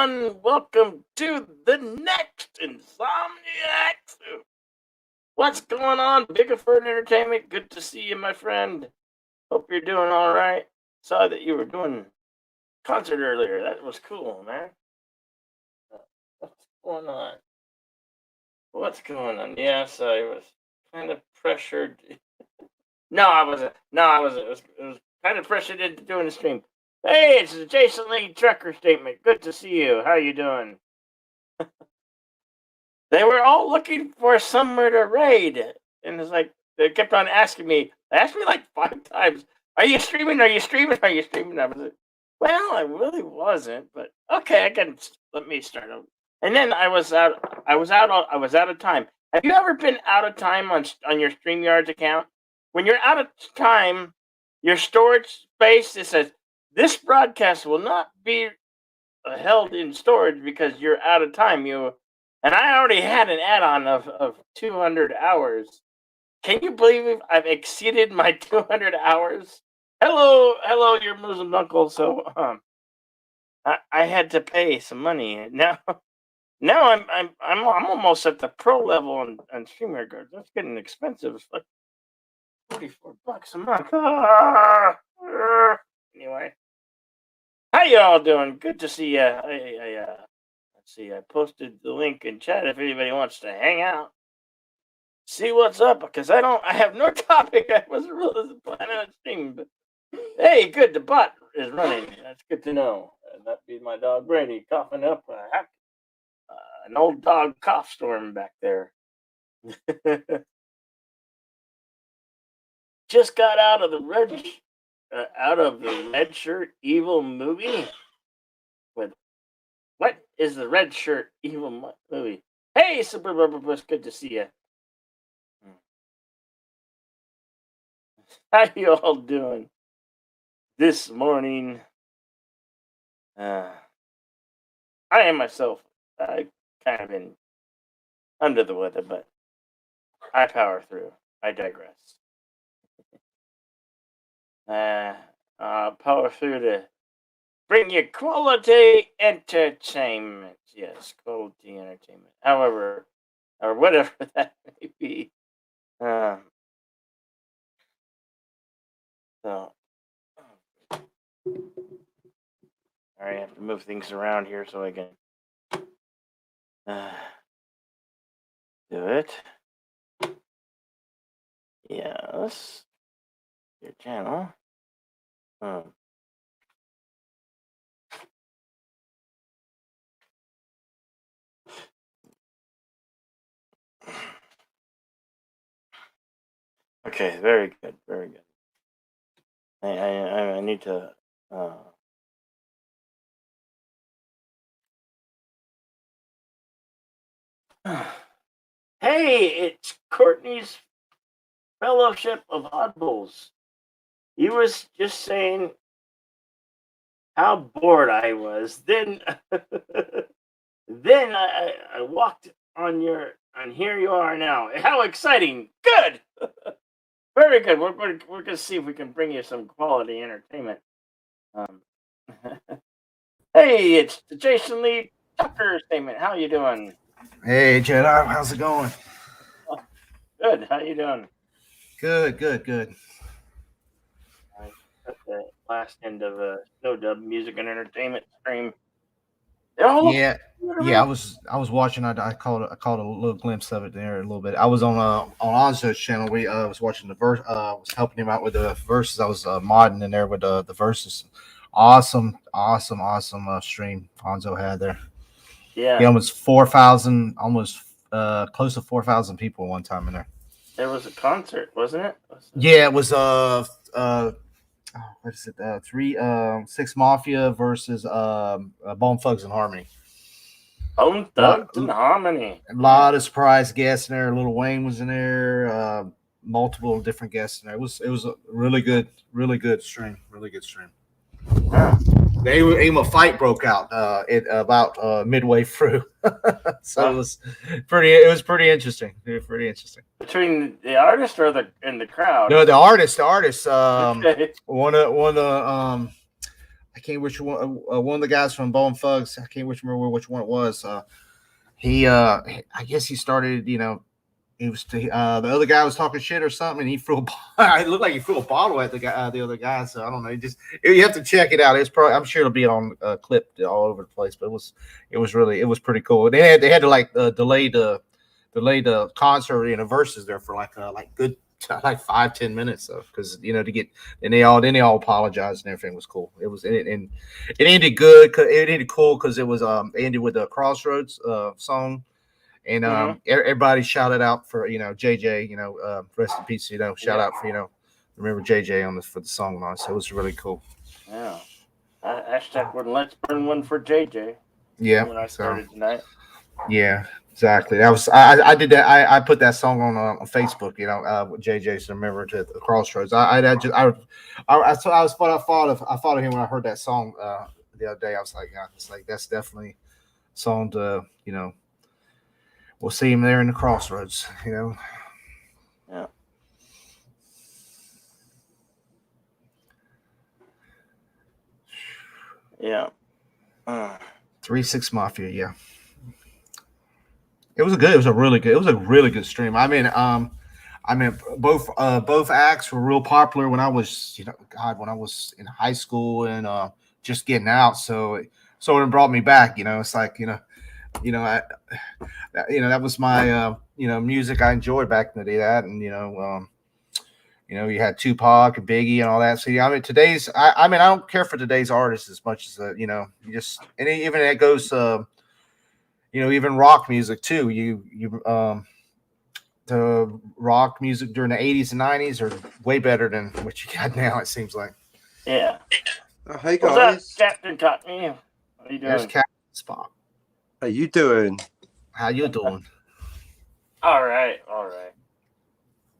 everyone. Welcome to the next Insomniacs. What's going on, Biggerford Entertainment? Good to see you, my friend. Hope you're doing all right. Saw that you were doing concert earlier. That was cool, man. What's going on? What's going on? Yes, I was kind of pressured. No, I wasn't. No, I wasn't. It was kind of pressured into doing the stream. Hey, it's the Jason Lee Trucker Statement. Good to see you. How you doing? They were all looking for somewhere to raid, and it's like they kept on asking me. They asked me like 5 times, "Are you streaming? Are you streaming? Are you streaming?" I was like, "Well, I really wasn't, but okay, I can let me start over." And then I was out. I was out. I was out of time. Have you ever been out of time on your StreamYards account? When you're out of time, your storage space it says this broadcast will not be held in storage because you're out of time. And I already had an add-on of 200 hours. Can you believe I've exceeded my 200 hours? Hello, your Muslim uncle. So I had to pay some money now. Now I'm almost at the pro level on StreamYard. That's getting expensive. It's like $44 a month. Anyway, how y'all doing? Good to see you. Let's see. I posted the link in chat if anybody wants to hang out. See what's up because I have no topic. I wasn't really planning on streaming, but hey, good. The bot is running. That's good to know. And that'd be my dog Brady coughing up an old dog cough storm back there. Just got out of the red shirt evil movie. With what is the red shirt evil movie? Hey, Super Rubber Bush, good to see you. How you all doing this morning? I am myself. I kind of been under the weather, but I power through. I digress. Power through to bring you quality entertainment. Yes, quality entertainment. However, or whatever that may be. So, I have to move things around here so I can do it. Yes. Your channel. Okay, very good, very good. I need to. Hey, it's Courtney's Fellowship of Oddballs. He was just saying how bored I was. Then, then I walked on and here you are now. How exciting! Good, very good. We're gonna see if we can bring you some quality entertainment. Hey, it's the Jason Lee Tucker Statement. How you doing? Hey, Jedi, how's it going? Good. How you doing? Good. At the last end of a Snow Dub Music and Entertainment stream. Yeah. I was watching. I caught a little glimpse of it there a little bit. I was on Anzo's channel. We was watching the verse. Was helping him out with the verses. I was modding in there with the verses. Awesome stream Anzo had there. Yeah. He almost 4,000, almost close to 4,000 people one time in there. There was a concert, wasn't it? Yeah, it was what is it? 6 Mafia versus Bone Thugs and Harmony. Bone Thugs and Harmony. A lot of surprise guests in there. Lil Wayne was in there. Multiple different guests in there. It was a really good stream. Really good stream. Yeah. Even a fight broke out about midway through, so it was pretty interesting. Pretty interesting. Between the artist or in the crowd? No, the artist. Okay. One of I can't which one of the guys from Bone Thugs. I can't remember which one it was. I guess he started. He was the other guy was talking shit or something, and he threw a it looked like he threw a bottle at the other guy. So I don't know. You have to check it out. It's probably I'm sure it'll be on clip all over the place, but it was pretty cool. They had to like delay the concert verses there for like good like 5-10 minutes because to get and they all apologized and everything was cool. And it ended good. It ended cool because it was it ended with the Crossroads song. And everybody shouted out for JJ. Rest in peace. Shout out for remember JJ for the song on. So it was really cool. Yeah. Hashtag let's burn one for JJ. Yeah. When I started tonight. Yeah, exactly. That was I did that. I put that song on Facebook. With JJ. So remember to the Crossroads. I thought of him when I heard that song the other day. I was like, yeah, it's like that's definitely a song to we'll see him there in the Crossroads, Yeah. Yeah. 3-6 Mafia, yeah. It was a really good stream. I mean, both acts were real popular when I was, when I was in high school and just getting out. So it brought me back. It's like that was my music I enjoyed back in the day. That and you had Tupac and Biggie and all that. So I mean I don't care for today's artists as much as you just and even that goes even rock music too. The rock music during the 80s and 90s are way better than what you got now. It seems like. Yeah. Hey guys, what's up, Captain Cockney? How you doing? There's Captain Spock. How you doing? How you doing? All right.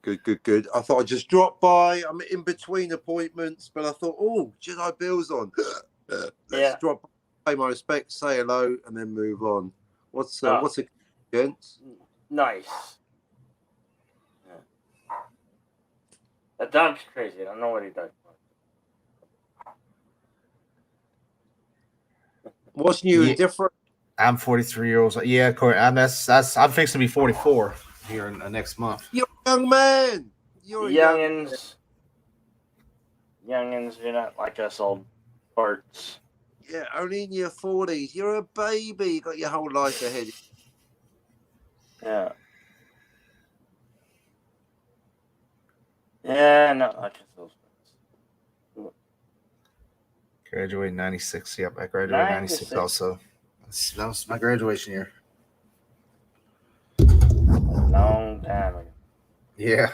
Good. I thought I'd just drop by. I'm in between appointments, but I thought, oh, Jedi Bill's on. Let's drop by, pay my respects, say hello, and then move on. What's it, gents? Nice. Yeah. That dog's crazy. I don't know what he does. What's new and different? I'm 43 years old. Yeah, Corey. I'm fixing to be 44 here in next month. You're a young man. You're youngins. Youngins, you're not like us old farts. Yeah, only in your 40s. You're a baby. You got your whole life ahead. Yeah. Yeah, not like us old farts. Graduated 96. Yep, I graduated 96 also. That was my graduation year. Long time ago. Yeah,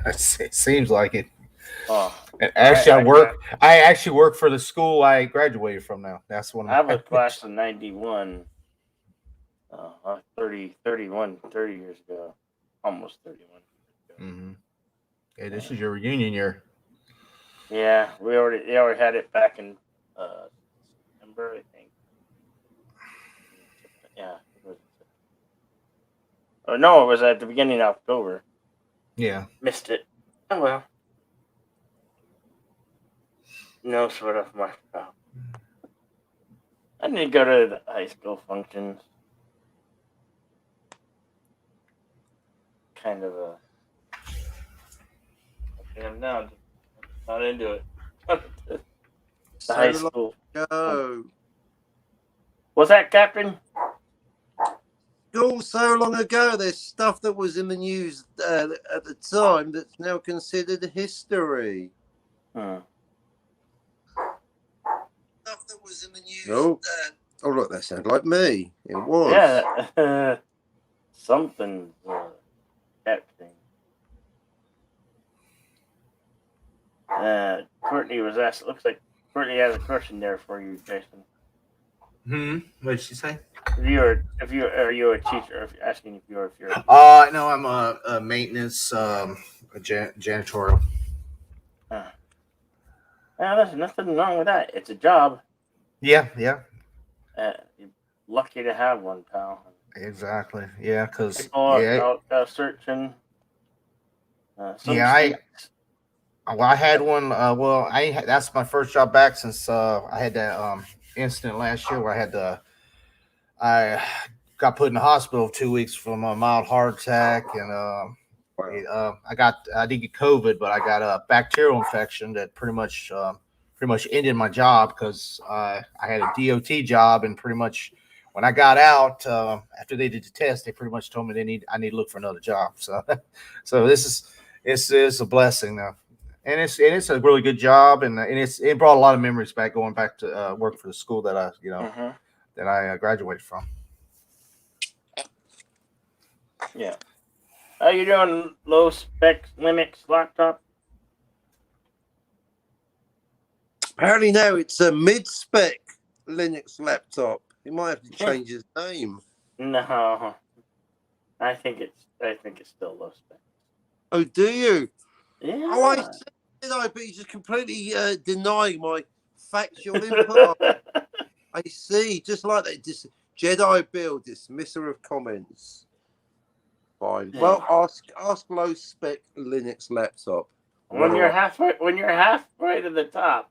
it seems like it. Oh, and actually, I actually work for the school I graduated from now. That's one of my. I was class of 91. 30 years ago. Almost 31. Mm-hmm. Yeah, this is your reunion year. Yeah, they already had it back in September, I think. Yeah. Oh no, it was at the beginning of October. Yeah. Missed it. Oh well. No sort of my problem. I need to go to the high school functions. Kind of a. I'm not into it. The high school. Go. What's that, Captain? School so long ago. There's stuff that was in the news at the time that's now considered history. Hmm. Stuff that was in the news. Oh, look, that sounded like me. It was. Yeah. Something happening. Courtney was asked. Looks like Courtney has a question there for you, Jason. What did she say? Are you a teacher? Asking if you're. No, I'm a maintenance, janitorial. Yeah, there's nothing wrong with that. It's a job. Yeah. You're lucky to have one, pal. Exactly. Yeah, because people are out searching. Well, I had one. Well, that's my first job back since I had that incident last year where I got put in the hospital 2 weeks from a mild heart attack, and I did get COVID, but I got a bacterial infection that pretty much ended my job because I had a DOT job, and pretty much when I got out after they did the test, they pretty much told me I need to look for another job. So, so this is a blessing now. And it's a really good job, and it brought a lot of memories back going back to work for the school that I graduated from. Yeah. How you doing, low spec Linux laptop? Apparently now it's a mid-spec Linux laptop. He might have to change his name. No, I think it's still low spec. Oh, do you? Yeah. Oh, I see. But you just completely denying my factual input. I see. Just like that. Jedi Bill, dismisser of comments. Fine. Yeah. Well, ask low spec Linux laptop. When you're halfway to the top,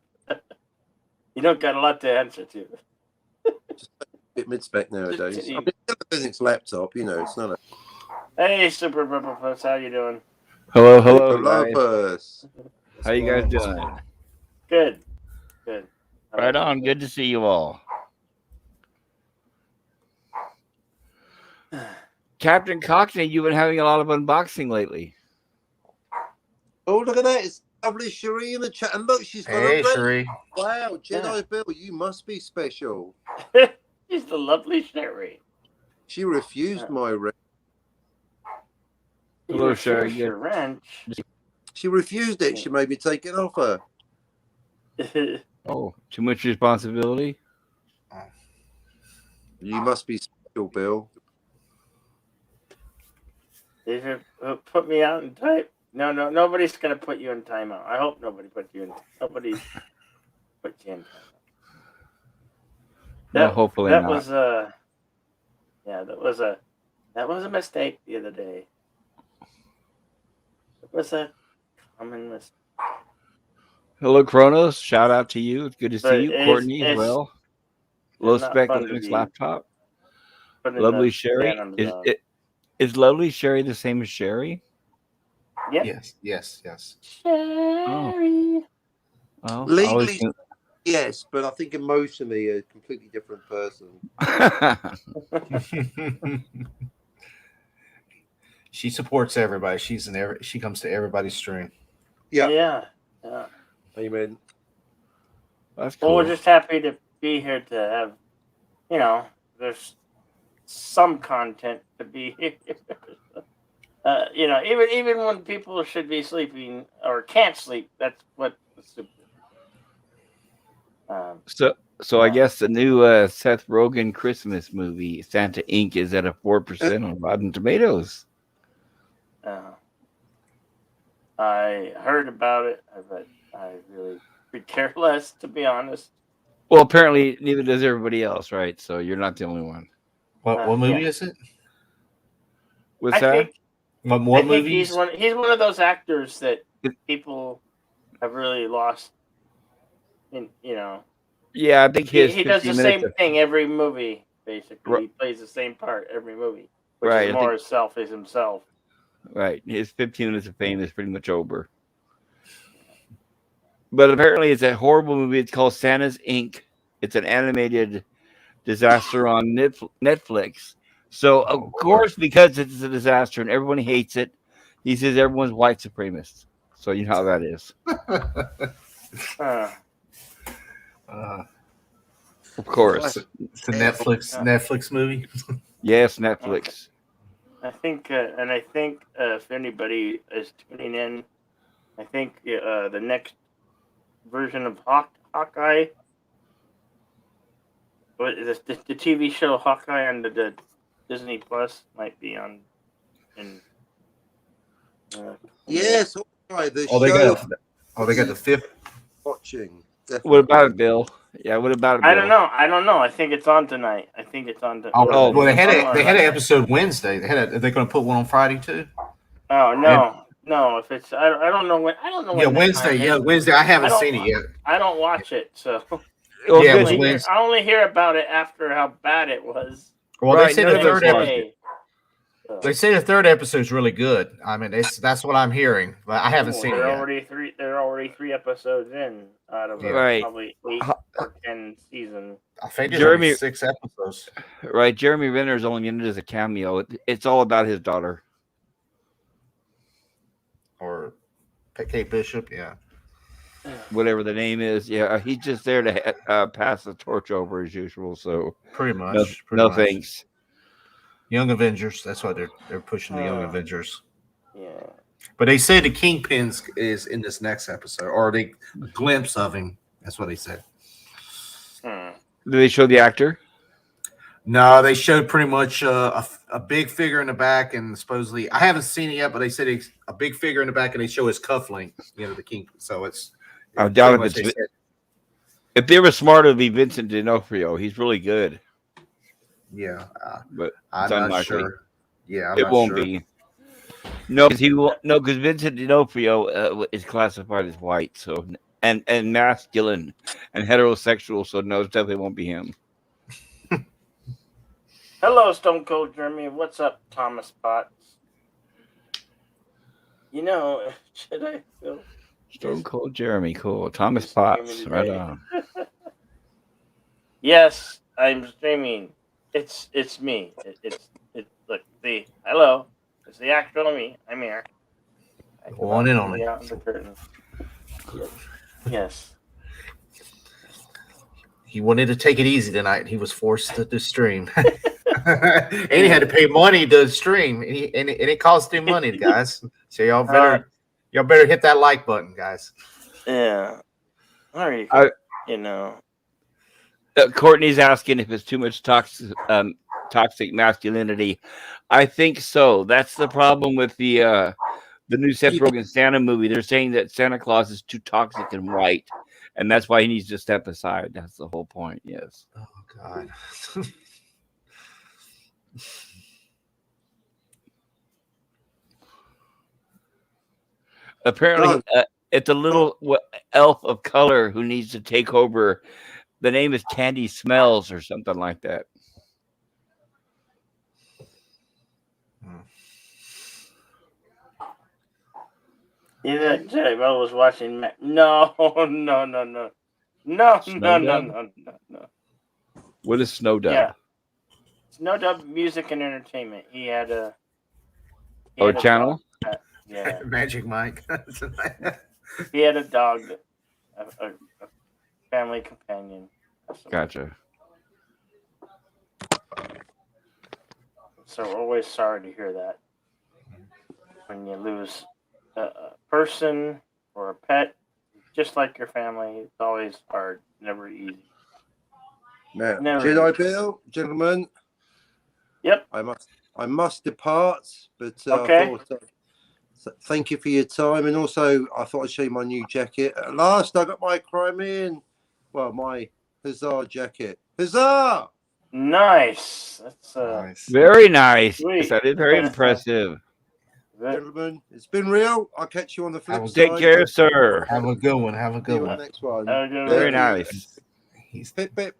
you don't got a lot to answer to. Just a bit mid spec nowadays. I mean, it's a Linux laptop, it's not a. Hey, Super Purple Puss, how you doing? Hello, guys. How you guys doing? Good. Right on. Good to see you all. Captain Cockney, you've been having a lot of unboxing lately. Oh, look at that. It's lovely Cherie in the chat. And look, she's got a Cherie. Wow, Jedi Bill, you must be special. She's the lovely Cherie. She refused my wrench. Hello, Cherie. She refused it. She made me take it off her. Oh, too much responsibility? You must be special, Bill. If you put me out in time, no, nobody's gonna put you in timeout. I hope nobody put you in. Nobody put you in timeout. No, hopefully that not. That was a mistake the other day. It was a common mistake. Hello, Kronos. Shout out to you. It's good to see you. Courtney as well. Low spec Linux laptop. Lovely Cherie. Is Lovely Cherie the same as Cherie? Yeah. Yes. Cherie. Oh, legally, yes, but I think emotionally a completely different person. She supports everybody. She comes to everybody's stream. Yeah. Amen. That's cool. Well, we're just happy to be here to have, there's some content to be here. Even when people should be sleeping or can't sleep, that's what the super. So I guess the new Seth Rogen Christmas movie, Santa Inc., is at a 4% on Rotten Tomatoes. I heard about it, but I really could care less, to be honest. Well, apparently neither does everybody else, right? So you're not the only one. What movie is it? What's that? What movie? He's one of those actors that people have really lost. Yeah, I think he does the same thing every movie. Basically, he plays the same part every movie, which is more self as himself. Right, his 15 minutes of fame is pretty much over. But apparently, it's a horrible movie. It's called Santa's Inc. It's an animated disaster on Netflix. So, of course, because it's a disaster and everyone hates it, he says everyone's white supremacist. So you know how that is. Of course. It's a Netflix movie. Yes, Netflix. I think if anybody is tuning in, I think the next version of Hawkeye, the TV show Hawkeye on the Disney Plus might be on. Yes, Hawkeye. They got the fifth. Watching. Definitely. What about it, Bill? Yeah, what about it, Bill? I don't know. I think it's on tonight. Well, they had an episode Wednesday. They're going to put one on Friday too. Oh no! No, if it's I don't know when Yeah, when the Wednesday. time Yeah, is. Wednesday. I haven't don't- seen it yet. I don't watch it, so Well, Yeah, it good. was Wednesday. I only hear about it after how bad it was. Well, Right, they say none the of us third watched episode. it. They say the third episode is really good. I mean, that's what I'm hearing, but I haven't seen it They're yet. already three episodes in out of Right. probably 8 or 10 seasons. I think there's Jeremy- only 6 episodes. Right, Jeremy Renner's only in it as a cameo. It's all about his daughter. Or Kate Bishop, yeah. Whatever the name is. Yeah, he's just there to pass the torch over as usual. So Pretty much. no, pretty no much. thanks. Young Avengers. That's why they're pushing the Young Avengers. Yeah. But they say the Kingpin is in this next episode, or a glimpse of him. That's what they said. Did they show the actor? No, they showed pretty much a big figure in the back, and supposedly I haven't seen it yet, but they said it's a big figure in the back, and they show his cufflink, the king. So it's. I doubt pretty if much it's. they said- If they were smart, it would be Vincent D'Onofrio. He's really good, Yeah, but I'm it's not unlikely. sure. Yeah, I'm It not won't sure. be. No, because he will. No, because Vincent D'Onofrio is classified as white, so and masculine and heterosexual. So no, it definitely won't be him. Hello, Stone Cold Jeremy. What's up, Thomas Potts? Should I feel Stone Cold Jeremy, cool. Thomas Just Potts, streaming right today. on. Yes, I'm streaming. It's me. Look, hello. It's the actual me. I'm here. Go on in on it. Out in the curtain. Yes. He wanted to take it easy tonight. He was forced to stream. And he had to pay money to stream. And it cost him money, guys. So y'all better hit that like button, guys. Yeah. Or you I- could, Courtney's asking if it's too much toxic masculinity. I think so. That's the problem with the new Seth Rogen Santa movie. They're saying that Santa Claus is too toxic and white, and that's why he needs to step aside. That's the whole point. Yes. Oh God. Apparently, it's a little elf of color who needs to take over. The name is Candy Smells or something like that. I was watching. No. What is Snow Dub? Yeah. Snow Dub Music and Entertainment. He had a. Channel? Yeah. Magic Mike. He had a dog, a family companion. Gotcha. So we're always sorry to hear that. When you lose a person or a pet, just like your family, it's always hard, never easy. Now, Never. Jedi Bill, gentlemen. Yep. I must depart, but Okay. I thought, thank you for your time, and also I thought I'd show you my new jacket. At last, I got my Crimean, my Hussar jacket. Huzzah! Nice. That's Nice. Very nice. Sweet. That is very impressive. Gentlemen, it's been real. I'll catch you on the flip Have a- side. Take care, sir. Have a good one. Have a See good you on one. the next one. Very nice. He's Pip, pip.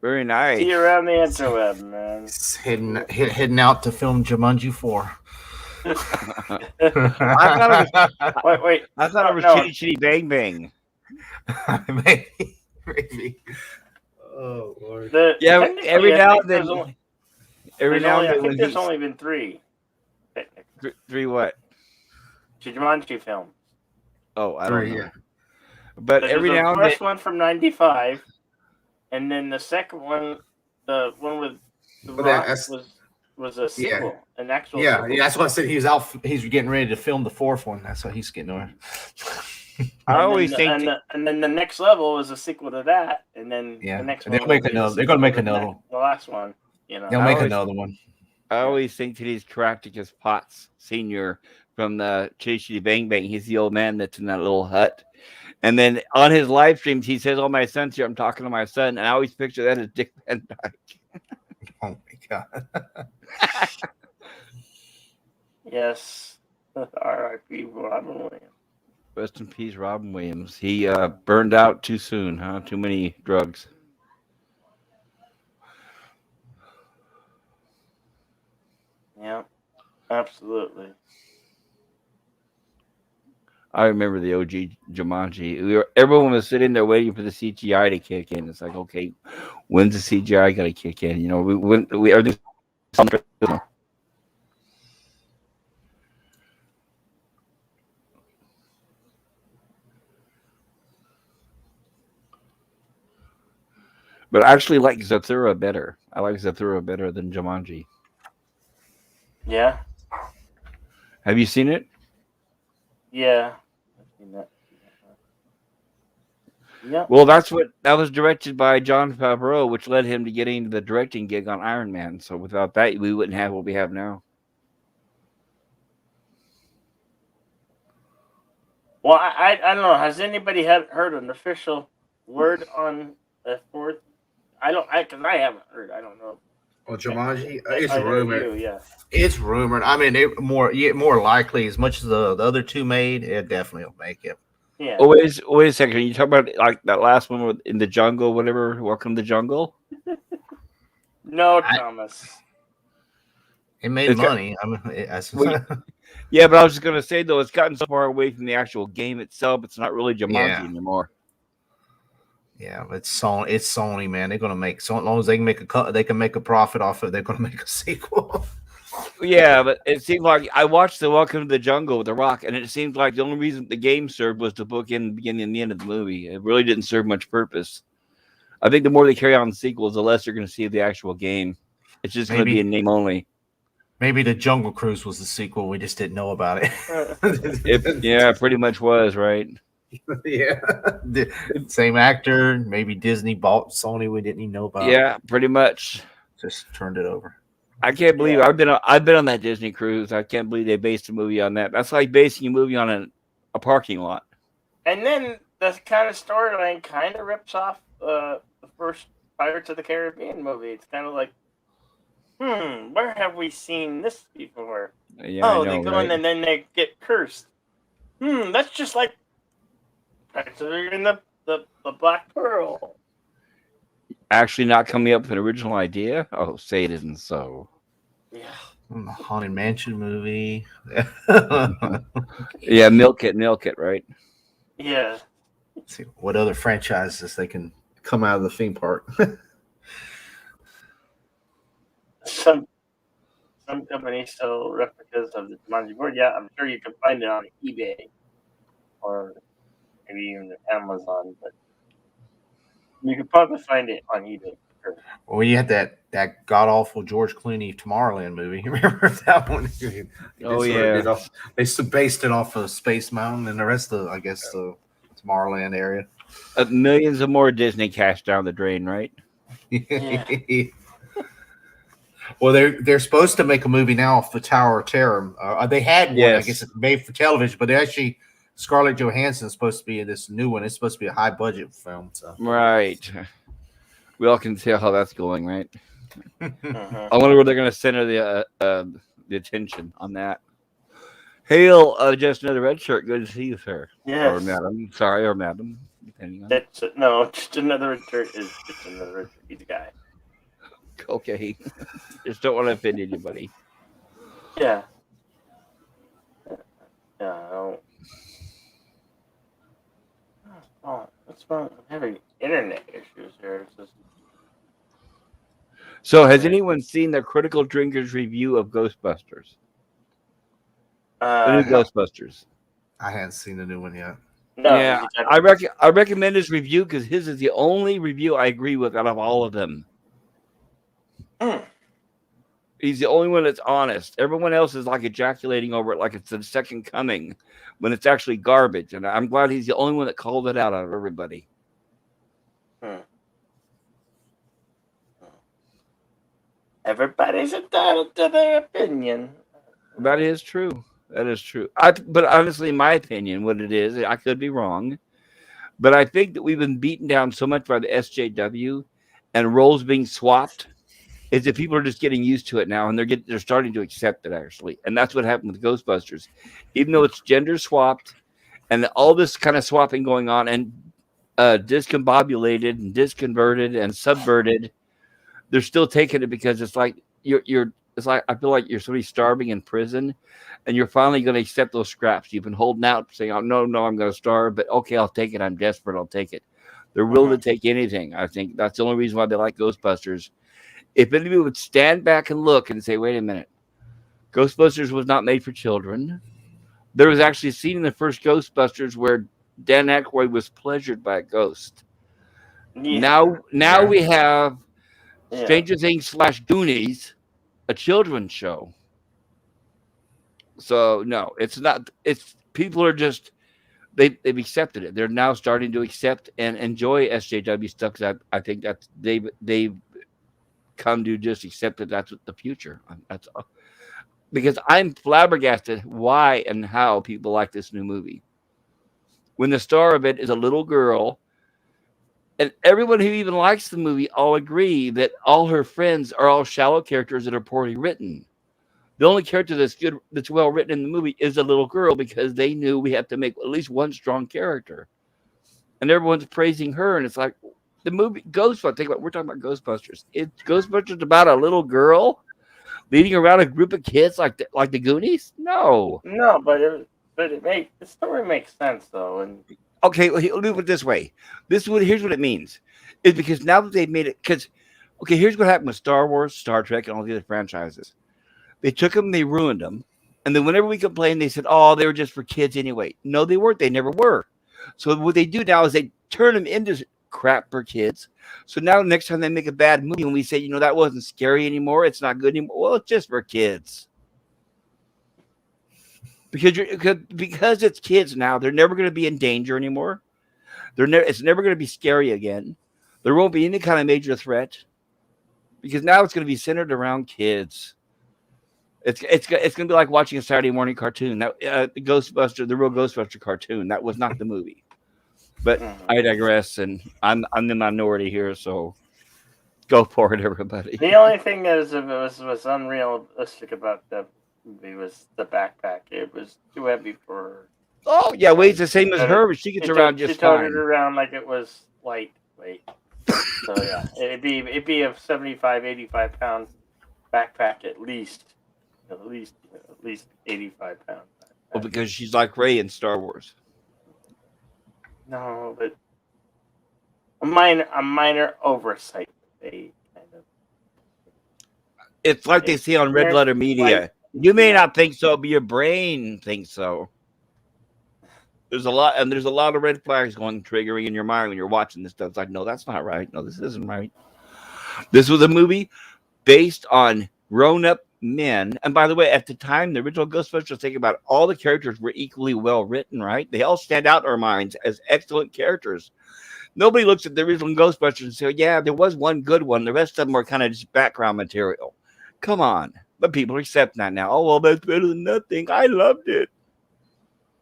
Very nice. See you around the interweb, man. heading out to film Jumanji 4. Wait. I thought it was No. Chitty Chitty Bang Bang. Maybe. Oh Lord. Yeah, Technically, every I now think and then. there's Every now and I then, think when there's he's only been 3. three what? Jumanji films. Oh, I don't 3, know. yeah. But There's every the now and then, first one from '95, and then the second one, the one with the Well, Rock, that's- was a sequel, an actual. Yeah, sequel. that's what I said. He's out. He's getting ready to film the 4th one. That's what he's getting on. I always think and then the next level was a sequel to that, and then Yeah, the next and one. they'll make will be the another- they're gonna make sequel to another one. The last one, They'll make always- another one. I always think that he's Caractacus Potts Senior from the Chitty Chitty Bang Bang. He's the old man that's in that little hut. And then on his live streams, he says, "Oh, my son's here. I'm talking to my son." And I always picture that as Dick Van Dyke. Oh my God. Yes. R.I.P. Robin Williams. Rest in peace, Robin Williams. He burned out too soon, huh? Too many drugs. Yeah, absolutely. I remember the OG Jumanji. Everyone was sitting there waiting for the CGI to kick in. It's like, okay, when's the CGI got to kick in? You know, we everything's. But I actually like Zathura better. I like Zathura better than Jumanji. Yeah. Have you seen it? Yeah. I've seen that. Yeah. Well, that was directed by Jon Favreau, which led him to getting the directing gig on Iron Man. So without that, we wouldn't have what we have now. Well, I don't know. Has anybody heard an official word on the fourth? Because I haven't heard. I don't know. Well, Jumanji, it's rumored. Yeah. It's rumored. I mean, more likely. As much as the other two made, it definitely will make it. Yeah. Oh, wait a second. You talk about like that last one in the jungle, whatever. Welcome to the jungle. No, Thomas. It made money. I mean, yeah, but I was just gonna say though, it's gotten so far away from the actual game itself. It's not really Jumanji anymore. Yeah, it's Sony, man. They're gonna make so long as they can make a profit off it. They're gonna make a sequel. Yeah, but it seemed like I watched the Welcome to the Jungle with The Rock, and it seemed like the only reason the game served was to book in the beginning and the end of the movie. It really didn't serve much purpose. I think the more they carry on the sequels, the less you're going to see of the actual game. It's just going to be a name only. Maybe the Jungle Cruise was the sequel. We just didn't know about it. Yeah, pretty much was, right? Yeah. Same actor. Maybe Disney bought Sony. We didn't even know about. Yeah, pretty much. Just turned it over. I can't believe I've been on that Disney cruise. I can't believe they based a movie on that. That's like basing a movie on a parking lot. And then the kind of storyline kind of rips off the first Pirates of the Caribbean movie. It's kind of like, where have we seen this before? Yeah, they go in and then they get cursed. That's just like Pirates in the Black Pearl. Actually not coming up with an original idea? Oh, say it isn't so. Yeah. The Haunted Mansion movie. Yeah, milk it, right? Yeah. Let's see what other franchises they can come out of the theme park. Some companies sell replicas of the Jumanji board. Yeah, I'm sure you can find it on eBay or maybe even Amazon, but you could probably find it on eBay. Sure. Well, you had that god awful George Clooney Tomorrowland movie. Remember that one? They based it off of Space Mountain and the rest of, I guess, the Tomorrowland area. Millions of more Disney cash down the drain, right? Yeah. Well, they're supposed to make a movie now off the Tower of Terror. They had one, I guess, it's made for television, but they actually. Scarlett Johansson is supposed to be in this new one. It's supposed to be a high budget film. So. Right. We all can see how that's going, right? I wonder where they're going to center the attention on that. Hail, just another red shirt. Good to see you, sir. Yes. Or madam. Sorry, or madam. Depending on. No, just another red shirt is just another red shirt. He's a guy. Okay. Just don't want to offend anybody. Yeah. Yeah, I don't. Oh, what's wrong? I'm having internet issues here. So, has anyone seen the Critical Drinkers review of Ghostbusters? The new Ghostbusters. I haven't seen the new one yet. No, yeah, I recommend his review because his is the only review I agree with out of all of them. He's the only one that's honest. Everyone else is like ejaculating over it like it's the second coming when it's actually garbage. And I'm glad he's the only one that called it out of everybody. Everybody's entitled to their opinion. That is true. That is true. But honestly, in my opinion, what it is, I could be wrong. But I think that we've been beaten down so much by the SJW and roles being swapped is that people are just getting used to it now, and they're starting to accept it actually, and that's what happened with Ghostbusters, even though it's gender swapped and all this kind of swapping going on and discombobulated and disconverted and subverted. They're still taking it because it's like you're. It's like I feel like you're somebody starving in prison, and you're finally going to accept those scraps. You've been holding out, saying, "Oh no, I'm going to starve," but okay, I'll take it. I'm desperate. I'll take it. They're willing to take anything. I think that's the only reason why they like Ghostbusters. If anybody would stand back and look and say, "Wait a minute, Ghostbusters was not made for children." There was actually a scene in the first Ghostbusters where Dan Aykroyd was pleasured by a ghost. Yeah. Now we have Stranger Things / Goonies, a children's show. So no, it's not. It's people are just they've accepted it. They're now starting to accept and enjoy SJW stuff because I think that they've come to just accept that that's the future. That's because I'm flabbergasted why and how people like this new movie. When the star of it is a little girl, and everyone who even likes the movie all agree that all her friends are all shallow characters that are poorly written. The only character that's good, that's well written in the movie is the little girl because they knew we have to make at least one strong character. And everyone's praising her, and it's like the movie Ghostbusters. We're talking about Ghostbusters. It's Ghostbusters about a little girl leading around a group of kids like the Goonies? No, but the story makes sense though. And okay, well, let me put it this way. Here's what it means. Is because now that they've made it, because okay, here's what happened with Star Wars, Star Trek, and all the other franchises. They took them, they ruined them, and then whenever we complained, they said, "Oh, they were just for kids anyway." No, they weren't. They never were. So what they do now is they turn them into crap for kids. So now next time they make a bad movie and we say, that wasn't scary anymore, it's not good anymore. Well, it's just for kids. Because it's kids now, they're never going to be in danger anymore. It's never going to be scary again. There won't be any kind of major threat because now it's going to be centered around kids. It's going to be like watching a Saturday morning cartoon. That the real Ghostbuster cartoon. That was not the movie. But I digress, and I'm the minority here, so go for it, everybody. The only thing that was unrealistic about that movie was the backpack. It was too heavy for her. Oh yeah, weighs the same as her, but she gets around just fine. She toted it around like it was lightweight. So yeah, it'd be a 75, 85 pound backpack at least 85 pounds. Well, because she's like Rey in Star Wars. No, but a minor oversight. They kind of. It's like they see on Red Letter Media. You may not think so, but your brain thinks so. There's a lot of red flags triggering in your mind when you're watching this stuff. It's like, no, that's not right. No, this isn't right. This was a movie based on grown-up men. And by the way, at the time, the original Ghostbusters, think about it, all the characters were equally well written, right? They all stand out in our minds as excellent characters. Nobody looks at the original Ghostbusters and say, yeah, there was one good one. The rest of them were kind of just background material. Come on. But people accept that now. Oh, well, that's better than nothing. I loved it.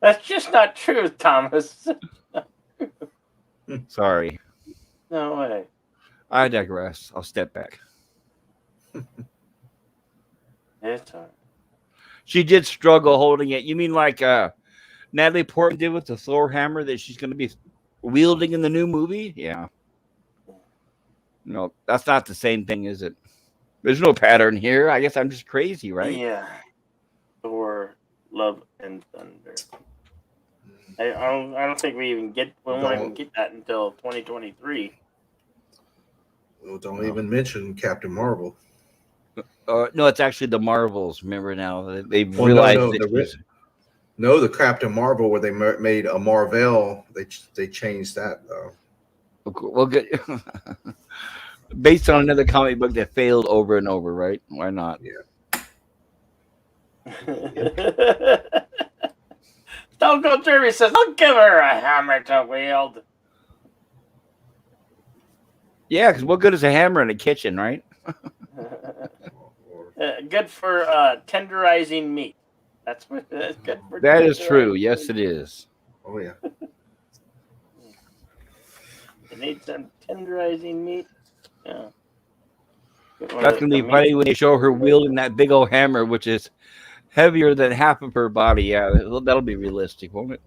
That's just not true, Thomas. Sorry. No way. I digress. I'll step back. It's hard. She did struggle holding it. You mean like Natalie Portman did with the Thor hammer that she's going to be wielding in the new movie? Yeah. No, that's not the same thing, is it? There's no pattern here. I guess I'm just crazy, right? Yeah. Thor, Love and Thunder. I don't think we won't even get that until 2023. Well, don't even mention Captain Marvel. No, it's actually the Marvels. Remember now they've realized the Captain Marvel where they made a Marvel. They changed that though. Well, good. Based on another comic book that failed over and over, right? Why not? Yeah. Stone Cold Derby says, "I'll give her a hammer to wield." Yeah, because what good is a hammer in a kitchen, right? Good for tenderizing meat. That's good for. That is true. Yes, it is. Oh yeah. You need some tenderizing meat. Yeah. That's gonna be funny when they show her wielding that big old hammer, which is heavier than half of her body. Yeah, that'll be realistic, won't it?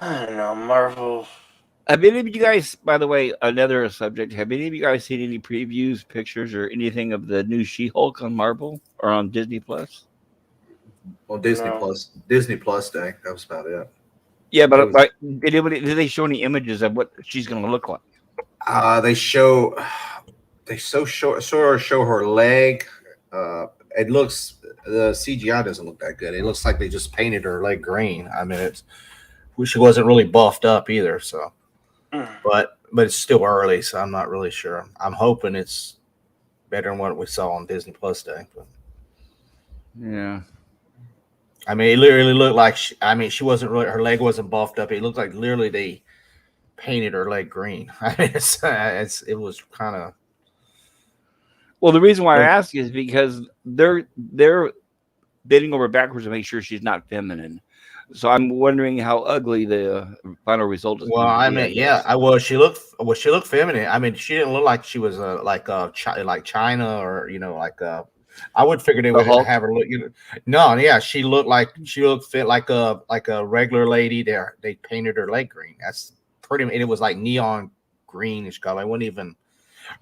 I don't know, Marvel. Have any of you guys, by the way, another subject, have any of you guys seen any previews, pictures, or anything of the new She-Hulk on Marvel or on Disney Plus? Well, Disney Plus Day. That was about it. Yeah, but did they show any images of what she's going to look like? They show her leg. It looks, the CGI doesn't look that good. It looks like they just painted her leg green. I mean, she wasn't really buffed up either. So, but it's still early, so I'm not really sure. I'm hoping it's better than what we saw on Disney Plus Day. But. Yeah. I mean, it literally looked like she wasn't really, her leg wasn't buffed up. It looked like literally they painted her leg green. I mean, it was kind of. Well, the reason why I ask is because they're bending over backwards to make sure she's not feminine. So I'm wondering how ugly the final result is. Well, I mean, she looked feminine. I mean, she didn't look like she was like China or I would figure they would have her look. No, yeah, she looked fit like a regular lady. There, they painted her leg green. That's pretty. It was like neon greenish color. I wouldn't even.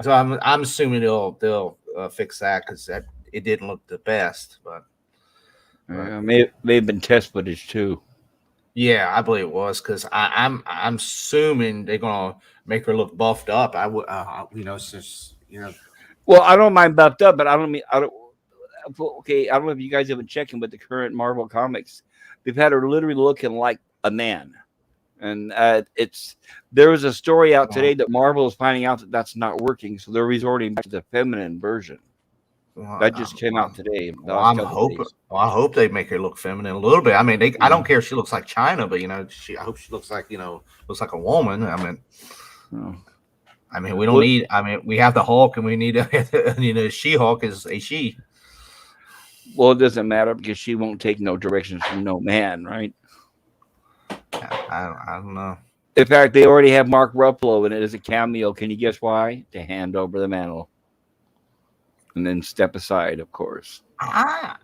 So I'm assuming they'll fix that because it didn't look the best, but. May have been test footage too. Yeah, I believe it was because I'm assuming they're gonna make her look buffed up. I would, it's just Well, I don't mind buffed up, but I don't. Okay, I don't know if you guys have been checking with the current Marvel comics. They've had her literally looking like a man, and there was a story out today that Marvel is finding out that that's not working, so they're resorting back to the feminine version. That just came out today. I hope they make her look feminine a little bit. I mean, I don't care if she looks like China, but I hope she looks like looks like a woman. I mean, we don't need. I mean, we have the Hulk, and we need She-Hulk is a she. Well, it doesn't matter because she won't take no directions from no man, right? I don't know. In fact, they already have Mark Ruffalo in it as a cameo. Can you guess why? To hand over the mantle. And then step aside, of course. I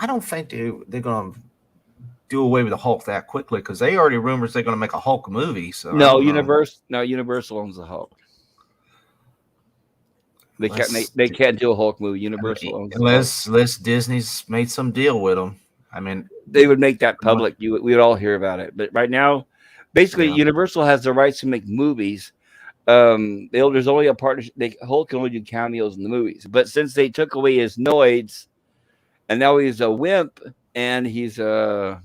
don't think they're gonna do away with the Hulk that quickly because they already rumors they're gonna make a Hulk movie. So Universal owns the Hulk. They can't do a Hulk movie. Universal owns unless Disney's made some deal with them. I mean, they would make that public. We would all hear about it. But right now, basically, Universal has the rights to make movies. There's only a partnership. Hulk can only do cameos in the movies, but since they took away his noids, and now he's a wimp and he's a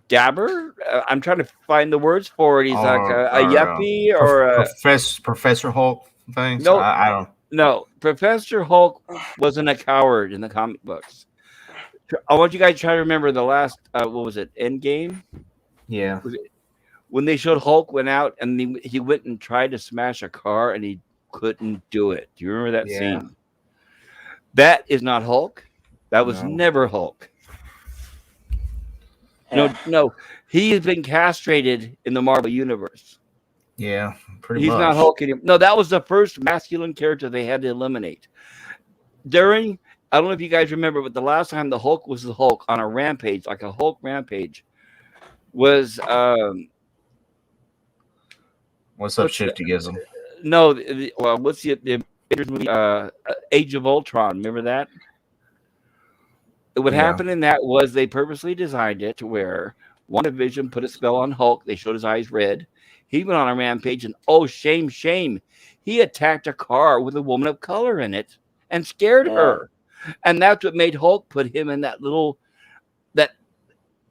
dabber. I'm trying to find the words for it. He's like a yuppie or a Professor Hulk thing. No, I don't. No, Professor Hulk wasn't a coward in the comic books. I want you guys to try to remember the last. What was it? Endgame. Yeah. When they showed Hulk went out and he went and tried to smash a car and he couldn't do it. Do you remember that scene? That is not Hulk. That was never Hulk. No. He has been castrated in the Marvel universe. Yeah, pretty much. He's not Hulk anymore. No, that was the first masculine character they had to eliminate. I don't know if you guys remember, but the last time the Hulk was the Hulk on a rampage, like a Hulk rampage, was what's up, Shiftyism? No, what's the movie? Age of Ultron. Remember that? What happened in that was they purposely designed it to where WandaVision put a spell on Hulk. They showed his eyes red. He went on a rampage, and shame, he attacked a car with a woman of color in it and scared her. And that's what made Hulk put him in that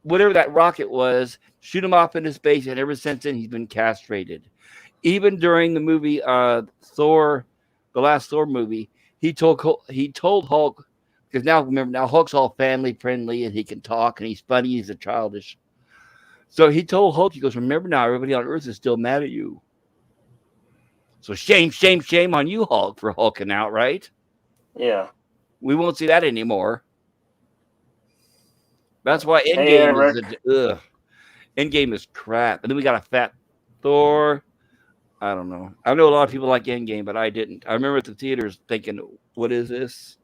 whatever that rocket was, shoot him off into space, and ever since then he's been castrated. Even during the movie Thor, the last Thor movie, he told Hulk, because now Hulk's all family friendly and he can talk and he's funny, he's a childish. So he told Hulk, he goes, remember now, everybody on Earth is still mad at you. So shame on you, Hulk, for hulking out, right? Yeah. We won't see that anymore. That's why Endgame is crap. And then we got a fat Thor. I don't know. I know a lot of people like Endgame, but I didn't. I remember at the theaters thinking, "What is this?"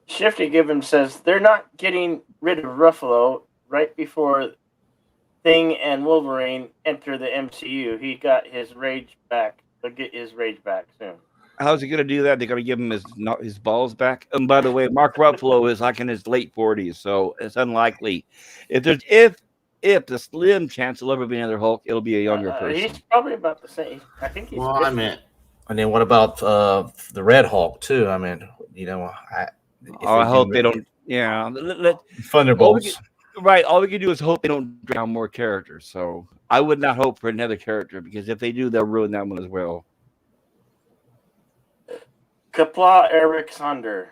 Shifty Gibbon says they're not getting rid of Ruffalo right before Thing and Wolverine enter the MCU. He got his rage back. They'll get his rage back soon. How's he going to do that? They're going to give him his balls back. And by the way, Mark Ruffalo is like in his late 40s, so it's unlikely. If the slim chance will ever be another Hulk, it'll be a younger person. He's probably about the same. I think he's. Well, 50. And then what about the Red Hulk too? I mean, I hope they don't. Yeah, Thunderbolts. Right. All we can do is hope they don't drown more characters. So I would not hope for another character because if they do, they'll ruin that one as well. Kapla Eric Sonder.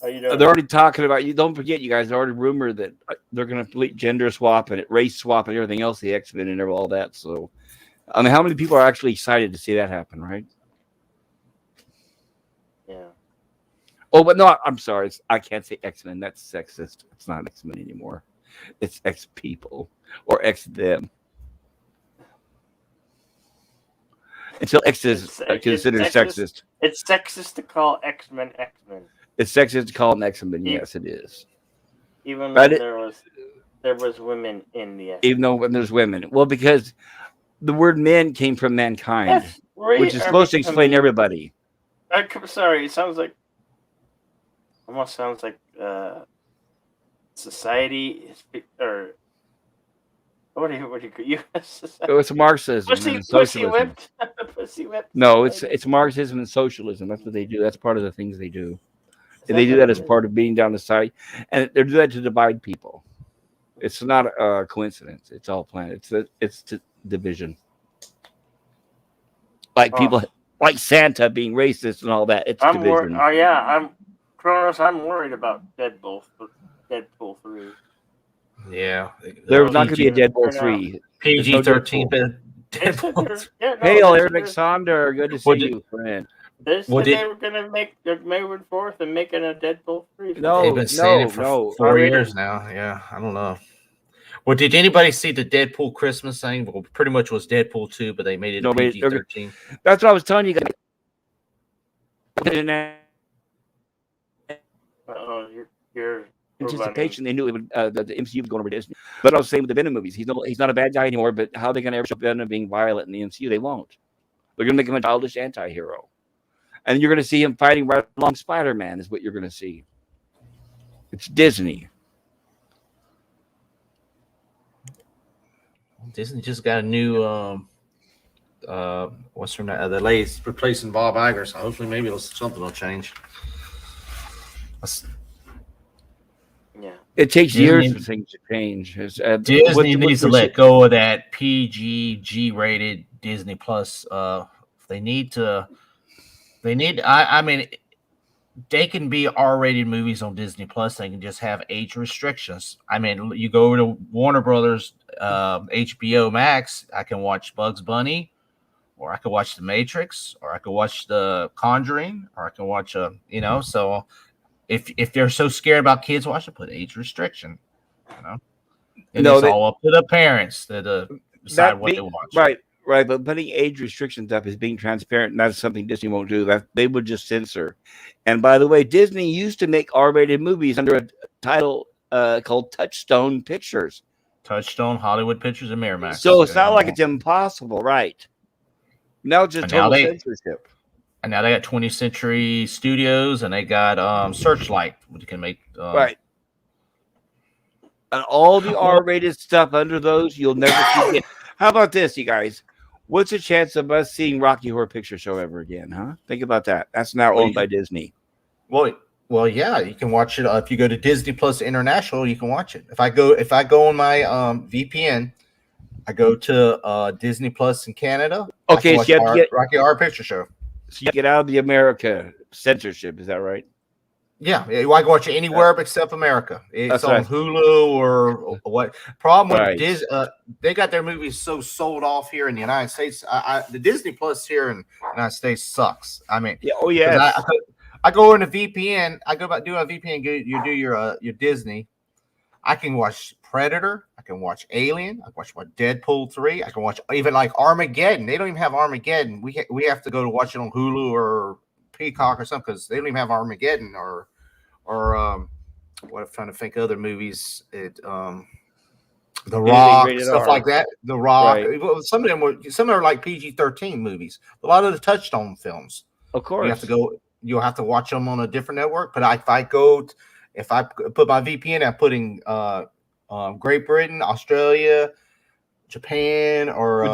How you doing? They're already talking about you. Don't forget, you guys. They're already rumored that they're going to gender swap and race swap and everything else. The X-Men and all that. So, I mean, how many people are actually excited to see that happen? Right? Yeah. Oh, but no, I'm sorry. I can't say X-Men. That's sexist. It's not X-Men anymore. It's X people or X them. Until X is considered sexist. It's sexist to call X-Men X-Men. It's sexist to call them X-Men. Yes, it is. Even when there was women in the X-Men. Even though when there's women. Well, because the word men came from mankind, which is supposed to explain everybody. Sorry, it almost sounds like society or what do you call U.S. It's Marxism and socialism. Pussy whipped. No, it's Marxism and socialism. That's what they do. That's part of the things they do. They do that as part of being down the side, and they do that to divide people. It's not a coincidence. It's all planned. It's division. Like people like Santa being racist and all that. It's division. I'm worried about Deadpool 3. Yeah, there's not going to be a Deadpool 3. PG-13. Deadpool. Hey, Eric Alexander, good to see you, friend. They said they were going to make May 4th and making a Deadpool 3. They've been saying it for 4 years now. Yeah, I don't know. Well, did anybody see the Deadpool Christmas thing? Well, pretty much was Deadpool 2, but they made it PG-13. That's what I was telling you guys. You're anticipation. They knew it would, the MCU was going over Disney. But I was saying with the Venom movies, he's not a bad guy anymore. But how are they going to ever show Venom being violent in the MCU? They won't. They're going to make him a childish anti-hero, and you're going to see him fighting right along Spider-Man. Is what you're going to see. It's Disney. Disney just got a new what's her name? The lady's replacing Bob Iger, so hopefully maybe something will change. Yeah, it takes years for things to change. Disney needs to let go of that PG G-rated Disney Plus. They need to. I mean, they can be R-rated movies on Disney Plus. They can just have age restrictions. I mean, you go over to Warner Brothers, HBO Max. I can watch Bugs Bunny, or I could watch The Matrix, or I could watch The Conjuring, or I can watch So if they're so scared about kids watching, put age restriction. And it's all up to the parents to decide what they watch. Right, but putting age restrictions up is being transparent, and that's something Disney won't do. That they would just censor. And by the way, Disney used to make R-rated movies under a title called Touchstone Pictures. Touchstone Hollywood Pictures and Miramax. So it's not like it's impossible, right? Now it's just total censorship. And now they got 20th Century Studios, and they got Searchlight, which can make right. And all the R-rated stuff under those, you'll never see it. How about this, you guys? What's the chance of us seeing Rocky Horror Picture Show ever again, huh? Think about that. That's now owned by Disney. Well, yeah, you can watch it. If you go to Disney Plus International, you can watch it. If I go on my VPN, I go to Disney Plus in Canada. Okay, so you have to get Rocky Horror Picture Show. So you get out of the America censorship, is that right? Yeah, I can watch it anywhere except America. It's on Hulu or what. Problem with Disney, they got their movies so sold off here in the United States. The Disney Plus here in the United States sucks. I mean, I go in a VPN. I go about doing a VPN. You do your Disney. I can watch Predator. I can watch Alien. I can watch Deadpool 3. I can watch even like Armageddon. They don't even have Armageddon. We have to go to watch it on Hulu or Peacock or something because they don't even have Armageddon or what I'm trying to think of other movies. The Rock, stuff like that. The Rock. Right. Some of them are like PG-13 movies. A lot of the Touchstone films. Of course. You'll have to watch them on a different network. But if I put my VPN, I'm putting Great Britain, Australia, Japan, or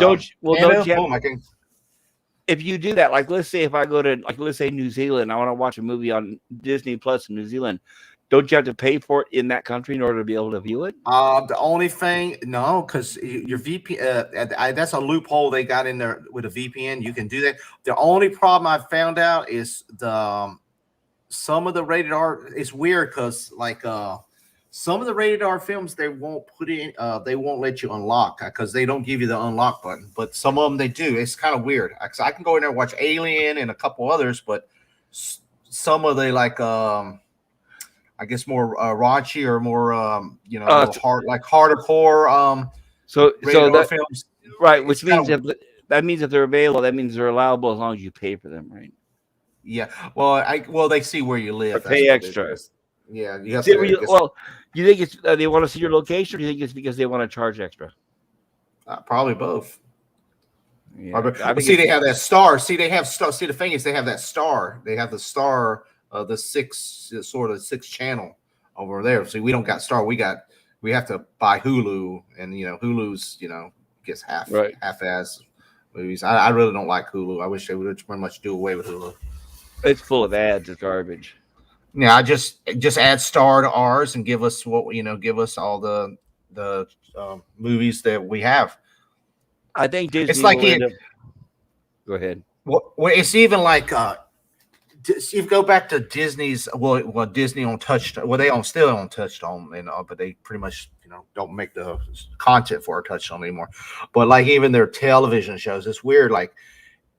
if you do that, like let's say if I go to let's say New Zealand, I want to watch a movie on Disney Plus in New Zealand. Don't you have to pay for it in that country in order to be able to view it? The only thing, no, because your VPN, that's a loophole they got in there with a VPN. You can do that. The only problem I found out is some of the rated R. It's weird because some of the rated R films they won't put in. They won't let you unlock because they don't give you the unlock button. But some of them they do. It's kind of weird. Cause I can go in there and watch Alien and a couple others, but some of the I guess more raunchy or more hardcore so that films. Right, which means that means if they're available, that means they're allowable as long as you pay for them, right? Yeah. Well, they see where you live. Pay extra. Yeah, you have to. You think it's they want to see your location, or do you think it's because they want to charge extra? Probably both. Yeah, they have that star. See, they have star. See, the thing is, they have that star. They have the star. The six channel over there. See, we don't got Star. We have to buy Hulu, and Hulu's gets half-ass movies. I really don't like Hulu. I wish they would pretty much do away with Hulu. It's full of ads. It's garbage. Yeah, I just add Star to ours and give us give us all the movies that we have. I think Disney. It's like Go ahead. Well, it's even like. If you go back to Disney's, Disney on Touchstone. Well, they still on Touchstone, but they pretty much don't make the content for a Touchstone anymore. But like even their television shows, it's weird. Like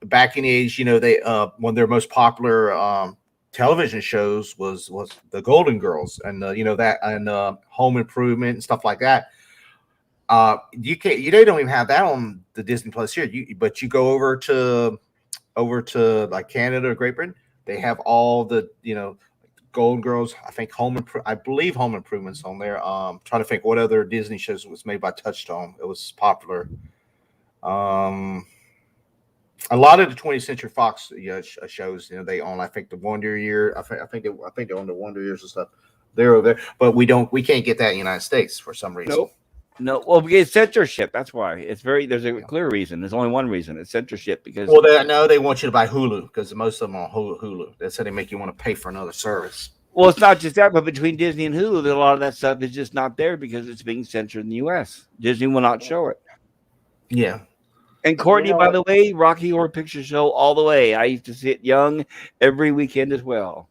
back in the age, they one of their most popular television shows was the Golden Girls, and that and Home Improvement and stuff like that. They don't even have that on the Disney Plus here. But you go over to like Canada or Great Britain. They have all the, Golden Girls. I think I believe Home Improvement's on there. Trying to think what other Disney shows was made by Touchstone. It was popular. A lot of the 20th Century Fox shows, they own. I think the Wonder Year. I think they own the Wonder Years and stuff. They're over there, but we can't get that in the United States for some reason. Nope. No, well, it's censorship. That's why there's a clear reason. There's only one reason. It's censorship because. Well, they want you to buy Hulu because most of them are on Hulu. That's how they make you want to pay for another service. Well, it's not just that, but between Disney and Hulu, a lot of that stuff is just not there because it's being censored in the U.S. Disney will not show it. Yeah. And Courtney, by the way, Rocky Horror Picture Show all the way. I used to see it young every weekend as well.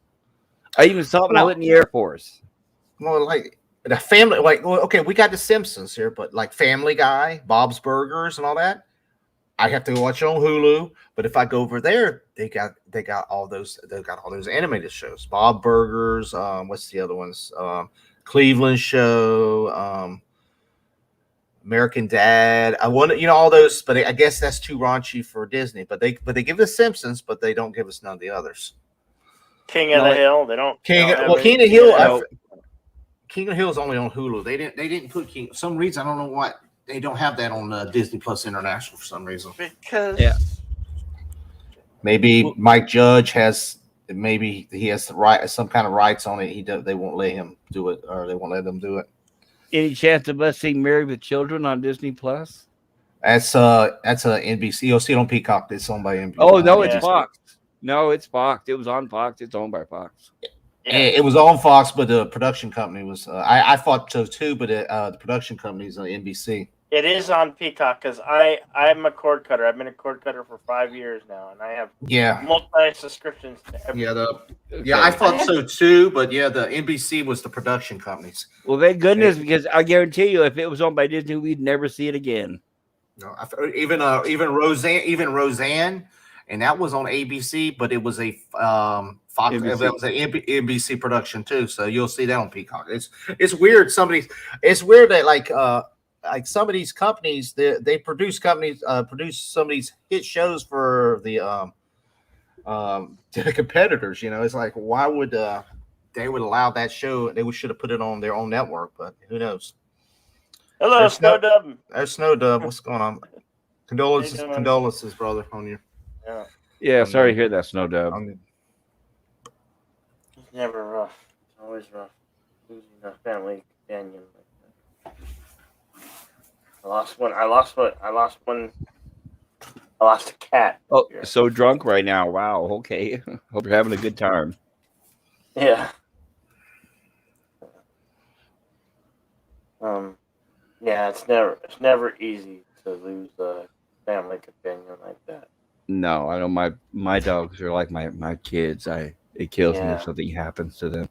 I even saw it when I went in the Air Force. Well, like. The family, okay, we got The Simpsons here, but like Family Guy, Bob's Burgers, and all that, I have to watch it on Hulu. But if I go over there, they got all those animated shows. Bob Burgers, what's the other ones? Cleveland Show, American Dad. I want all those, but I guess that's too raunchy for Disney. But they give The Simpsons, but they don't give us none of the others. King of the Hill, they don't. King of the Hill. King of the Hill is only on Hulu. They didn't put King. For some reason, I don't know why they don't have that on Disney Plus International for some reason. Because maybe Mike Judge has the right, some kind of rights on it. They won't let him do it, or they won't let them do it. Any chance of us seeing Married with Children on Disney Plus? That's a NBC. You'll see it on Peacock. It's owned by NBC. Oh no, it's Fox. No, it's Fox. It was on Fox. It's owned by Fox. It was on Fox, but the production company was. I thought so too, but the production company is on NBC. It is on Peacock because I'm a cord cutter. I've been a cord cutter for 5 years now, and I have multi subscriptions to every. I thought so too, but the NBC was the production companies. Well, thank goodness, because I guarantee you, if it was owned by Disney, we'd never see it again. No, even Roseanne, and that was on ABC, but it was a Fox. NBC. That was an NBC production too, so you'll see that on Peacock. It's weird. It's weird that like some of these companies they produce some of these hit shows for the competitors. It's like why would they would allow that show? They should have put it on their own network, but who knows? Hello, Snow Dub. There's Snow Dub. What's going on? Condolences, brother, on you. Yeah, sorry to hear that, Snow Dub. It's never rough. It's always rough. Losing a family companion like that. I lost a cat. Oh, so drunk right now. Wow. Okay. Hope you're having a good time. Yeah. Yeah, it's never easy to lose a family companion like that. No, I know my dogs are like my kids. It kills me if something happens to them.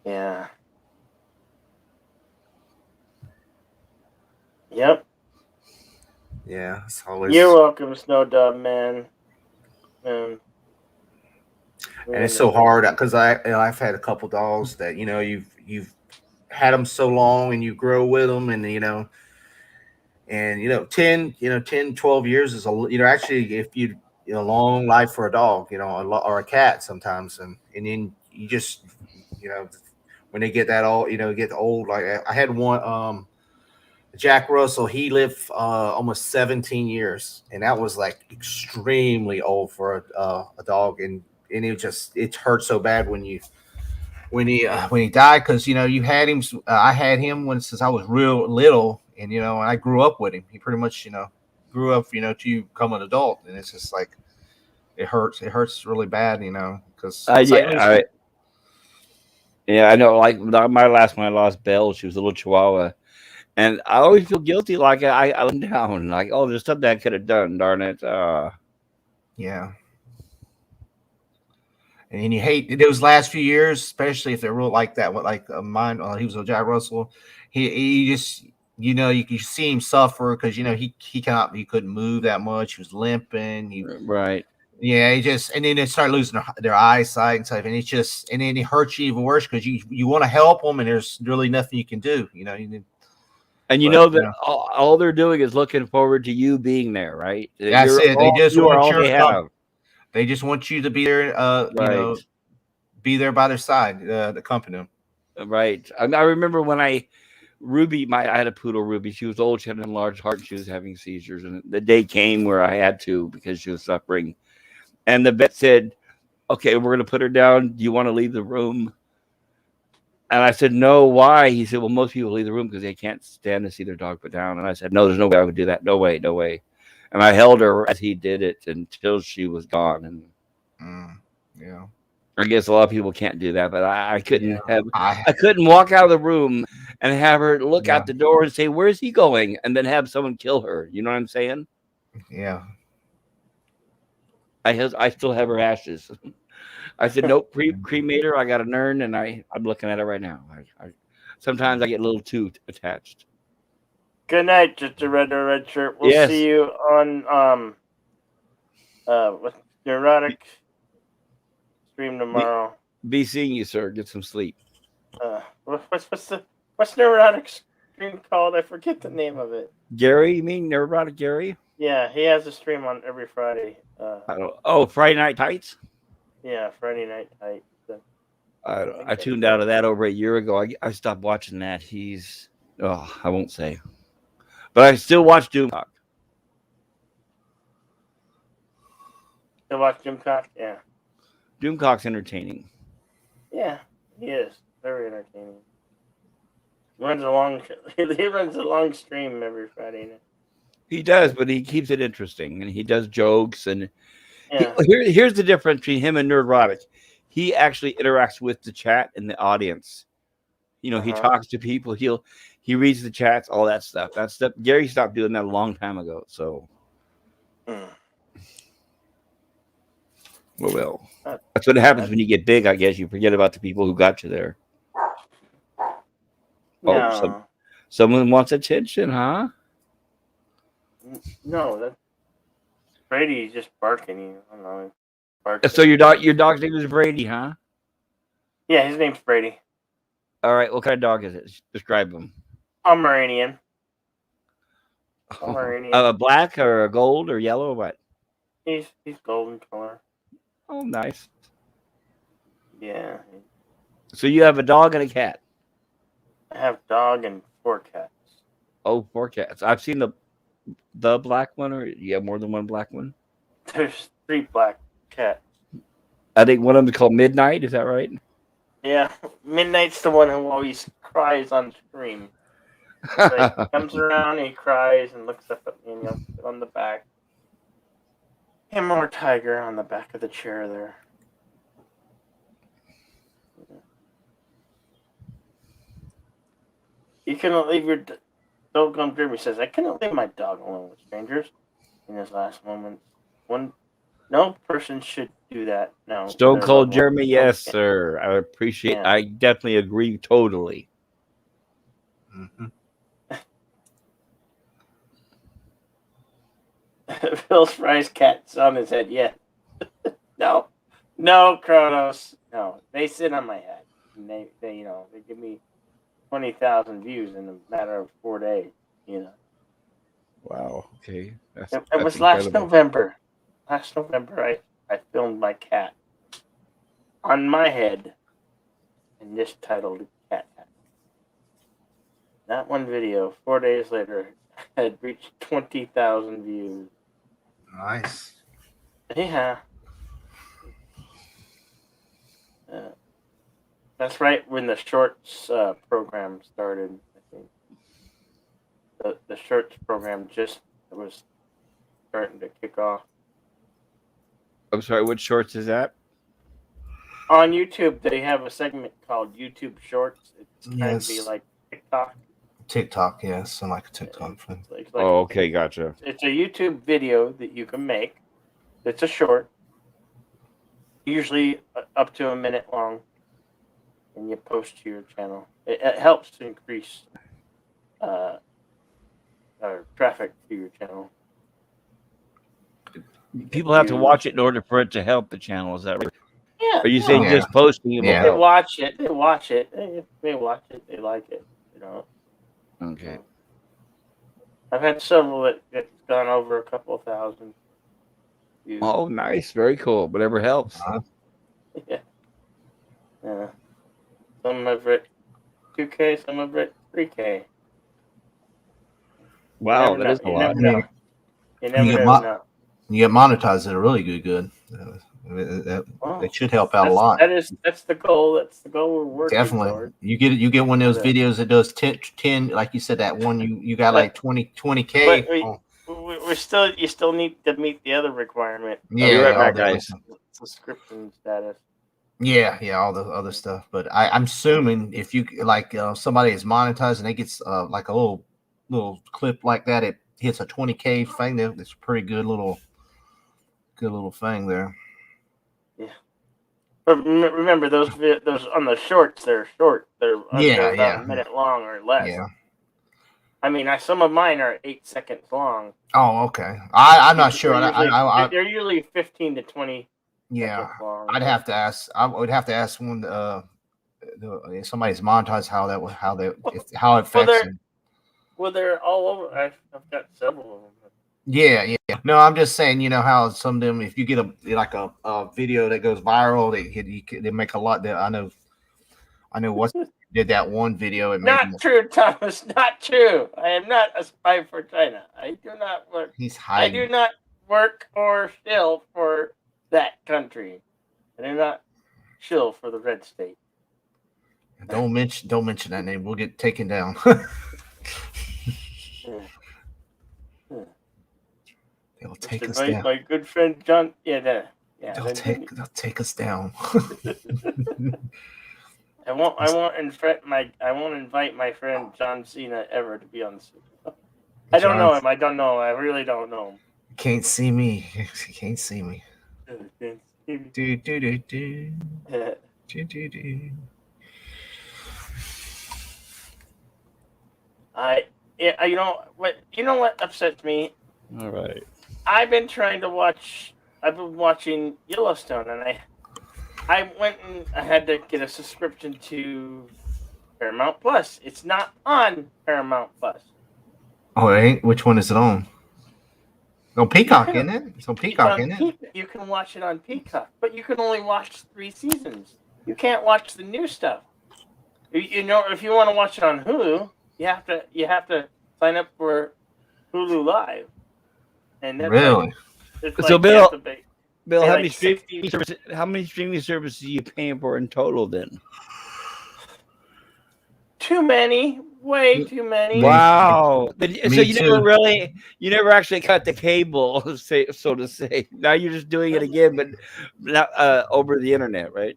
Yeah. Yep. Yeah, it's always. You're welcome, Snow Dub, man. And it's so hard because I've had a couple dogs that you've had them so long and you grow with them and 10 12 years is actually if you long life for a dog or a cat sometimes and then you just when they get that old get old. Like I had one Jack Russell, he lived almost 17 years and that was like extremely old for a dog and it hurt so bad when he died because you had him. I had him since I was real little, and I grew up with him. He pretty much grew up to you become an adult, and it's just like it hurts. It hurts really bad, because I know. Like my last one, I lost Belle. She was a little Chihuahua, and I always feel guilty. Like I went down, like there's something I could have done. Darn it. Yeah. And you hate those last few years, especially if they're real like that. What like mine? He was a Jack Russell. He just you can see him suffer because he couldn't move that much. He was limping. Right. Yeah. And then they start losing their eyesight and stuff. And then it hurts you even worse because you want to help them and there's really nothing you can do. That all they're doing is looking forward to you being there, right? That's it. They just want all they have. They just want you to be there, right. Be there by their side, the company. Right. I remember when I had a poodle, Ruby. She was old. She had an enlarged heart. She was having seizures. And the day came where I had to because she was suffering. And the vet said, okay, we're going to put her down. Do you want to leave the room? And I said, no, why? He said, well, most people leave the room because they can't stand to see their dog put down. And I said, no, there's no way I would do that. No way, no way. And I held her as he did it until she was gone. And yeah, I guess a lot of people can't do that, but I couldn't I couldn't walk out of the room and have her look out the door and say, "Where's he going?" and then have someone kill her. You know what I'm saying? Yeah. I still have her ashes. I said, nope, cremate her. I got an urn, and I'm looking at it right now. Sometimes I get a little too attached. Good night, just a red shirt. We'll see you on with Neurotic stream tomorrow. Be seeing you, sir. Get some sleep. What's Neurotic stream called? I forget the name of it. Gary, you mean Neurotic Gary? Yeah, he has a stream on every Friday. Friday Night Tights? Yeah, Friday Night Tights. I tuned out of that over a year ago. I stopped watching that. I won't say. But I still watch Doomcock. Still watch Doomcock? Yeah. Doomcock's entertaining. Yeah, he is. Very entertaining. He runs a long stream every Friday night. He does, but he keeps it interesting. And he does jokes. And here's the difference between him and Nerdrotic. He actually interacts with the chat and the audience. He talks to people. He reads the chats, all that stuff. Gary stopped doing that a long time ago. So, well, that's what happens when you get big. I guess you forget about the people who got you there. No. Someone wants attention, huh? No, Brady's just barking. I don't know. barks. So your dog's name is Brady, huh? Yeah, his name's Brady. All right. What kind of dog is it? Describe him. Pomeranian. Pomeranian. A black or a gold or yellow or what? He's golden color. Oh, nice. Yeah. So you have a dog and a cat. I have dog and 4 cats. Oh, 4 cats. I've seen the black one, or you have more than one black one? There's 3 black cats. I think one of them is called Midnight. Is that right? Yeah, Midnight's the one who always cries on screen. Like, he comes around, he cries, and looks up at me, and he'll sit on the back. Him or Tiger on the back of the chair there. You couldn't leave your dog on Jeremy says, I couldn't leave my dog alone with strangers in his last moments. No person should do that. No. Stone Cold Jeremy, yes, sir. I appreciate. Yeah. I definitely agree totally. Mm-hmm. Phil Fry's cat's on his head. Yeah. No, Kronos. No, they sit on my head. And they give me 20,000 views in a matter of 4 days. Wow. Okay. It was last November. Last November, I filmed my cat on my head and just titled Cat Hat. That one video, 4 days later, had reached 20,000 views. Nice. Yeah. That's right when the shorts program started, I think. The shorts program just was starting to kick off. I'm sorry, which shorts is that? On YouTube, they have a segment called YouTube Shorts. It's kind of be like TikTok. TikTok, yes, yeah, like a TikTok thing. Oh, okay, gotcha. It's a YouTube video that you can make. It's a short, usually up to a minute long, and you post to your channel. It helps to increase traffic to your channel. People have to watch it in order for it to help the channel. Is that right? Yeah. Are you saying just posting it? Yeah. They watch it. They watch it. They watch it. They like it. Okay. I've had several that's gone over a couple of thousand views. Oh, nice. Very cool. Whatever helps. Yeah. Some of it 2K, some of it 3K. Wow, that is a lot. You never know. You get monetized at a really good. That should help out a lot. That's the goal. That's the goal we're working Definitely. toward. You get one of those videos that does 10, like you said, that one you got like 20K. You still need to meet the other requirement. Yeah, you're right back, guys. Subscription status. Yeah, all the other stuff. But I'm assuming if you like somebody is monetized and they gets like a little clip like that, it hits a 20K thing. That's a pretty good little thing there. Yeah, but remember those on the shorts. They're short. They're about a minute long or less. Yeah. I mean, some of mine are 8 seconds long. Oh, okay. I'm not sure. They're usually 15 to 20. Yeah, I'd have to ask. I would have to ask when if somebody's monetized how it affects them. Well, they're all over. I've got several of them. Yeah. No, I'm just saying, how some of them, if you get a video that goes viral, they make a lot. I know what did that one video. Not true, Thomas. Not true. I am not a spy for China. I do not work. He's hiding. I do not work or shill for that country. I do not shill for the red state. Don't mention that name. We'll get taken down. They'll take us down. My good friend John. Yeah. They'll take us down. I won't invite my friend John Cena ever to be on the show. I don't know him. I don't know. I really don't know him. Can't see me. You can't see me. Do. You know what upsets me? All right. I've been trying to watch I've been watching Yellowstone, and I went and I had to get a subscription to Paramount Plus. It's not on Paramount Plus. Oh, it ain't. Which one is it on? No, Peacock, isn't it? It's on Peacock, isn't it? You can watch it on Peacock, but you can only watch 3 seasons. You can't watch the new stuff. You know, if you want to watch it on Hulu, you have to sign up for Hulu Live. And that's really? So Bill, how like how many streaming services are you paying for in total then? Too many, way too many. Wow! So you too. you never actually cut the cable, so to say. Now you're just doing it again, but not over the internet, right?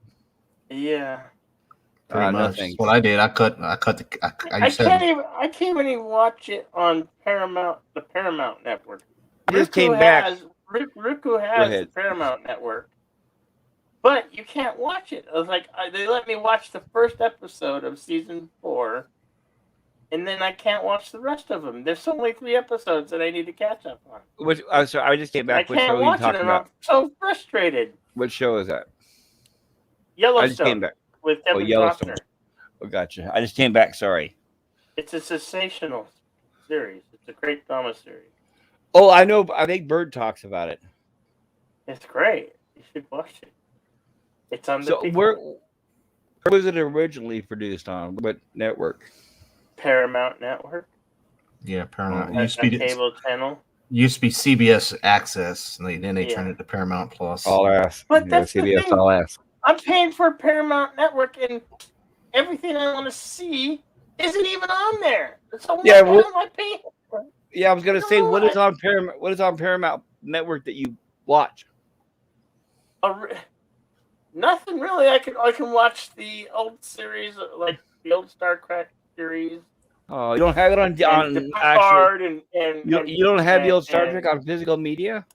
Yeah. Pretty much. That's what I did. I can't even watch it on the Paramount Network. Just came back. Roku has the Paramount Network, but you can't watch it. I was like, they let me watch the first episode of season 4, and then I can't watch the rest of them. There's only 3 episodes that I need to catch up on. I just came back. I can't watch it, and I'm so frustrated. What show is that? Yellowstone. I just came back. With Kevin Yellowstone. Costner. Oh, gotcha. I just came back. Sorry. It's a sensational series. It's a great drama series. Oh, I know. I think Bird talks about it. It's great. You should watch it. It's on the. So where was it originally produced on? What network? Paramount Network. Yeah, Paramount. Cable channel. Used to be CBS Access, and then they turned it to Paramount Plus. All ass. But that's CBS the thing. All ass. I'm paying for Paramount Network, and everything I want to see isn't even on there. So what am I paying for? Yeah, I was gonna say, what is on Paramount? What is on Paramount Network that you watch? Nothing really. I can watch the old series, like the old Star Trek series. Oh, you don't have it on actual. You don't have the old Star Trek on physical media?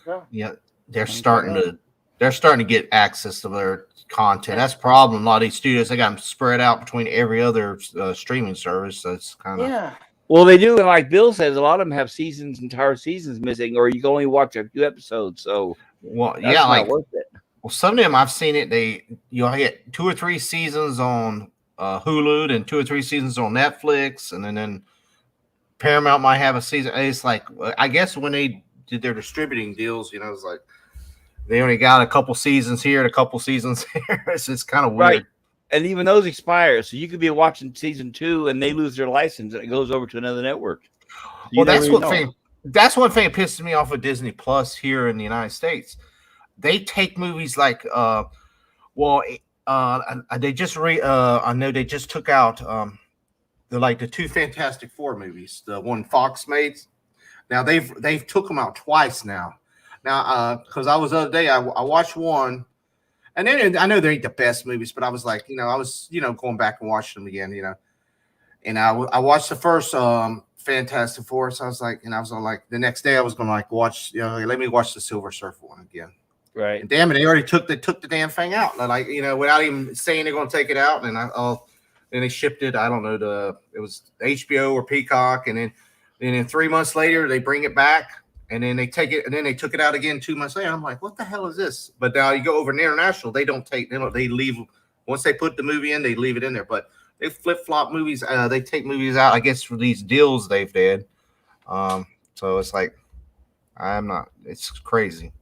No. Yeah. They're starting to get access to their content. That's the problem. A lot of these studios, they got them spread out between every other streaming service. So it's kind of Well, they do, and like Bill says, a lot of them have entire seasons missing, or you can only watch a few episodes. So worth it. Well, some of them I've seen it. You'll get 2 or 3 seasons on Hulu, and 2 or 3 seasons on Netflix, and then Paramount might have a season. It's like, I guess when they did their distributing deals, it's like they only got a couple seasons here and a couple seasons here. It's just kind of weird. Right. And even those expire. So you could be watching season 2 and they lose their license and it goes over to another network. That's one thing that pisses me off of Disney Plus here in the United States. They take movies like they just I know they just took out the 2 Fantastic Four movies, the one Fox made. Now they've took them out twice now. Now, because I was the other day, I watched one, and then I know they ain't the best movies, but I was like, I was going back and watching them again, and I watched the first Fantastic Four, so I was like, the next day I was going to watch, let me watch the Silver Surfer one again. Right. And damn it, they took the damn thing out, without even saying they're going to take it out, and then they shipped it. I don't know it was HBO or Peacock, and then 3 months later they bring it back. And then they take it, and then they took it out again 2 months later. I'm like, what the hell is this? But now you go over to international, they leave. Once they put the movie in, they leave it in there. But they flip-flop movies. They take movies out, I guess, for these deals they've did. So it's like, it's crazy.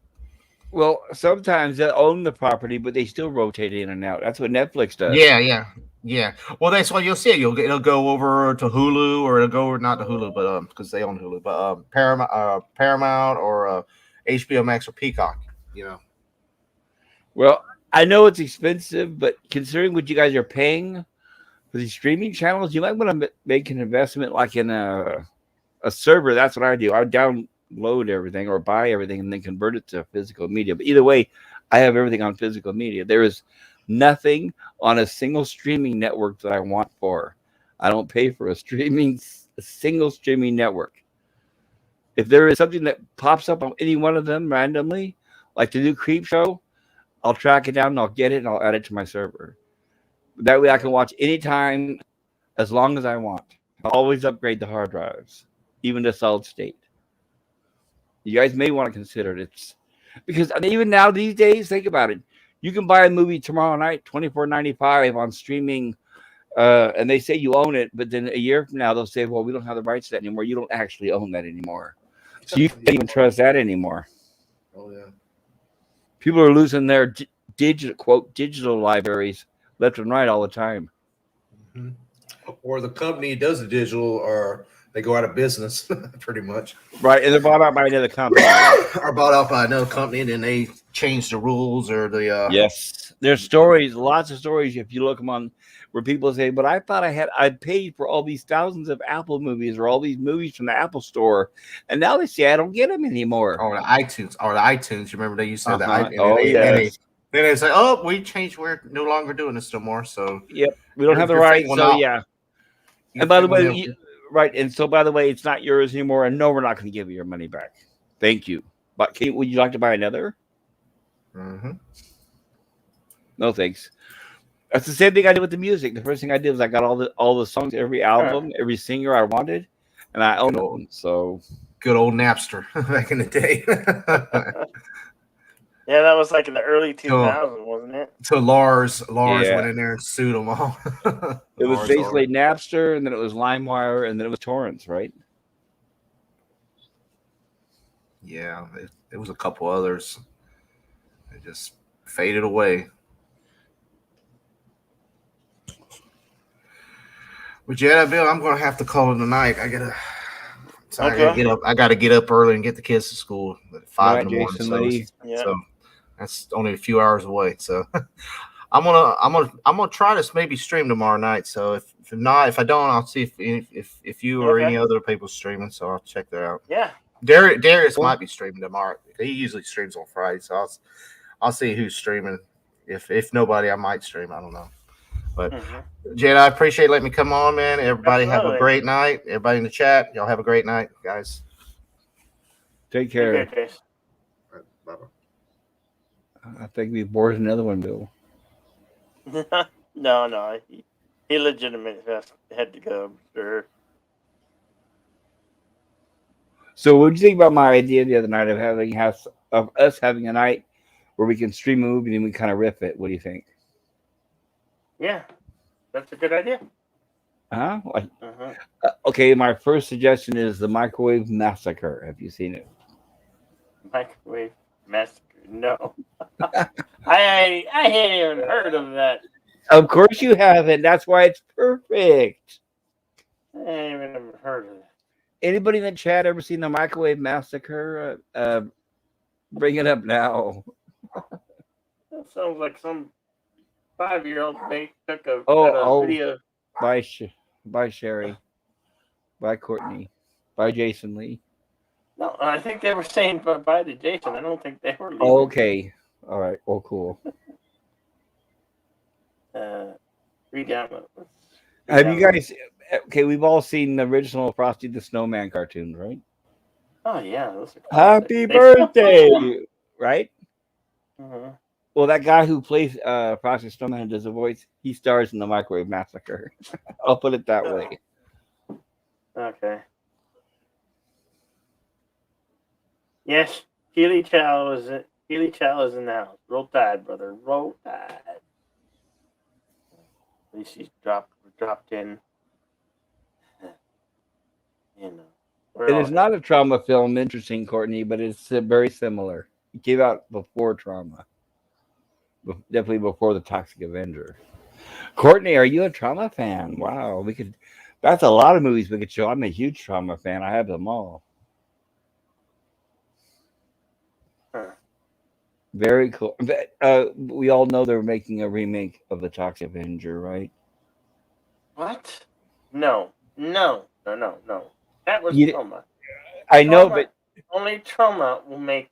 Well, sometimes they own the property, but they still rotate in and out. That's what Netflix does. Yeah. Well, that's what you'll see. It'll go over to Hulu, or it'll go over not to Hulu, but because they own Hulu, but Paramount or HBO Max or Peacock. Well, I know it's expensive, but considering what you guys are paying for these streaming channels, you might want to make an investment like in a server. That's what I do. I download everything or buy everything and then convert it to physical media. But either way, I have everything on physical media. There is nothing on a single streaming network that I want for. I don't pay for a single streaming network. If there is something that pops up on any one of them randomly, like the new Creep Show, I'll track it down and I'll get it and I'll add it to my server. That way I can watch anytime as long as I want. I'll always upgrade the hard drives, even to solid state. You guys may want to consider it. It's because even now these days, think about it. You can buy a movie tomorrow night, $24.95 on streaming, and they say you own it, but then a year from now they'll say, "Well, we don't have the rights to that anymore. You don't actually own that anymore." So you can't even trust that anymore. Oh yeah. People are losing their digital libraries left and right all the time. Mm-hmm. Or the company does the digital, or they go out of business, pretty much. Right, and they're bought out by another company. Or bought out by another company, and then they change the rules or the. Yes, there's stories, lots of stories. If you look them on, where people say, "But I thought I paid for all these thousands of Apple movies or all these movies from the Apple Store, and now they say I don't get them anymore." Or the iTunes. You remember they used to have the iTunes. Oh yeah. Then they say, "Oh, we changed. We're no longer doing this no more." So yep, we don't have the rights. So yeah. And by the way, right, and so by the way, it's not yours anymore. And no, we're not going to give you your money back. Thank you. But would you like to buy another? Mm-hmm. No, thanks. That's the same thing I did with the music. The first thing I did was I got all the songs, every album, every singer I wanted, and I owned them. So good old Napster back in the day. Yeah, that was like in the early 2000s, wasn't it? So Lars went in there and sued them all. It was basically Napster, and then it was LimeWire, and then it was torrents, right? Yeah, it was a couple others. It just faded away. But yeah, Bill, I'm gonna have to call it a night. I gotta get up. I gotta get up early and get the kids to school at 5 in the morning. So that's only a few hours away. So I'm gonna try to maybe stream tomorrow night. So if I don't, I'll see if you or any other people streaming. So I'll check that out. Yeah. Darius might be streaming tomorrow. He usually streams on Friday, so I'll see who's streaming. If nobody, I might stream. I don't know. But Jed, I appreciate letting me come on, man. Everybody have a great night. Everybody in the chat, y'all have a great night, guys. Take care. Take care, bye-bye. I think we bored another one, Bill. No. He legitimately had to go. Sure. So, what did you think about my idea the other night of us having a night where we can stream a movie and we kind of riff it? What do you think? Yeah, that's a good idea. Okay, my first suggestion is The Microwave Massacre. Have you seen it? Microwave Massacre? No. I hadn't even heard of that. Of course you haven't. That's why it's perfect. I ain't even heard of it. Anybody in the chat ever seen The Microwave Massacre? Bring it up now. That sounds like some 5-year-old mate took a video. Bye, Sherry. Bye, Courtney. Bye, Jason Lee. No, I think they were saying bye to Jason. I don't think they were leaving. Okay. All right. Well, cool. Read down. Have you guys... Okay, we've all seen the original Frosty the Snowman cartoons, right? Oh, yeah. Those are Happy birthday! Right? Mm-hmm. Well, that guy who plays Frosty the Snowman and does the voice, he stars in The Microwave Massacre. I'll put it that way. Okay. Yes, Keely Chow is in the house. Roll Tide, brother. Roll Tide. At least she's dropped in. You know. It is not a trauma film, interesting, Courtney, but it's very similar. It came out before Trauma. Definitely before The Toxic Avenger. Courtney, are you a Trauma fan? Wow, that's a lot of movies we could show. I'm a huge Trauma fan. I have them all. Very cool. We all know they're making a remake of The Toxic Avenger, right? What? No. That was Trauma. I know, but only Trauma will make.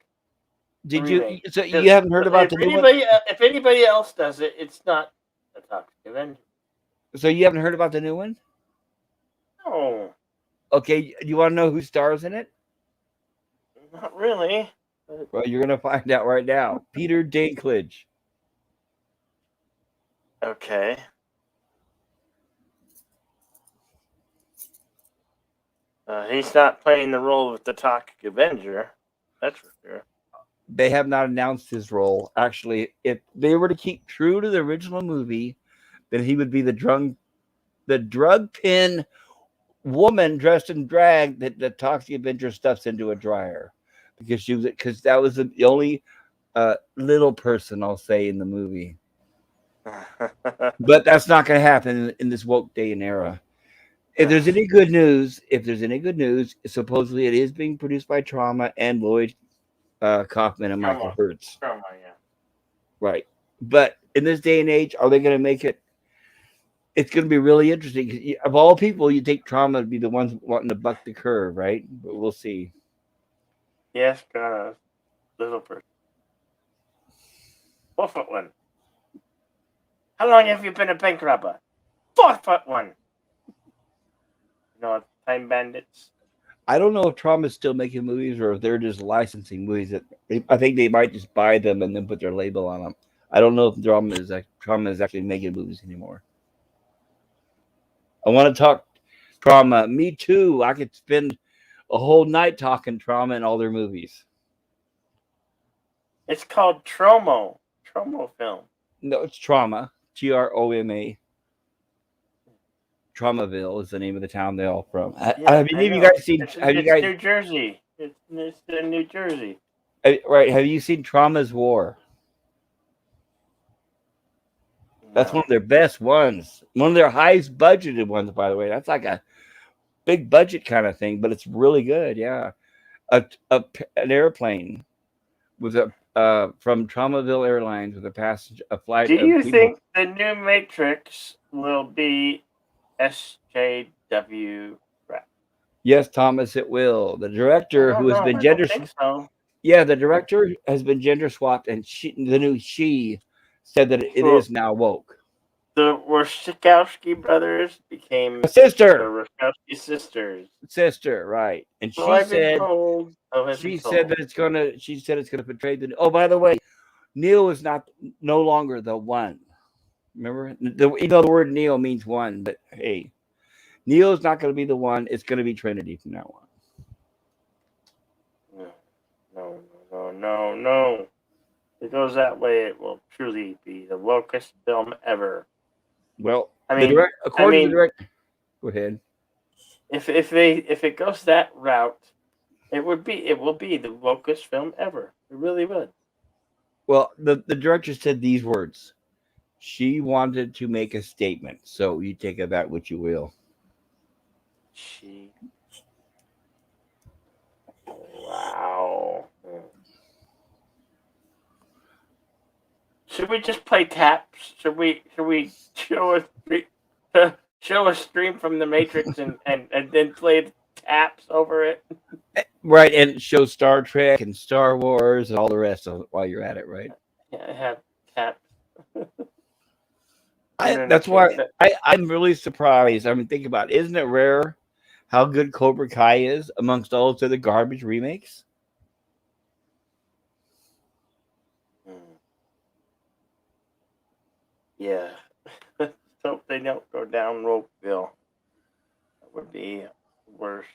Did you? So you haven't heard about the new one? If anybody else does it, it's not The Toxic Avenger. So you haven't heard about the new one? No. Okay, do you want to know who stars in it? Not really. Well, you're gonna find out right now. Peter Dinklage. Okay. He's not playing the role of the Toxic Avenger. That's for sure. They have not announced his role. Actually, if they were to keep true to the original movie, then he would be the drug pin woman dressed in drag that the Toxic Avenger stuffs into a dryer, because that was the only little person, I'll say, in the movie. But that's not going to happen in this woke day and era. If there's any good news, supposedly it is being produced by Trauma and Lloyd Kaufman and Michael Hertz. Trauma, yeah. Right. But in this day and age, are they going to make it? It's going to be really interesting. Of all people, you think Trauma would be the ones wanting to buck the curve, right? But we'll see. Yes, got a little person. 4'1". How long have you been a bank robber? 4'1". Time Bandits. I don't know if Trauma is still making movies or if they're just licensing movies. I think they might just buy them and then put their label on them. I don't know if Trauma is actually making movies anymore. I want to talk Trauma. Me too. I could spend a whole night talking Trauma and all their movies. It's called Tromo film. No, it's Trauma. Troma. Traumaville is the name of the town they're all from. Have any of you guys seen? It's New Jersey. It's in New Jersey. Right? Have you seen Trauma's War? That's one of their best ones. One of their highest budgeted ones, by the way. That's like a big budget kind of thing, but it's really good. Yeah, an airplane with from Traumaville Airlines with a flight. Do you think the new Matrix will be SJW rap? Yes, Thomas, it will. The director who has been gender so. Yeah, the director has been gender swapped, and the new she said that it is now woke. The Wachowski brothers became a sister. The Wachowski sisters. Sister, right? And so she said that it's gonna. She said it's gonna portray the. Oh, by the way, Neo is no longer the one. Remember, even though the word Neo means one, but hey, Neo is not going to be the one. It's going to be Trinity from now on. No. If it goes that way, it will truly be the wokest film ever. Well, I mean, go ahead. If it goes that route, it will be the wokest film ever. It really would. Well, the director said these words. She wanted to make a statement, so you take of that what you will. Wow. Should we just play taps? Should we show a stream from the Matrix and then play taps over it? Right, and show Star Trek and Star Wars and all the rest of it while you're at it, right? Yeah, I have taps. That's why I'm really surprised. I mean, think about it. Isn't it rare how good Cobra Kai is amongst all of the garbage remakes? Yeah. Hope they don't go down Ropeville. That would be worse.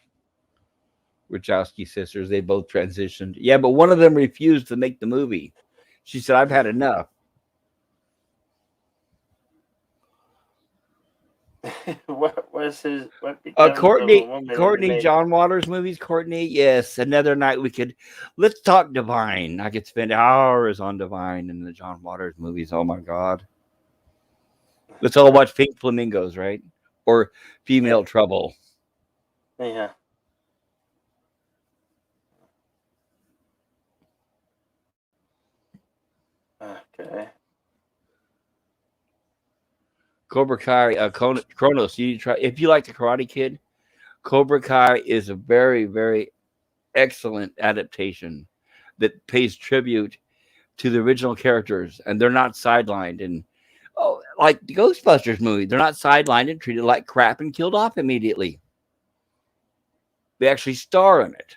Wachowski sisters, they both transitioned. Yeah, but one of them refused to make the movie. She said, I've had enough. What was his? What Courtney John Waters movies. Courtney, yes. Another night let's talk Divine. I could spend hours on Divine and the John Waters movies. Oh my God. Let's all watch Pink Flamingos, right? Or Female Trouble. Yeah. Okay. Cobra Kai, Kronos. You need to try if you like the Karate Kid. Cobra Kai is a very, very excellent adaptation that pays tribute to the original characters, and they're not sidelined. And like the Ghostbusters movie, they're not sidelined and treated like crap and killed off immediately. They actually star in it.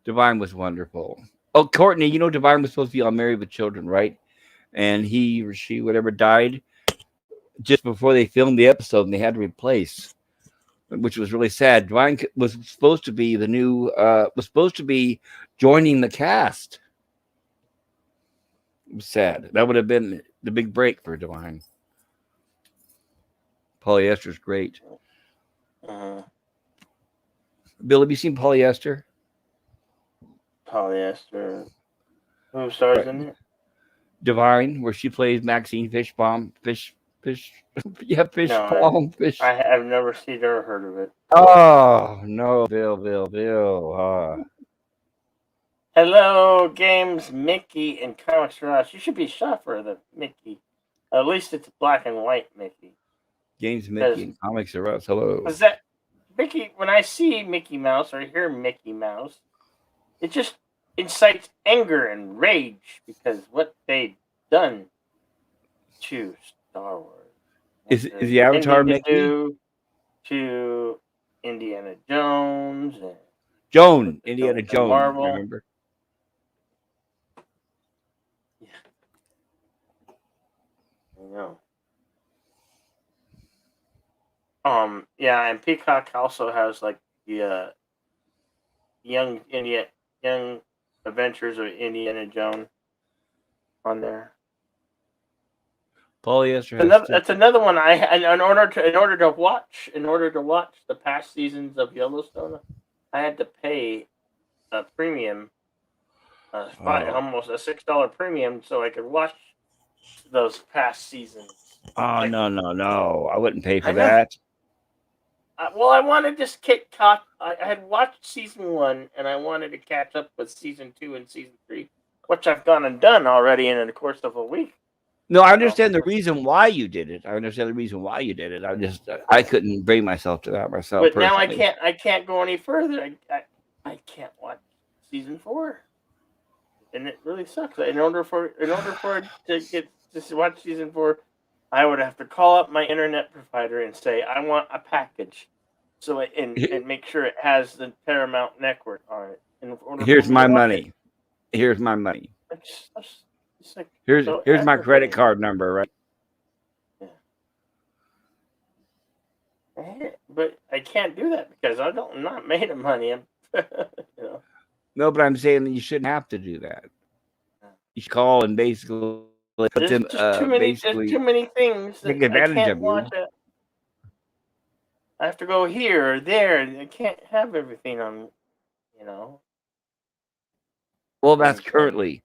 Divine was wonderful. Oh, Courtney, Divine was supposed to be on Married with Children, right? And he or she, whatever, died just before they filmed the episode, and they had to replace. which was really sad. Dwayne was supposed to be the new, was supposed to be joining the cast. It was sad. That would have been the big break for Dwayne. Polyester's great. Bill, have you seen Polyester? Polyester. Who stars in it? Divine, where she plays Maxine Fishbaum. Fishbaum. I've never seen or heard of it. Oh no, Bill. Hello, Games Mickey and Comics Rush. You should be shot for the Mickey. At least it's black and white Mickey. Games Mickey and Comics Rush. Hello. Was that Mickey? When I see Mickey Mouse or hear Mickey Mouse, it just incites anger and rage because what they've done to Star Wars. Is the Avatar Mickey? To Indiana Jones. Indiana Jones. Marvel. Remember? Yeah. I know. Yeah, and Peacock also has like the Young Adventures of Indiana Jones on there. Polyester. That's another one. In order to watch the past seasons of Yellowstone, I had to pay a premium, almost a $6 premium, so I could watch those past seasons. Oh no! I wouldn't pay for that. Well, I wanted to get caught. I had watched season 1, and I wanted to catch up with season 2 and season 3, which I've gone and done already in the course of a week. No, I understand the reason why you did it. I couldn't bring myself to that myself. But personally. now I can't go any further. I can't watch season 4, and it really sucks. In order for to watch season 4, I would have to call up my internet provider and say I want a package, and make sure it has the Paramount Network on it. Here's my money. Here's my money. It's like here's my credit card number, right? Yeah. But I can't do that because I'm not made of money. No, but I'm saying that you shouldn't have to do that. You should call and basically there's too many things that take advantage I can't of watch it. I have to go here or there, and I can't have everything on. Well, that's currently.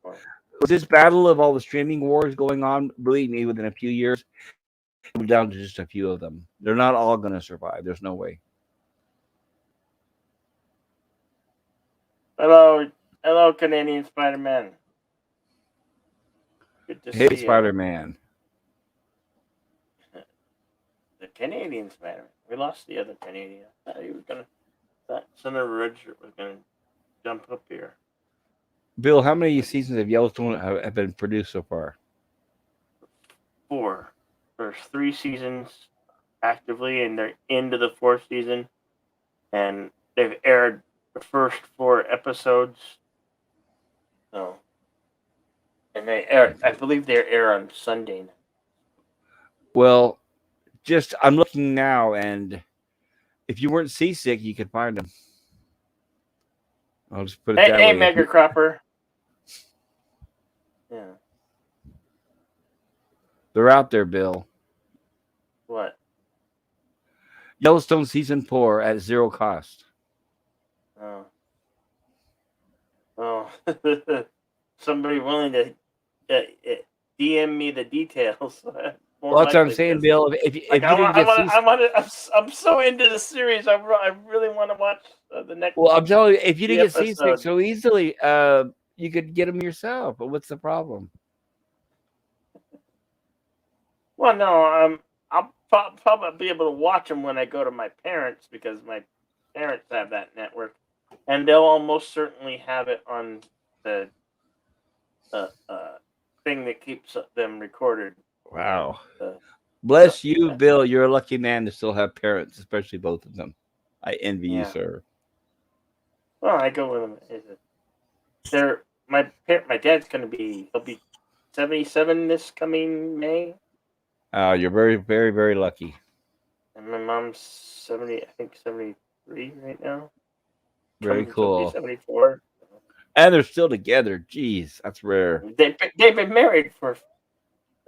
With this battle of all the streaming wars going on, believe me, within a few years, we're down to just a few of them. They're not all going to survive. There's no way. Hello, Canadian Spider-Man. Good to see you. Spider-Man. The Canadian Spider-Man. We lost the other Canadian. That Senator Richard was gonna jump up here. Bill, how many seasons of Yellowstone have been produced so far? 4. There's 3 seasons actively, and they're into the 4th season, and they've aired the first 4 episodes. So, and I believe they air on Sunday. Well, I'm looking now, and if you weren't seasick, you could find them. I'll just put it that way. Hey, Mega Cropper. Yeah. They're out there, Bill. What? Yellowstone season 4 at 0 cost. Oh. Somebody willing to DM me the details. Well, that's what I'm saying, Bill. If you didn't get I'm so into the series. I really want to watch the next. Well, I'm telling you, if you didn't get episode. seasick so easily, you could get them yourself. But what's the problem? Well, no, I'll probably be able to watch them when I go to my parents because my parents have that network, and they'll almost certainly have it on the thing that keeps them recorded. Wow. Bless you, Bill. You're a lucky man to still have parents, especially both of them. I envy you, sir. Well, I go with them. My dad's he'll be 77 this coming May. You're very, very, very lucky. And my mom's 70, I think 73 right now. Very cool. 74. And they're still together. Jeez, that's rare. They've been married for,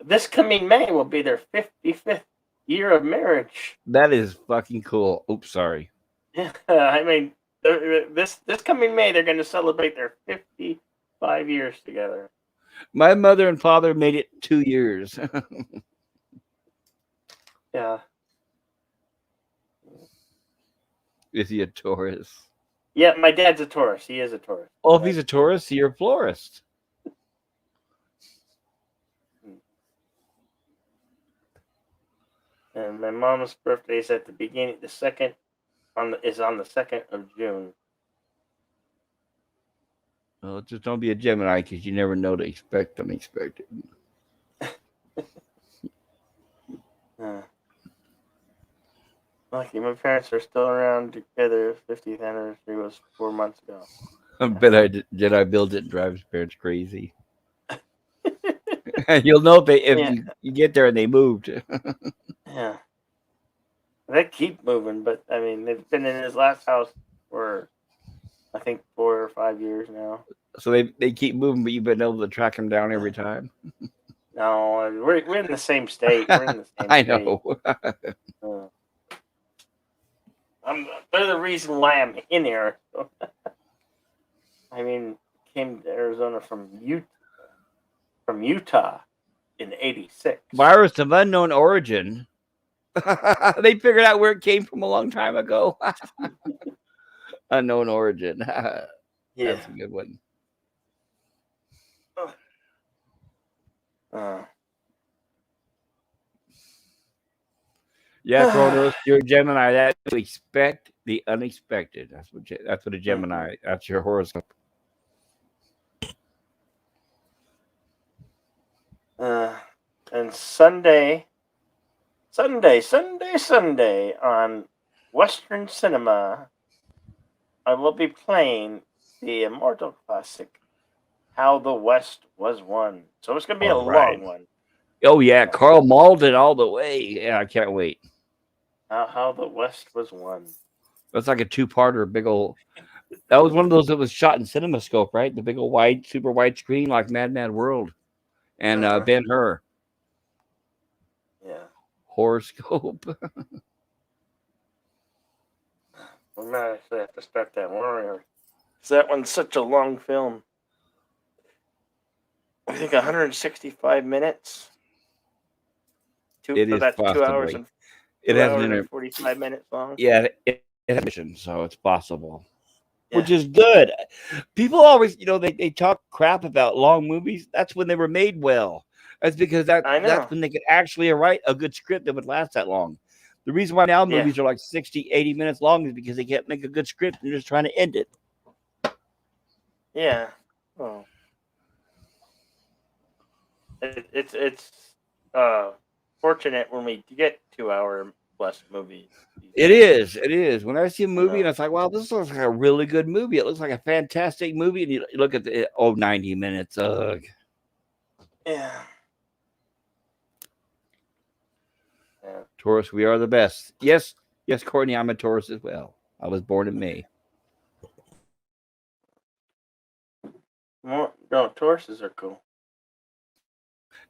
this coming May will be their 55th year of marriage. That is fucking cool. Oops, sorry. Yeah, I mean, this coming May, they're going to celebrate their 55 years together. My mother and father made it 2 years. Yeah. Is he a Taurus? Yeah, my dad's a Taurus. He is a Taurus. Oh, if he's a Taurus, you're a florist. And my mom's birthday is at the beginning, is on the 2nd of June. Well, just don't be a Gemini because you never know to expect unexpected. Lucky, my parents are still around together. 50th anniversary was 4 months ago. I bet I build it and drive his parents crazy. You'll know if you get there and they moved. Yeah. They keep moving, but I mean, they've been in his last house for, I think, 4 or 5 years now. So they keep moving, but you've been able to track them down every time? No, we're in the same state. We're in the same I state. know. They're the reason why I'm in here. I mean, came to Arizona from Utah in '86. Virus of unknown origin. They figured out where it came from a long time ago. Unknown origin. Yeah. That's a good one. Yeah, Kronos, you're a Gemini. That you expect the unexpected. That's what a Gemini. That's your horoscope. And Sunday on Western Cinema, I will be playing the immortal classic, How the West Was Won. So it's going to be a long one. Oh, yeah. Carl Malden all the way. Yeah, I can't wait. How the West Was Won. That's like a two-parter, big old... That was one of those that was shot in CinemaScope, right? The big old wide, super wide screen like Mad Mad World. And Ben-Hur. Yeah. Horoscope. We might actually have to start that one. That one's such a long film. I think 165 minutes. It is about 2 hours possibly. and It has an 45 minutes long. Yeah, it has a mission, so it's possible. Yeah. Which is good. People always, they talk crap about long movies. That's when they were made well. That's because that's when they could actually write a good script that would last that long. The reason why now movies are like 60, 80 minutes long is because they can't make a good script and they're just trying to end it. Yeah. Oh. It's fortunate when we get 2 hour plus movies. It is. When I see a movie and it's like, wow, this looks like a really good movie. It looks like a fantastic movie. And you look at 90 minutes. Ugh. Yeah. Taurus, we are the best. Yes, Courtney, I'm a Taurus as well. I was born in May. No, Tauruses are cool.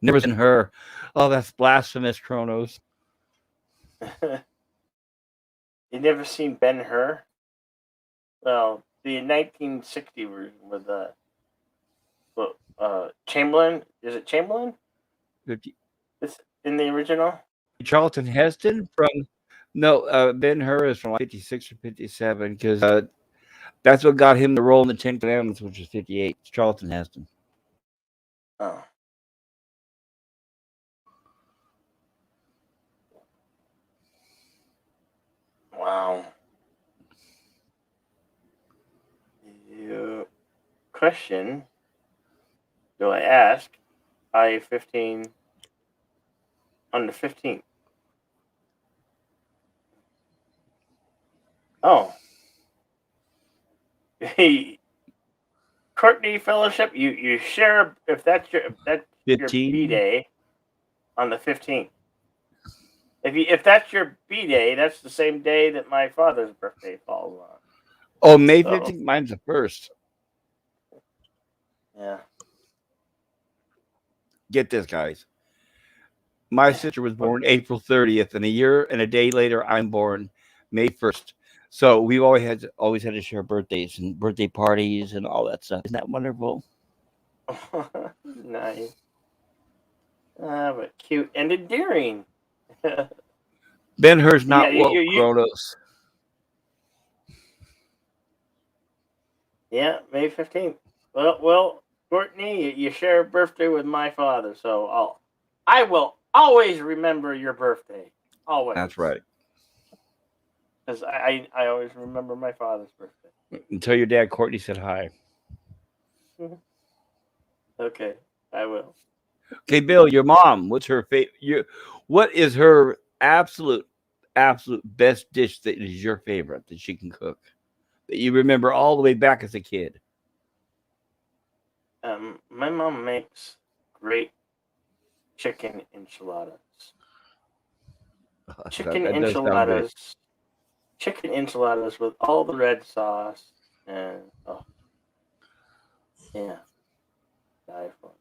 Never seen her. Oh, that's blasphemous, Kronos. You never seen Ben-Hur? Well, the 1960 version with Chamberlain. Is it Chamberlain? It's in the original. Charlton Heston Ben-Hur is from like 56 or 57 because that's what got him the role in the 10 Commandments, which is 58. It's Charlton Heston. Oh. Wow. Question. Do I ask? I-15 on the 15th. Oh. Hey, Courtney Fellowship, you share if that's your B-Day on the 15th. If that's your B-Day, that's the same day that my father's birthday falls on. Oh, May 15th? Mine's the 1st. Yeah. Get this, guys. My sister was born April 30th, and a year and a day later, I'm born May 1st. So we've always had to share birthdays and birthday parties and all that stuff. Isn't that wonderful? Nice. But cute and endearing. Ben-Hur's not woke, Kronos. Yeah, May 15th. Well, Courtney, you share a birthday with my father, so I will always remember your birthday. Always. That's right. Because I always remember my father's birthday. Until your dad, Courtney, said hi. Okay, I will. Okay, Bill, your mom, what's her favorite? What is her absolute best dish that is your favorite that she can cook? That you remember all the way back as a kid? My mom makes great chicken enchiladas. Chicken enchiladas with all the red sauce and yeah, die for it.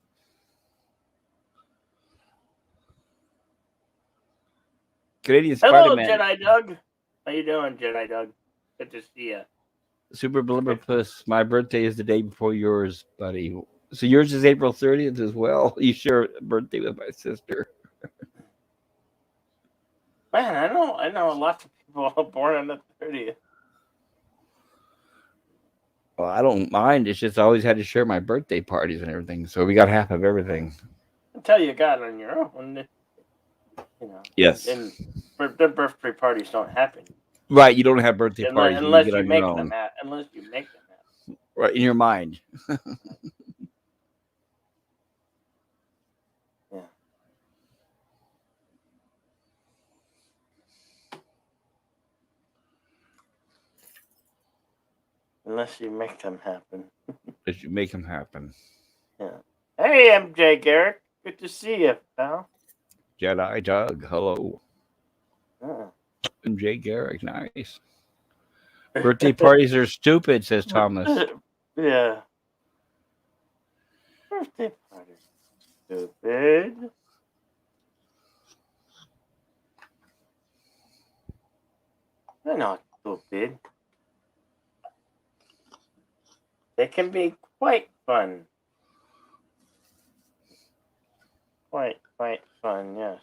Canadian Hello, Spider-Man. Jedi Doug. How you doing, Jedi Doug? Good to see you. Super Blubberpuss, my birthday is the day before yours, buddy. So yours is April 30th as well. You share a birthday with my sister. Man, I know lots of people born on the 30th. Well, I don't mind. It's just I always had to share my birthday parties and everything. So we got half of everything. Until you got it on your own. You know. Yes. And the birthday parties don't happen. Right, you don't have birthday parties unless you make them happen. Unless you make them happen. Right, in your mind. Yeah. Unless you make them happen. Unless you make them happen. Yeah. Hey, MJ Garrick. Good to see you, pal. Jedi Doug, hello. Uh-uh. MJ Garrick, nice. Birthday parties are stupid, says Thomas. Yeah. Birthday parties stupid. They're not stupid. They can be quite fun. Quite fun, yes.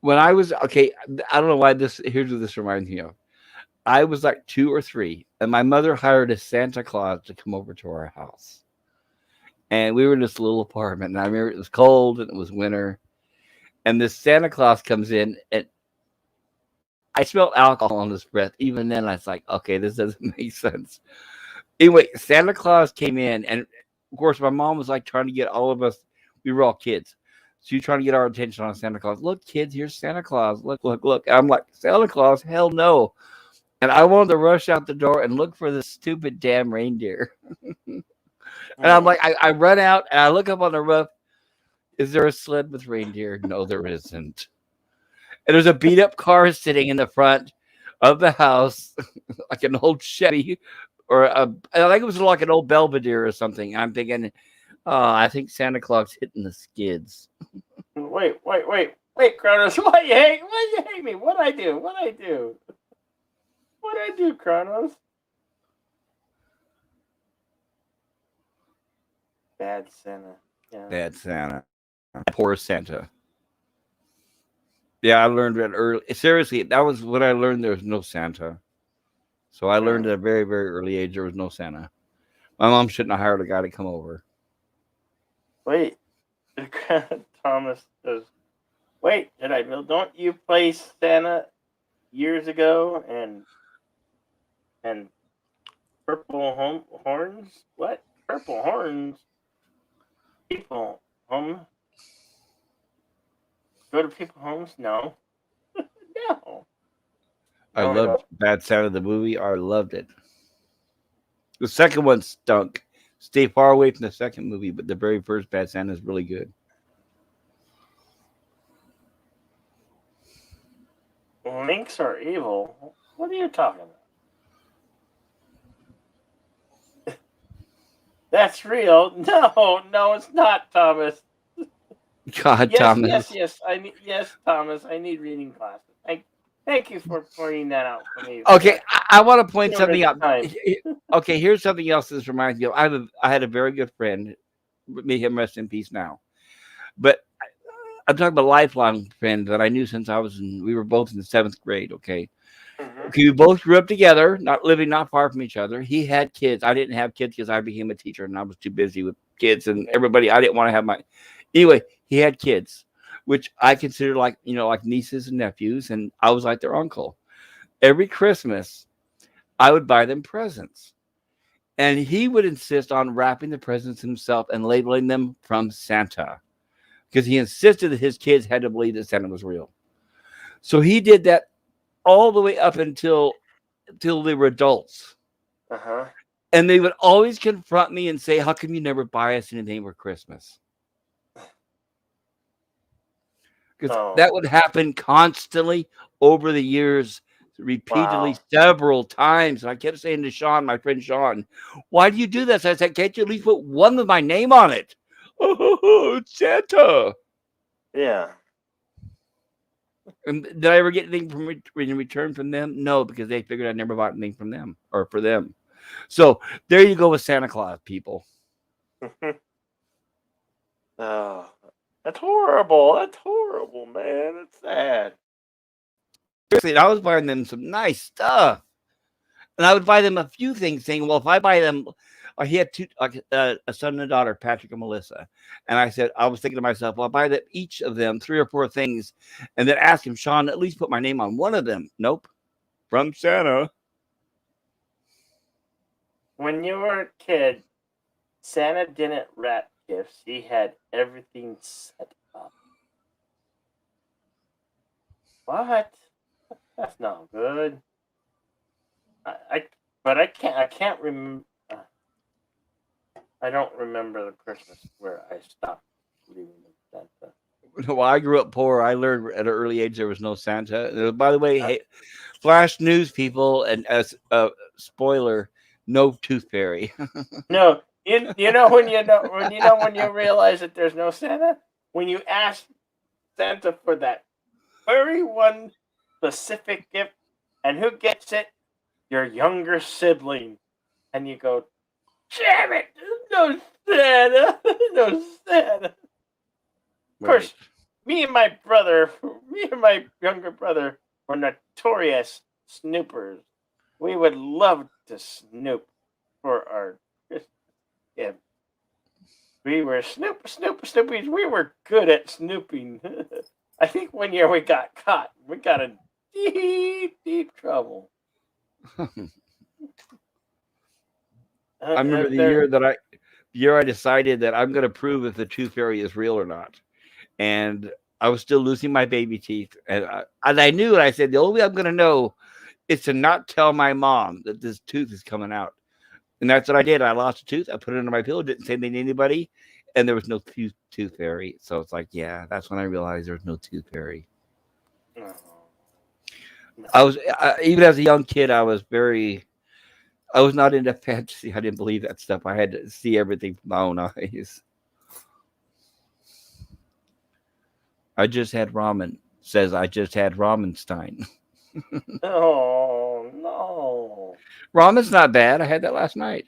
When I was I don't know why here's what this reminds me of. I was like 2 or 3, and my mother hired a Santa Claus to come over to our house. And we were in this little apartment, and I remember it was cold and it was winter. And this Santa Claus comes in, and I smelled alcohol on his breath. Even then, I was like, okay, this doesn't make sense. Anyway, Santa Claus came in, and of course, my mom was like trying to get all of us. We were all kids. So you're trying to get our attention on Santa Claus. Look, kids, here's Santa Claus. Look. And I'm like, Santa Claus? Hell no. And I wanted to rush out the door and look for this stupid damn reindeer. And I'm like, I run out and I look up on the roof. Is there a sled with reindeer? No, there isn't. And there's a beat up car sitting in the front of the house, like an old Chevy or I think it was like an old Belvedere or something. I'm thinking, I think Santa Claus hitting the skids. Wait, Kronos. Why you hate me? What'd I do? What'd I do, Kronos? Bad Santa. Yeah. Bad Santa. Poor Santa. Yeah, I learned that early. Seriously, that was when I learned there was no Santa. So I learned at a very, very early age there was no Santa. My mom shouldn't have hired a guy to come over. Wait. Thomas says, wait, don't you play Santa years ago and Purple Horns? What? Purple Horns? People home? Go to people homes? No. No. I loved Bad Santa the movie. I loved it. The second one stunk. Stay far away from the second movie, but the very first Bad Santa is really good. Links are evil. What are you talking about? That's real. No, it's not, Thomas. God, Thomas. Yes, Thomas. I need reading classes. Thank you for pointing that out for me. Okay, I want to point Sooner something out. time. Okay, here's something else that reminds me of. I had a very good friend. May him rest in peace now. But I'm talking about a lifelong friend that I knew since we were both in the 7th grade. Okay. Okay, we both grew up together, not far from each other. He had kids. I didn't have kids because I became a teacher and I was too busy with kids and everybody. I didn't want to have anyway, he had kids, which I consider like nieces and nephews, and I was like their uncle. Every Christmas, I would buy them presents. And he would insist on wrapping the presents himself and labeling them from Santa, because he insisted that his kids had to believe that Santa was real. So he did that all the way up until they were adults. And they would always confront me and say, how come you never buy us anything for Christmas? Because that would happen constantly over the years, repeatedly, several times. And I kept saying to Sean, my friend Sean, why do you do this? I said, can't you at least put one with my name on it? Oh, it's Santa. Yeah. And did I ever get anything in return from them? No, because they figured I never bought anything from them or for them. So there you go with Santa Claus, people. Oh, that's horrible. That's horrible, man. It's sad. Seriously, I was buying them some nice stuff. And I would buy them a few things, saying, well, if I buy them, he had two, a son and a daughter, Patrick and Melissa. And I was thinking to myself, well, I'll buy each of them 3 or 4 things, and then ask him, Sean, at least put my name on one of them. Nope. From Santa. When you were a kid, Santa didn't wrap gifts. He had everything set up. What? That's not good. I can't remember. I don't remember the Christmas where I stopped believing in Santa. Well, I grew up poor. I learned at an early age there was no Santa. By the way, hey, flash news, people, and as a spoiler, no Tooth Fairy. No, you know when you realize that there's no Santa, when you ask Santa for that very one specific gift, and who gets it? Your younger sibling, and you go, damn it, no Santa, no Santa. Of course, me and my younger brother were notorious snoopers. We would love to snoop for our Christmas gift. We were snoopies. We were good at snooping. I think one year we got caught. We got in deep trouble. I remember the year I decided that I'm going to prove if the Tooth Fairy is real or not. And I was still losing my baby teeth. And I knew it. I said, the only way I'm going to know is to not tell my mom that this tooth is coming out. And that's what I did. I lost a tooth. I put it under my pillow. Didn't say anything to anybody. And there was no Tooth Fairy. So it's like, yeah, that's when I realized there was no Tooth Fairy. I was, even as a young kid, I was not into fantasy. I didn't believe that stuff. I had to see everything with my own eyes. I just had ramen. Says I just had Ramenstein. Oh, no. Ramen's not bad. I had that last night.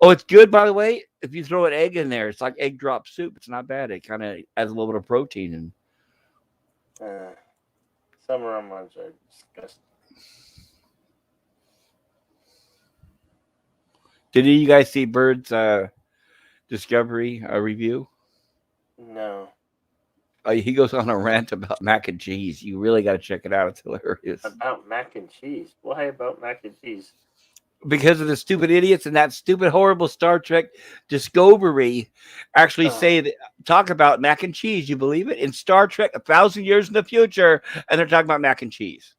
Oh, it's good, by the way. If you throw an egg in there, it's like egg drop soup. It's not bad. It kind of adds a little bit of protein. Some ramens are disgusting. Did you guys see Bird's Discovery review? No. He goes on a rant about mac and cheese. You really got to check it out. It's hilarious. About mac and cheese? Why about mac and cheese? Because of the stupid idiots and that stupid, horrible Star Trek Discovery actually talk about mac and cheese. You believe it? In Star Trek, 1,000 years in the future, and they're talking about mac and cheese.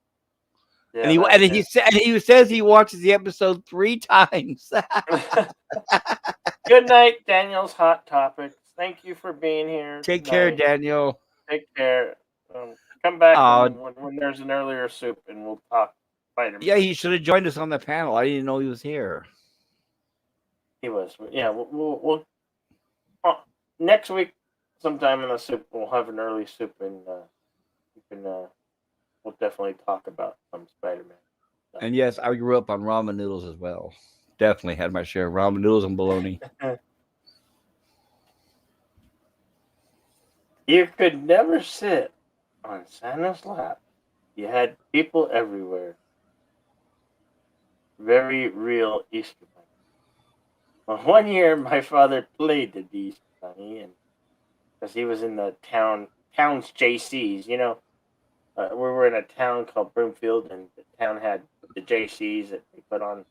Yeah, he says he watches the episode 3 times. Good night, Daniel's Hot Topics. Thank you for being here. Take care, Daniel. Take care. come back Oh. when there's an earlier soup, and we'll talk Spider-Man. Yeah, he should have joined us on the panel. I didn't know he was here. He was. Yeah, we'll next week, sometime in the soup, we'll have an early soup, and we'll definitely talk about some Spider-Man. And yes, I grew up on ramen noodles as well. Definitely had my share of ramen noodles and bologna. You could never sit on Santa's lap. You had people everywhere. Very real Easter Bunny. Well, one year, my father played the Easter Bunny, and because he was in the town's JCs, we were in a town called Broomfield, and the town had the JCs that they put on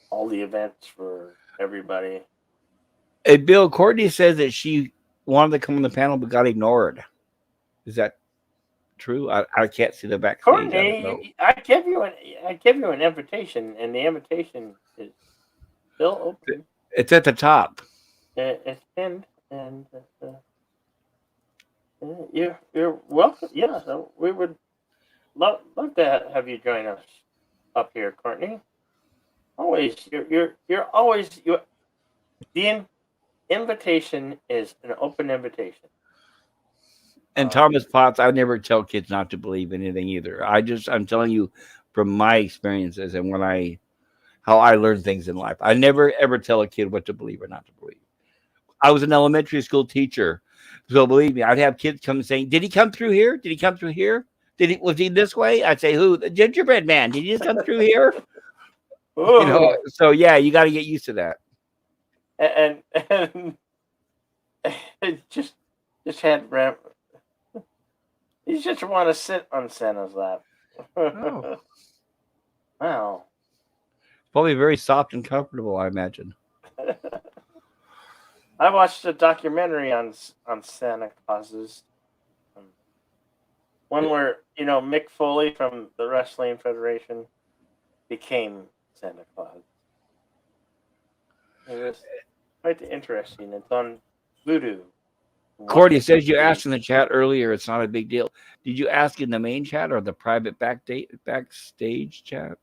all the events for everybody. Hey, Bill, Courtney says that she wanted to come on the panel but got ignored. Is that true? I can't see the backstage. Courtney, I give you an invitation, and the invitation is still open. It's at the top. It's pinned, and you're welcome. Yeah, so we would love to have you join us up here, Courtney. Always, you're always the invitation is an open invitation. And Thomas Potts, I never tell kids not to believe anything either. I'm telling you from my experiences and how I learn things in life. I never ever tell a kid what to believe or not to believe. I was an elementary school teacher, so believe me, I'd have kids come saying, "Did he come through here? Did he come through here? Was he this way?" I'd say, "Who? The gingerbread man? Did he just come through here?" So yeah, you got to get used to that. And just had ramp. You just want to sit on Santa's lap. Oh. Wow. Probably very soft and comfortable, I imagine. I watched a documentary on Santa Clauses. One where Mick Foley from the Wrestling Federation became Santa Claus. It was quite interesting. It's on Voodoo. Cordy says you asked in the chat earlier. It's not a big deal. Did you ask in the main chat or the private backstage chat?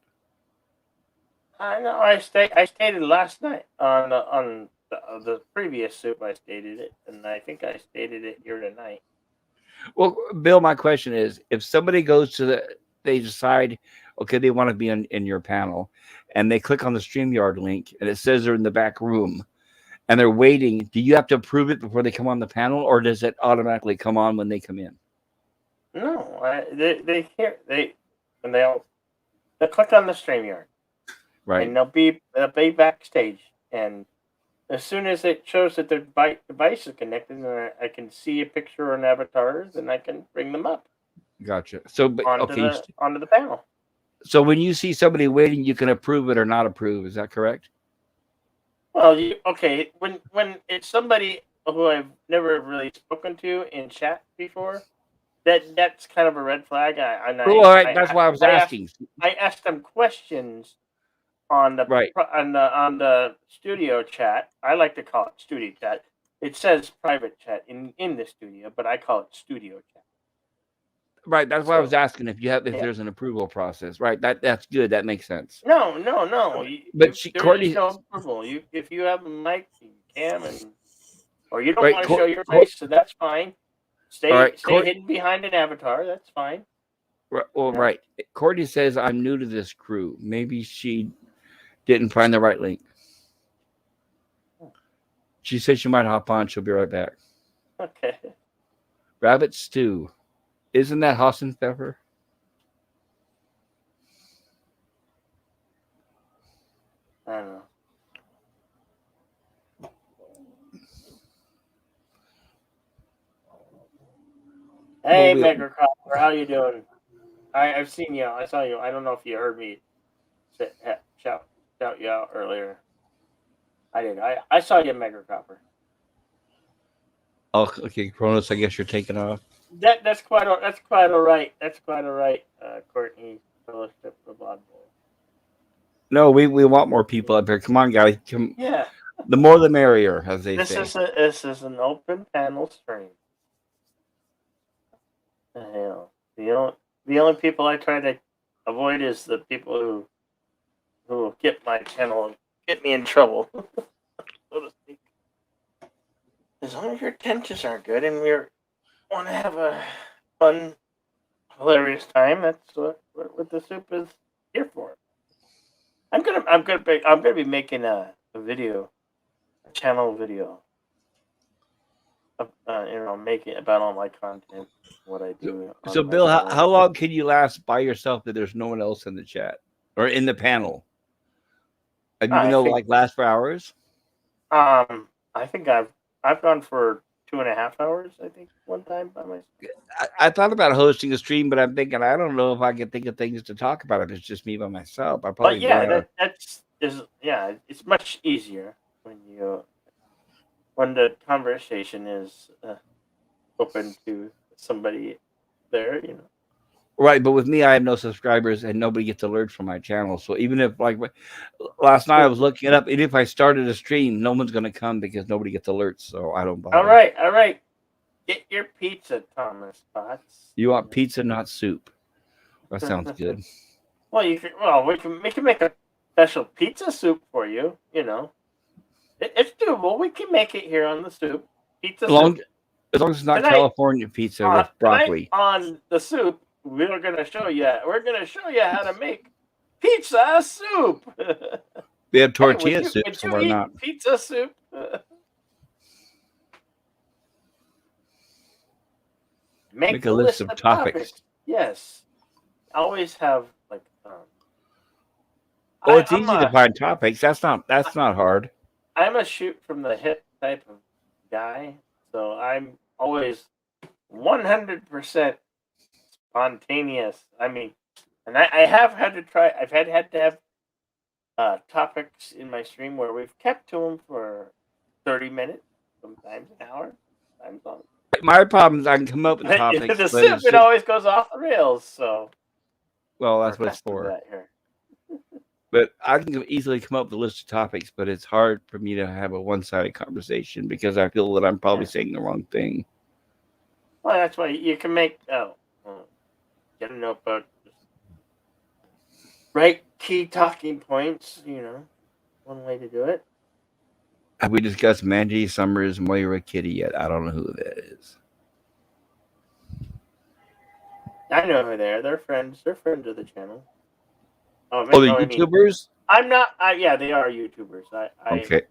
I know. I stated last night on the previous soup. I stated it, and I think I stated it here tonight. Well, Bill, my question is: if somebody goes they decide, okay, they want to be in your panel, and they click on the StreamYard link, and it says they're in the back room. And they're waiting. Do you have to approve it before they come on the panel, or does it automatically come on when they come in? No, they click on the StreamYard, right? And they'll be backstage. And as soon as it shows that their device is connected, and I can see a picture or an avatar, then I can bring them up. Gotcha. So, onto the panel. So when you see somebody waiting, you can approve it or not approve. Is that correct? Well, when it's somebody who I've never really spoken to in chat before, that's kind of a red flag. That's why I was asking. I asked them questions on the on the studio chat. I like to call it studio chat. It says private chat in the studio, but I call it studio chat. Right, that's why I was asking if there's an approval process. Right, that's good. That makes sense. No. But Courtney, no approval. If you have a mic, cam, or you don't want to show your face, so that's fine. Stay hidden behind an avatar. That's fine. Right. Courtney says I'm new to this crew. Maybe she didn't find the right link. She said she might hop on. She'll be right back. Okay. Rabbit stew. Isn't that Hassan pepper? I don't know. Hey, Megger Copper, how you doing? I've seen you. I saw you. I don't know if you heard me shout you out earlier. I did. I saw you, Megger Copper. Oh, okay, Cronus. I guess you're taking off. That's quite all right. That's quite all right. Courtney Fellowship of Oddball. No, we want more people up here. Come on, guys. Come. Yeah. The more the merrier, as they say. This is an open panel stream. The hell. The only people I try to avoid is the people who will get my channel and get me in trouble, so to speak. As long as your intentions are good and we want to have a fun, hilarious time, that's what the soup is here for. I'm gonna be making a video, a channel video. Making about all my content, what I do. So Bill, how long can you last by yourself if there's no one else in the chat or in the panel? Have you been able to like last for hours? I think I've gone for 2.5 hours. I think one time by myself. I thought about hosting a stream, but I'm thinking I don't know if I can think of things to talk about if it's just me by myself. I probably it's much easier when the conversation is open to somebody there, Right, but with me, I have no subscribers and nobody gets alerts from my channel. So even if, like, last night I was looking it up, even if I started a stream, no one's going to come because nobody gets alerts. So I don't bother. All right. Get your pizza, Thomas Potts. You want pizza, not soup. That sounds good. Well, we can make a special pizza soup for you. It's doable. We can make it here on the soup. Pizza soup. As long as it's not California pizza with broccoli. On the soup, we're gonna show you how to make pizza soup. We have tortilla soup, so we're not pizza soup. Make a list of topics. Yes, I always have like. It's easy to find topics. That's not hard. I'm a shoot from the hip type of guy, so I'm always 100% spontaneous. I mean, and I have had to try. I've had to have topics in my stream where we've kept to them for 30 minutes, sometimes an hour, sometimes longer. My problem is I can come up with topics. The soup, it always goes off the rails. So, well, that's what it's for. But I can easily come up with a list of topics, but it's hard for me to have a one-sided conversation because I feel that I'm probably saying the wrong thing. Well, that's why you can get a notebook, write key talking points. One way to do it. Have we discussed Mandy Summers, Moira Kitty yet? I don't know who that is. I know who they are. They're friends. They're friends of the channel. Oh, they're YouTubers? I'm not. Yeah, they are YouTubers. Okay.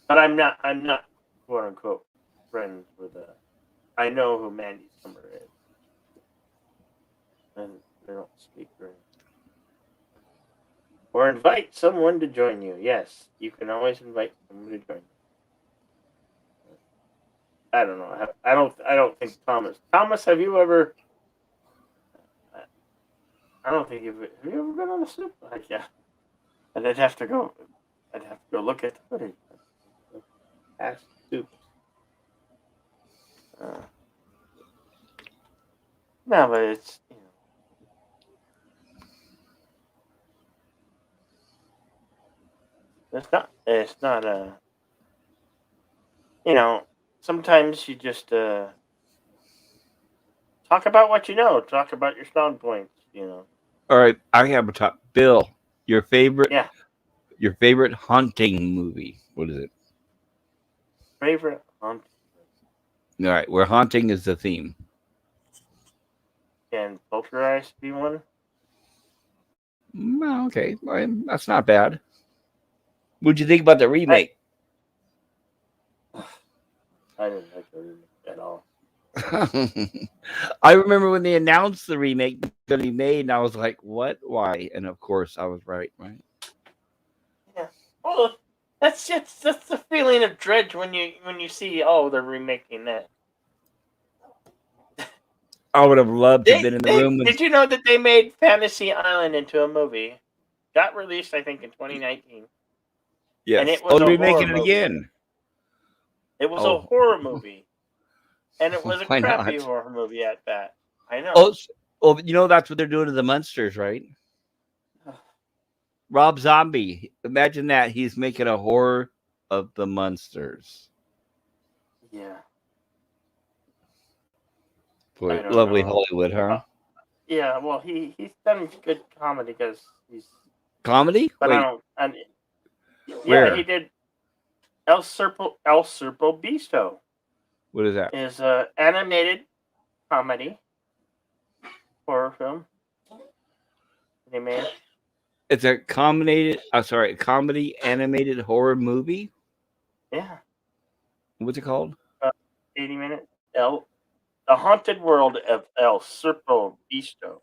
But I'm not quote unquote friends with I know who Mandy Summer is, and they don't speak or anything. Or invite someone to join you. Yes, you can always invite someone to join you. I don't know. I don't think Thomas. Thomas, have you ever? I don't think have you ever been on the soup? Yeah. And I'd have to go look at the footage. Ask soup. No, but it's it's not sometimes you just talk about what you know, talk about your strong points, All right, I have a top. Bill, your favorite haunting movie. What is it? Favorite haunting movie. All right, where haunting is the theme. Can Poltergeist be one? Okay, that's not bad. What'd you think about the remake? I didn't like the remake at all. I remember when they announced the remake that he made, and I was like, "What? Why?" And of course, I was right. Yeah. Well, that's the feeling of dread when you see they're remaking that. I would have loved to have been in the room. Did you know that they made Fantasy Island into a movie? Got released, I think, in 2019. Yes. And it was they're remaking it again. It was a horror movie. And it was a crappy horror movie at that. I know. That's what they're doing to the Munsters, right? Rob Zombie. Imagine that. He's making a horror of the Munsters. Yeah. Boy, I don't lovely know. Hollywood, huh? Yeah, well, he's done good comedy because he's. Comedy? But Wait, I don't. And yeah, where? he did El Serpo Bisto What is that? is a animated comedy horror film. They made. It's a comedy. A comedy animated horror movie. Yeah. What's it called? 80 minutes. The Haunted World of El Serpo Bisto.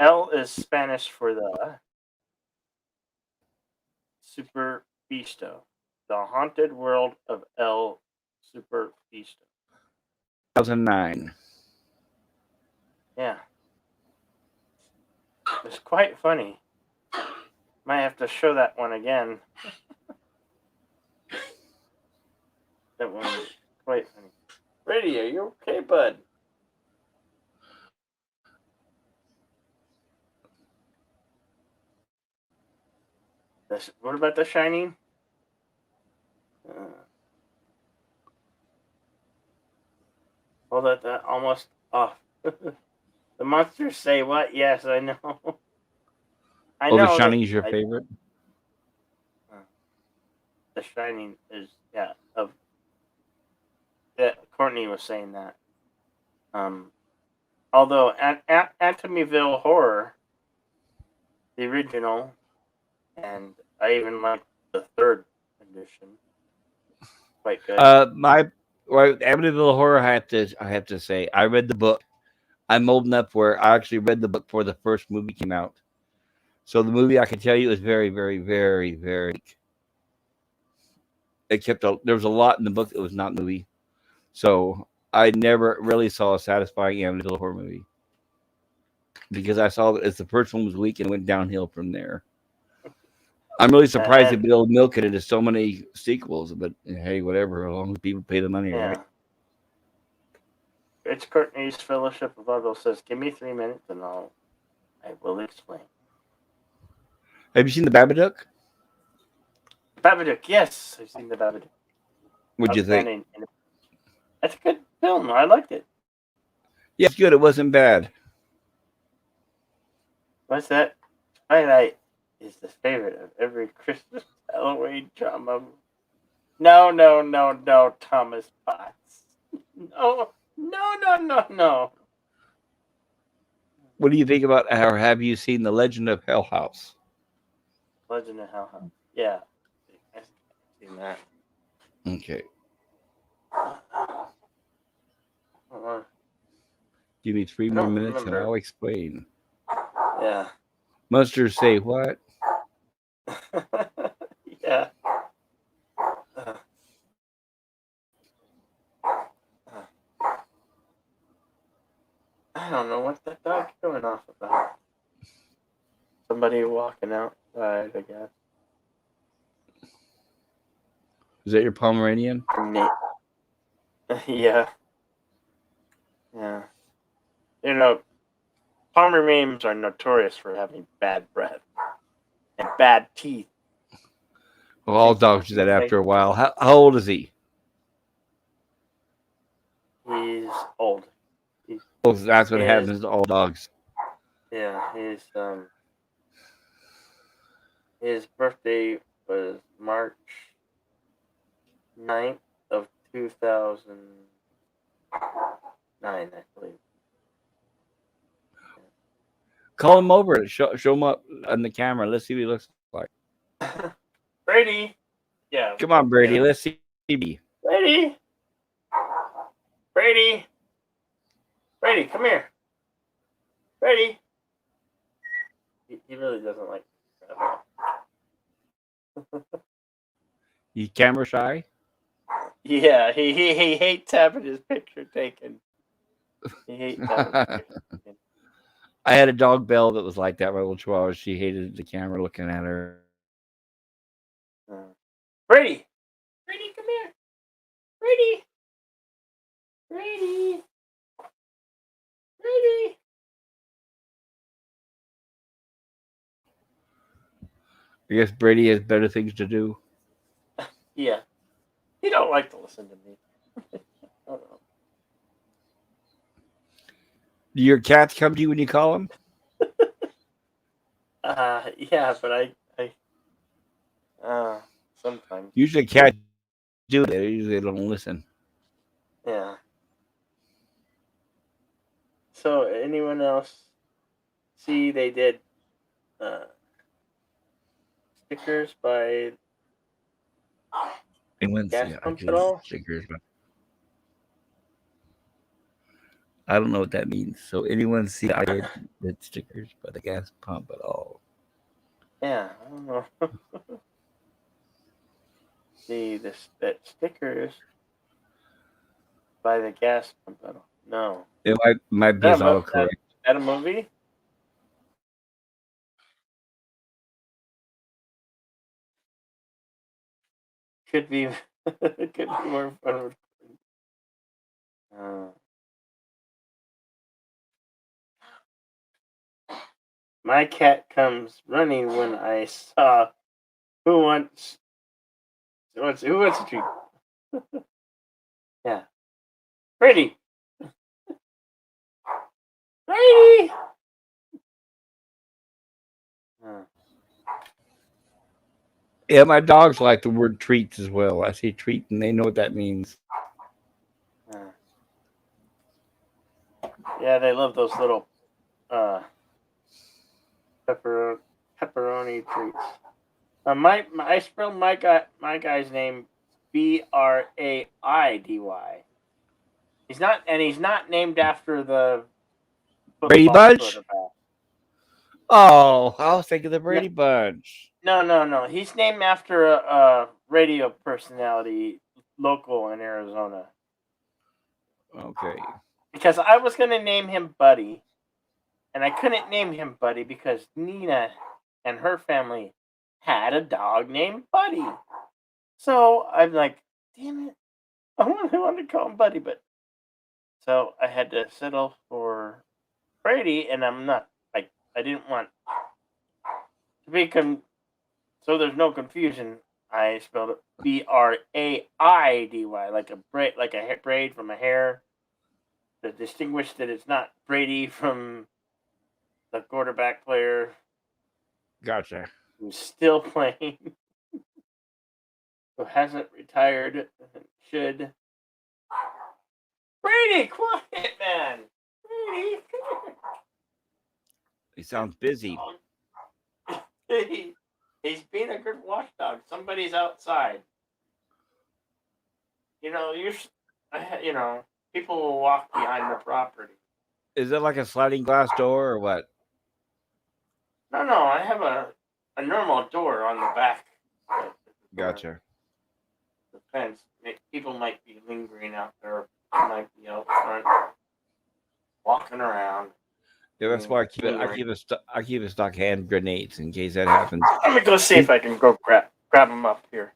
El is Spanish for the Super Bisto. The Haunted World of El Super Bisto. 2009. Yeah. It's quite funny. Might have to show that one again. That one was quite funny. Brady, are you okay, bud? What about The Shining? Hold that almost off. The monsters say what? Yes, I know. I know. The Shining is your favorite? The Shining is, yeah. Courtney was saying that. Although Amityville Horror, the original, and I even like the third edition. Quite good. Amityville Horror. I have to say, I read the book. I'm old enough where I actually read the book before the first movie came out. So the movie, I can tell you, is very, very, very, very. There was a lot in the book that was not in the movie. So I never really saw a satisfying Amityville Horror movie because I saw that as the first one was weak and it went downhill from there. I'm really surprised they be able to milk it into so many sequels, but hey, whatever, as long as people pay the money, right? It's Courtney's Fellowship of Bible says, "Give me 3 minutes and I will explain." Have you seen the Babadook? Babadook, yes, I've seen the Babadook. What'd you think? That's a good film. I liked it. Yeah, it's good. It wasn't bad. What's that? Twilight is the favorite of every Christmas Halloween drama. No, Thomas Potts. No. What do you think about, or have you seen The Legend of Hell House? Legend of Hell House. Yeah. I've seen that. Okay. Give me 3 more minutes and I'll explain. Yeah. Monsters say what? Yeah. I don't know what that dog's going off about. Somebody walking outside, I guess. Is that your Pomeranian? Yeah. Yeah. You know, Pomeranians are notorious for having bad breath and bad teeth. Well, all dogs do that after a while. How old is he? He's old. That's what happens to all dogs. Yeah, his birthday was March 9th of 2009, I believe. Call him over. Show him up on the camera. Let's see what he looks like. Brady. Yeah. Come on, Brady. Yeah. Let's see. Brady, come here. Brady. He really doesn't like You camera shy? Yeah, he hates having his picture taken. He hates having his picture taken. I had a dog, Belle, that was like that. My little chihuahua. She hated the camera looking at her. Brady, come here. Brady. I guess Brady has better things to do. Yeah. He don't like to listen to me. don't know. Do your cats come to you when you call them? Yeah, but I sometimes. Usually cats do that. Usually they don't listen. Yeah. So anyone else see they did stickers by Anyone gas see I pumps do at all? stickers, but I don't know what that means. So anyone see I did stickers by the gas pump at all? Yeah, I don't know. See that stickers by the gas pump at all? No. It might be That all correct. that a movie? Could be could be more fun. Uh, my cat comes running when I saw who wants a treat. Yeah, Brady, Brady. Uh, Yeah, my dogs like the word treats as well. I say treat and they know what that means. uh. Yeah, they love those little uh, pepperoni treats. I spelled my guy's name Braidy. He's not named after the Brady football Bunch? quarterback. Oh, I was thinking the No, Brady Bunch. no. He's named after a radio personality local in Arizona. Okay. Because I was gonna name him Buddy, and I couldn't name him Buddy because Nina and her family had a dog named Buddy. So I'm like, damn it, I wanted to call him Buddy, but so I had to settle for Brady, and I'm not like I didn't want to be so there's no confusion. I spelled it Braidy, like a braid from a hair, to distinguish that it's not Brady from the quarterback player Gotcha. who's still playing, who hasn't retired, should. Brady, quiet, man. Brady, He sounds busy. he's being a good watchdog. Somebody's outside. You know, people will walk behind the property. Is it like a sliding glass door or what? No, I have a normal door on the back. Gotcha. The fence. People might be lingering out there. They might be out front, walking around. Yeah, that's why I keep a stock hand grenades in case that happens. Let me go see if I can go grab them up here.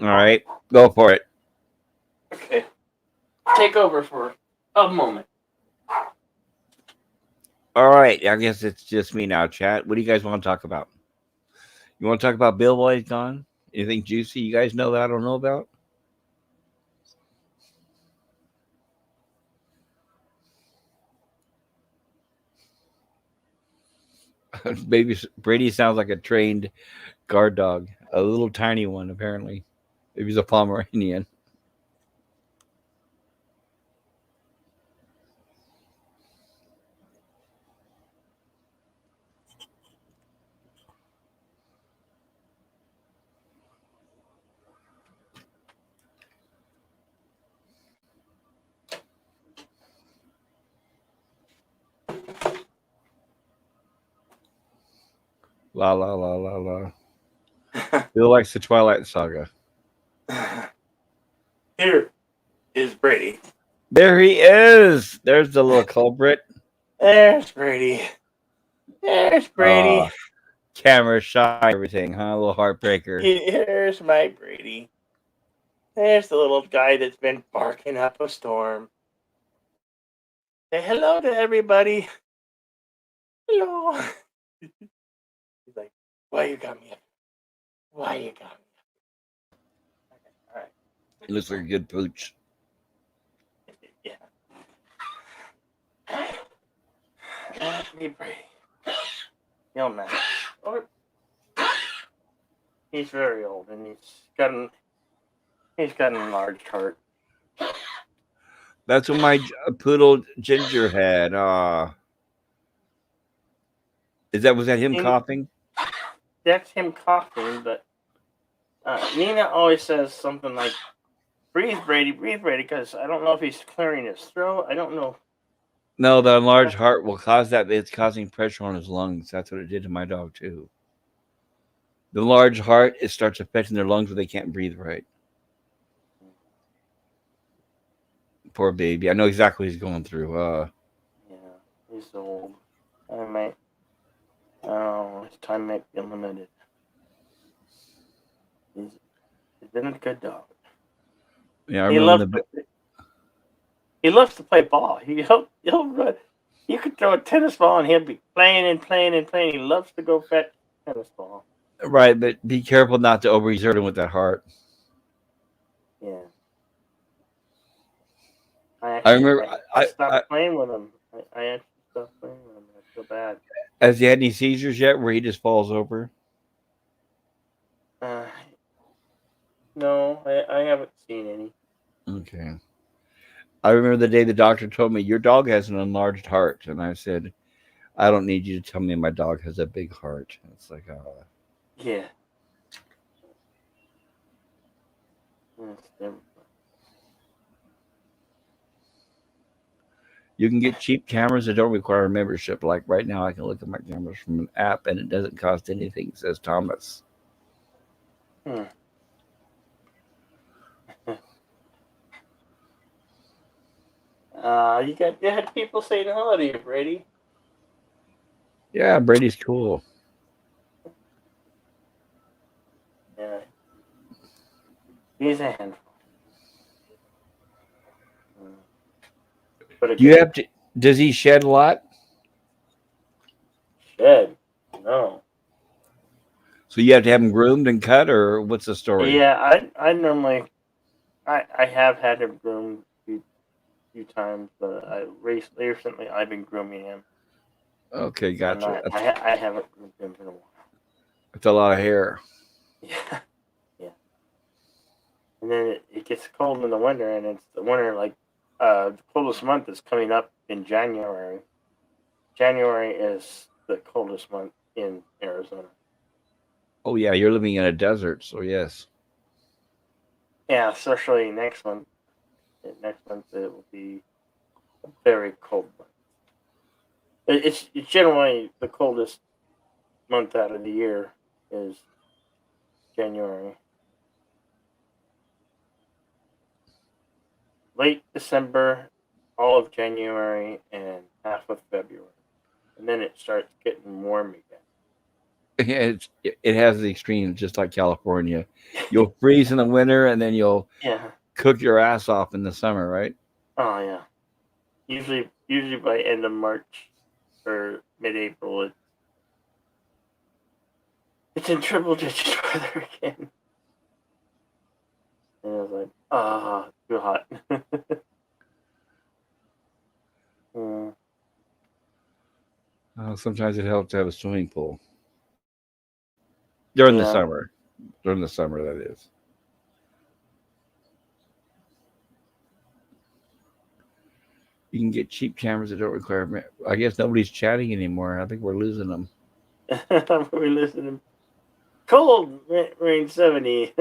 All right, go for it. Okay. Take over for a moment. All right, I guess it's just me now, chat. What do you guys want to talk about? You want to talk about Bill while he's gone? Anything juicy you guys know that I don't know about? Maybe Brady sounds like a trained guard dog, a little tiny one, apparently. Maybe he's a Pomeranian. La la la la la. Bill likes the Twilight Saga. Here is Brady. There he is. There's the little culprit. There's Brady. There's Brady. Camera shy, everything, huh? A little heartbreaker. Here's my Brady. There's the little guy that's been barking up a storm. Say hello to everybody. Hello. He's like, why you got me up? Why you got me up? Okay, all right. He looks like a good pooch. Anthony Brady. Young man. He's very old, and he's got an enlarged heart. That's what my poodle Ginger had. Was that him coughing? That's him coughing, but Nina always says something like, breathe, Brady, because I don't know if he's clearing his throat. I don't know. No, the enlarged heart will cause that. It's causing pressure on his lungs. That's what it did to my dog, too. The large heart, it starts affecting their lungs where they can't breathe right. Poor baby. I know exactly what he's going through. Yeah, he's old. His time might be limited. He's been a good dog. Yeah, I remember he loves to play ball. He'll run. You could throw a tennis ball and he'll be playing and playing and playing. He loves to go fetch tennis ball. Right, but be careful not to overexert him with that heart. Yeah. I remember I stopped playing with him. I actually stopped playing with him. I feel bad. Has he had any seizures yet where he just falls over? No, I haven't seen any. Okay. I remember the day the doctor told me, your dog has an enlarged heart. And I said, I don't need you to tell me my dog has a big heart. It's like, yeah. You can get cheap cameras that don't require a membership. Like right now, I can look at my cameras from an app and it doesn't cost anything, says Thomas. You had people saying hello to you, Brady. Yeah, Brady's cool. Yeah. He's a handful. But Do you have to? Does he shed a lot? Shed? No. So you have to have him groomed and cut, or what's the story? Yeah, I normally, I have had him groomed a few times, but recently I've been grooming him. Okay, gotcha. I haven't groomed him in a while. That's a lot of hair. Yeah. And then it gets cold in the winter, and it's the winter, like, the coldest month is coming up in January. January is the coldest month in Arizona. Oh, yeah, you're living in a desert, so yes. Yeah, especially next month. Next month it will be a very cold month. It's generally the coldest month out of the year is January. Late December, all of January, and half of February. And then it starts getting warm again. It has the extremes, just like California. You'll freeze in the winter, and then you'll cook your ass off in the summer, right? Oh yeah. Usually by end of March or mid-April, it's in triple digit weather again. And I was like, too hot. Sometimes it helps to have a swimming pool during the summer. During the summer, that is. You can get cheap cameras that don't require. I guess nobody's chatting anymore. I think we're losing them. We're losing them. Cold range 70.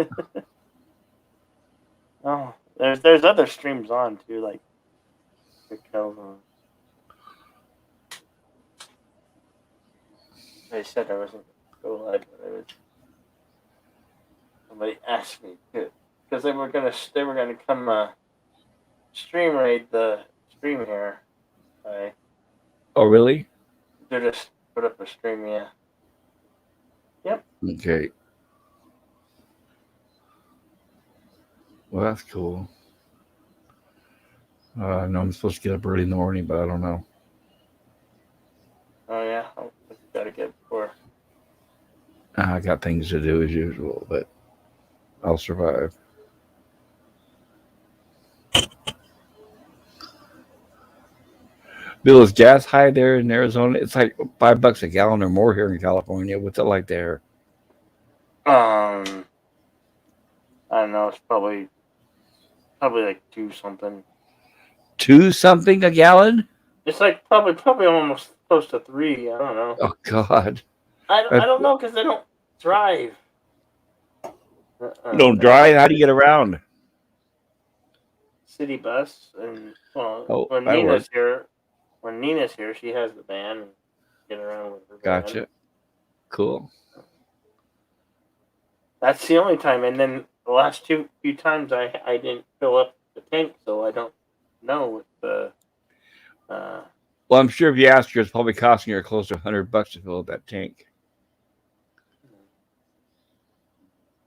Oh, there's other streams on too, like the Kelvin. They said I wasn't going to go live, but somebody asked me to, because they were gonna come stream raid the stream here. Oh really? They just put up a stream, yeah. Yep. Okay. Well, that's cool. I know I'm supposed to get up early in the morning, but I don't know. Oh yeah, I gotta get before. I got things to do as usual, but I'll survive. Bill, is gas high there in Arizona? It's like $5 a gallon or more here in California. What's it like there? I don't know. It's probably like 2 something. 2 something a gallon? It's like probably almost close to 3. I don't know. Oh God! I don't know because I don't drive. You don't drive? How do you get around? City bus, and Oh, when that Nina's works. here, she has the van and get around with her van. Gotcha. Cool. That's the only time, and then the last few times I didn't fill up the tank, so I don't know what the. Well, I'm sure if you ask her, it's probably costing her close to $100 to fill up that tank.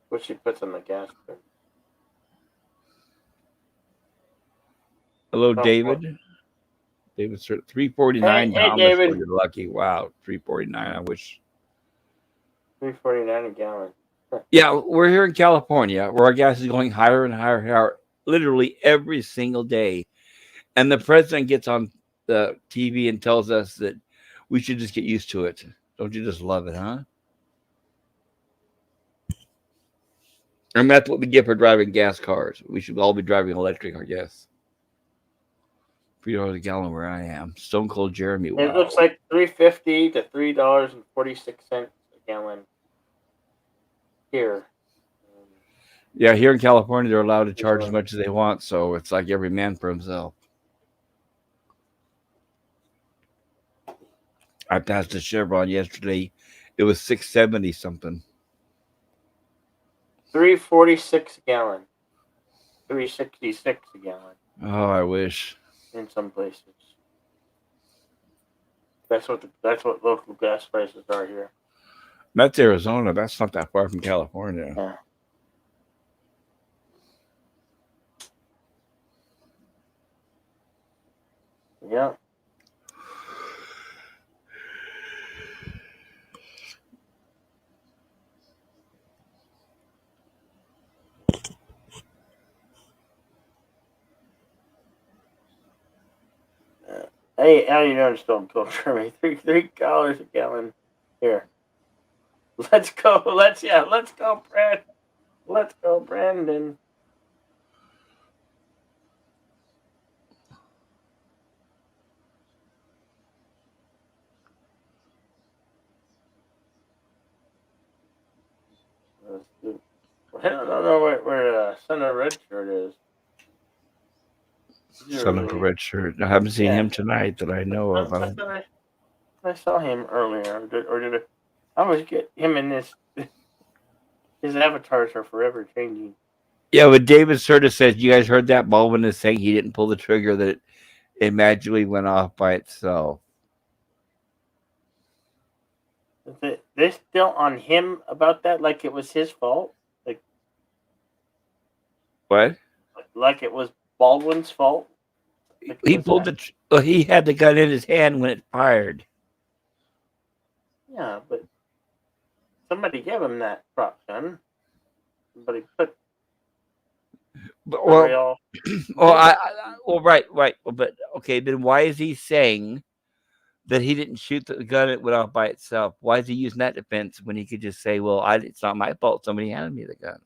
What she puts on the gas. Hello, David. David's $3.49. Hey, Thomas, David. well, you're lucky. Wow, $3.49. I wish. $3.49 a gallon. Yeah, we're here in California where our gas is going higher and higher, higher, literally every single day. And the president gets on the TV and tells us that we should just get used to it. Don't you just love it, huh? And that's what we get for driving gas cars. We should all be driving electric, I guess. $3 a gallon where I am. Stone Cold Jeremy. Wow. It looks like $3.50 to $3.46 a gallon here. Yeah, here in California, they're allowed to charge as much as they want, so it's like every man for himself. I passed a Chevron yesterday. It was $6.70 something. $3.46 a gallon. $3.66 a gallon. Oh, I wish. In some places. That's what local gas prices are here. That's Arizona. That's not that far from California. Yeah. Yeah. Hey, how you doing, Stone Cold Jeremy? $3 a gallon here. Let's go. Let's go, Brad. Let's go, Brandon. I don't know where Son of Red Shirt is. Son of a red shirt. I haven't seen him tonight that I know of. I saw him earlier, or did I always get him in this? His avatars are forever changing. Yeah, but David Serta says, you guys heard that? Baldwin is saying he didn't pull the trigger, that it magically went off by itself. They're still on him about that, like it was his fault? Like what? Like it was Baldwin's fault? Like he pulled he had the gun in his hand when it fired. Yeah, but somebody gave him that prop gun. Somebody put. Well, right. But okay, then why is he saying that he didn't shoot the gun, it went off by itself? Why is he using that defense when he could just say, well, it's not my fault, somebody handed me the gun?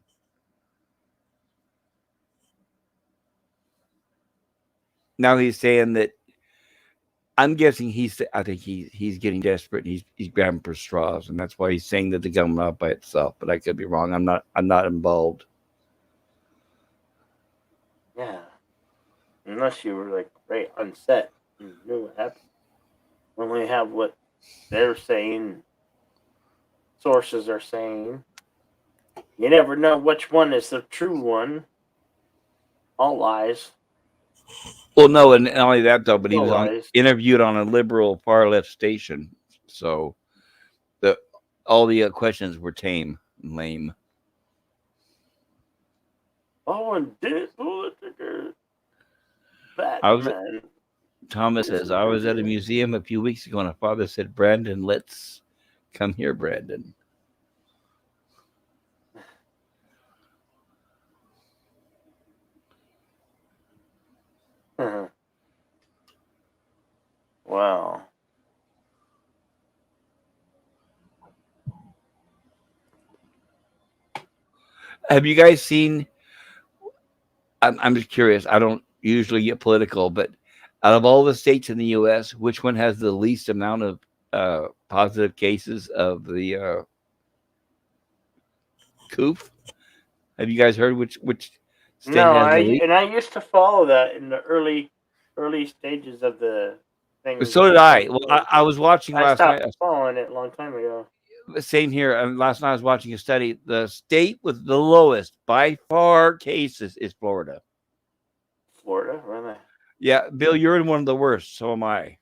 Now he's saying that, I'm guessing I think he's getting desperate and he's grabbing for straws, and that's why he's saying that the gun went off by itself. But I could be wrong. I'm not involved. Yeah. Unless you were like right on set and knew what happened. When we have what they're saying, sources are saying, you never know which one is the true one. All lies. Well, no, and not only that though, but he was interviewed on a liberal far left station, so all the questions were tame and lame. Baldwin didn't pull the trigger. Thomas says, I was at a museum a few weeks ago and a father said, Brandon, let's come here, Brandon. Have you guys seen? I'm just curious. I don't usually get political, but out of all the states in the U.S., which one has the least amount of positive cases of the coof? Have you guys heard which state No, has the least? I used to follow that in the early stages of the thing. So did I. Well, I was watching I last night. stopped following it a long time ago. Same here. And last night I was watching a study. The state with the lowest by far cases is Florida. Florida, really? Yeah, Bill, you're in one of the worst. So am I.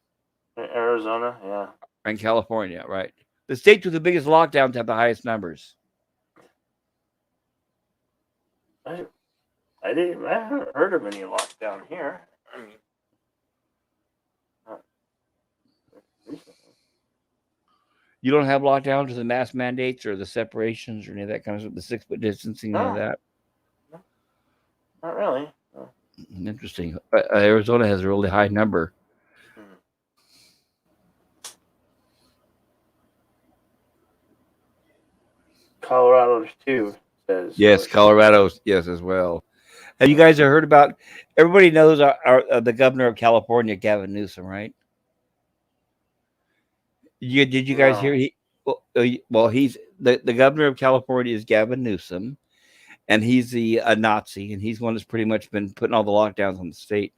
Arizona, yeah. And California, right? The states with the biggest lockdowns have the highest numbers. I haven't heard of any lockdown here. I mean, recently. You don't have lockdowns or the mask mandates or the separations or any of that kind of stuff, the 6 foot distancing, none of that? No, not really. No. Interesting. Arizona has a really high number. Colorado too says. Yes, Colorado, yes, as well. Have you guys heard about? Everybody knows the governor of California, Gavin Newsom, right? Did you guys hear? Well, he's the governor of California is Gavin Newsom, and he's a Nazi, and he's one that's pretty much been putting all the lockdowns on the state.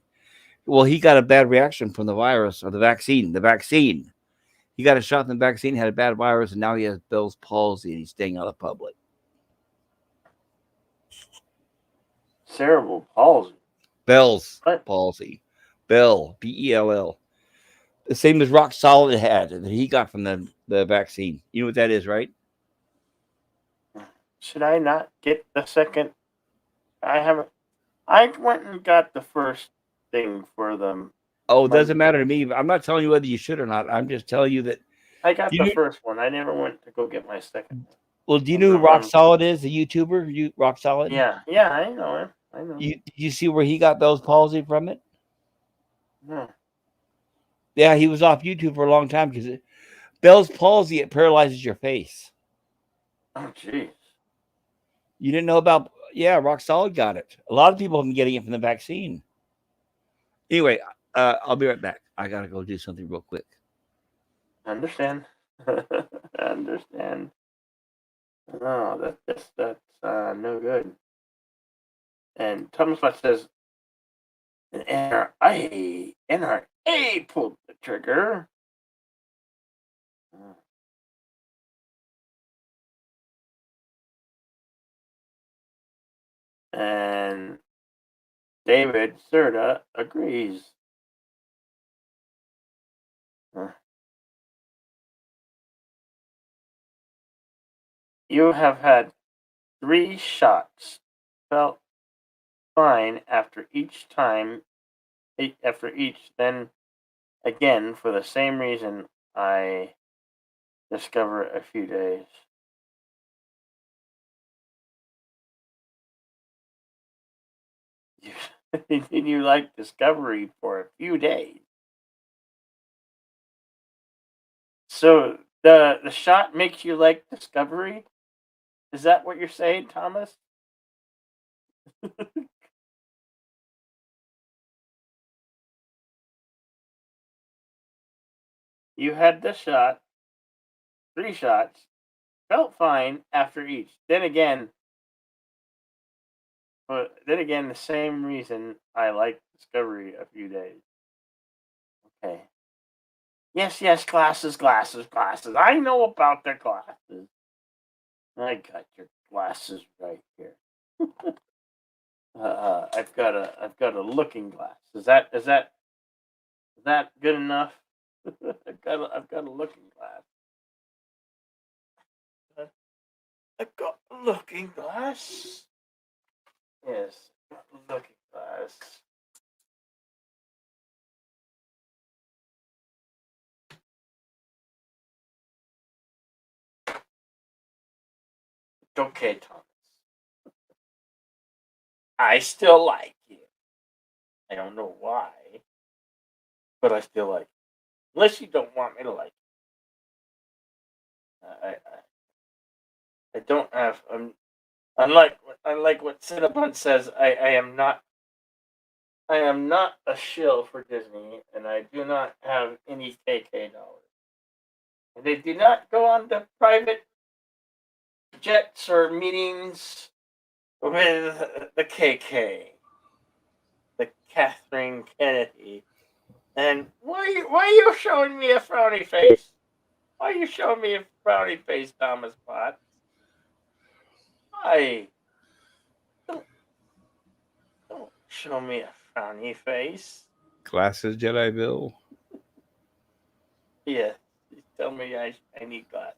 Well, he got a bad reaction from the virus or the vaccine. The vaccine. He got a shot in the vaccine, had a bad virus, and now he has Bell's palsy, and he's staying out of public. Cerebral palsy. Bell's palsy. Bell, Bell. The same as Rock Solid had that he got from the vaccine. You know what that is, right? Should I not get the second? I haven't. I went and got the first thing for them. Oh, it doesn't matter to me. I'm not telling you whether you should or not. I'm just telling you that I got the first one. I never went to go get my second one. Well, do you know who Rock Solid is? The YouTuber, Rock Solid? Yeah, I know him. I know. Did you see where he got Bell's palsy from it? No. Yeah, he was off YouTube for a long time because Bell's palsy, it paralyzes your face. Oh, jeez. You didn't know about? Yeah, Rock Solid got it. A lot of people have been getting it from the vaccine. Anyway, I'll be right back. I gotta go do something real quick. I understand. I understand. No, that's no good. And Thomas Watch says, NRA pulled the trigger. And David Serta agrees. You have had 3 shots. Felt fine after each, then again for the same reason I discover a few days. You like Discovery for a few days. So the shot makes you like Discovery? Is that what you're saying, Thomas? You had the shot, 3 shots, felt fine after each. Then again, the same reason I like Discovery a few days. Okay. Yes, glasses. I know about the glasses. I got your glasses right here. I've got a looking glass. Is that good enough? I've got a looking glass. I've got a looking glass. Yes, looking glass. Okay, Thomas. I still like you. I don't know why, but I still like you. Unless you don't want me to like you. I don't have Unlike what Cinnabon says, I am not a shill for Disney, and I do not have any KK dollars. And they do not go on to private jets or meetings with the KK, the Catherine Kennedy. And why are you showing me a frowny face? Why are you showing me a frowny face, Thomas Potts? Why? Don't show me a frowny face. Glasses, Jedi Bill. Yeah, you tell me I need glasses.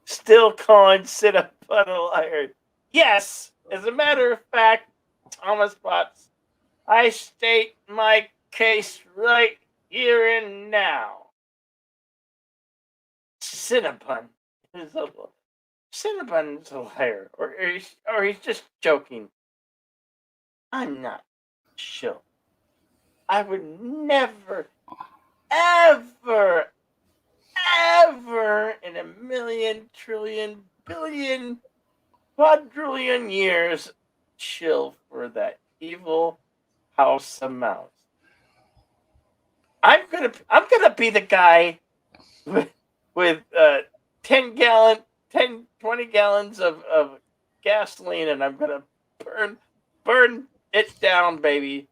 Still calling Cinnabon a liar. Yes, as a matter of fact, Thomas Potts, I state my case right here and now. Cinnabon is a liar, or he's just joking. I'm not sure. I would never, ever in a million, trillion, billion, quadrillion years chill for that evil House of Mouse. I'm gonna be the guy with 20 gallons of gasoline, and I'm gonna burn it down, baby.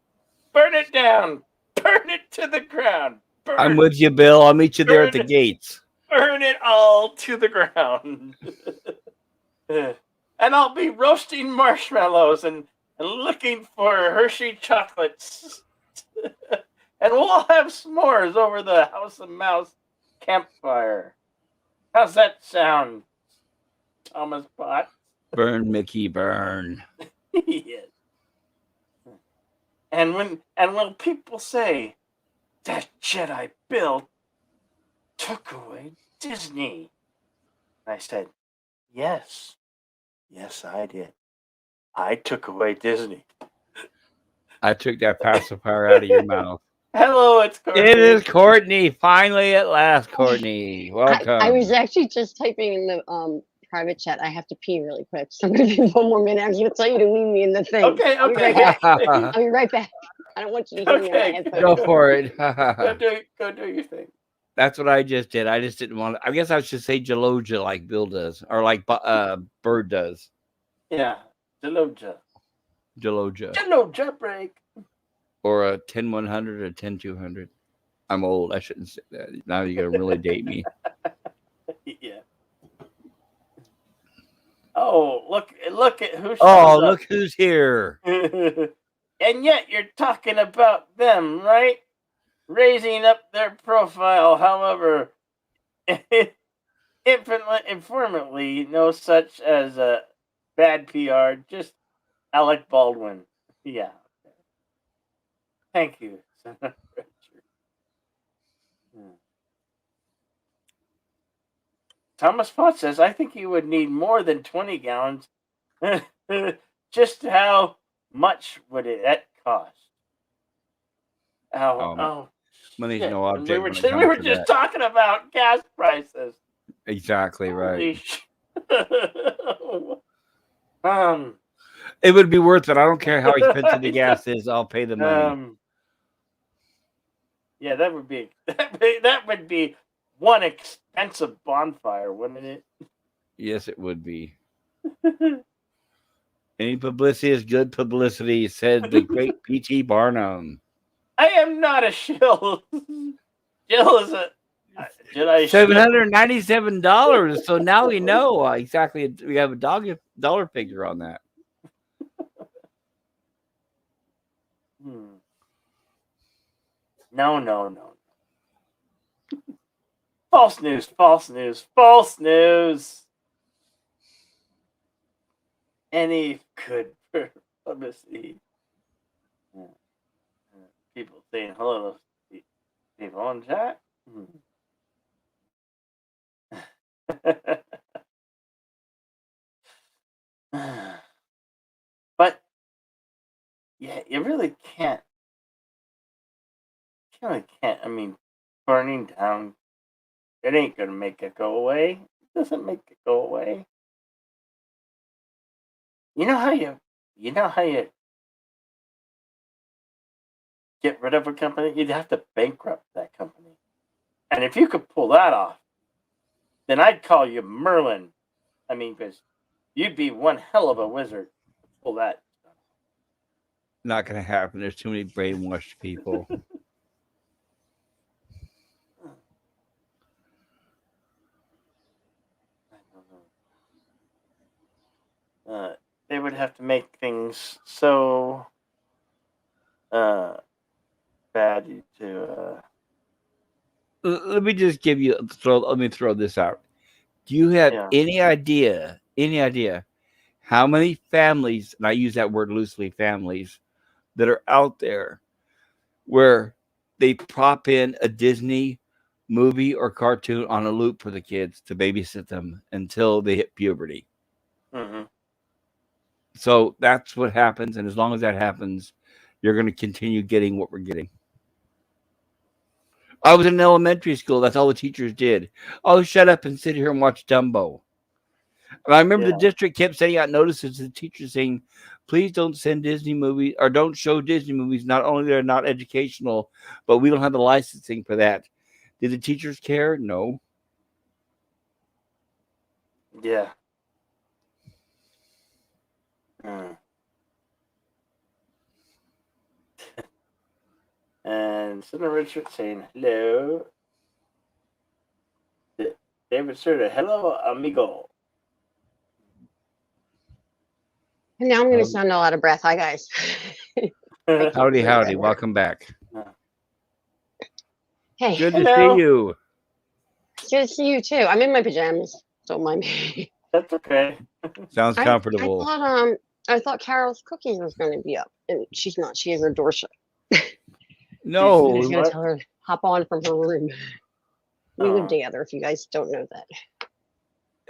Burn it down. Burn it to the ground. I'm with you, Bill. I'll meet you there at the gates. Burn it all to the ground. And I'll be roasting marshmallows and looking for Hershey chocolates. And we'll all have s'mores over the House of Mouse campfire. How's that sound, Thomas Potts? Burn, Mickey, burn. Yes. And when people say that Jedi Bill took away Disney, I said, yes, I did. I took away Disney. I took that pacifier out of your mouth. Hello, it's Courtney. It is Courtney. Finally, at last, Courtney. Welcome. I was actually just typing in the private chat. I have to pee really quick. So I'm going to be one more minute. I was going to tell you to leave me in the thing. Okay. I'll be right back. I don't want you to hear me on my headphones. Go for it. Go do your thing. That's what I just did. I just didn't want to. I guess I should say Jaloja like Bill does, or like Bird does. Yeah, Jaloja. Jaloja break. Or a 10-100 or 10-200. I'm old. I shouldn't say that. Now you're gonna really date me. Yeah. Oh, look at who shows Oh, up. look who's here. And yet you're talking about them, right? Raising up their profile, however, informally, no such as a bad PR, just Alec Baldwin. Yeah. Thank you. Thomas Potts says, I think you would need more than 20 gallons. Just how much would it cost? Money's no object. We were just talking about gas prices. Exactly right. It would be worth it. I don't care how expensive the gas is. I'll pay the money. Yeah, that would be one expensive bonfire, wouldn't it? Yes, it would be. Any publicity is good publicity, said the great P.T. Barnum. I am not a shill. Jill is a $797. So now we know exactly. We have a dollar figure on that. No. False news. Any good publicity. People saying hello to people on chat. But yeah, you really can't. You really can't. I mean, burning down, it ain't gonna make it go away. It doesn't make it go away. You know how you get rid of a company? You'd have to bankrupt that company. And if you could pull that off, then I'd call you Merlin. I mean, because you'd be one hell of a wizard to pull that. Not going to happen. There's too many brainwashed people. They would have to make things so bad to. Let me just give you let me throw this out. Do you have any idea how many families, and I use that word loosely, families that are out there where they prop in a Disney movie or cartoon on a loop for the kids to babysit them until they hit puberty? Mm-hmm. So that's what happens, and as long as that happens, you're going to continue getting what we're getting. I was in elementary school. That's all the teachers did. Oh, shut up and sit here and watch Dumbo. And I remember the district kept sending out notices to the teachers saying, please don't send Disney movies or don't show Disney movies. Not only they're not educational, but we don't have the licensing for that. Did the teachers care? No. Yeah. And Senator Richard saying hello. David Serta, hello, amigo. And now I'm going to sound all out of breath. Hi, guys. Howdy. Welcome back. Hey. Good to see you. Good to see you, too. I'm in my pajamas. Don't mind me. That's okay. Sounds comfortable. I thought Carol's Cookies was going to be up, and she's not. She has her door shut. No. I was going to tell her to hop on from her room. We live together, if you guys don't know that.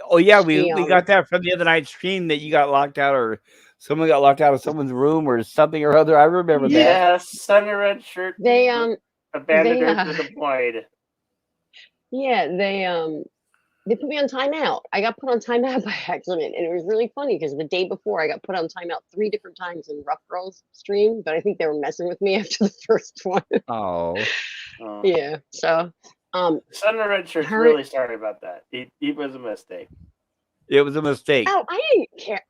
Oh, yeah, we got that from the other night's stream that you got locked out or someone got locked out of someone's room or something or other. I remember that. Yeah, Sunny Red Shirt. They abandoned her to the void. Yeah, they put me on timeout. I got put on timeout by accident, and it was really funny because the day before I got put on timeout 3 different times in Rough Girls stream, but I think they were messing with me after the first one. Oh. Yeah. So Sunny Red Shirt's really sorry about that. It was a mistake. It was a mistake. Oh, I didn't care.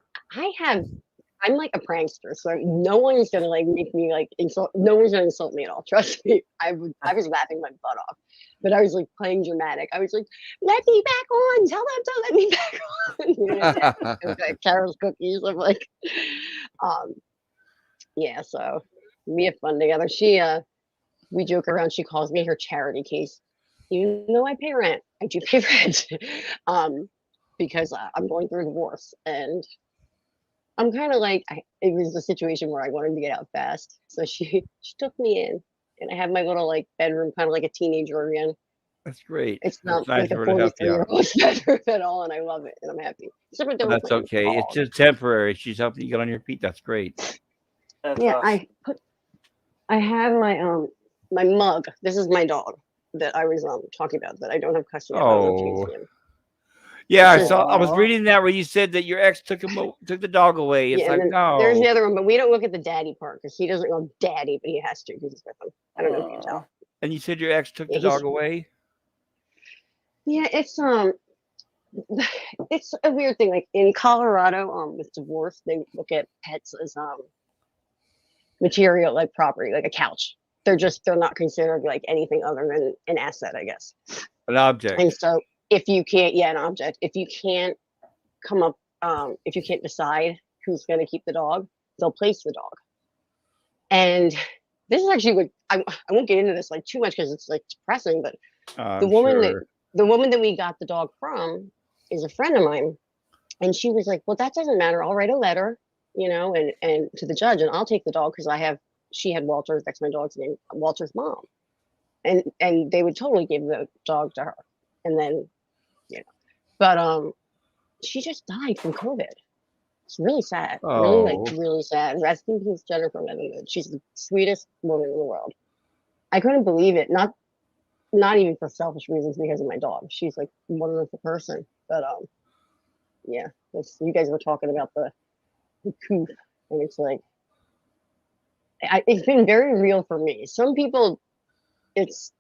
I'm like a prankster, so no one's gonna like make me like insult. No one's gonna insult me at all. Trust me. I was laughing my butt off, but I was like playing dramatic. I was like, "Let me back on! Tell them to let me back on!" You know, it was like Carol's Cookies. I'm like, yeah. So we have fun together. We joke around. She calls me her charity case, even though I pay rent. I do pay rent, because I'm going through a divorce and. I'm kind of like, it was a situation where I wanted to get out fast. So she took me in and I have my little like bedroom, kind of like a teenager again. That's great. It's not nice like a 43-year-old's bedroom at all. And I love it and I'm happy. That's okay. It's just temporary. She's helping you get on your feet. That's great. That's yeah. awesome. I have my mug. This is my dog that I was talking about that I don't have custody of. I don't know if you can see him. Yeah, I was reading that where you said that your ex took the dog away. It's like, no. There's the other one, but we don't look at the daddy part because he doesn't go daddy, but he has to because he's with him. I don't know if you can tell. And you said your ex took the dog away? Yeah, it's a weird thing. Like in Colorado, with divorce, they look at pets as material, like property, like a couch. They're not considered like anything other than an asset, I guess. An object. And so if you can't, an object. If you can't come up, if you can't decide who's going to keep the dog, they'll place the dog. And this is actually what I won't get into this like too much because it's like depressing. But the woman that we got the dog from is a friend of mine, and she was like, "Well, that doesn't matter. I'll write a letter, and to the judge, and I'll take the dog because she had Walter. That's my dog's name, Walter's mom, and they would totally give the dog to her, and then." But she just died from COVID. It's really sad. Really sad. Rest in peace, Jennifer Leavenwood. She's the sweetest woman in the world. I couldn't believe it. Not even for selfish reasons because of my dog. She's like a wonderful person. But yeah, you guys were talking about the coof, and it's like it's been very real for me. Some people, it's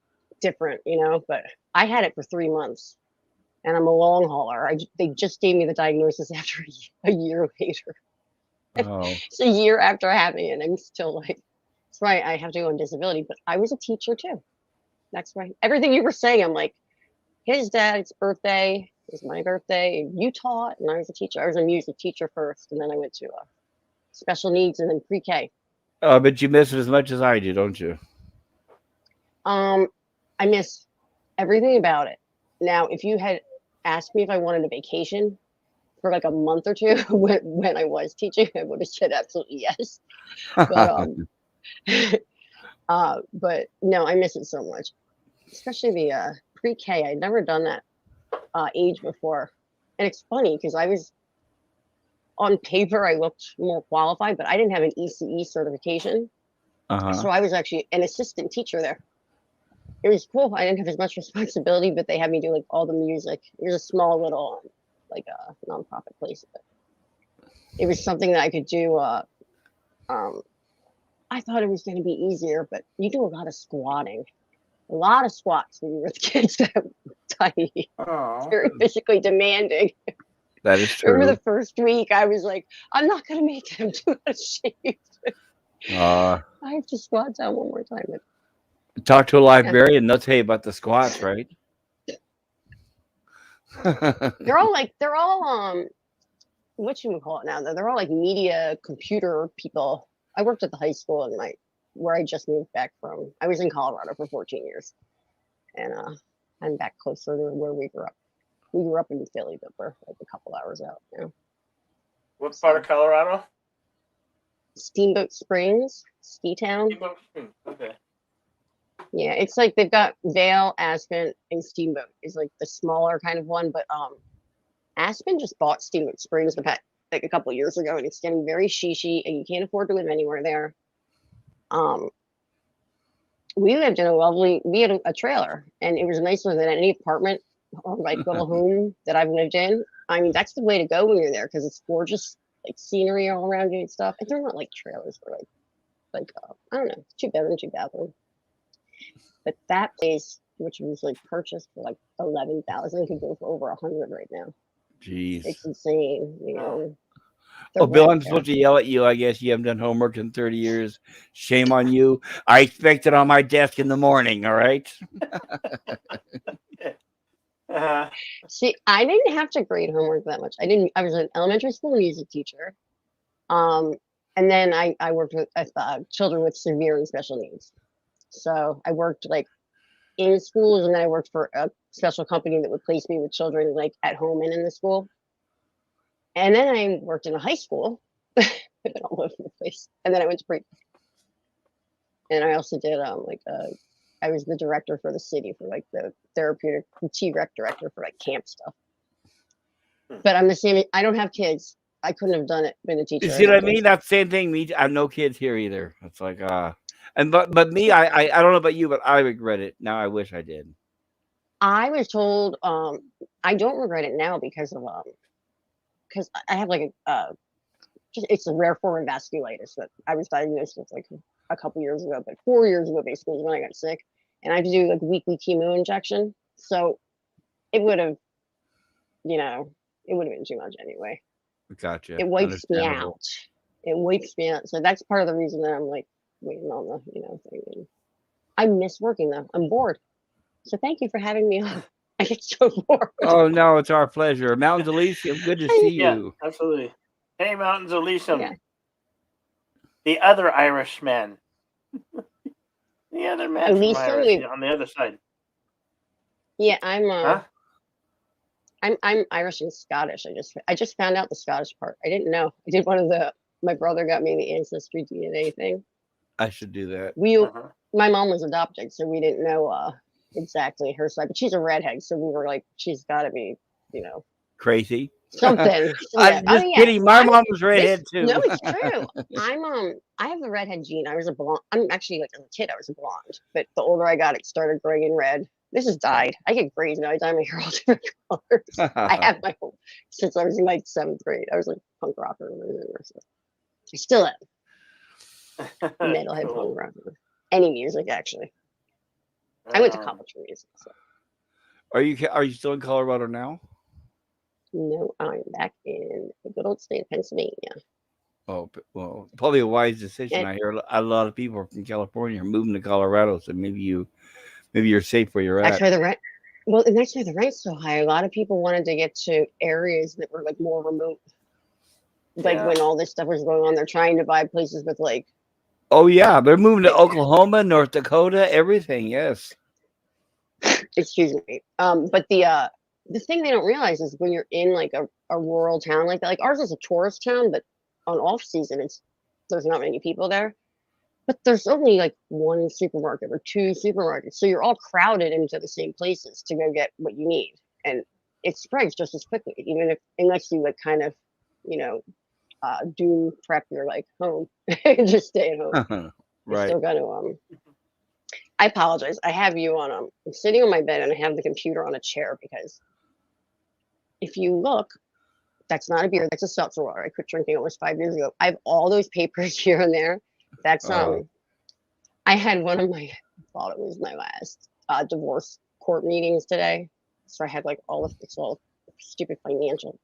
different, but I had it for 3 months, and I'm a long hauler. They just gave me the diagnosis after a year later. Oh, It's a year after having it, and I'm still like, that's why I have to go on disability. But I was a teacher too. That's right. Everything you were saying, I'm like, his dad's birthday was my birthday. You taught, and I was a teacher. I was a music teacher first, and then I went to special needs and then pre-K. oh, but you miss it as much as I do, don't you? I miss everything about it. Now, if you had asked me if I wanted a vacation for like a month or two when I was teaching, I would have said absolutely yes. But but no, I miss it so much, especially the pre-K. I'd never done that age before, and it's funny because I was on paper I looked more qualified, but I didn't have an ECE certification, so I was actually an assistant teacher there. It was cool. I didn't have as much responsibility, but they had me do like all the music. It was a small little like a nonprofit place, but it was something that I could do. I thought it was going to be easier, but you do a lot of squatting, a lot of squats when you're with kids that are tiny. It's very physically demanding. That is true. Remember the first week, I was like, I'm not going to make them too out of shape. I have to squat down one more time. Talk to a librarian, they'll tell you about the squats, right? They're all what you would call it now, though. They're all like media computer people. I worked at the high school where I just moved back from. I was in Colorado for 14 years, and I'm back closer to where we grew up. We grew up in Philly, but we're like a couple hours out now. What part of Colorado? Steamboat Springs, Ski Town. Steamboat Springs. Okay. Yeah, it's like they've got Vail, Aspen, and Steamboat is like the smaller kind of one, but Aspen just bought Steamboat Springs like a couple years ago, and it's getting very shishy, and you can't afford to live anywhere there. We lived in we had a trailer, and it was nicer than any apartment or like little home that I've lived in. I mean, that's the way to go when you're there because it's gorgeous, like scenery all around you and stuff. And they're not like trailers, they're like I don't know, 2 bedroom, 2 bathroom. But that place, which was like purchased for like 11,000, could go for over 100 right now. Jeez, it's insane. Well, Bill, I'm supposed to yell at you. I guess you haven't done homework in 30 years. Shame on you. I expect it on my desk in the morning. All right. See, I didn't have to grade homework that much. I was an elementary school music teacher. And then I worked with children with severe and special needs. So I worked like in schools, and then I worked for a special company that would place me with children like at home and in the school. And then I worked in a high school, all over the place. And then I went to pre. And I also did I was the director for the city for like the therapeutic T-Rec director for like camp stuff. But I'm the same. I don't have kids. I couldn't have done it. Been a teacher. You see what I mean? That's the same thing. Me, I have no kids here either. It's like and but me, I don't know about you, but I regret it. Now I wish I did. I was told I don't regret it now because I have like it's a rare form of vasculitis that I was diagnosed with like a couple years ago, but 4 years ago basically is when I got sick, and I had to do like weekly chemo injection. So it would have, it would have been too much anyway. Gotcha. It wipes me out. It wipes me out. So that's part of the reason that I'm like waiting on the thing. I miss working though. I'm bored. So thank you for having me on. I get so bored. Oh no, it's our pleasure. Mountains Elysium, good to see you. Yeah, absolutely. Hey, Mountains Elysium. Yeah. The other Irishman. The other man from Irish, on the other side. Yeah, I'm Irish and Scottish. I just found out the Scottish part. I didn't know. I did my brother got me the Ancestry DNA thing. I should do that. My mom was adopted, so we didn't know exactly her side, but she's a redhead, so we were like, she's got to be, crazy. Something. I'm just kidding. My mom was redhead too. No, it's true. I have the redhead gene. I was a blonde. I'm actually like as a kid, I was a blonde, but the older I got, it started growing in red. this has died. I get grays now. I dye my hair all different colors. I have my whole since I was in like 7th grade. I was like punk rocker. So I still am metalhead Cool. punk rocker. Any music actually. I went to college for music. So. Are you still in Colorado now? No, I'm back in the good old state of Pennsylvania. Oh, well, probably a wise decision. And, I hear a lot of people from California are moving to Colorado, so maybe you're safe where you're that's at. why the rent. Well, and that's why the rent's so high. A lot of people wanted to get to areas that were like more remote. Like when all this stuff was going on, they're trying to buy places with like. Oh yeah, they're moving to Oklahoma, North Dakota, everything. Yes. Excuse me. But the thing they don't realize is when you're in like a rural town like that, like ours is a tourist town, but on off season, there's not many people there. But there's only like 1 supermarket or 2 supermarkets, so you're all crowded into the same places to go get what you need, and it spreads just as quickly. Even unless you like kind of, do prep your like home, just stay at home. Right. You're still gonna I apologize. I have you on I'm sitting on my bed and I have the computer on a chair because if you look, that's not a beer, that's a seltzer water. I quit drinking almost 5 years ago. I have all those papers here and there. That's I had one of I thought it was my last divorce court meetings today. So I had like all of this all stupid financial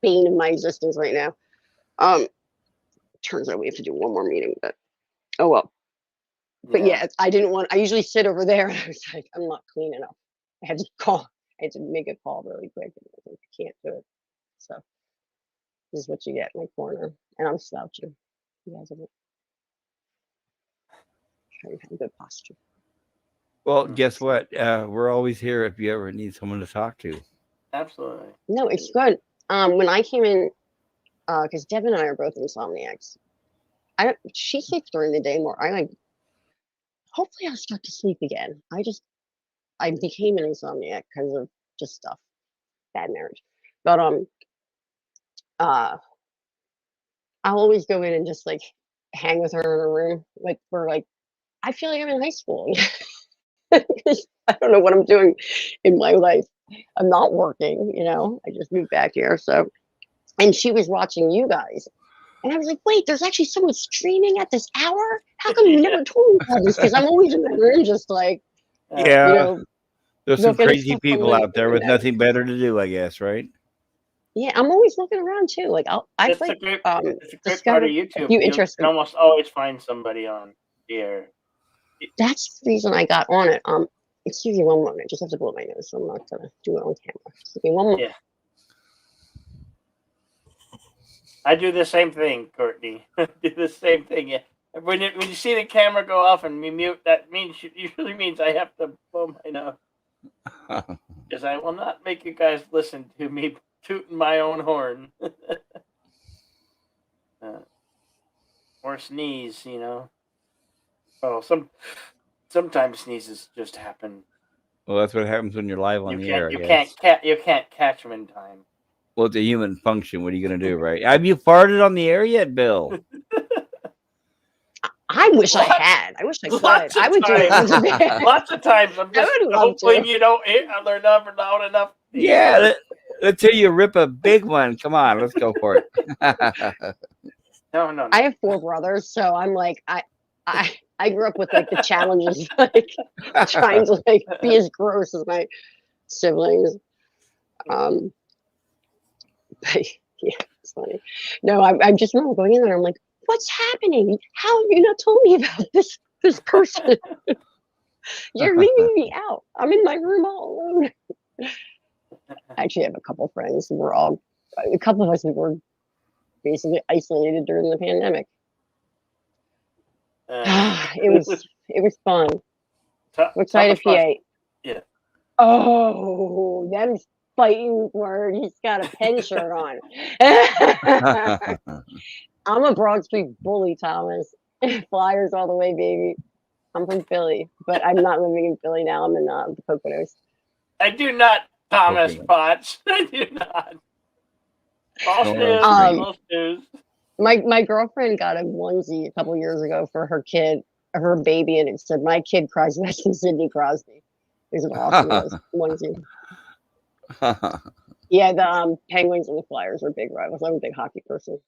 bane of my existence right now. Turns out we have to do one more meeting, but oh well. But yeah, I usually sit over there and I was like, I'm not clean enough. I had to make a call really quick. And I was like, I can't do it. So this is what you get in my corner. And I'm slouching. You guys are trying to have good posture. Well, guess what? We're always here if you ever need someone to talk to. Absolutely. No, it's good. When I came in, because Devin and I are both insomniacs. She sleeps during the day more. Hopefully I'll start to sleep again. I became an insomniac because of just stuff, bad marriage. But I'll always go in and just like hang with her in a room, like for like I feel like I'm in high school. I don't know what I'm doing in my life. I'm not working, I just moved back here. So, and she was watching you guys. And I was like, wait, there's actually someone streaming at this hour? How come you never told me about this? Because I'm always in my room just like, there's some crazy people out there with nothing better to do, I guess, right? Yeah, I'm always looking around too. Like it's a great part of YouTube. You can almost always find somebody on here. That's the reason I got on it. Excuse me one moment. I just have to blow my nose, so I'm not gonna do it on camera. Just give me one moment. Yeah. I do the same thing, Courtney. Do the same thing. Yeah. When you see the camera go off and me mute, that usually means I have to blow my nose. Because I will not make you guys listen to me tooting my own horn. Or sneeze, Oh, sometimes sneezes just happen. Well, that's what happens when you're live on the air. You can't catch them in time. Well, it's a human function. What are you going to do, right? Have you farted on the air yet, Bill? I wish I had. I wish I could. I would do it. Lots of times. Hopefully you don't learn loud enough. Yeah, let's hear you rip a big one. Come on, let's go for it. No. I have 4 brothers, so I'm like, I grew up with like the challenges, like trying to like be as gross as my siblings. But yeah, it's funny. No, I just remember going in there. I'm like, what's happening? How have you not told me about this person? You're leaving me out. I'm in my room all alone. I actually have a couple friends who a couple of us who were basically isolated during the pandemic. It was fun. What side of PA? Yeah. Oh, them fighting word. He's got a pen shirt on. I'm a Broad Street bully, Thomas. Flyers all the way, baby. I'm from Philly, but I'm not living in Philly now. I'm in the Poconos. I do not, Thomas Potts. I do not. False news. My girlfriend got a onesie a couple years ago for her baby, and it said, "My kid cries less than Sidney Crosby." It was an awesome onesie. Yeah, the Penguins and the Flyers are big rivals. I'm a big hockey person,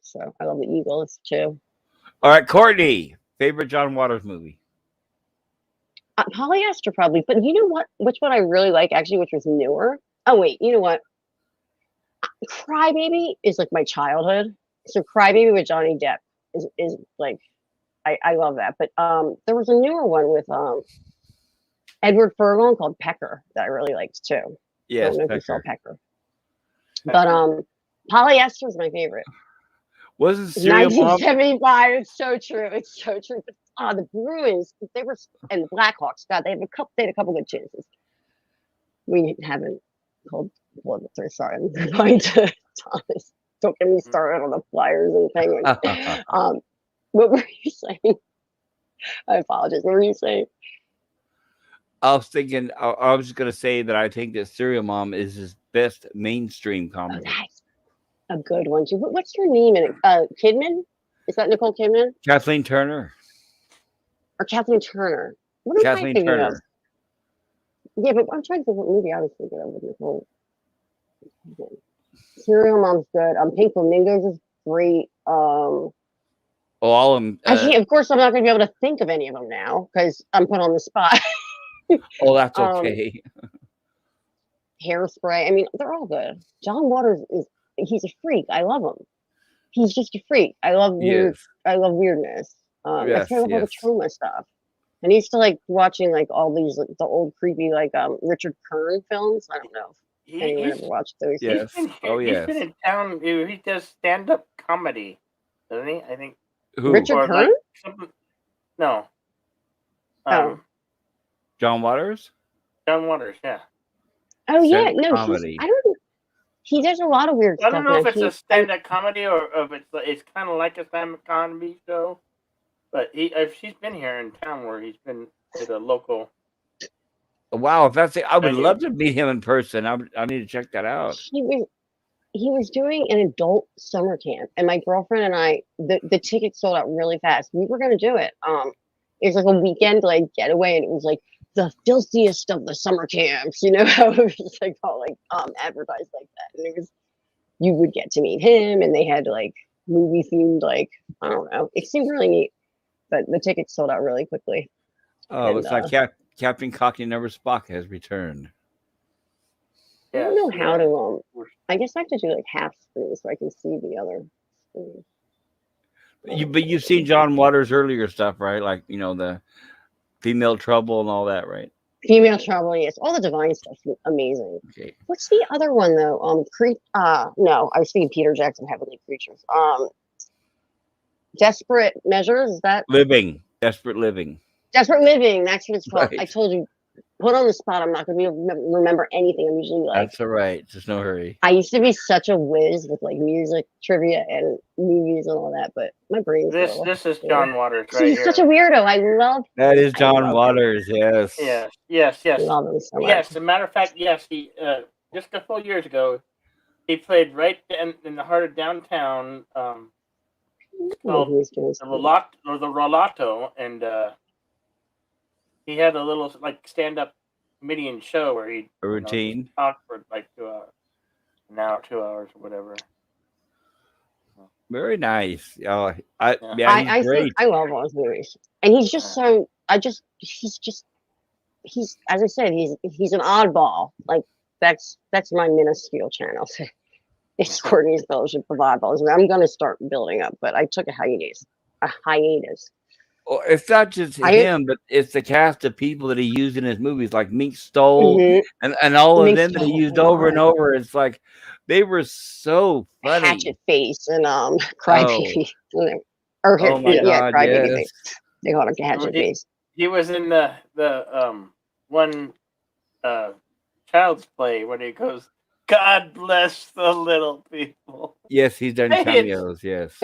so I love the Eagles too. All right, Courtney, favorite John Waters movie? Polyester probably, but you know what? Which one I really like actually, which was newer. Oh wait, you know what? Crybaby is like my childhood. So Crybaby with Johnny Depp is like I love that. But there was a newer one with Edward Furlong called Pecker that I really liked too. Yes, I don't know if you saw Pecker. Pecker. But Polyester is my favorite. Wasn't Serial Mom? 1975. It's so true. It's so true. But the Bruins, they were, and the Blackhawks. God, they had a couple good chances. We haven't called. Sorry, I'm going to Thomas. Don't get me started on the Flyers and Penguins. What were you saying? I apologize. What were you saying? I was thinking. I was just gonna say that I think that Serial Mom is his best mainstream comedy. Oh, that's a good one too. What's her name in it? Kidman? Is that Nicole Kidman? Kathleen Turner. Or Kathleen Turner? What am I Kathleen thinking Turner. of? Yeah, but I'm trying to think what movie I was thinking of with Nicole. Serial Mom's good. Pink Flamingos is great. Oh, all of them. I can't. Of course, I'm not going to be able to think of any of them now because I'm put on the spot. Oh, that's okay. Hairspray. I mean, they're all good. John Waters he's a freak. I love him. He's just a freak. I love weird. Yes. I love weirdness. Yes, I love all the trauma stuff. And he's still like watching like all these like, the old creepy like Richard Kern films. I don't know if anyone ever watched those. Yes. He's been in town. He does stand-up comedy, doesn't he? I think. Who? Richard Kern? No. John Waters. John Waters. Yeah. Oh yeah, Stand-up no, comedy. I don't. He does a lot of weird I stuff. don't know if it's a stand-up comedy or if it's kind of like a stand-up comedy show. But he's been here in town where he's been at a local. Wow, if that's it, I would love to meet him in person. I need to check that out. He was doing an adult summer camp, and my girlfriend and I, the tickets sold out really fast. We were going to do it. It was like a weekend like getaway, and it was like the filthiest of the summer camps. You know how it was like all like advertised like that, and it was you would get to meet him, and they had like movie themed like I don't know. It seemed really neat. But the tickets sold out really quickly. Oh, and, looks like Captain Cockney Number Spock has returned. I don't know how to. I guess I have to do like half screen so I can see the other screen. But you've seen John Waters' earlier stuff, right? Like the Female Trouble and all that, right? Female Trouble, yes. All the Divine stuff's amazing. Okay. What's the other one though? No, I was thinking Peter Jackson, Heavenly Creatures. Desperate Measures, is that Desperate Living. Desperate Living, that's what it's called. Right. I told you, put on the spot, I'm not going to be able to remember anything. I'm usually like... That's all right. Just no hurry. I used to be such a whiz with like music, trivia, and movies and all that, but my brain's... This is John Waters right He's here. such a weirdo. I love... That is John Waters, yes. Yes. I love him so much. Yes, as a matter of fact, yes, he just a few years ago, he played right in the heart of downtown, the Rolato, and he had a little like stand-up comedian show where he a routine talk for like 2 hours, an hour, 2 hours, or whatever. Very nice. Oh, he's great. I love all his movies, and he's just so. He's as I said, he's an oddball. Like that's my minuscule channel. It's Courtney's Fellowship of Oddballs. I'm going to start building up, but I took a hiatus. Well, it's not just him, but it's the cast of people that he used in his movies, like Mink Stoll and all of them that he used over and over. It's like they were so funny. Hatchet Face and Crybaby. Or God, Crybaby yes. Face. They call him Hatchet Face. He was in the one Child's Play when he goes, God bless the little people. Yes, he's done cameos. Yes.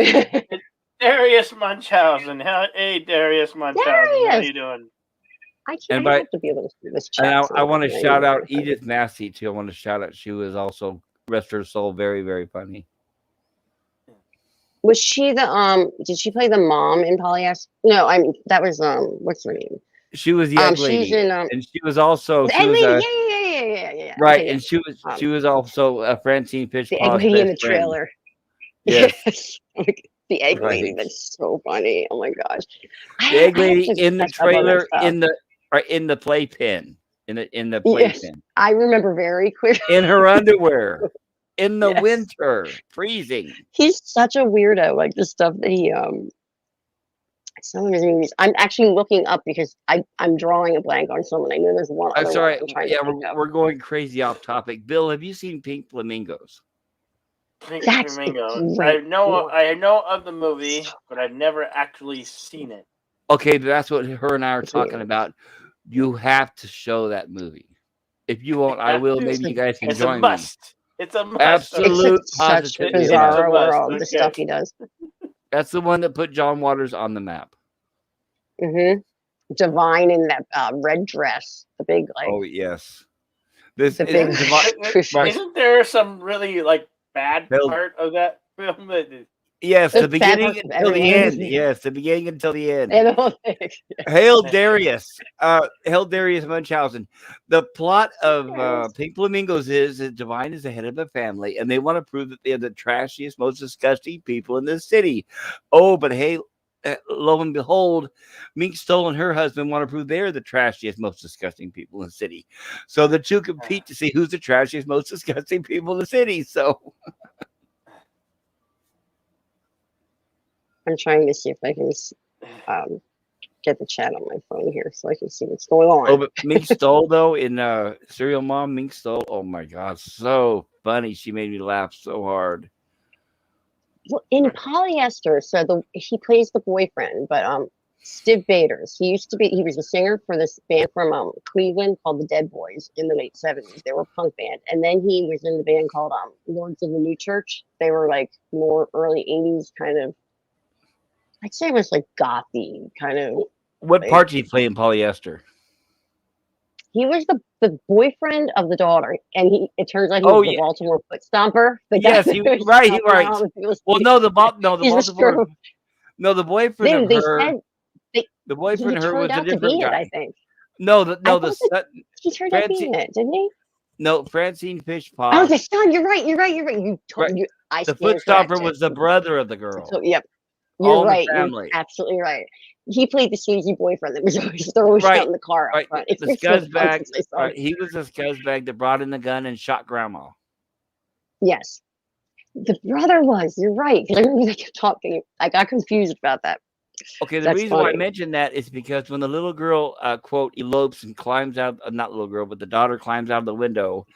Darius Munchausen. Hey, Darius Munchausen. How you doing? I have to be able to see this chat. And I want to shout out Edith Massey too. I want to shout out. She was also, rest her soul, very, very funny. Was she the did she play the mom in Polyester? No, I mean that was what's her name? She was the egg lady, she's in and she was also the she egg was lady. a Yeah. right, Okay, and yeah. she was also Francine The egg Fishpaw's lady in best the friend. trailer. Yes, Yes. The egg lady. right. That's so funny. Oh my gosh. The egg I have lady to in the catch up on that trailer stuff. in the playpen in the Yes, playpen I remember very clearly. in her underwear in the Yes. winter, freezing. He's such a weirdo. Like the stuff that he some of his movies. I'm actually looking up because I'm drawing a blank on someone. I know there's one I'm other sorry. one I'm trying Yeah, to think of. we're going crazy off topic. Bill, have you seen Pink Flamingos? Pink That's a Flamingo. great I know of the movie, but I've never actually seen it. Okay, that's what her and I are It's talking amazing. about. You have to show that movie. If you won't, I will. Maybe you guys can It's a join me. must. It's a must. Absolute It's such a positivity. It's a bizarre must. world. The Okay. stuff he does. That's the one that put John Waters on the map. Divine in that red dress, the big like. Oh yes, this The is big right. Isn't there some really like bad Bill. part of that film? Yes, There's the bad beginning parts of until the every end. movie. Yes, the beginning until the end. And all things. Hail Darius. Hail Darius Munchausen. The plot of Pink Flamingos is that Divine is the head of a family, and they want to prove that they're the trashiest, most disgusting people in the city. Oh, but hey, lo and behold, Mink Stole and her husband want to prove they're the trashiest, most disgusting people in the city. So the two compete to see who's the trashiest, most disgusting people in the city. So I'm trying to see if I can get the chat on my phone here so I can see what's going on. oh, but Mink Stole though in Serial Mom, Mink Stole. Oh my God, so funny. She made me laugh so hard. Well, in Polyester, so he plays the boyfriend, but Stiv Bators. He was a singer for this band from Cleveland called the Dead Boys in the late 70s. They were a punk band. And then he was in the band called Lords of the New Church. They were like more early 80s kind of, I'd say it was like gothy kind of. What like, part did he play in Polyester? He was the boyfriend of the daughter, and it turns out he was the Baltimore Foot Stomper. Yes, right. Well, no, the Baltimore. No, the boyfriend of her. The boyfriend of her was a different guy. I think. No, the he turned out being it, didn't he? No, Francine Fishpaw. Oh, the son. You're right. You told right. you. The Foot Stomper was the brother of the girl. So, yep. You're right. You're absolutely right. He played the sleazy boyfriend that was always throwing shit in the car up front. The scuzzbag. He was the scuzzbag that brought in the gun and shot grandma. Yes. The brother was. You're right. Because I remember they kept talking. I got confused about that. Okay, the reason why I mentioned that is because when the little girl, quote, elopes and climbs out, not little girl, but the daughter climbs out of the window,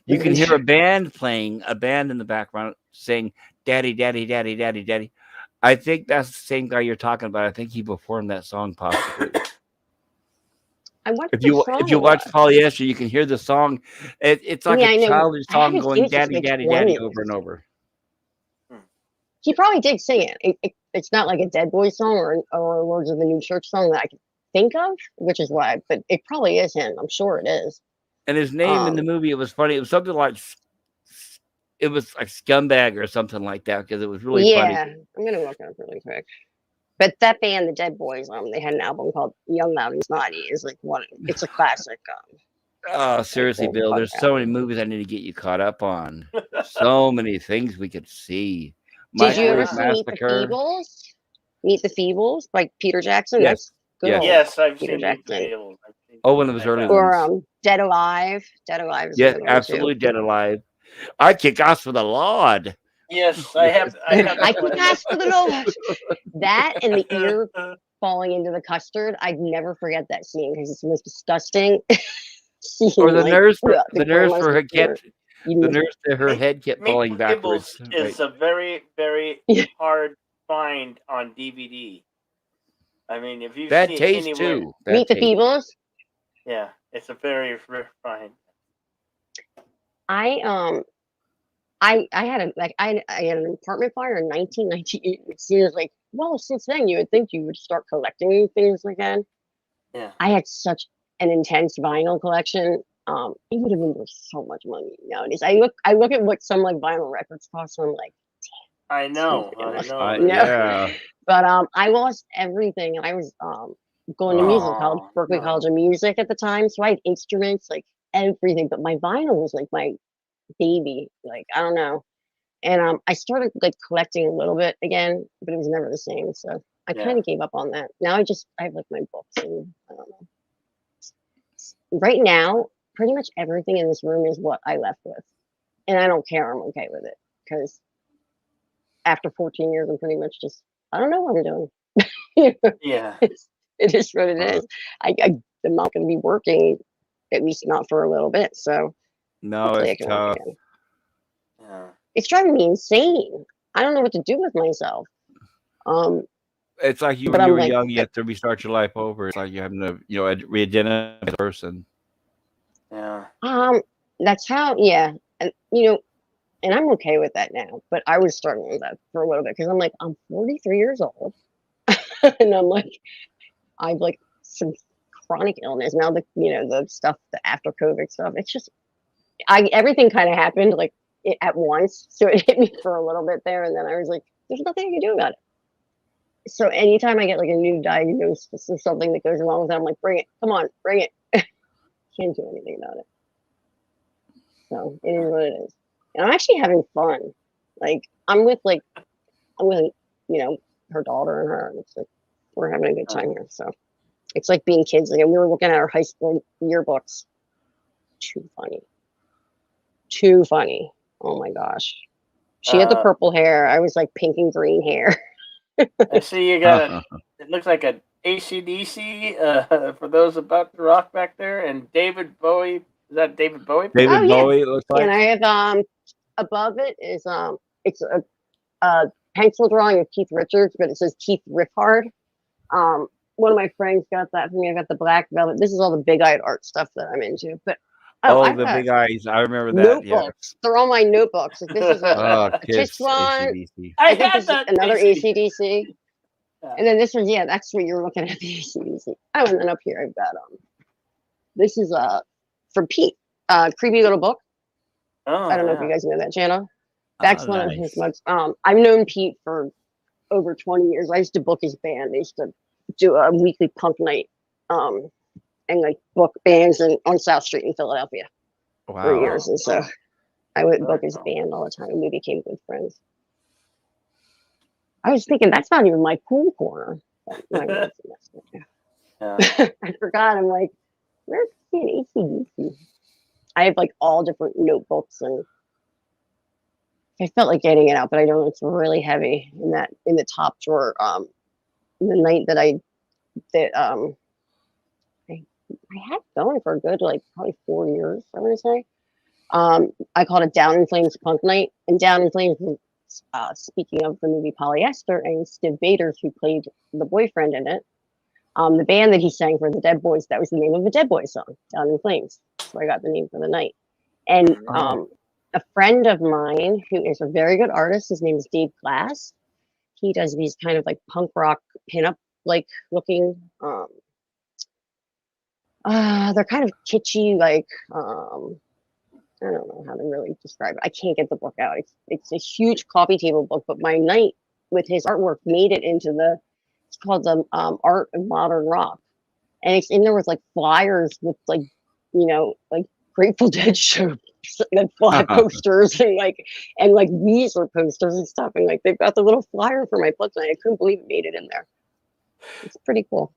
you can hear a band playing, a band in the background saying, "Daddy, daddy, daddy, daddy, daddy." I think that's the same guy you're talking about. I think he performed that song possibly. If you watch Polyester, you can hear the song. It's like a childish song going "Daddy, daddy, daddy" over and over. He probably did sing it. It's not like a Dead Boy song or a Lords of the New Church song that I can think of, which is why. But it probably is him. I'm sure it is. And his name in the movie, it was funny. It was something like. It was like Scumbag or something like that because it was really funny. Yeah, I'm gonna look it up really quick. But that band, the Dead Boys, they had an album called Young, Loud, and Snotty. It's like it's a classic. Oh, seriously, Bill, there's so many movies I need to get you caught up on. So many things we could see. Did you ever see Meet the Feebles? Meet the Feebles by Peter Jackson? Yes. Yes, I've seen Meet the Feebles. Oh, one of his early ones. Or Dead Alive. Dead Alive. Yeah, absolutely Dead Alive. I kick ass for the Lord. Yes, I have. I kick ass for the Lord. That and the ear falling into the custard. I'd never forget that scene because it's the most disgusting scene. Or the nurse for her kept. The nurse to her head kept falling backwards. It's a very, very hard find on DVD. I mean, if you Bad see taste it too. Meet the Feebles. Yeah, it's a very rare find. I had an apartment fire in 1998. It seems like, well, since then you would think you would start collecting things again. Yeah. I had such an intense vinyl collection. It would have been worth so much money nowadays. I look at what some like vinyl records cost, and I'm like, damn. I know. Yeah. But I lost everything, and I was going to music college, Oh, Berkeley no. College of Music at the time. So I had instruments, like everything, but my vinyl was like my baby. Like, I don't know. And I started like collecting a little bit again, but it was never the same. So I Yeah. kind of gave up on that. Now I have like my books and I don't know. Right now, pretty much everything in this room is what I left with. And I don't care. I'm okay with it because after 14 years, I'm pretty much just, I don't know what I'm doing. Yeah. It is what it is. I'm not going to be working, at least not for a little bit. So No, hopefully I it's can work tough. again. Yeah. It's driving me insane. I don't know what to do with myself. It's like you But when you I'm were like, young, you have to restart your life over. It's like you having to, re-identify the person. Yeah. that's how, yeah. And, and I'm okay with that now. But I was struggling with that for a little bit because I'm like, I'm 43 years old. And I'm like, I've like some chronic illness. Now the stuff, the after COVID stuff, it's just, everything kind of happened like at once. So it hit me for a little bit there. And then I was like, there's nothing I can do about it. So anytime I get like a new diagnosis or something that goes wrong with it, I'm like, bring it, come on, bring it. Can't do anything about it. So it is what it is. And I'm actually having fun. Like I'm with her daughter and her, and it's like we're having a good time here. So it's like being kids again. We were looking at our high school yearbooks. Too funny. Too funny. Oh my gosh. She had the purple hair. I was like pink and green hair. I see you got it looks like an AC/DC for those about to rock back there, and David Bowie. Is that David Bowie? David Bowie, it looks like. And I have above it is it's a pencil drawing of Keith Richards, but it says Keith Riffhard. One of my friends got that for me. I got the black velvet. This is all the big eyed art stuff that I'm into. But the big eyes. I remember that. Notebooks. Yeah. They're all my notebooks. This is a Kiss one. I think this is another AC/DC. And then this one, that's what you're looking at, the AC/DC. Oh, and then up here I've got this is from Pete, Creepy Little Book. I don't know if you guys know that channel. That's one of his mugs. I've known Pete for over 20 years. I used to book his band. They used to do a weekly punk night, and like book bands on South Street in Philadelphia for years. And so I would book his band all the time, and we became good friends. I was thinking that's not even my cool corner. I forgot. I'm like, where's the AC/DC? I have like all different notebooks, and I felt like getting it out, but I don't. It's really heavy in the top drawer. The night that I had it going for a good like probably 4 years. I want to say. I called it Down in Flames Punk Night, and Down in Flames. Speaking of the movie Polyester, and Stiv Bators, who played the boyfriend in it, the band that he sang for, the Dead Boys, that was the name of a Dead Boys song, Down in Flames. So I got the name for the night. And a friend of mine who is a very good artist, his name is Dave Glass. He does these kind of like punk rock pinup like looking. They're kind of kitschy, like I don't know how to really describe it. I can't get the book out. It's a huge coffee table book, but my night with his artwork made it into it's called the Art of Modern Rock. And it's in there with like flyers with like Grateful Dead show, like fly posters and like Weezer posters and stuff. And like they've got the little flyer for my book tonight. I couldn't believe it made it in there. It's pretty cool.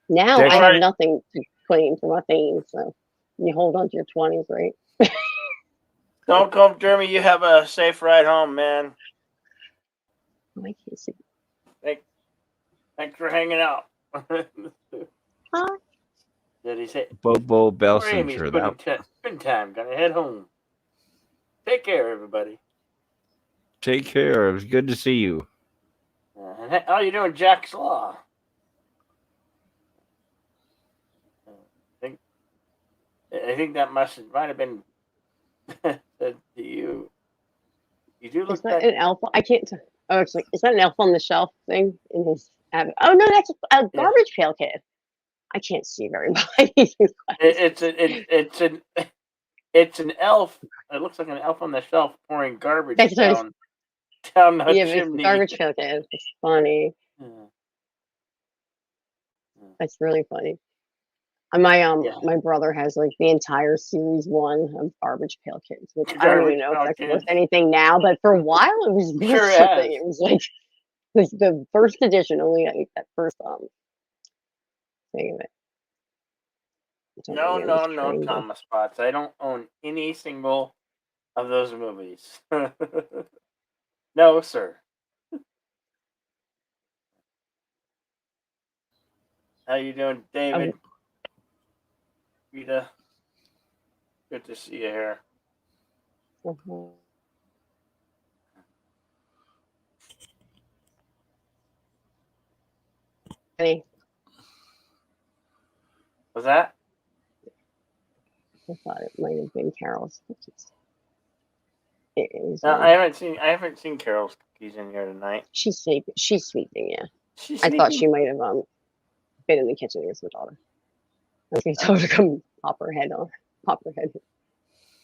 Now I have nothing to claim for my fame, so you hold on to your 20s, right? Don't go, Jeremy. You have a safe ride home, man. I can't see. Thanks for hanging out. Huh? Did he say? Bobo Belsinger. Spend time. Gonna head home. Take care, everybody. Take care. It was good to see you. How you doing, Jack's Law? I think that might have been said to you. You do look. Is that an elf? I can't. Oh, it's like, is that an elf on the shelf thing in his? Oh no, that's a Garbage Pail Kid. I can't see very well. It's an elf. It looks like an elf on the shelf pouring garbage down the chimney. Garbage Pail Kid. It's funny. That's really funny. And my Yeah. my brother has like the entire series 1 of Garbage Pail Kids, which I don't Garbage even know if Pail that's worth Kids. anything now, but for a while it was worth Sure something. has. It was like the first edition, only like that first thing of it. No, Again, this no, train goes- Thomas Spots. I don't own any single of those movies. No, sir. How you doing, David? Rita? Good to see you here. Mhm. Hey, Was that? I thought it might have been Carol's cookies. It is. No, I haven't seen Carol's cookies in here tonight. She's sleeping. She's sleeping. Yeah, She's I thought sleeping? she might have been in the kitchen with her daughter. I was gonna tell her to come pop her head on. Pop her head.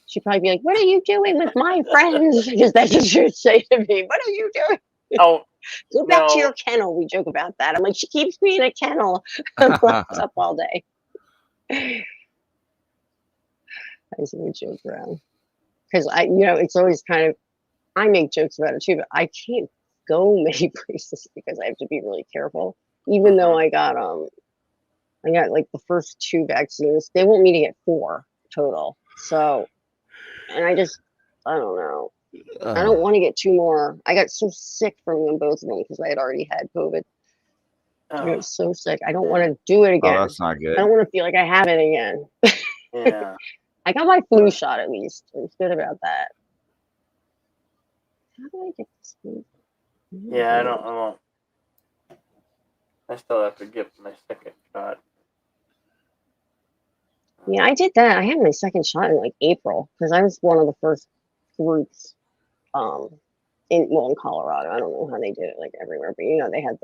She'd probably be like, "What are you doing with my friends?" Because that's what she would say to me. "What are you doing? Oh, Go back to no. your kennel." We joke about that. I'm like, she keeps me in a kennel. I'm locked up all day. I used to joke around because it's always kind of. I make jokes about it too, but I can't go many places because I have to be really careful. Even though I got like the first 2 vaccines. They want me to get 4 total. So, and I don't know. I don't want to get 2 more. I got so sick from them, both of them, because I had already had COVID. I Oh, was so sick. I don't want to do it again. Oh, that's not good. I don't want to feel like I have it again. yeah. I got my flu shot at least. I was good about that. How do I get this flu? Yeah, I don't. I still have to get my second shot. Yeah, I did that. I had my second shot in like April because I was one of the first groups in Colorado. I don't know how they did it like everywhere, but they had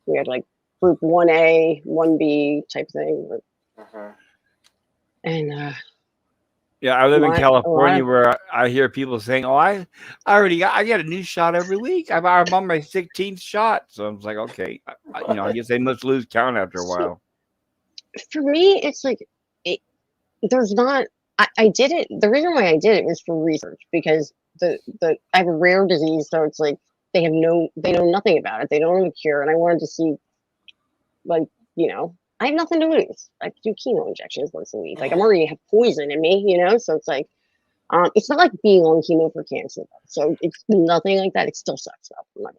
we had like group 1A, 1B type thing. And Yeah, I live in California of- where I hear people saying, "Oh, I get a new shot every week. I'm on my 16th shot." So I'm like, okay, I guess they must lose count after a while. For me, it's like there's not. I did it. The reason why I did it was for research because I have a rare disease, so it's like they know nothing about it. They don't have a cure, and I wanted to see, like, I have nothing to lose. I do chemo injections once a week. Like I'm already have poison in me, so it's like, it's not like being on chemo for cancer. So it's nothing like that. It still sucks though. I'm not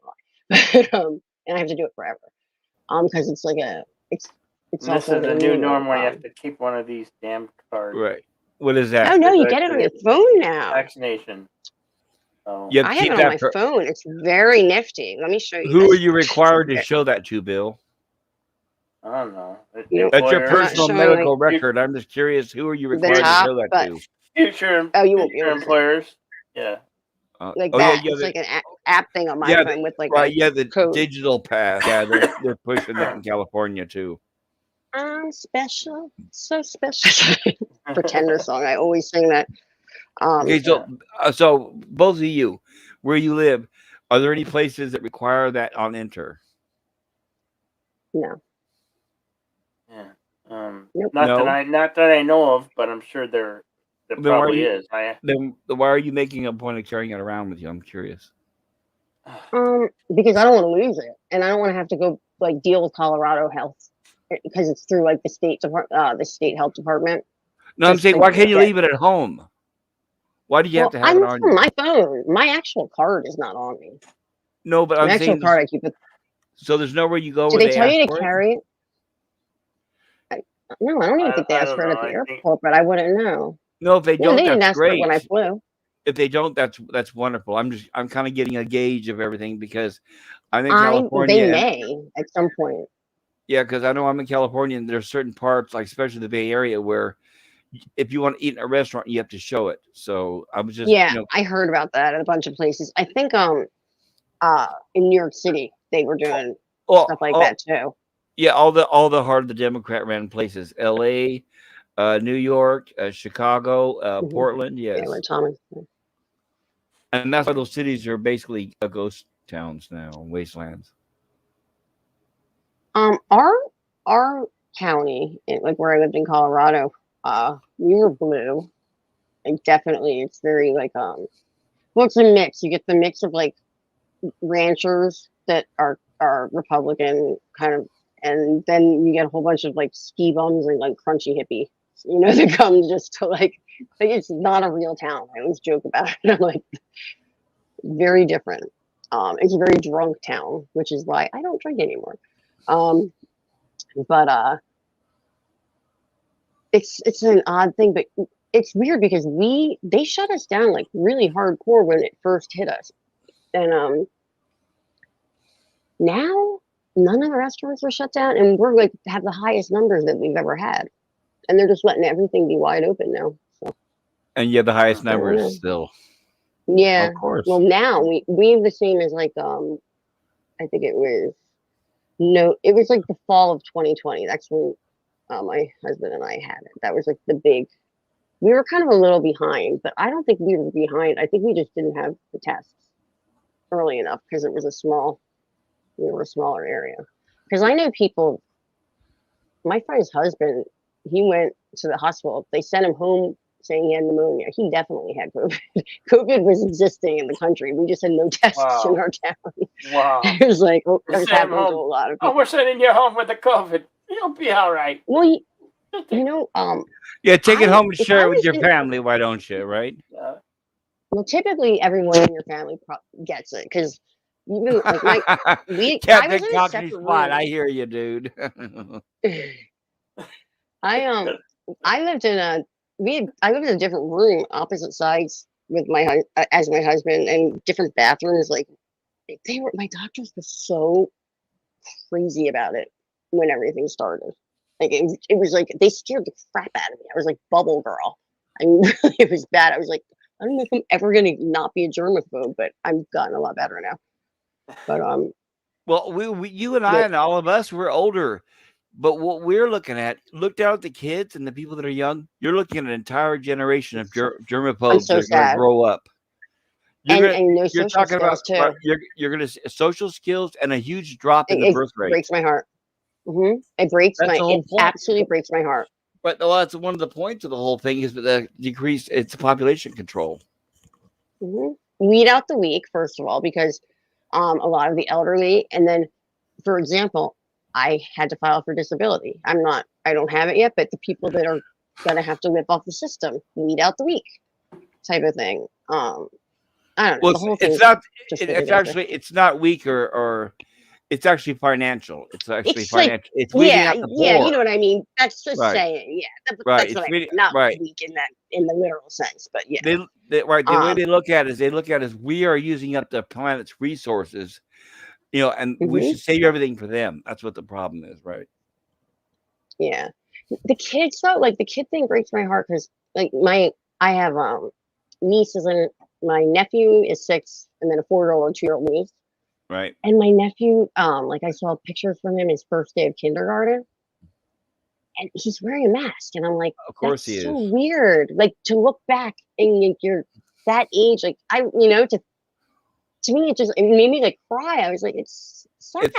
gonna lie. And I have to do it forever. Because it's like it's This also is the new norm where you have to keep one of these damn cards. Right. What is that? Oh no, you get it on your phone now. Vaccination. So You have I to have keep it on that my phone. It's very nifty. Let me show you. Who this. are you required to show that to, Bill? I don't know. That's your Employers, personal showing, medical like, record. I'm just curious. Who are you the required to top, show that but to? future oh, you won't be able to see it. employers. Yeah. Like oh that. yeah, It's like an app thing on my yeah, phone with like right. a Yeah, the code. digital pass. Yeah, they're pushing that in California too. I'm special, so special. Pretender song. I always sing that. Okay, so both of you, where you live, are there any places that require that on enter? No. Yeah. Nope. Not that I know of, but I'm sure there probably is. Then why are you making a point of carrying it around with you? I'm curious. Because I don't want to lose it, and I don't want to have to go like deal with Colorado Health because it's through like the state health department. No, I'm saying, why can't you leave it at home? Why do you have to have it on you? My phone. My actual card is not on me. No, but my actual card I keep it. So there's nowhere you go. Do they tell you to carry it? No, I don't even think they asked for it at the airport, but I wouldn't know. No, if they don't, they didn't that's ask for it great. when I flew. If they don't, that's wonderful. I'm kind of getting a gauge of everything because I'm in California. They may at some point. Yeah, because I know I'm in California, and there's certain parts, like especially the Bay Area, where if you want to eat in a restaurant, you have to show it. So I was just I heard about that at a bunch of places. I think in New York City they were doing stuff like that too. Yeah, all the Democrat ran places, L.A., New York, Chicago, Portland, yes. Yeah, Thomas. And that's why those cities are basically ghost towns now, wastelands. Our our county, like where I lived in Colorado, we were blue. And definitely, it's very like well, it's a mix. You get the mix of like ranchers that are Republican kind of, and then you get a whole bunch of like ski bums and like crunchy hippie, that come just to like it's not a real town. I always joke about it. I'm like, very different. It's a very drunk town, which is why I don't drink anymore. But it's an odd thing, but it's weird because they shut us down like really hardcore when it first hit us, and now none of the restaurants are shut down, and we're like have the highest numbers that we've ever had, and they're just letting everything be wide open now. So. And you have the highest numbers still. Yeah, of course. Well, now we have the same as like I think it was like the fall of 2020. That's when my husband and I had it. That was like the big. We were kind of a little behind, but I don't think we were behind. I think we just didn't have the tests early enough because it was we were a smaller area. Because I know people. My friend's husband, he went to the hospital. They sent him home saying he had pneumonia. He definitely had COVID. COVID was existing in the country. We just had no tests in our town. Wow. It was like, it was happening to a lot of people. Oh, we're sending you home with the COVID. You'll be all right. Well, yeah, take it home and share it with your family. Why don't you, right? Well, typically everyone in your family gets it because even like Captain Cockney Spot. I hear you, dude. I lived in a different room, opposite sides with my husband, and different bathrooms. Like my doctors were so crazy about it when everything started. Like it was like they scared the crap out of me. I was like bubble girl. I mean, it was bad. I was like, I don't know if I'm ever gonna not be a germaphobe, but I've gotten a lot better now. But well, you and I and all of us, we're older. But what we're looking at, look down at the kids and the people that are young. You're looking at an entire generation of germaphobes that are going to grow up. You're talking about too. You're going to see social skills and a huge drop in the birth rate. It breaks my heart. Mm-hmm. It absolutely breaks my heart. But that's one of the points of the whole thing is the decrease. It's population control. Mm-hmm. Weed out the weak, first of all, because a lot of the elderly, and then, for example, I had to file for disability. I don't have it yet, but the people that are gonna have to whip off the system, weed out the weak, type of thing. I don't know. Well, it's not weak or it's actually financial. It's actually financial. It's weeding out the poor. Yeah, you know what I mean. That's just saying. Yeah, that's what I mean. Not weak in the literal sense, but yeah. The way they look at it is we are using up the planet's resources. And we should save everything for them. That's what the problem is, right? Yeah. The kids though, like the kid thing breaks my heart because like I have nieces and my nephew is 6 and then a 4-year-old and 2-year-old niece. Right. And my nephew, like I saw pictures from him his first day of kindergarten. And he's wearing a mask. And I'm like, of course he is. So weird. Like to look back and you're that age, like to me, it made me like cry. I was like, it's sad.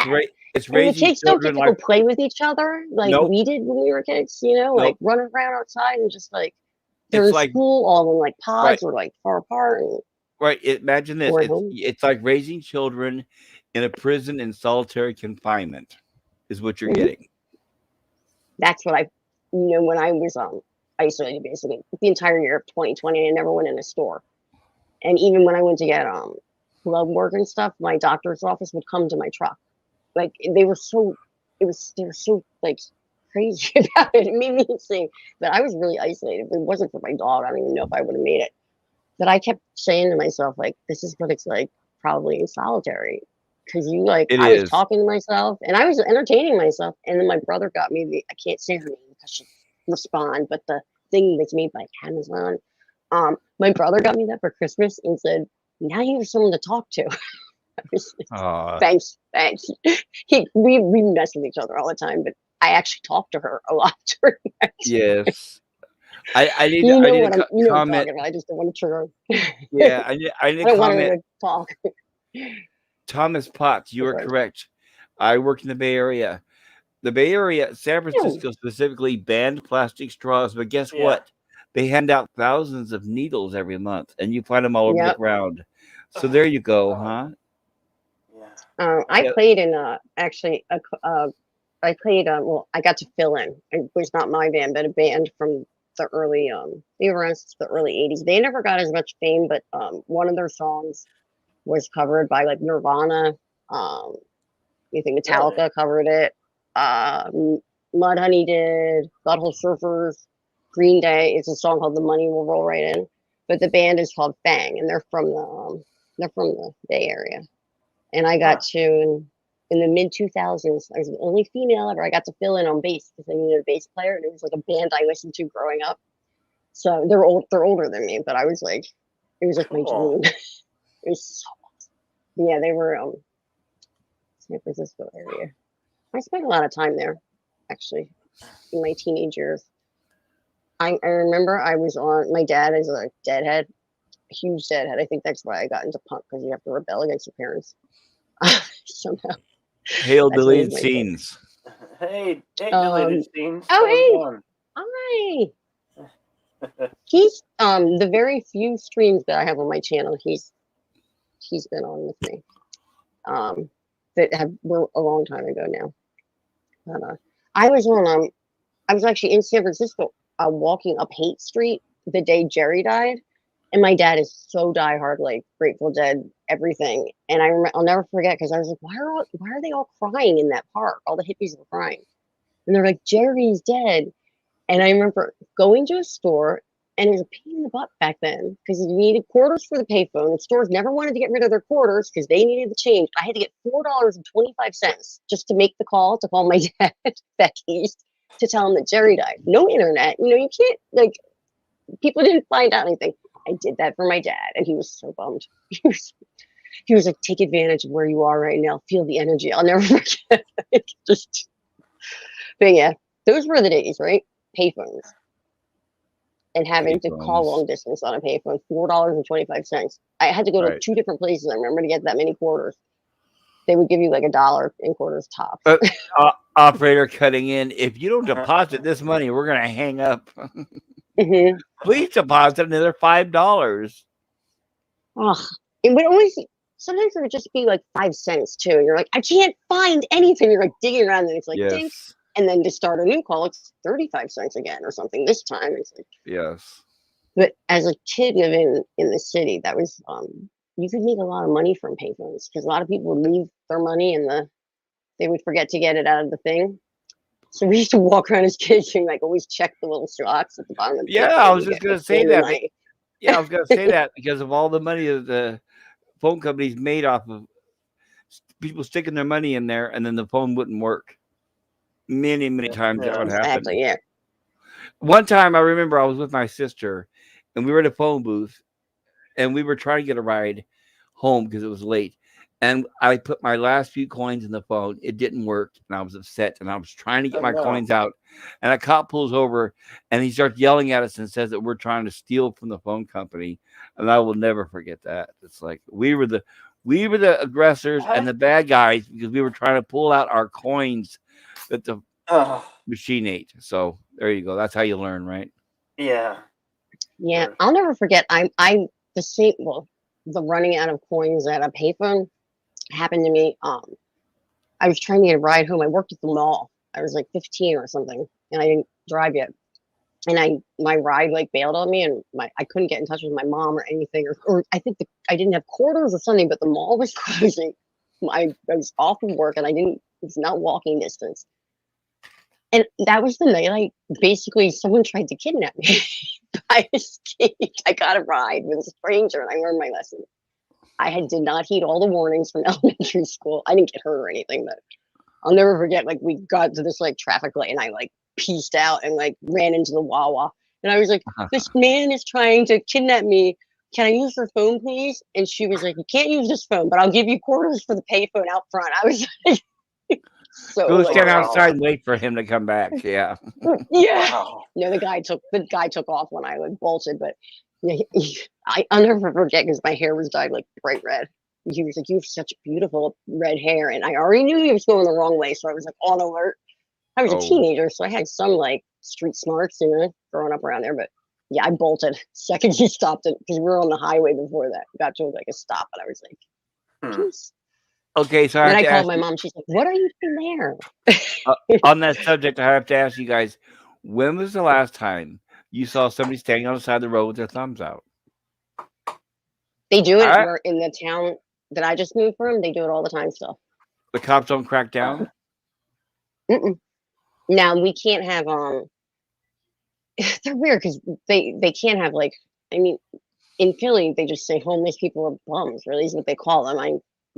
It's raising the kids don't get to go play with each other like we did when we were kids, like running around outside and just like they're in school all in like pods or like far apart. Right. Imagine this. It's like raising children in a prison in solitary confinement is what you're getting. That's what when I was isolated basically the entire year of 2020, I never went in a store. And even when I went to get blood work and stuff, my doctor's office would come to my truck. Like they were so like crazy about it. It made me insane. But I was really isolated. If it wasn't for my dog, I don't even know if I would have made it. But I kept saying to myself, like, this is what it's like probably in solitary. Because I was talking to myself and I was entertaining myself. And then my brother got me I can't say her name because she'll respond, but the thing that's made by Amazon. My brother got me that for Christmas and said, now you have someone to talk to. Thanks. We mess with each other all the time, but I actually talk to her a lot during that. Yes. I need to comment. I just don't want to trigger. Yeah, I need to comment. Want to talk. Thomas Potts, you are correct. I work in the Bay Area. The Bay Area, San Yeah. Francisco specifically, banned plastic straws, but guess Yeah. what? They hand out thousands of needles every month, and you find them all over the Yep. ground. So there you go, huh? Yeah. I Yep. played in actually I played well, I got to fill in. It was not my band, but a band from the early they were around since the early 80s. They never got as much fame, but one of their songs was covered by like Nirvana. You think Metallica covered it? Mudhoney did. Butthole Surfers, Green Day. It's a song called "The Money Will Roll Right In," but the band is called Fang, and they're from the Bay Area. And I got to in the mid 2000s. I was the only female ever. I got to fill in on bass because I needed a bass player, and it was like a band I listened to growing up. So they're older than me, but I was like, it was like my dream. It was so awesome. Yeah, they were San Francisco area. I spent a lot of time there, actually, in my teenage years. I remember I was on. My dad is a deadhead, a huge deadhead. I think that's why I got into punk, because you have to rebel against your parents somehow. Hail That's what deleted is my scenes. Hey, deleted scenes. Oh, hey. Hi. He's the very few streams that I have on my channel. He's been on with me. That were a long time ago now. But, I was actually in San Francisco, walking up Haight Street the day Jerry died, and my dad is so diehard, like Grateful Dead, everything. And I'll never forget, because I was like, why are they all crying in that park? All the hippies were crying, and they're like, Jerry's dead. And I remember going to a store, and it was a pain in the butt back then, because you needed quarters for the payphone. And stores never wanted to get rid of their quarters because they needed the change. I had to get $4.25 just to make the call, to call my dad back east, to tell him that Jerry died. No internet. You can't, like, people didn't find out anything. I did that for my dad, and he was so bummed. He was like, take advantage of where you are right now. Feel the energy. I'll never forget. But yeah, those were the days, right? Payphones. And having to call long distance on a payphone, $4.25. I had to go to 2 different places, I remember, to get that many quarters. They would give you like $1 in quarters tops. Operator cutting in. If you don't deposit this money, we're going to hang up. Please deposit another $5. Oh, it would always, sometimes it would just be like 5 cents too. And you're like, I can't find anything. You're like digging around, and it's like, ding. And then to start a new call, it's 35 cents again or something. This time it's like, yes. But as a kid living in the city, that was you could make a lot of money from payphones, because a lot of people would leave their money they would forget to get it out of the thing. So we used to walk around as kids and like always check the little slots at the bottom of the payphone. I was just going to say that. I was going to say that because of all the money that the phone companies made off of people sticking their money in there, and then the phone wouldn't work. Many times that would happen. Exactly, yeah. One time I remember I was with my sister, and we were at a phone booth, and we were trying to get a ride home because it was late. And I put my last few coins in the phone. It didn't work, and I was upset, and I was trying to get my coins out. And a cop pulls over, and he starts yelling at us and says that we're trying to steal from the phone company. And I will never forget that. It's like we were the aggressors and the bad guys, because we were trying to pull out our coins that the machine ate. So there you go. That's how you learn, right? Yeah. Yeah, I'll never forget. The running out of coins at a payphone happened to me. I was trying to get a ride home. I worked at the mall. I was like 15 or something, and I didn't drive yet. And my ride like bailed on me, and I couldn't get in touch with my mom or anything. Or I think I didn't have quarters or something, but the mall was closing. I was off of work, and it's not walking distance. And that was the night basically someone tried to kidnap me. I escaped. I got a ride with a stranger, and I learned my lesson. I did not heed all the warnings from elementary school. I didn't get hurt or anything, but I'll never forget, we got to this traffic light, and I pieced out and ran into the Wawa. And I was like, this man is trying to kidnap me. Can I use your phone, please? And she was like, you can't use this phone, but I'll give you quarters for the payphone out front. I was like, go stand outside and wait for him to come back. Yeah. Yeah. Wow. No, the guy took off when I bolted, but I'll never forget, because my hair was dyed bright red. He was like, you have such beautiful red hair. And I already knew he was going the wrong way. So I was on alert. I was a Oh. teenager, so I had some like street smarts, growing up around there. But yeah, I bolted second he stopped it because we were on the highway before that. Got to like a stop, and I was like, peace. Okay, so And then I have to called ask my you, mom. She's like, "What are you doing there?" on that subject, I have to ask you guys, when was the last time you saw somebody standing on the side of the road with their thumbs out? They do it I, where in the town that I just moved from. They do it all the time still. the cops don't crack down? Mm-mm. Now we can't have they're weird because they can't have like, I mean, in Philly they just say homeless people are bums. Really, is what they call them.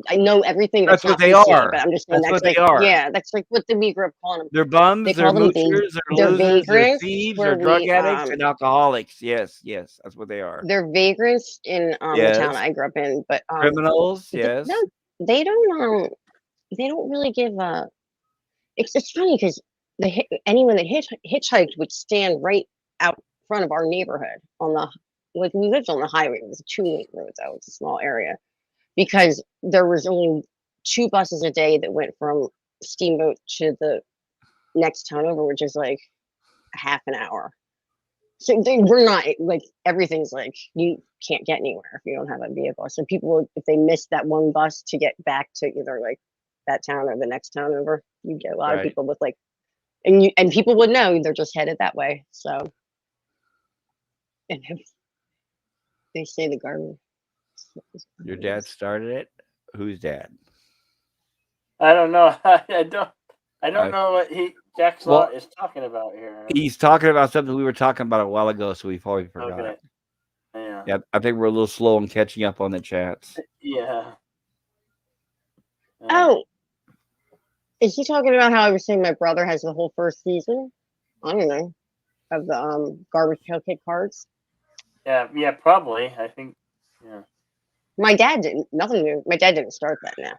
I know everything That's that's what not they PCA, are. but I'm just saying That's that's what they like, are. yeah, that's like what we grew up calling them. They're They bums, they're call them moochers, they're they're losers, they're vagrants thieves, where they're drug we addicts, and alcoholics. Yes, that's what they are. they're vagrants in the town Yes. I grew up in, but Criminals, no, yes. they don't really give it's funny because anyone that hitchhiked would stand right out front of our neighborhood on the like we lived on the highway. It was a 2-lane road, though. It's a small area because there was only 2 buses a day that went from Steamboat to the next town over, which is like a half an hour. So we're not like everything's like you can't get anywhere if you don't have a vehicle. So people, if they miss that one bus to get back to either like that town or the next town over, you get a lot of Right. people with like, and people would know they're just headed that way. So, and if they say the garbage. Your dad started it? Who's dad? I don't know. I don't I- know what Jack's Well- Law is talking about here. He's talking about something we were talking about a while ago, so we probably forgot. Okay. Yeah. Yeah, I think we're a little slow in catching up on the chats. Yeah. Oh, is he talking about how I was saying my brother has the whole first season? I don't know, of the Garbage Pail Kid cards. Yeah, probably. I think. Yeah. My dad didn't. Nothing new. My dad didn't start that now.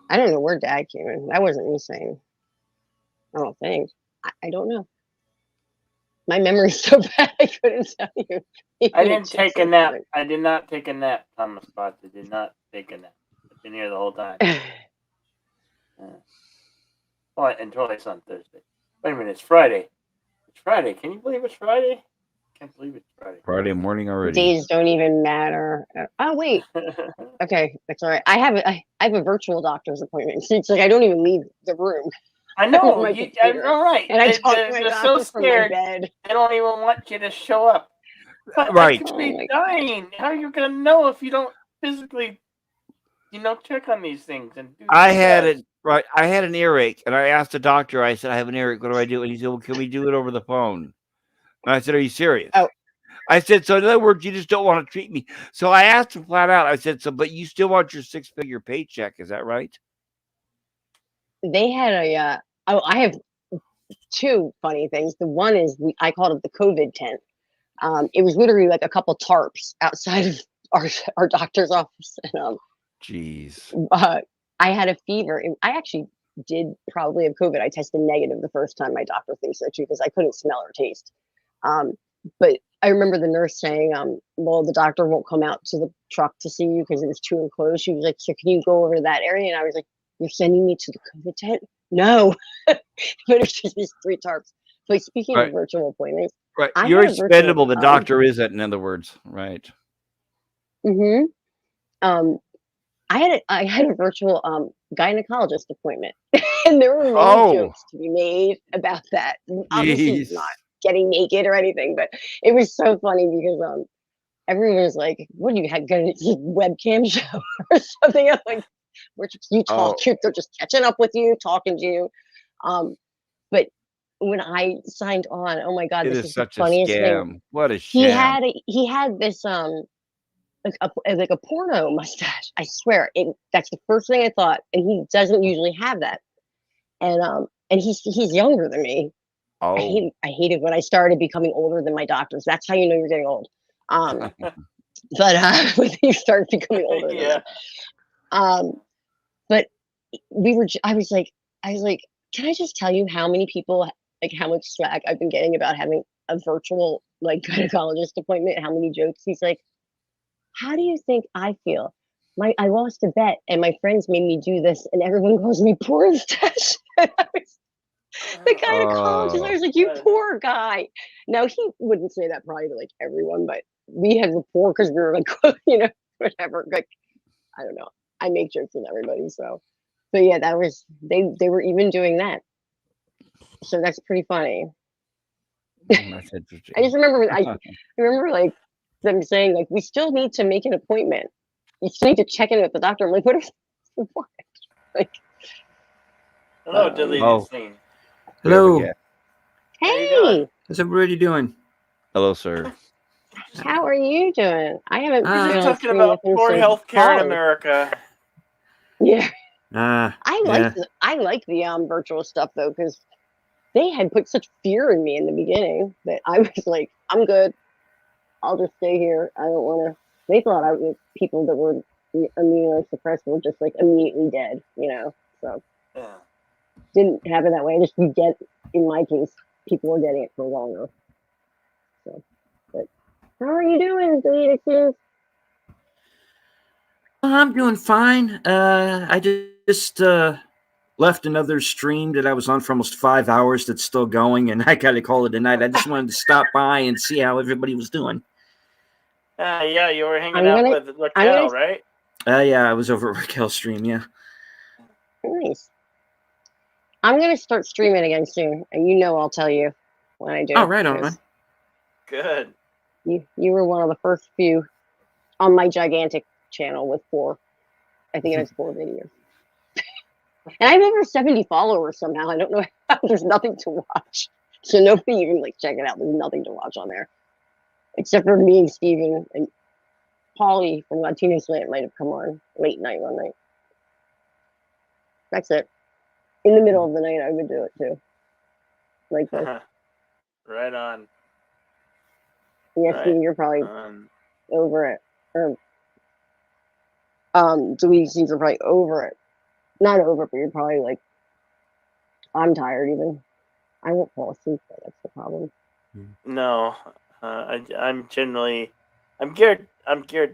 I don't know where dad came in. That wasn't me saying. I don't think. I don't know. My memory's so bad I couldn't tell you. I didn't take a nap. I did not take a nap, Thomas Potts. I did not take a nap. I've been here the whole time. Oh, until it's on Thursday. Wait a minute, it's Friday. It's Friday. Can you believe it's Friday? Can't believe it's Friday. Friday morning already. Days don't even matter. Oh wait. Okay, that's all right. I have a virtual doctor's appointment. It's like I don't even leave the room. I know. My I'm computer. right. And I talk to my They're so doctor from my scared. bed. They don't even want you to show up. But Right. I could Oh be my dying. How are you gonna know if you don't physically, check on these things and do? I these had tests? it right. I had an earache, and I asked the doctor. I said, "I have an earache. What do I do?" And he said, "Well, can we do it over the phone?" And I said, "Are you serious?" Oh. I said, "So in other words, you just don't want to treat me." So I asked him flat out. I said, "So, but you still want your 6-figure paycheck? Is that right?" They had I have 2 funny things. The one is I called it the COVID tent. It was literally like a couple tarps outside of our doctor's office. And Jeez. I had a fever. I actually did probably have COVID. I tested negative the first time. My doctor thinks so too because I couldn't smell or taste. But I remember the nurse saying, well, the doctor won't come out to the truck to see you because it was too enclosed. She was like, so can you go over to that area? And I was like, you're sending me to the COVID tent? No. But it was just these 3 tarps. But speaking Right. of virtual appointments. Right. I You're had a virtual, expendable. The doctor isn't, in other words. Right. Mm-hmm. I had a virtual gynecologist appointment, and there were many Oh. jokes to be made about that. Obviously, Jeez. not getting naked or anything, but it was so funny because everyone was like, "What do you have? Got a webcam show or something?" I'm like, you talk, they're just catching up with you, talking to you. But when I signed on, oh my god, It this is is the such a funniest thing. scam. What a sham. He had this like a porno mustache. I swear, that's the first thing I thought, and he doesn't usually have that. And he's younger than me. Oh. I hate it when I started becoming older than my doctors. That's how you know you're getting old. But when you start becoming older than them. But I was like, can I just tell you how many people, like how much swag I've been getting about having a virtual like gynecologist appointment? How many jokes? He's like, how do you think I feel I lost a bet, and my friends made me do this, and everyone calls me poor stash. The guy at college, I was like, "You poor guy." Now he wouldn't say that probably to like everyone, but we had rapport because we were like, whatever. Like, I don't know. I make jokes with everybody, so. But yeah, that was they were even doing that, so that's pretty funny. That's interesting. I just remember I remember like them saying like we still need to make an appointment. You still need to check in with the doctor. I'm like, what? Like, hello, deleted scene. Hello. hey, how's everybody doing? Hello, sir. how are you doing? I haven't been We're on talking stream about with him poor since healthcare in college. America. Yeah, Yeah. I like the virtual stuff though because they had put such fear in me in the beginning that I was like, I'm good. I'll just stay here. I don't want to. They thought people that were immunosuppressed were just like immediately dead, So didn't happen that way. Just in my case, people were getting it for longer. So, but how are you doing, Deleted Scenes? I'm doing fine. I just left another stream that I was on for almost 5 hours that's still going, and I got to call it a night. I just wanted to stop by and see how everybody was doing. Yeah, you were hanging out with Raquel, right? Yeah, I was over at Raquel's stream, yeah. Nice. I'm going to start streaming again soon, and I'll tell you when I do. Oh, right on. Good. You were one of the first few on my gigantic channel with 4. I think it was 4 videos. And I have over 70 followers somehow. I don't know how. There's nothing to watch. So nobody even check it out. There's nothing to watch on there. Except for me and Steven and Polly from Latino Slant might have come on late night one night. That's it. In the middle of the night I would do it too. Like this. Right on. Yeah, right. Steven, you're probably over it. Deleted Scenes are probably over it. Not over, but you're probably like, I'm tired even. I won't fall asleep, though. That's the problem. No, I'm geared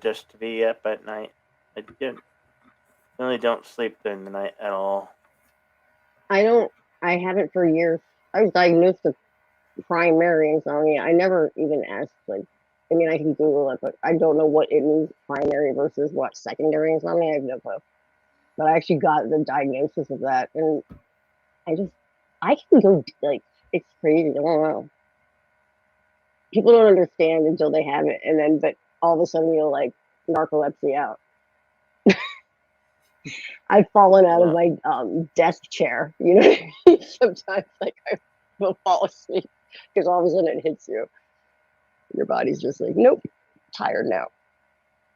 just to be up at night. I really don't sleep during the night at all. I haven't for years. I was diagnosed with primary insomnia. I never even asked, I can Google it, but I don't know what it means, primary versus what secondary insomnia. I have no clue. But I actually got the diagnosis of that, and I can go, it's crazy. I don't know. People don't understand until they have it, and then, but all of a sudden you'll, narcolepsy out. I've fallen out of my desk chair, Sometimes, I will fall asleep, because all of a sudden it hits you. Your body's just like, nope, tired now.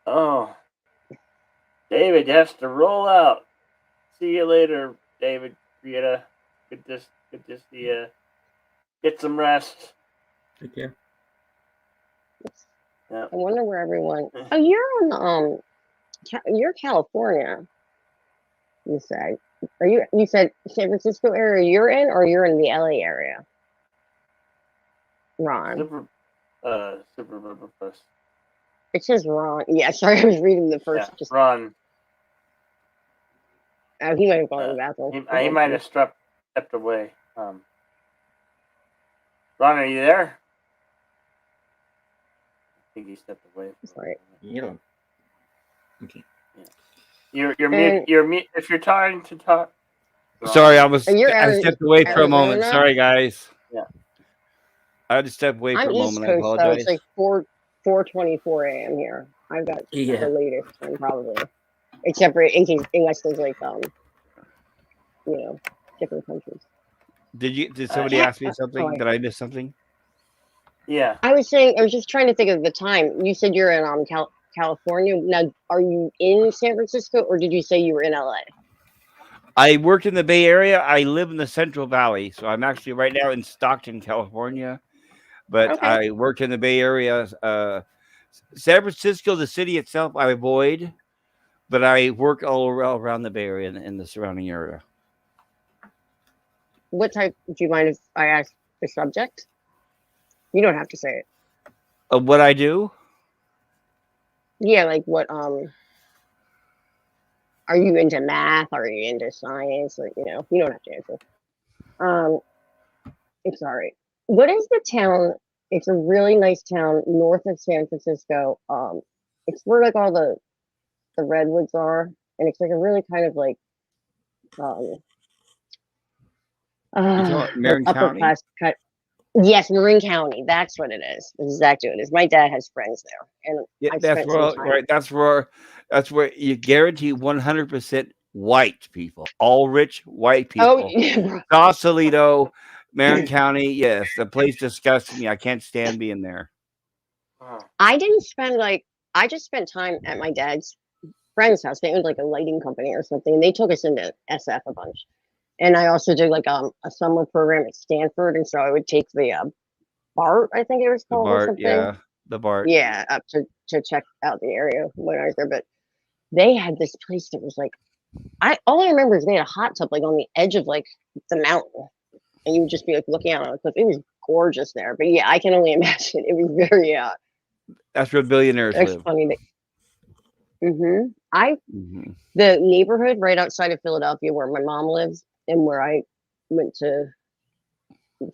Oh. David has to roll out. See you later, David. Rita. Good to see you. Get some rest. Take care. Yeah. I wonder where everyone. Oh, you're on you're California. You said. You said San Francisco area you're in, or you're in the LA area? Ron. Super first. It says Ron. Yeah, sorry, I was reading the first. Yeah, Ron. Oh, he might have gone to the bathroom. He might have stepped away. Ron, are you there? I think he stepped away. Sorry. Yeah. Okay. Yeah. You're mute. You're mute. If you're trying to talk. Sorry, I stepped away for a moment. Sorry, guys. Yeah. I had to step away for a moment. I apologize. So it's like 4:24 a.m. here. I've got the latest one probably, except for unless there's different countries. Did somebody ask me something? Did I miss something? Yeah. I was just trying to think of the time. You said you're in California. Now, are you in San Francisco, or did you say you were in LA? I worked in the Bay Area. I live in the Central Valley, so I'm actually right now in Stockton, California. But I work in the Bay Area. San Francisco, the city itself, I avoid, but I work all around the Bay Area and the surrounding area. What type? Do you mind if I ask the subject? You don't have to say it. What I do? Yeah, like what are you into math? Are you into science? Or, you don't have to answer. It's all right. What is the town? It's a really nice town north of San Francisco. It's where like all the redwoods are, and it's like a really kind of like um You talking about like Marin upper County? class cut. Yes, Marin County. That's what it is. That's exactly what it is. My dad has friends there, and Yeah, I've that's spent some where time. right. That's where you guarantee 100% white people, all rich white Oh, people. yeah. Sausalito, Marin County, yes, the place disgusts me. I can't stand being there. I didn't spend like I just spent time at my dad's friend's house. They owned like a lighting company or something, and they took us into SF a bunch. And I also did like a summer program at Stanford, and so I would take the BART, I think it was The called, or BART, something. yeah, the BART. Yeah, up to check out the area when I was there. But they had this place that was like all I remember is they had a hot tub like on the edge of like the mountain, and you would just be like looking out on a cliff. It was gorgeous there. But yeah, I can only imagine. It was very That's where billionaires it's live. funny that I Mhm. the neighborhood right outside of Philadelphia where my mom lives and where I went to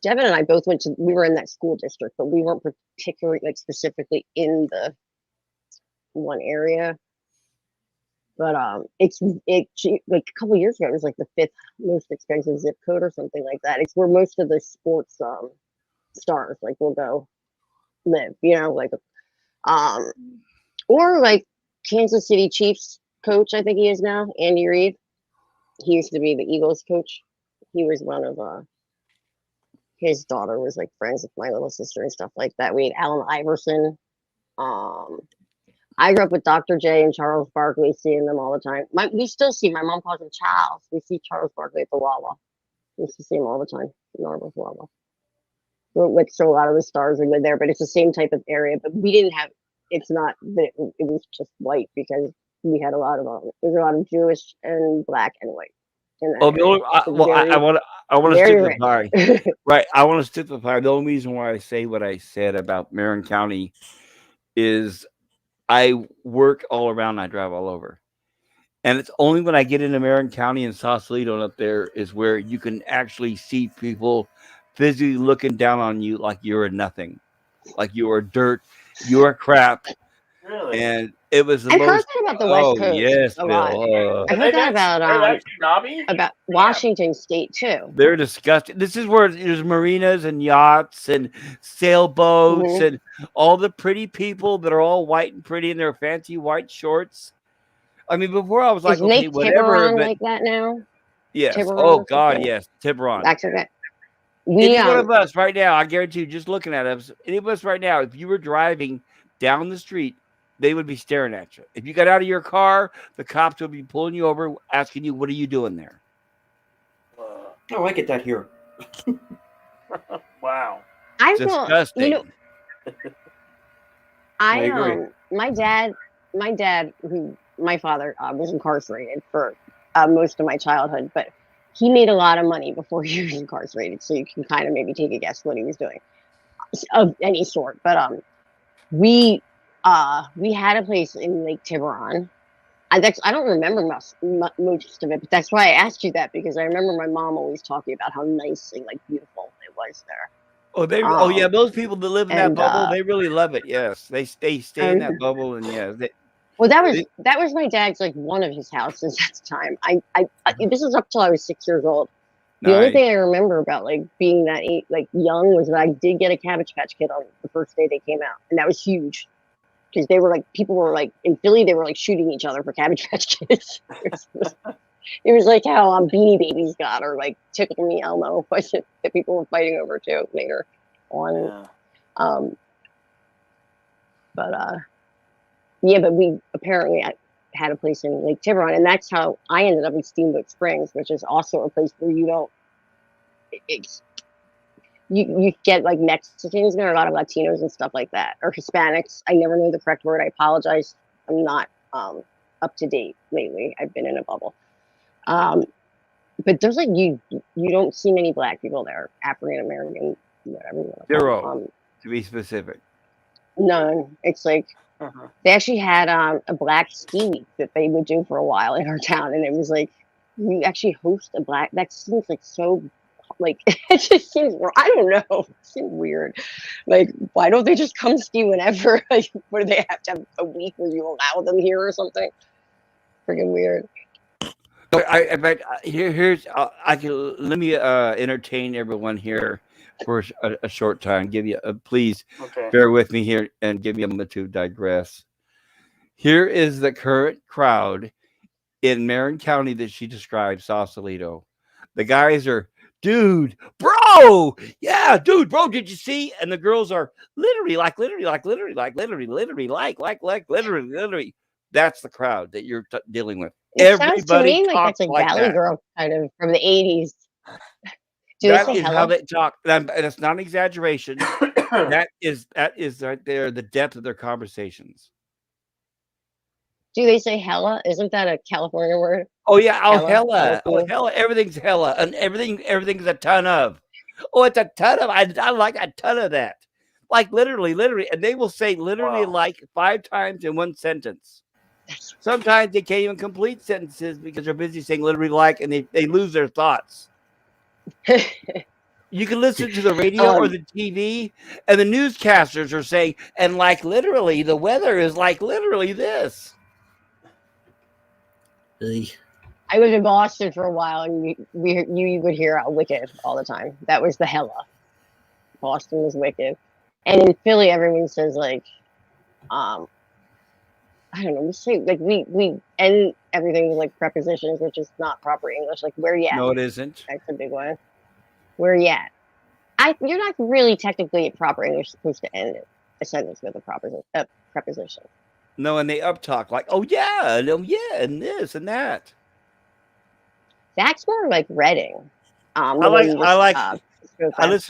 Devin and I both we were in that school district, but we weren't particularly like specifically in the one area. But like a couple years ago, it was like the 5th most expensive zip code or something like that. It's where most of the sports stars like will go live, like or like Kansas City Chiefs coach, I think he is now, Andy Reid. He used to be the Eagles coach. He was one of his daughter was like friends with my little sister and stuff like that. We had Allen Iverson. I grew up with Dr. J and Charles Barkley, seeing them all the time. We still see, my mom calls him Charles. We see Charles Barkley at the Wawa. We used to see him all the time in Arbor Wawa. So a lot of the stars are good there, but it's the same type of area. But we didn't have, it's not that it was just white because we had a lot of, there's a lot of Jewish and black and white. Oh, I want to stick the pie. Right. I want to stick the pie. The only reason why I say what I said about Marin County is I work all around. I drive all over. And it's only when I get into Marin County and Sausalito and up there is where you can actually see people physically looking down on you like you're a nothing, like you are dirt, you are crap. Really? And it was the I've most. heard that about the West Coast. Yes, a Bill. lot. I heard that about Washington State too. They're disgusting. This is where there's marinas and yachts and sailboats and all the pretty people that are all white and pretty in their fancy white shorts. I mean, before I was like, okay, whatever. Tiburon But like that now? yes. Tiburon Oh God, yes. Tiburon. That's okay. Any one of us right now, I guarantee you, just looking at us, any of us right now, if you were driving down the street, they would be staring at you. If you got out of your car, the cops would be pulling you over, asking you, "What are you doing there?" Oh, I get that here. Wow. Disgusting. I agree. My dad, who my father was incarcerated for most of my childhood, but he made a lot of money before he was incarcerated, so you can kind of maybe take a guess what he was doing of any sort. But we had a place in Lake Tiburon. I don't remember most of it, but that's why I asked you that, because I remember my mom always talking about how nice and like beautiful it was there. Oh yeah, those people that live in that bubble, they really love it. Yes, they stay in that bubble, and yeah. That was my dad's like one of his houses at the time. This was up till I was 6 years old. The only thing I remember about like being that young was that I did get a Cabbage Patch Kid on the first day they came out, and that was huge. Because they were like, people were like in Philly, they were like shooting each other for Cabbage Patch Kids. It was like how Beanie Babies got, or like Tickle Me Elmo, that people were fighting over too later on. But we apparently had a place in Lake Tiburon, and that's how I ended up in Steamboat Springs, which is also a place where you don't. You get like Mexicans there, a lot of Latinos and stuff like that, or Hispanics. I never know the correct word. I apologize. I'm not up to date lately. I've been in a bubble. But there's like you don't see many black people there, African American, whatever. Zero, to be specific. None. It's like They actually had a black ski week that they would do for a while in our town, and it was like you actually host a black. That seems like so, like it just seems. I don't know. It seems weird. Like, why don't they just come ski whenever? Like, what do they have to have a week where you allow them here or something? Freaking weird. But here's let me entertain everyone here for a short time. Give you please bear with me here and give me a moment to digress. Here is the current crowd in Marin County that she described, Sausalito. The guys are, dude, bro, yeah, dude, bro, did you see? And the girls are literally. That's the crowd that you're dealing with. It sounds to me like that's like Valley Girl kind of from the 80s. That is how they talk. And it's not an exaggeration. that is right there, the depth of their conversations. Do they say hella? Isn't that a California word? Oh yeah, hella. Oh hella, everything's hella, and everything's a ton of. Oh, it's a ton of. I like a ton of that. Like literally, and they will say literally like 5 times in one sentence. Sometimes they can't even complete sentences because they're busy saying literally like, and they lose their thoughts. You can listen to the radio or the TV, and the newscasters are saying, and like literally, the weather is like literally this. I was in Boston for a while, and you would hear wicked all the time. That was the hella. Boston was wicked. And in Philly, everyone says like, I don't know, we say like we end everything with like prepositions, which is not proper English. Like where you at? No, it isn't. That's a big one. Where you at? You're not really technically proper English supposed to end a sentence with a preposition. No, and they uptalk like, oh yeah, and this and that. That's more like Reading. I listen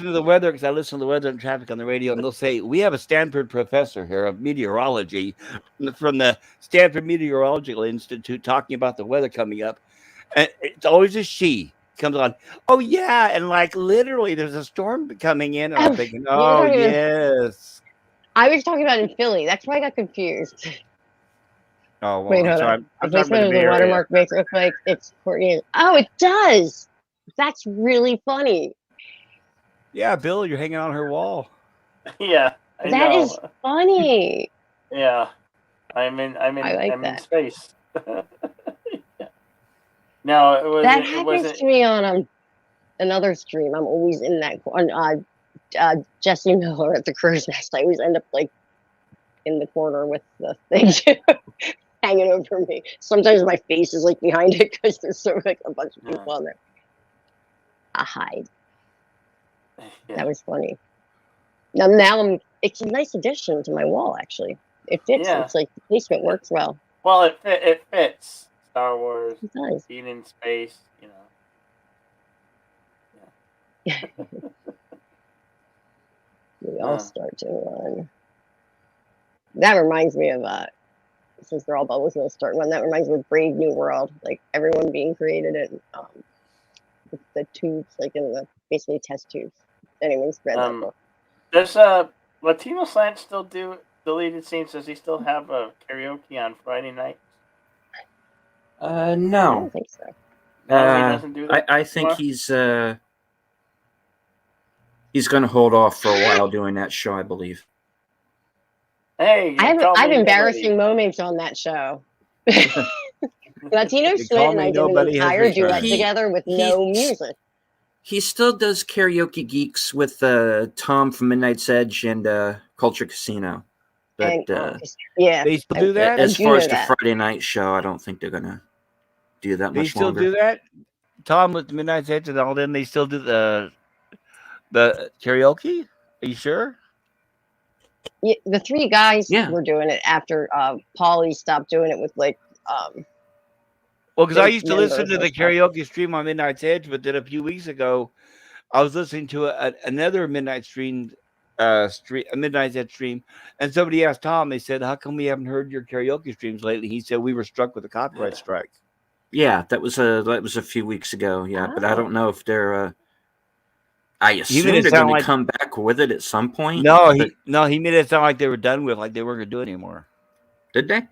to the weather because I listen to the weather and traffic on the radio, and they'll say, we have a Stanford professor here of meteorology from the Stanford Meteorological Institute talking about the weather coming up. And it's always a she comes on. Oh, yeah. And like literally there's a storm coming in. And I'm thinking, oh, yes. I was talking about in Philly. That's why I got confused. Oh, well, wait, hold on. The placement of the watermark makes it look like it's Courtney. Oh, it does. That's really funny. Yeah, Bill, you're hanging on her wall. Yeah, that is funny. Yeah, I'm in space. No, that happens to me on another stream. I'm always in that on Jesse Miller at the Crow's Nest. I always end up like in the corner with the thing hanging over me. Sometimes my face is like behind it because there's so like a bunch of people on there. I hide. Yeah. That was funny. Now it's a nice addition to my wall. Actually, it fits. Yeah. It's like the placement works well. Well, it fits. Star Wars. It does. Being in space, you know. Yeah. We all start to run. That reminds me of since they're all bubbles, we'll start one. That reminds me of Brave New World, like everyone being created in the tubes, like in the basically test tubes. Anyone's read that book. Does Latino Slant still do deleted scenes? Does he still have a karaoke on Friday night? No. I don't think so. He doesn't do that I think he's going to hold off for a while doing that show, I believe. Hey, I have embarrassing moments on that show. Latino Slant and I did an entire duet together with no music. He still does Karaoke Geeks with Tom from Midnight's Edge and Culture Casino. But yeah, they still do that. As far as the Friday night show, I don't think they're gonna do that much longer. They still do that. Tom with Midnight's Edge and all them. They still do the karaoke. Are you sure? Yeah, the 3 guys were doing it after Paulie stopped doing it with like. Well, because I used to listen to the karaoke stream on Midnight's Edge, but then a few weeks ago, I was listening to another Midnight's Midnight's Edge stream, and somebody asked Tom. They said, "How come we haven't heard your karaoke streams lately?" He said, "We were struck with a copyright strike." Yeah, that was a few weeks ago. Yeah, but I don't know if they're. I assume they're going to come back with it at some point. No, he made it sound like they were done with, like they weren't going to do it anymore. Did they?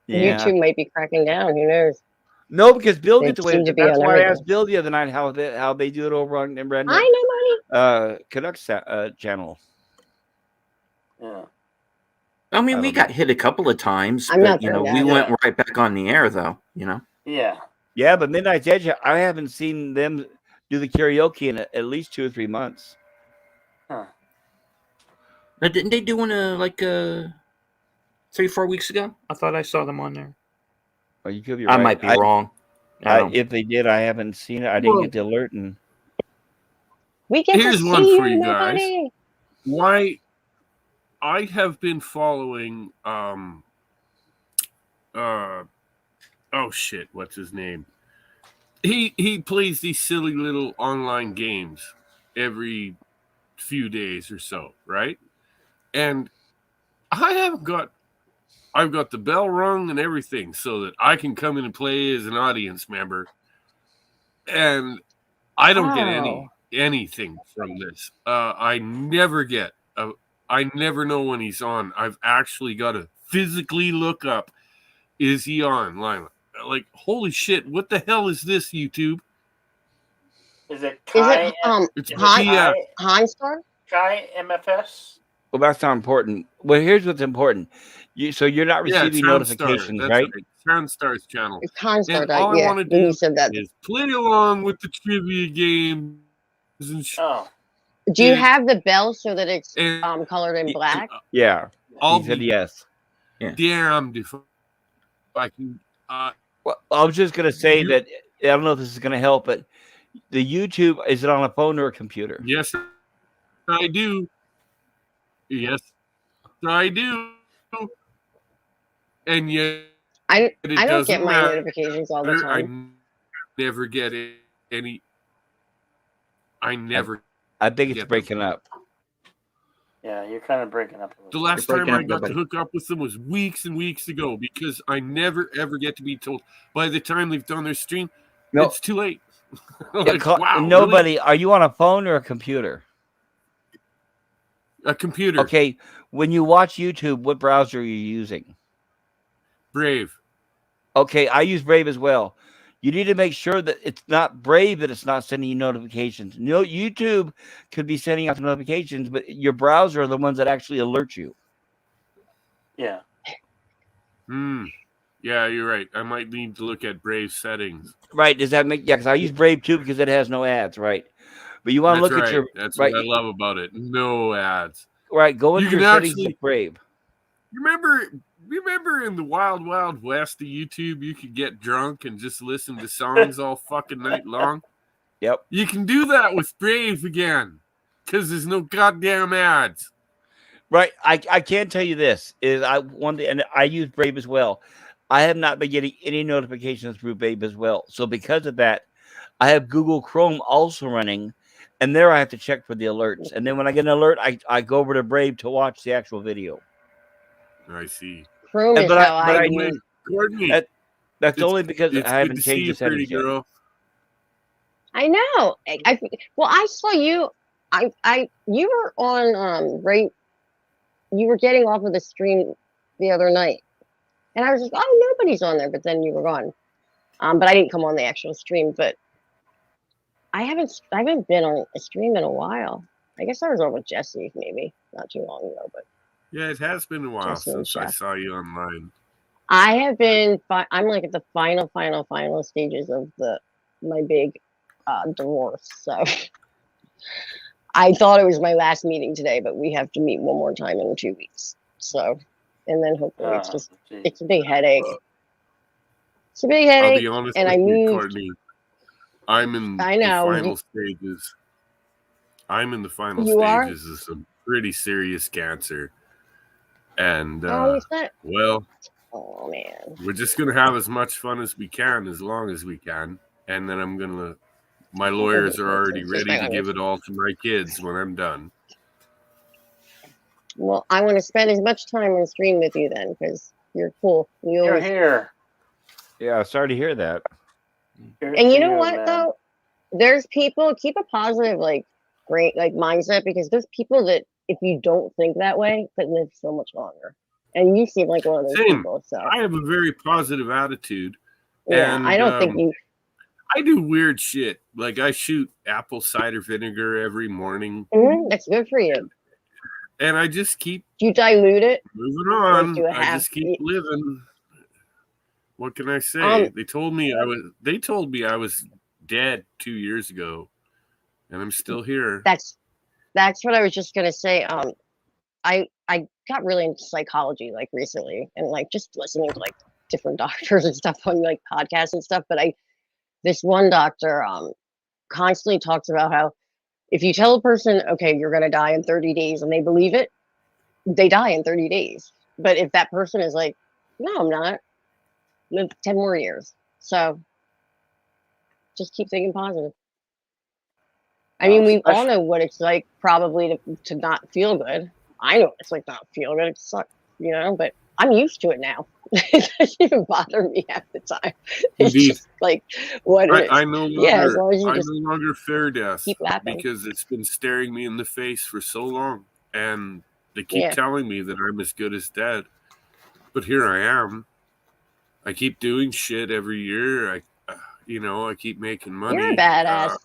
Yeah. YouTube might be cracking down. Who knows? No, because Bill They gets away seem with to it. be That's on why I everything. asked Bill the other night how they do it over on the Red I know, money. Canucks channel. Yeah. I mean, I we don't got know. hit a couple of times, I'm but not you doing know, we that. went Yeah. right back on the air, though. You know. Yeah. Yeah, but Midnight's Edge, I haven't seen them do the karaoke in at least 2 or 3 months. Huh. Didn't they do one like 3-4 weeks ago? I thought I saw them on there. Oh, you could be I right. might be wrong. I don't. If they did, I haven't seen it. I didn't get the alert. And We get to Here's see one for you, you guys. nobody. Why I have been following oh shit, what's his name? He plays these silly little online games every few days or so, right? And I've got the bell rung and everything so that I can come in and play as an audience member. And I don't get anything from this. I never get I never know when he's on. I've actually got to physically look up, is he online? Like, holy shit, what the hell is this, YouTube? Is it Is Kai? it It's Honstar? Kai MFS? well, that's not important. Well, here's what's important. So you're not receiving notifications, That's right? Soundstar's channel. It's Honstar. And all I Yeah, want to when you do said that. is play along with the trivia games and shit. Oh. Do you is- have the bell so that it's And colored in black? Yeah. I'll He said be yes. damned if I can. Well, I was just gonna say You- that I don't know if this is gonna help, but the YouTube, is it on a phone or a computer? Yes, I do. Yes, I do. And yet, I it don't doesn't get my matter. notifications all the I time. never get any. I never. I think it's Get them. breaking up. Yeah, you're kind of breaking up a The little. last You're time breaking I up, got to buddy. hook up with them was weeks and weeks ago because I never ever get to be told. By the time they've done their stream, No. it's too late. Yeah, Like, wow, really? nobody. Are you on a phone or a computer? A computer. Okay. When you watch YouTube, what browser are you using? Brave. Okay, I use Brave as well. You need to make sure that it's not Brave, that it's not sending you notifications. No, YouTube could be sending out the notifications, but your browser are the ones that actually alert you. Yeah. Yeah, you're right. I might need to look at Brave settings. Right? Does that make because I use Brave too because it has no ads, right? But you want to That's look right. at your That's right, what I love about it. No ads. right. Go You into your can settings actually- of Brave. Remember in the wild, wild west of YouTube, you could get drunk and just listen to songs all fucking night long? Yep. You can do that with Brave again because there's no goddamn ads. Right. I can tell you this is and I use Brave as well. I have not been getting any notifications through Brave as well. So because of that, I have Google Chrome also running, and there I have to check for the alerts. And then when I get an alert, I go over to Brave to watch the actual video. I see. Chrome is But I- how but I I use. Courtney, That's It's- only because it's I good haven't to see changed you, the pretty settings yet. girl. I know. Well, I saw you. You were on right. You were getting off of the stream the other night, and I was just, oh, nobody's on there. But then you were gone. But I didn't come on the actual stream. But I haven't been on a stream in a while. I guess I was on with Jesse maybe not too long ago. But Yeah, it has been a while Justin and since I Chef. saw you online. I have been. I'm like at the final stages of my big divorce. So I thought it was my last meeting today, but we have to meet one more time in 2 weeks. So, and then hopefully Gee. it's a big headache. It's a big I'll headache. be honest and with I you, moved. Courtney. I'm in I know. the final stages. I'm in the final You are? stages of some pretty serious cancer. And, Oh, is that? well, Oh man. we're just going to have as much fun as we can, as long as we can. And then my lawyers are already Just ready hang to on. give it all to my kids when I'm done. Well, I want to spend as much time on stream with you then, because you're cool. You You're always, here. Yeah, sorry to hear that. Here's and you to know what man. though? There's people keep a positive great mindset, because there's people that if you don't think that way could live so much longer. And you seem like one of those Same. people. So I have a very positive attitude. yeah, And I don't think you. I do weird shit. Like I shoot apple cider vinegar every morning. That's good for you. And I just keep Do you dilute it? moving on. do a I half- just keep living. What can I say? They told me I was dead 2 years ago, and I'm still here. That's what I was just gonna say. I got really into psychology like recently, and like just listening to like different doctors and stuff on like podcasts and stuff. But this one doctor constantly talks about how if you tell a person, okay, you're gonna die in 30 days, and they believe it, they die in 30 days. But if that person is like, no, I'm not, live 10 more years. So just keep thinking positive. I mean, we all know what it's like probably to not feel good. I know what it's like not feel good. It sucks, you know, but I'm used to it now. It doesn't even bother me half the time. It's Indeed. just like what it is. I no longer, Yeah, as long as you I just no longer fear death keep laughing. because it's been staring me in the face for so long, and they keep Yeah. telling me that I'm as good as dead. But here I am. I keep doing shit every year. I keep making money. You're a badass.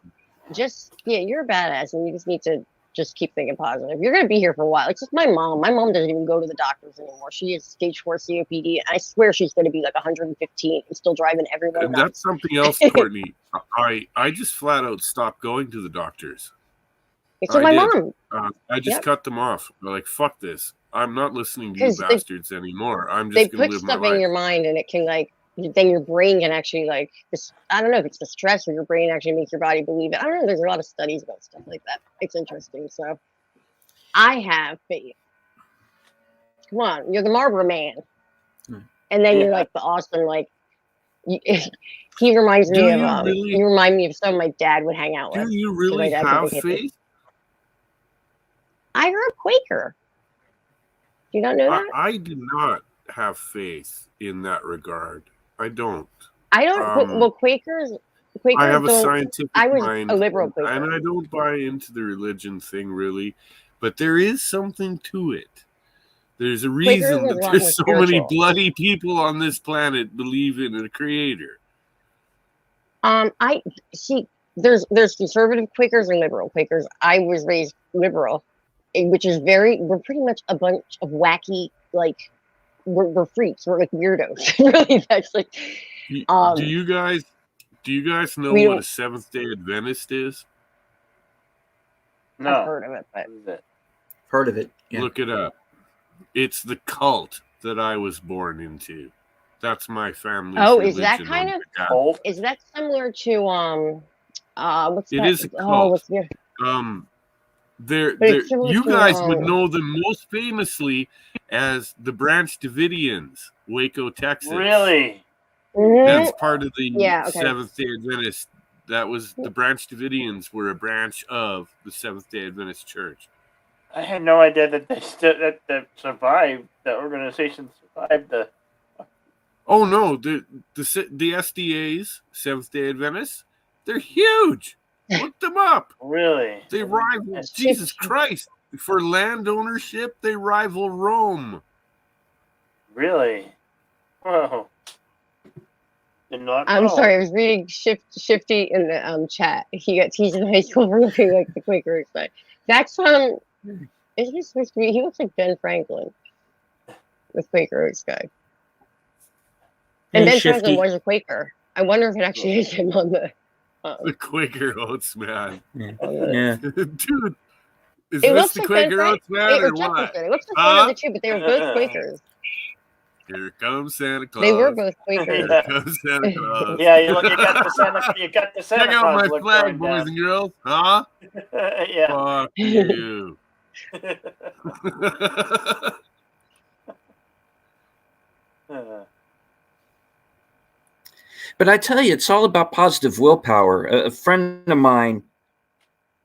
You're a badass, and you just need to just keep thinking positive. You're gonna be here for a while. It's just my mom. My mom doesn't even go to the doctors anymore. She has stage 4 COPD. I swear she's gonna be like 115 and still driving everyone And nuts. that's something else, Courtney. I just flat out stopped going to the doctors. It's my did. mom. I just Yep. cut them off. I'm like, fuck this. I'm not listening to you 'Cause bastards anymore. I'm They just gonna put live my stuff in life. your mind, and it can like then your brain can actually like this. I don't know if it's the stress or your brain actually makes your body believe it. I don't know. There's a lot of studies about stuff like that. It's interesting. So I have faith. Come on, you're the Marlboro Man, and then you're like the Austin like. He reminds me of you remind me of someone my dad would hang out with. Do you really have faith? I grew up Quaker. Do you not know that? I do not have faith in that regard. I don't. I don't. Well, Quakers I have a scientific I was mind, a liberal Quaker. and I don't buy into the religion thing really, but there is something to it. There's a reason that there's so many bloody people on this planet believe in a creator. I see. There's conservative Quakers and liberal Quakers. I was raised liberal, which is we're pretty much a bunch of wacky, like we're freaks. We're like weirdos. Really, that's like. Do you guys know what a Seventh-day Adventist is? No. I've heard of it, but heard of it. Yeah. Look it up. It's the cult that I was born into. That's my family. Oh, is that kind of cult? Is that similar to what's it that? Is a cult. Oh, what's the you guys would know them most famously as the Branch Davidians, Waco, Texas. Really? That's part of the okay. Seventh-day Adventist. That was the Branch Davidians were a branch of the Seventh-day Adventist Church. I had no idea that that survived. The organization survived the. Oh no, the SDAs, Seventh-day Adventists, they're huge. Look them up. Really? They rival Jesus Christ for land ownership. They rival Rome. Really? Whoa. I'm sorry, I was reading Shifty in the chat. He got teased in high school for looking like the Quaker guy. That's isn't he supposed to be? He looks like Ben Franklin, the Quaker guy. And Ben Franklin was a Quaker. I wonder if it actually is him on the. The Quaker Oats man. Yeah. Dude, is this the Quaker Oats man or what? It looks like one of the two, but they were both Quakers. Here comes Santa Claus. They were both Quakers. Here comes Santa Claus. Yeah, you got the Santa Check out Claus my look flag, going boys and girls. Huh? Yeah. Fuck you. But I tell you, it's all about positive willpower. A friend of mine,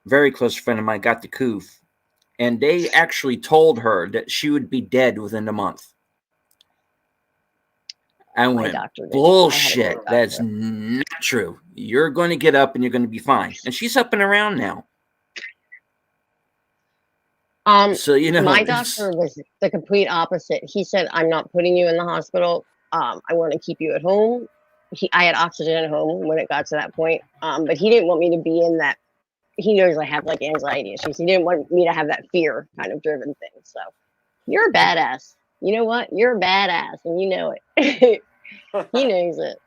very close friend of mine, got the coof, and they actually told her that she would be dead within a month. I went, bullshit. That's not true. You're going to get up and you're going to be fine. And she's up and around now. So you know, My it's- doctor was the complete opposite. He said, "I'm not putting you in the hospital. I want to keep you at home." I had oxygen at home when it got to that point, but he didn't want me to be in that. He knows I have like anxiety issues. He didn't want me to have that fear kind of driven thing. So you're a badass. You know what? You're a badass, and you know it. He knows it.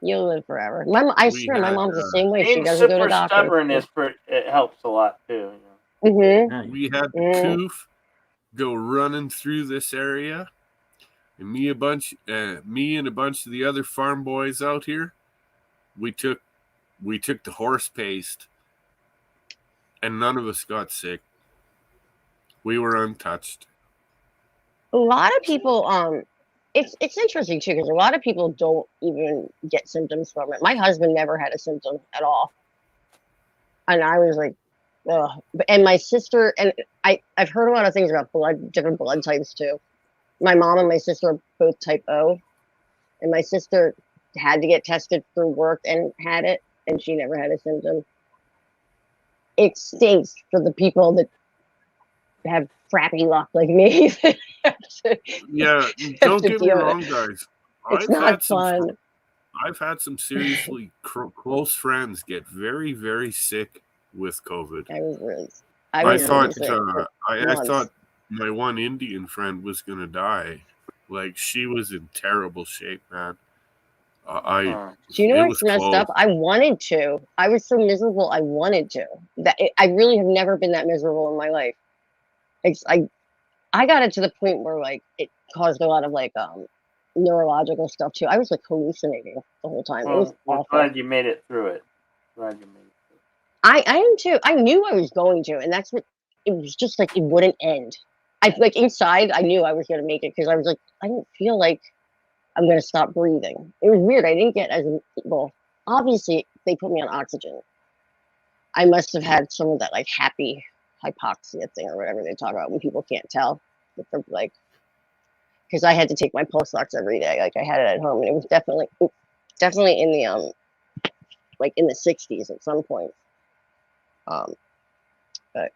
You'll live forever. I swear, my mom's the same way. She Being doesn't go to super doctors. stubborn it helps a lot too. Mm-hmm. We had the coof go running through this area, and me and a bunch of the other farm boys out here, we took the horse paste, and none of us got sick. We were untouched. A lot of people, it's interesting too because a lot of people don't even get symptoms from it. My husband never had a symptom at all, and I was like, ugh. And my sister and I've heard a lot of things about different blood types too. My mom and my sister are both type O, and my sister had to get tested for work and had it, and she never had a symptom. It stinks for the people that have crappy luck like me. Yeah, don't get me wrong, guys. It's not fun. I've had some seriously close friends get very, very sick with COVID. I thought my one Indian friend was gonna die. Like, she was in terrible shape, man. Do you know what's messed up? I wanted to. I was so miserable. I wanted to. I really have never been that miserable in my life. I got it to the point where like it caused a lot of like neurological stuff too. I was like hallucinating the whole time. It was awful. Glad you made it through it. I am too. I knew I was going to, and that's what it was. Just like it wouldn't end. I like inside. I knew I was going to make it because I was like, I don't feel like I'm going to stop breathing. It was weird. I didn't get as well. Obviously, they put me on oxygen. I must have had some of that like happy hypoxia thing or whatever they talk about when people can't tell. Like, because I had to take my pulse ox every day. Like I had it at home, and it was definitely in the like in the 60s at some point. But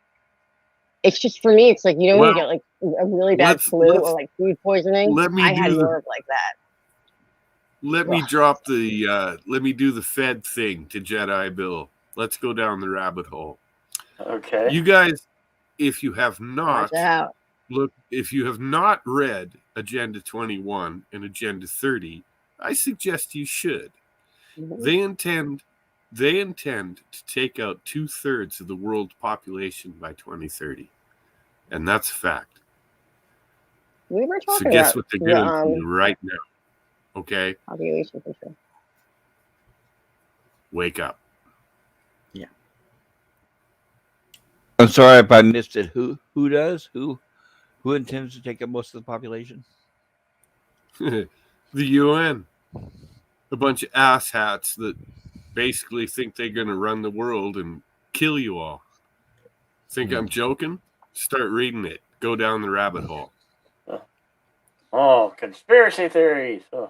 it's just for me. It's like when you get like a really bad flu or like food poisoning. I had nerve like that. Let me drop the let me do the Fed thing to Jedi Bill. Let's go down the rabbit hole. Okay. You guys, if you have not read Agenda 21 and Agenda 30, I suggest you should. Mm-hmm. They intend to take out 2/3 of the world's population by 2030. And that's a fact. We were talking so guess what they're going to do right now. Okay? Population control. Wake up. Yeah. I'm sorry if I missed it. Who does? Who intends to take up most of the population? The UN. A bunch of asshats that basically think they're going to run the world and kill you all. Think I'm joking? Start reading it. Go down the rabbit hole. Oh, conspiracy theories. Oh.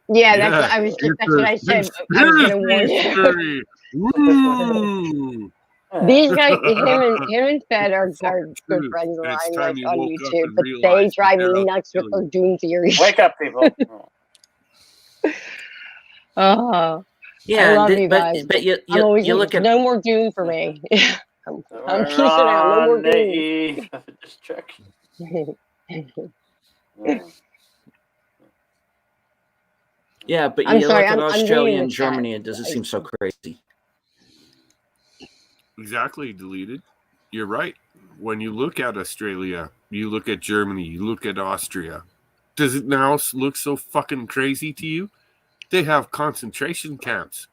Yeah, that's what I said. I was going to warn you. Woo! These guys, him and Fed are good friends of mine, like on YouTube, but they drive me nuts with their doom theories. Wake up, people! Oh, yeah, I love you guys. But you look at no more doom for me. I'm peacing out. No more doom. Distraction. Yeah, but you look at Australia and Germany, it doesn't seem so crazy. Exactly, deleted. You're right. When you look at Australia, you look at Germany, you look at Austria. Does it now look so fucking crazy to you? They have concentration camps.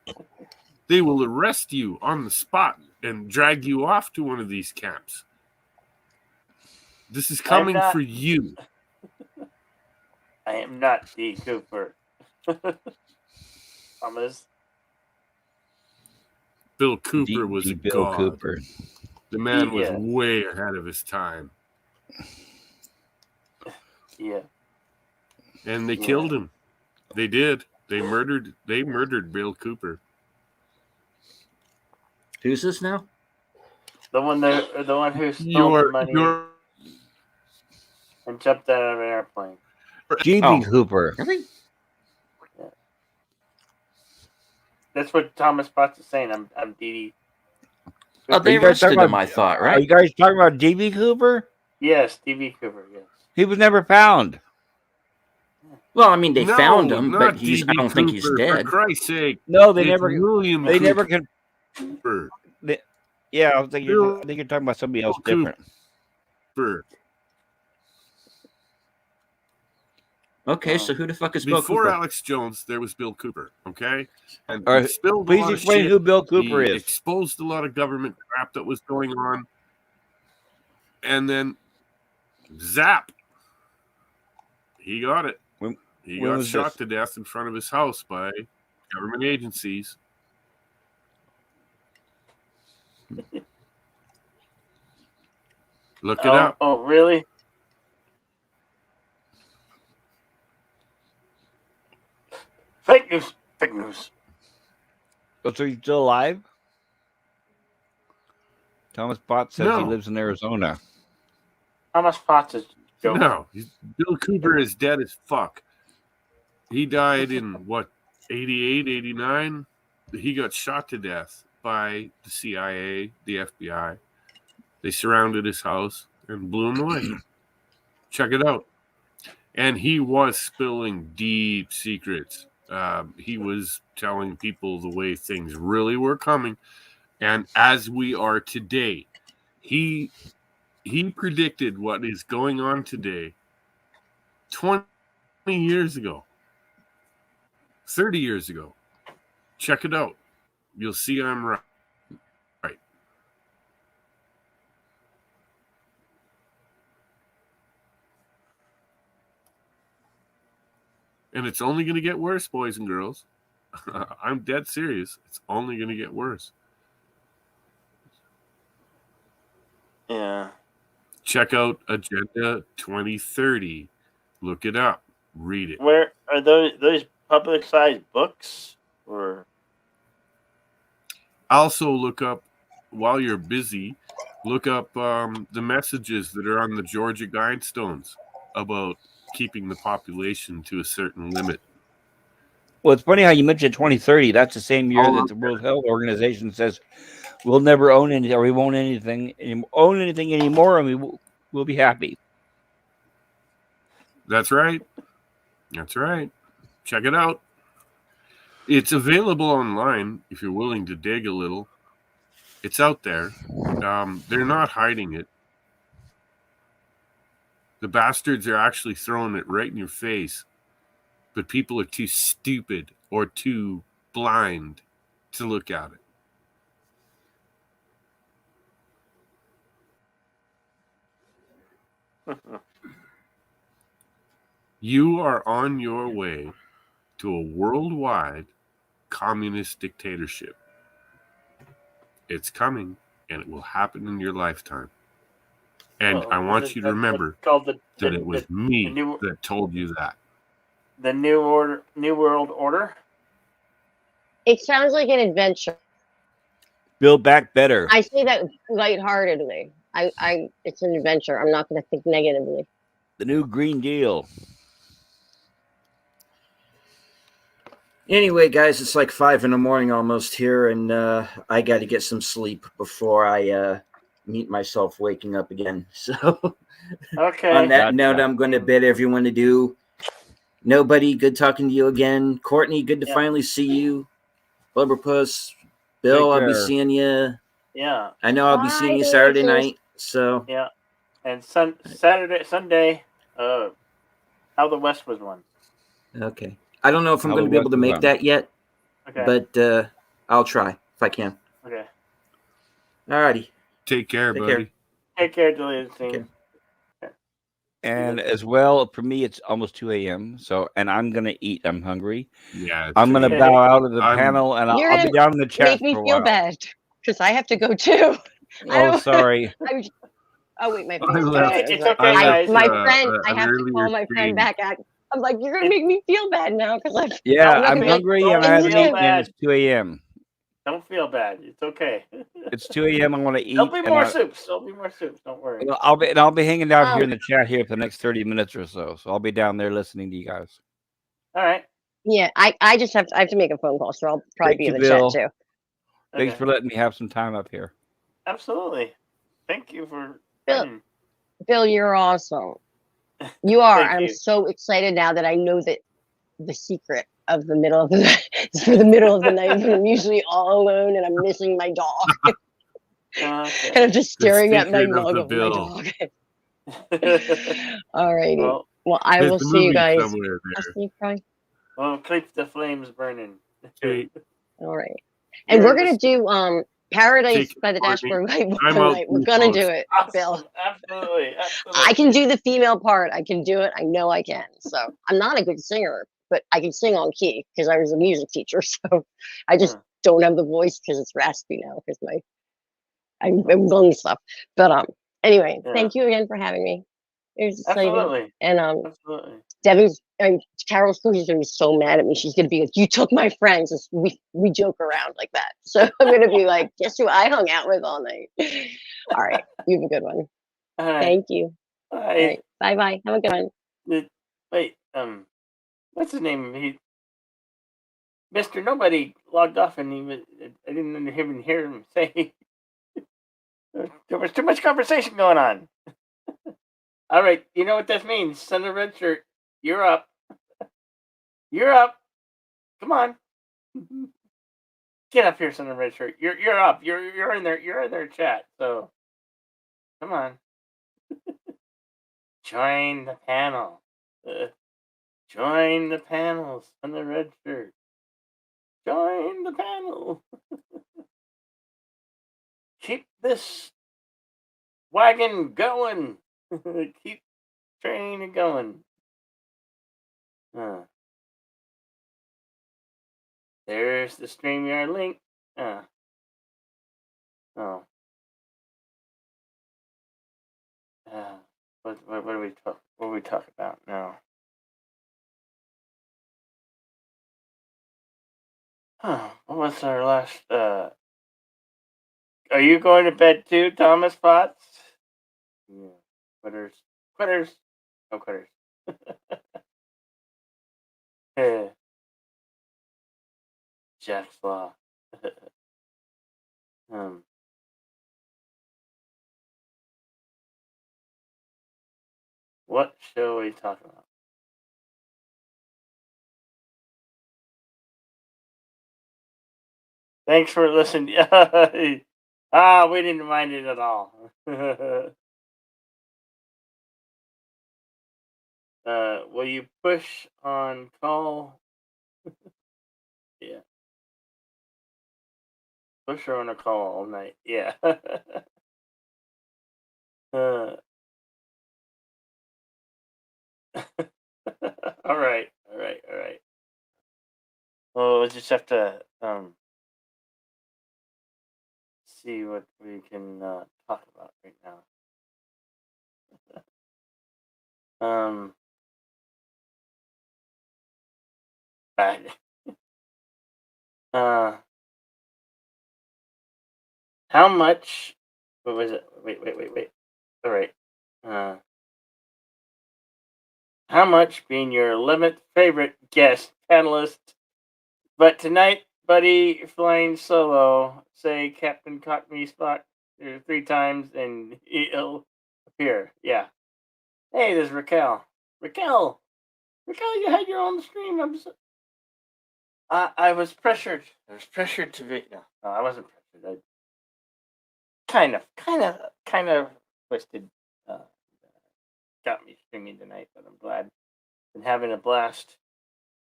They will arrest you on the spot and drag you off to one of these camps. This is coming for you. I am not D. Cooper. Thomas. Bill Cooper was a god. Cooper. The man was way ahead of his time. Yeah. And they killed him. They did. They murdered Bill Cooper. Who's this now? The one who stole the money and jumped out of an airplane. DB Cooper. Yeah. That's what Thomas Potts is saying. I'm DD. Oh, they arrested him, I thought, right? Are you guys talking about DB Cooper? Yes, DB Cooper. Yes. He was never found. Well, I mean, they found him, but I don't think he's dead. For Christ's sake. No, they never. William They Cooper. never can. Yeah, I think you're talking about somebody else different. Cooper. Okay, so who the fuck is Bill Before Cooper? Alex Jones, there was Bill Cooper. Okay, and All right, he spilled a please lot of explain shit. who Bill Cooper He is. exposed a lot of government crap that was going on, and then zap, he got it. He when got was shot this? to death in front of his house by government agencies. Look it up. Oh, really? Fake news. Fake news. Oh, so he's still alive? Thomas Potts says he No. lives in Arizona. Thomas Potts is joking. No, Bill Cooper is dead as fuck. He died in what, 88, 89? He got shot to death by the CIA, the FBI. They surrounded his house and blew him away. Check it out. And he was spilling deep secrets. He was telling people the way things really were coming. And as we are today, he predicted what is going on today 20 years ago, 30 years ago. Check it out. You'll see I'm right. And it's only going to get worse, boys and girls. I'm dead serious. It's only going to get worse. Yeah. Check out Agenda 2030. Look it up. Read it. Where are those public-sized books? Or Also, look up, while you're busy, look up the messages that are on the Georgia Guidestones about keeping the population to a certain limit. Well, it's funny how you mentioned 2030. That's the same year that the World Health Organization says we'll never own anything, or we won't own anything anymore, and we'll be happy. That's right. That's right. Check it out. It's available online if you're willing to dig a little. It's out there. They're not hiding it. The bastards are actually throwing it right in your face. But people are too stupid or too blind to look at it. You are on your way to a worldwide communist dictatorship. It's coming, and it will happen in your lifetime. And I want you to remember that it was me that told you that. The New World Order? It sounds like an adventure. Build back better. I say that lightheartedly. It's an adventure. I'm not going to think negatively. The new Green Deal. Anyway, guys, it's like 5 a.m. almost here, and I got to get some sleep before I meet myself waking up again. So, okay. On that note, I'm going to bid everyone adieu. Nobody, good talking to you again. Courtney, good to finally see you. Blubberpuss, Bill, I'll be seeing you. Yeah. I know I'll be seeing you Saturday night. So yeah, and Sunday, How the West was won. Okay. I don't know if I'm going to be able to make that yet. Okay. But I'll try if I can. Okay. Alrighty. Take care, buddy. Take care, deleted team. And as well, for me, it's almost 2 a.m. So, and I'm gonna eat. I'm hungry. Yeah. I'm gonna bow out of the panel, and I'll be down in the chat. Make me feel bad because I have to go too. Oh, sorry. Oh wait, my it's okay, guys. My friend, I have to call my friend back. I'm like, you're gonna make me feel bad now because I'm hungry and I haven't eaten, and it's 2 a.m. Don't feel bad. It's okay. It's 2 a.m. I want to eat. There'll be more soups. There'll be more soups. Don't worry. I'll be hanging out here in the chat here for the next 30 minutes or so. So I'll be down there listening to you guys. All right. Yeah, I just have to make a phone call, so I'll probably be in the chat too. Thanks for letting me have some time up here. Absolutely. Thank you for Bill, you're awesome. You are. I'm so excited now that I know that the secret of the middle of the night is for the middle of the night when I'm usually all alone and I'm missing my dog. And I'm just staring at my mug of my dog. All righty. Well, I will see you guys. I'll see you guys. Well, keep the flames burning. All right. And we're gonna do Paradise by the Dashboard Light tonight. We're gonna do it, Bill. Absolutely. I can do the female part. I can do it. I know I can. So I'm not a good singer, but I can sing on key because I was a music teacher. So I just don't have the voice because it's raspy now because I'm lung stuff. But anyway, thank you again for having me. It was exciting. Absolutely. And absolutely. Carol's Cookies gonna be so mad at me. She's gonna be like, "You took my friends." We joke around like that. So I'm gonna be like, "Guess who I hung out with all night?" All right, you have a good one. Thank you. Bye. All right, bye. Have a good one. Wait, what's his name? Mr. Nobody logged off, and I didn't even hear him say. There was too much conversation going on. All right, you know what that means. Son of Red Shirt, you're up. You're up. Come on. Get up here, Son of Red Shirt. You're up. You're in there. You're in their chat. So come on. Join the panel. Join the panel, Son of Red Shirt. Join the panel. Keep this wagon going. Keep train going. There's the StreamYard link. What do we talk? What do we talk about now? What was our last? Are you going to bed too, Thomas Potts? Yeah. Quitters. No quitters. Jack's Law. What shall we talk about? Thanks for listening. We didn't mind it at all. Will you push on call? Yeah. Push her on a call all night. Yeah. All right. Well, we'll just have to see what we can talk about right now. Bad. How much? What was it? Wait. All right. How much being your 11th favorite guest panelist, but tonight, buddy, flying solo. Say Captain Cockney Spot 3 times, and he'll appear. Yeah. Hey, there's Raquel. Raquel, you had your own stream. I was pressured. I was pressured to be. No, I wasn't pressured. I kind of twisted. Got me streaming tonight, but I'm glad. Been having a blast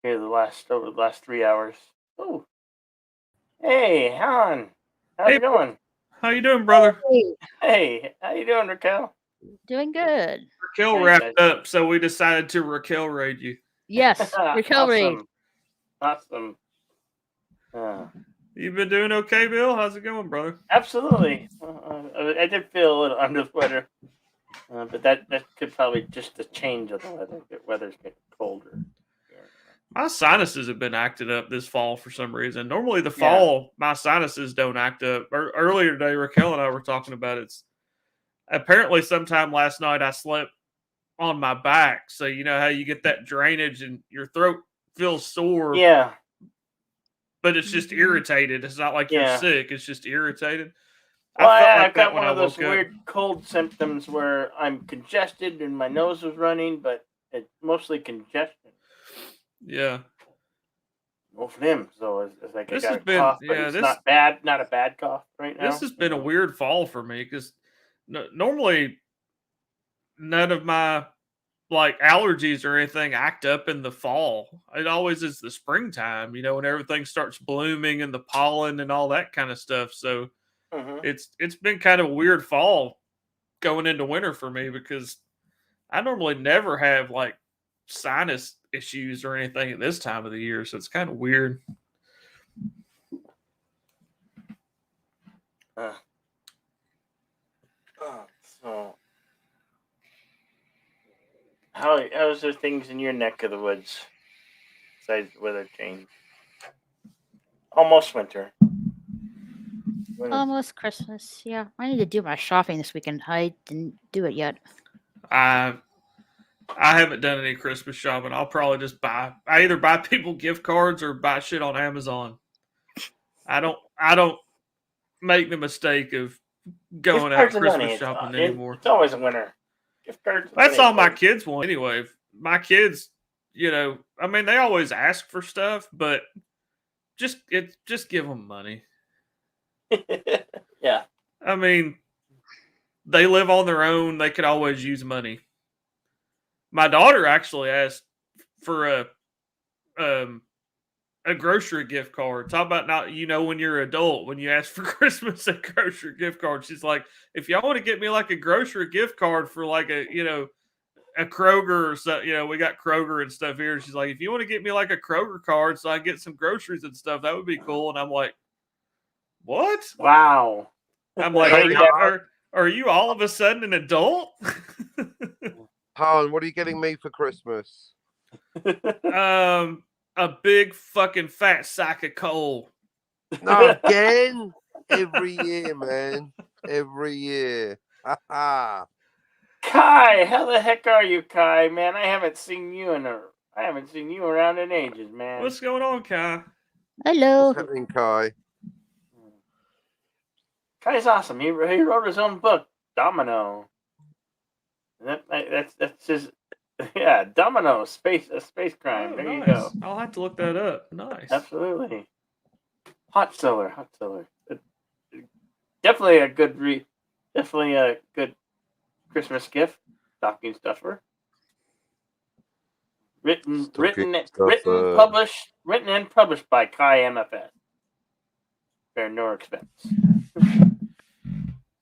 here over the last 3 hours. Oh, hey, Han, how's it going? How you doing, brother? Hey, how you doing, Raquel? Doing good. Raquel wrapped up, so we decided to Raquel raid you. Yes, Raquel raid. Awesome. You been doing okay, Bill? How's it going, brother? Absolutely. I did feel a little under the weather, but that could probably just a change of the weather. The weather's getting colder. My sinuses have been acted up this fall for some reason. Normally, the fall, my sinuses don't act up. Earlier today, Raquel and I were talking about it. Apparently, sometime last night, I slept on my back. So, you know how you get that drainage and your throat feels sore. Yeah. But it's just irritated. It's not like you're sick. It's just irritated. Well, I felt like I've that got when one I of those woke up. weird cold symptoms where I'm congested and my nose was running, but it's mostly congestion. Yeah. Well, for him, so it's like This I got has a been- cough, but yeah, it's this- not bad, not a bad cough right now. This has been a weird fall for me because normally none of my like allergies or anything act up in the fall. It always is the springtime, you know, when everything starts blooming and the pollen and all that kind of stuff. So it's been kind of a weird fall going into winter for me because I normally never have like sinus issues or anything at this time of the year. So it's kind of weird. So, how's the things in your neck of the woods besides the weather change? Almost winter. Almost Christmas. Yeah, I need to do my shopping this weekend. I didn't do it yet. I haven't done any Christmas shopping. I'll probably just I either buy people gift cards or buy shit on Amazon. I don't make the mistake of going out Christmas shopping anymore. It's always a winter. Gift cards. That's all my kids want anyway. My kids, you know, I mean, they always ask for stuff, but just give them money. Yeah. I mean, they live on their own. They could always use money. My daughter actually asked for a grocery gift card. Talk about not, you know, when you're an adult, when you ask for Christmas a grocery gift card. She's like, if y'all want to get me like a grocery gift card for like a, you know, a Kroger or so, you know, we got Kroger and stuff here. She's like, if you want to get me like a Kroger card so I get some groceries and stuff, that would be cool. And I'm like, what? Wow. I'm like, are you all of a sudden an adult? Han, what are you getting me for Christmas? A big fucking fat sack of coal. No, again? Every year, man. Every year. Kai, how the heck are you, Kai? Man, I haven't seen you around in ages, man. What's going on, Kai? Hello. What's happening, Kai? Kai's awesome. He wrote his own book, Domino. That's his. Yeah, Domino, a space crime. Oh, there nice. you go. I'll have to look that up. Nice. Absolutely. Hot seller. Definitely a good Definitely a good Christmas gift. Stocking stuffer. Written and published by Kai MFS. Spare no expense.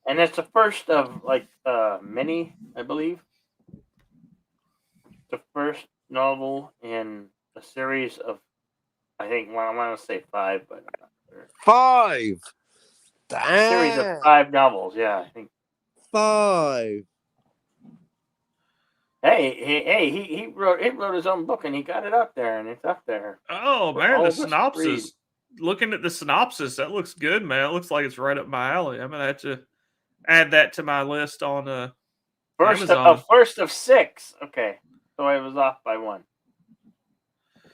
And it's the first of like many, I believe. The first novel in a series of, I think, well, I want to say 5, but I'm not sure. 5. Damn. A series of 5 novels, yeah, I think. 5. Hey, he wrote his own book and he got it up there and it's up there. Oh For man, all the of us to synopsis. read. Looking at the synopsis, that looks good, man. It looks like it's right up my alley. I'm gonna have to add that to my list on Amazon. First of 6. Okay, so I was off by 1.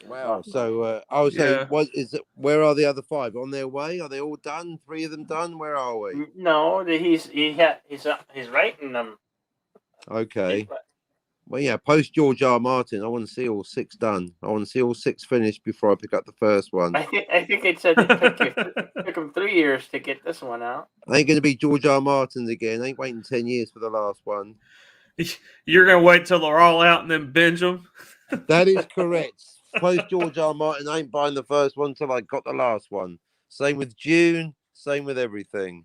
Wow. So I was saying, what is it? Where are the other 5? On their way? Are they all done? 3 of them done? Where are we? No, he's writing them. Okay. Well, yeah. Post George R. Martin. I want to see all 6 done. I want to see all 6 finished before I pick up the first one. I think it said it took him 3 years to get this one out. Ain't going to be George R. Martin's again. Ain't waiting 10 years for the last one. You're gonna wait till they're all out and then binge them. That is correct. Post George R. Martin, I ain't buying the first one till I got the last one. Same with June. Same with everything.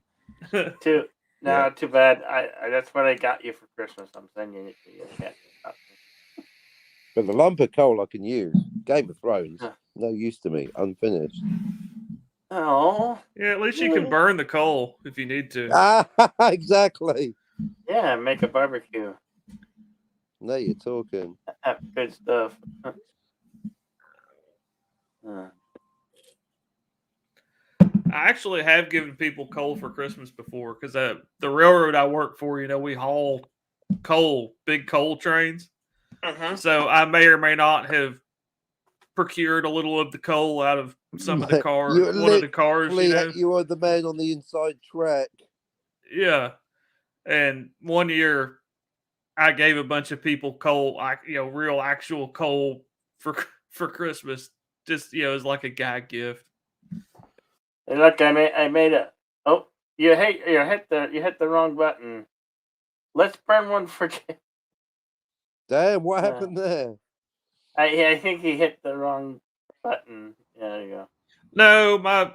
Too bad. I that's what I got you for Christmas. I'm sending it to you. But the lump of coal I can use. Game of Thrones. No use to me. Unfinished. Oh. Yeah, at least you can burn the coal if you need to. Exactly. Yeah, make a barbecue. No, you're talking. Good stuff. I actually have given people coal for Christmas before because the railroad I work for, we haul coal, big coal trains. So I may or may not have procured a little of the coal out of some of the one of the cars. You are the man on the inside track. Yeah, and one year I gave a bunch of people coal, real actual coal for Christmas, just as like a gag gift. And look, I made a. Oh, you hit the wrong button. Let's burn one for. Damn, what happened there? I think he hit the wrong button. Yeah, there you go. No, my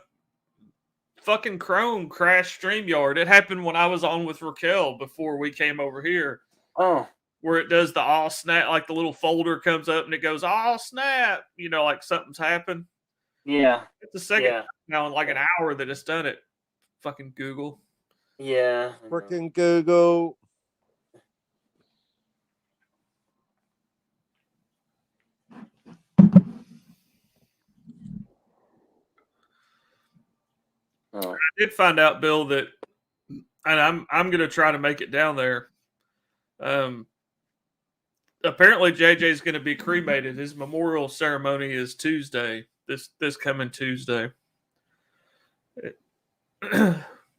fucking Chrome crashed StreamYard. It happened when I was on with Raquel before we came over here. Oh. Where it does the all snap, like the little folder comes up and it goes all snap, like something's happened. Yeah. It's the second now in like an hour that it's done it. Fucking Google. Yeah. Freaking Google. Oh. I did find out, Bill, that, and I'm gonna try to make it down there. Apparently JJ's going to be cremated. His memorial ceremony is Tuesday. This coming Tuesday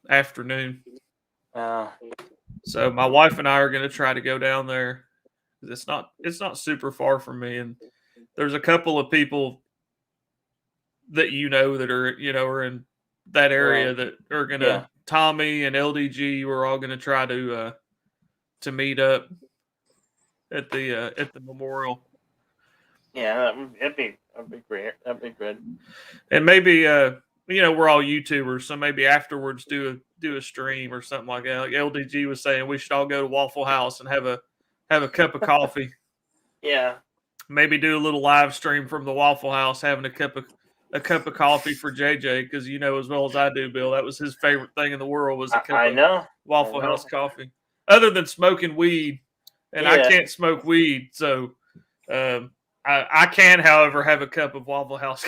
afternoon. So my wife and I are going to try to go down there. It's not super far from me, and there's a couple of people that that are in that area that are going to Tommy and LDG. We're all going to try to meet up at the memorial. Yeah, that'd be great. That'd be good. And maybe we're all YouTubers, so maybe afterwards do a stream or something like that. Like LDG was saying, we should all go to Waffle House and have a cup of coffee. Yeah. Maybe do a little live stream from the Waffle House, having a cup of coffee for JJ, because as well as I do, Bill, that was his favorite thing in the world was a cup of Waffle House coffee. Other than smoking weed. And I can't smoke weed, so I can, however, have a cup of Waffle House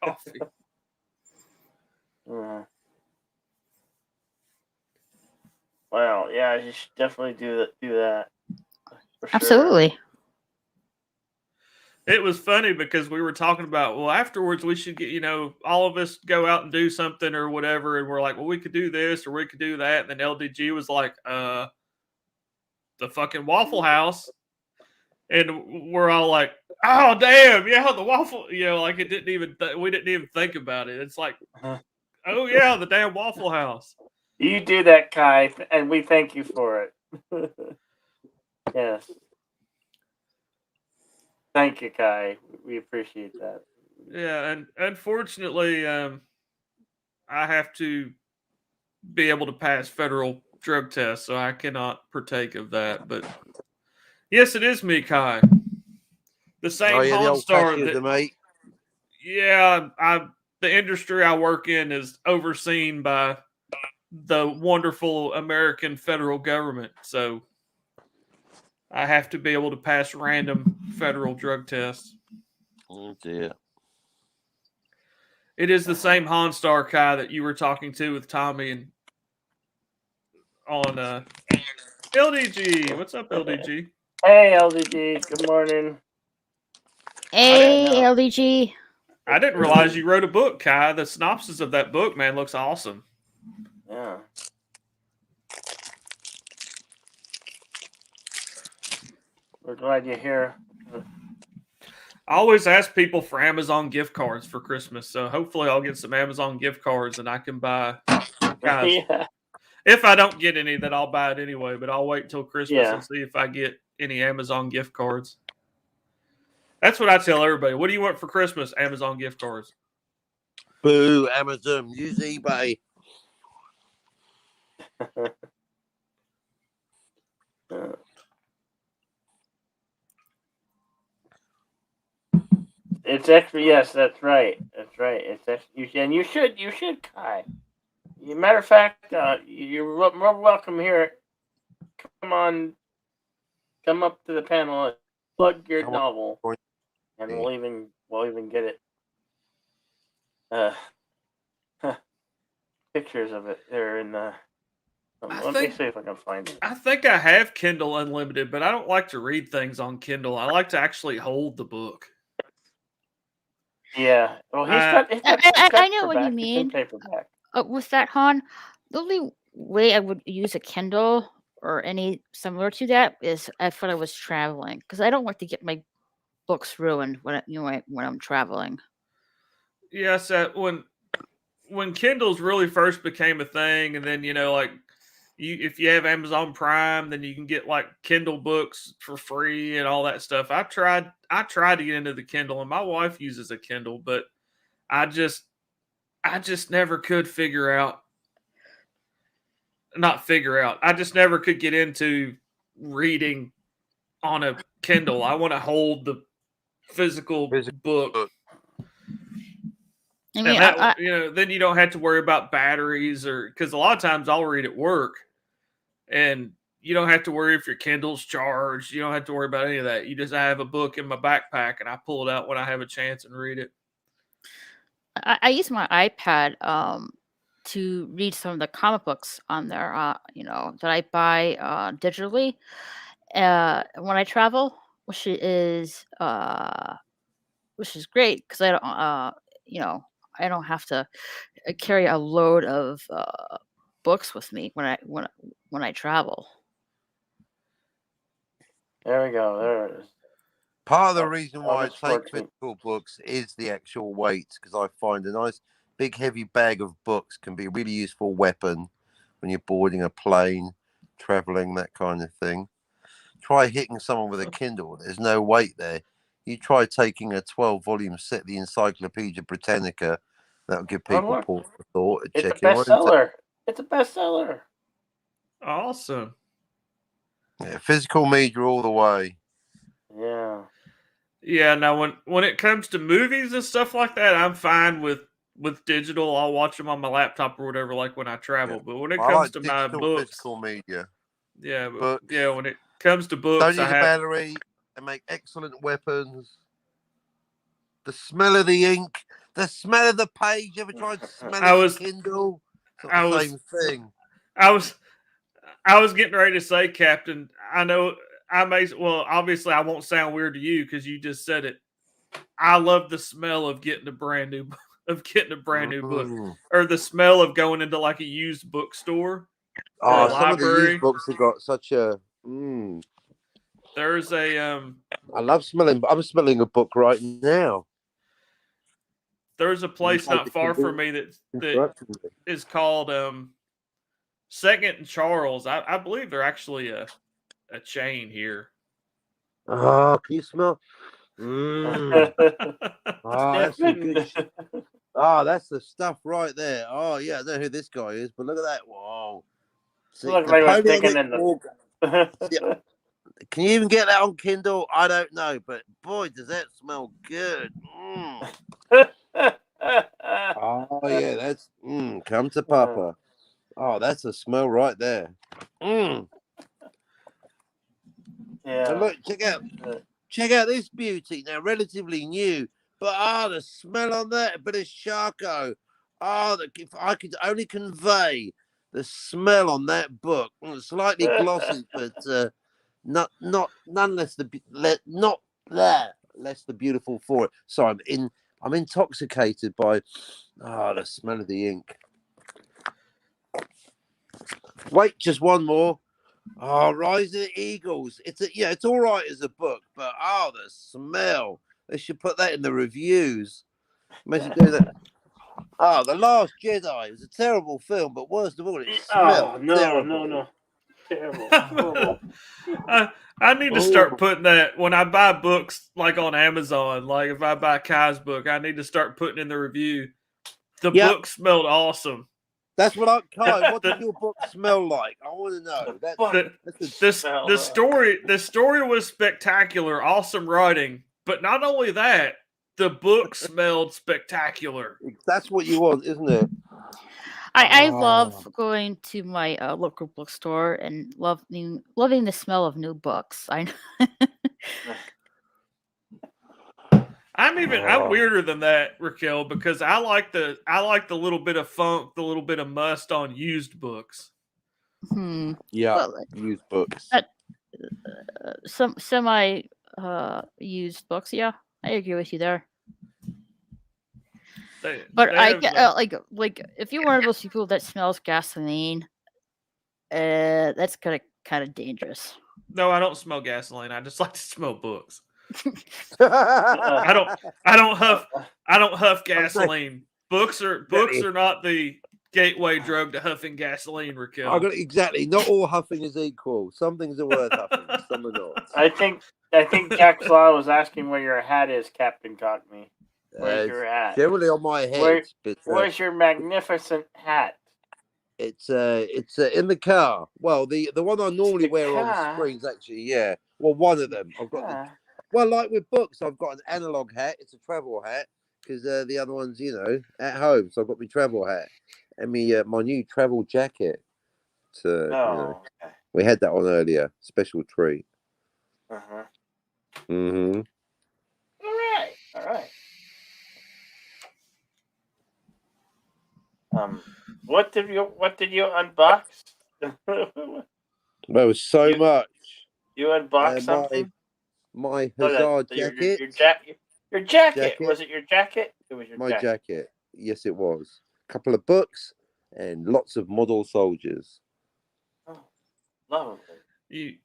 coffee. Well, yeah, you should definitely do that. For Absolutely. Sure. It was funny because we were talking about, afterwards we should get, all of us go out and do something or whatever, and we're like, we could do this or we could do that, and then LDG was like, the fucking Waffle House, and we're all like, oh damn, yeah, the waffle, like it didn't even we didn't even think about it. It's like, oh yeah, the damn Waffle House. You do that, Kai, and we thank you for it. Yes, thank you, Kai. We appreciate that. Yeah, and unfortunately, I have to be able to pass federal drug tests, so I cannot partake of that. But yes, it is me, Kai. The same Pawn Star that, mate. Yeah, the industry I work in is overseen by the wonderful American federal government, so I have to be able to pass random federal drug tests. Oh dear. It is the same Honstar, Kai, that you were talking to with Tommy and on LDG. What's up, LDG? Hey, LDG. Good morning. Hey, LDG. I didn't realize you wrote a book, Kai. The synopsis of that book, man, looks awesome. Yeah. We're glad you're here. I always ask people for Amazon gift cards for Christmas, so hopefully I'll get some Amazon gift cards and I can buy. Guys, Yeah. if I don't get any, then I'll buy it anyway. But I'll wait till Christmas Yeah. and see if I get any Amazon gift cards. That's what I tell everybody. What do you want for Christmas? Amazon gift cards. Boo, Amazon. Use eBay. It's actually, yes, that's right. That's right. It's actually, you should, Kai. Matter of fact, you're more welcome here. Come up to the panel, plug your novel, and we'll even get it. pictures of it there in the. Let me see if I can find it. I think I have Kindle Unlimited, but I don't like to read things on Kindle. I like to actually hold the book. Yeah. Well, he's got I know what you paperback. It's in mean. paperback. With that, Han, the only way I would use a Kindle or any similar to that is if I was traveling, because I don't like to get my books ruined when I'm traveling. Yes, when Kindles really first became a thing, and then like if you have Amazon Prime, then you can get like Kindle books for free and all that stuff. I tried to get into the Kindle, and my wife uses a Kindle, but I just never could I just never could get into reading on a Kindle. I want to hold the physical book. I mean, then you don't have to worry about batteries, or because a lot of times I'll read at work, and you don't have to worry if your Kindle's charged. You don't have to worry about any of that. You just have a book in my backpack, and I pull it out when I have a chance and read it. I use my iPad to read some of the comic books on there, that I buy digitally when I travel, which is great because I don't, I don't have to carry a load of books with me when I travel. There we go. There it is. Part of the reason why I take physical books is the actual weight, because I find a nice big heavy bag of books can be a really useful weapon when you're boarding a plane, traveling, that kind of thing. Try hitting someone with a Kindle. There's no weight there. You try taking a 12-volume set, the Encyclopedia Britannica. That'll give people pause for thought. It's a bestseller. It's a bestseller. Awesome. Yeah, physical media all the way. Yeah. Yeah. Now, when it comes to movies and stuff like that, I'm fine with digital. I'll watch them on my laptop or whatever, like when I travel. Yeah. But when it comes to my books, physical media. Yeah, but when it comes to books, don't need a battery. They make excellent weapons. The smell of the ink, the smell of the page. You ever tried smelling a Kindle? It's not the same thing. I was getting ready to say, Captain, I know obviously I won't sound weird to you because you just said it. I love the smell of getting a brand new book, or the smell of going into like a used bookstore. Oh, some of the used books have got such a. There's a. I love smelling. I'm smelling a book right now. There's a place not far from me that is called Second and Charles. I believe they're actually a chain here. Oh, can you smell? Oh, that's some good. Oh, that's the stuff right there. Oh, yeah, I don't know who this guy is, but look at that. Whoa. See, look like I'm thinking in the... Can you even get that on Kindle? I don't know, but boy, does that smell good. Oh, yeah, that's come to Papa. Oh, that's a smell right there. Yeah. And look, check out this beauty. Now, relatively new, but the smell on that, a bit of Charcot. If I could only convey the smell on that book, slightly glossy, but nonetheless less the beautiful for it. So I'm intoxicated by the smell of the ink. Wait, just one more. Rise of the Eagles. It's all right as a book, but the smell. They should put that in the reviews. Imagine doing that. The Last Jedi. It was a terrible film, but worst of all, it smelled terrible. No. Terrible. I need to start putting that when I buy books, like on Amazon. Like if I buy Kai's book, I need to start putting in the review. The book smelled awesome. That's what Kai. What does your book smell like? I want to know. The story was spectacular, awesome writing. But not only that, the book smelled spectacular. That's what you want, isn't it? I love going to my local bookstore and loving the smell of new books. I'm weirder than that, Raquel, because I like the little bit of funk, the little bit of must on used books. Yeah, Well, used books. some semi used books. Yeah, I agree with you there. But I get like if you're one of those people that smells gasoline, that's kind of dangerous. No, I don't smell gasoline. I just like to smell books. I don't huff gasoline. Books are not the gateway drug to huffing gasoline, Raquel. Exactly. Not all huffing is equal. Some things are worth huffing, some are not. I think Jack Flaw was asking where your hat is, Captain Cockney. Where's your hat? Generally on my head. Where's your magnificent hat? It's in the car. Well, the one I normally wear on the screens, actually, yeah. Well, one of them. I've got like with books, I've got an analog hat. It's a travel hat because the other one's, at home. So I've got my travel hat and my new travel jacket. We had that on earlier. Special treat. Mm-hmm. All right. What did you unbox? There was so much. You unboxed something? My Hussar jacket. Your jacket. Was it your jacket? It was your jacket. Yes, it was. A couple of books and lots of model soldiers. Oh, lovely.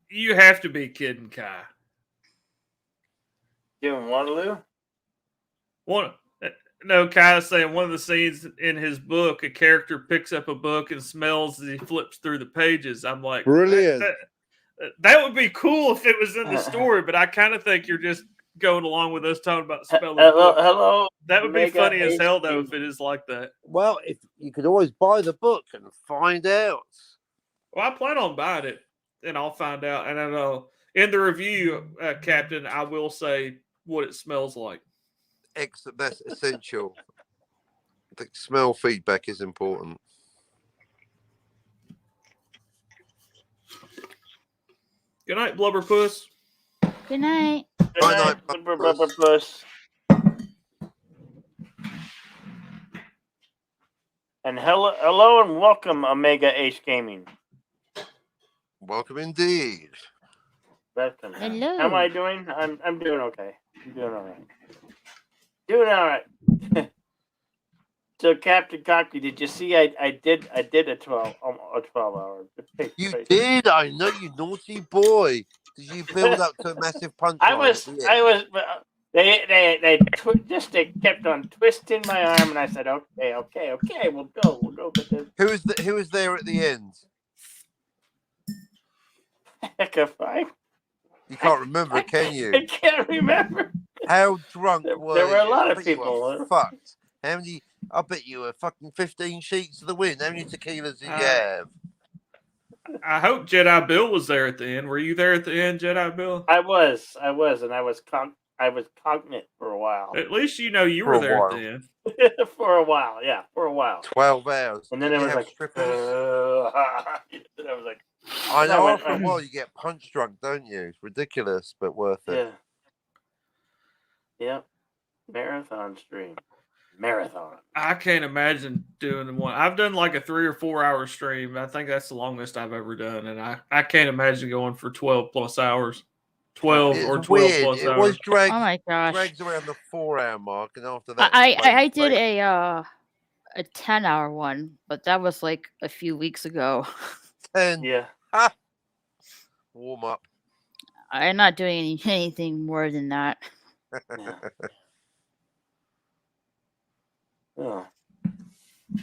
You have to be kidding, Kai. You in Waterloo? No, Kai's saying one of the scenes in his book, a character picks up a book and smells as he flips through the pages. I'm like, brilliant. That would be cool if it was in the story, but I kind of think you're just going along with us talking about spelling. Hello. That would be funny as hell, though, if it is like that. Well, if you could always buy the book and find out. Well, I plan on buying it, and I'll find out. And I know in the review, Captain, I will say what it smells like. Excellent. That's essential. The smell feedback is important. Good night, Blubber Puss. Good night. Good night, Blubber Puss. And hello and welcome, Omega Ace Gaming. Welcome indeed. Welcome. Hello. How am I doing? I'm doing okay. I'm doing all right. Doing all right. So, Captain Cocky, did you see? I did a 12 hour. You did. I know, you naughty boy. Did you build up to a massive punch? I was. They kept on twisting my arm, and I said, okay, we'll go. Who was there at the end? Heck of I. You can't remember, can you? I can't remember. How drunk were you? There were a lot of people. Fucked. How many? I bet you were fucking 15 sheets to the wind. How many tequilas did you have? I hope Jedi Bill was there at the end. Were you there at the end, Jedi Bill? I was, and I was cognate for a while. At least you know you were there at the end. For a while, yeah, for a while. 12 hours. And then it was like, I know, after a while you get punch drunk, don't you? It's ridiculous, but worth it. Yeah. Marathon stream. Marathon. I can't imagine doing one. I've done like a 3 or 4 hour stream. I think that's the longest I've ever done. And I can't imagine going for 12 plus hours. 12 it's or 12 weird. plus it hours. Was dragged, oh my gosh. Drags around the 4 hour mark. And after that, I did a 10 hour one, but that was like a few weeks ago. 10. Yeah. Warm up. I'm not doing anything more than that. Yeah. Oh.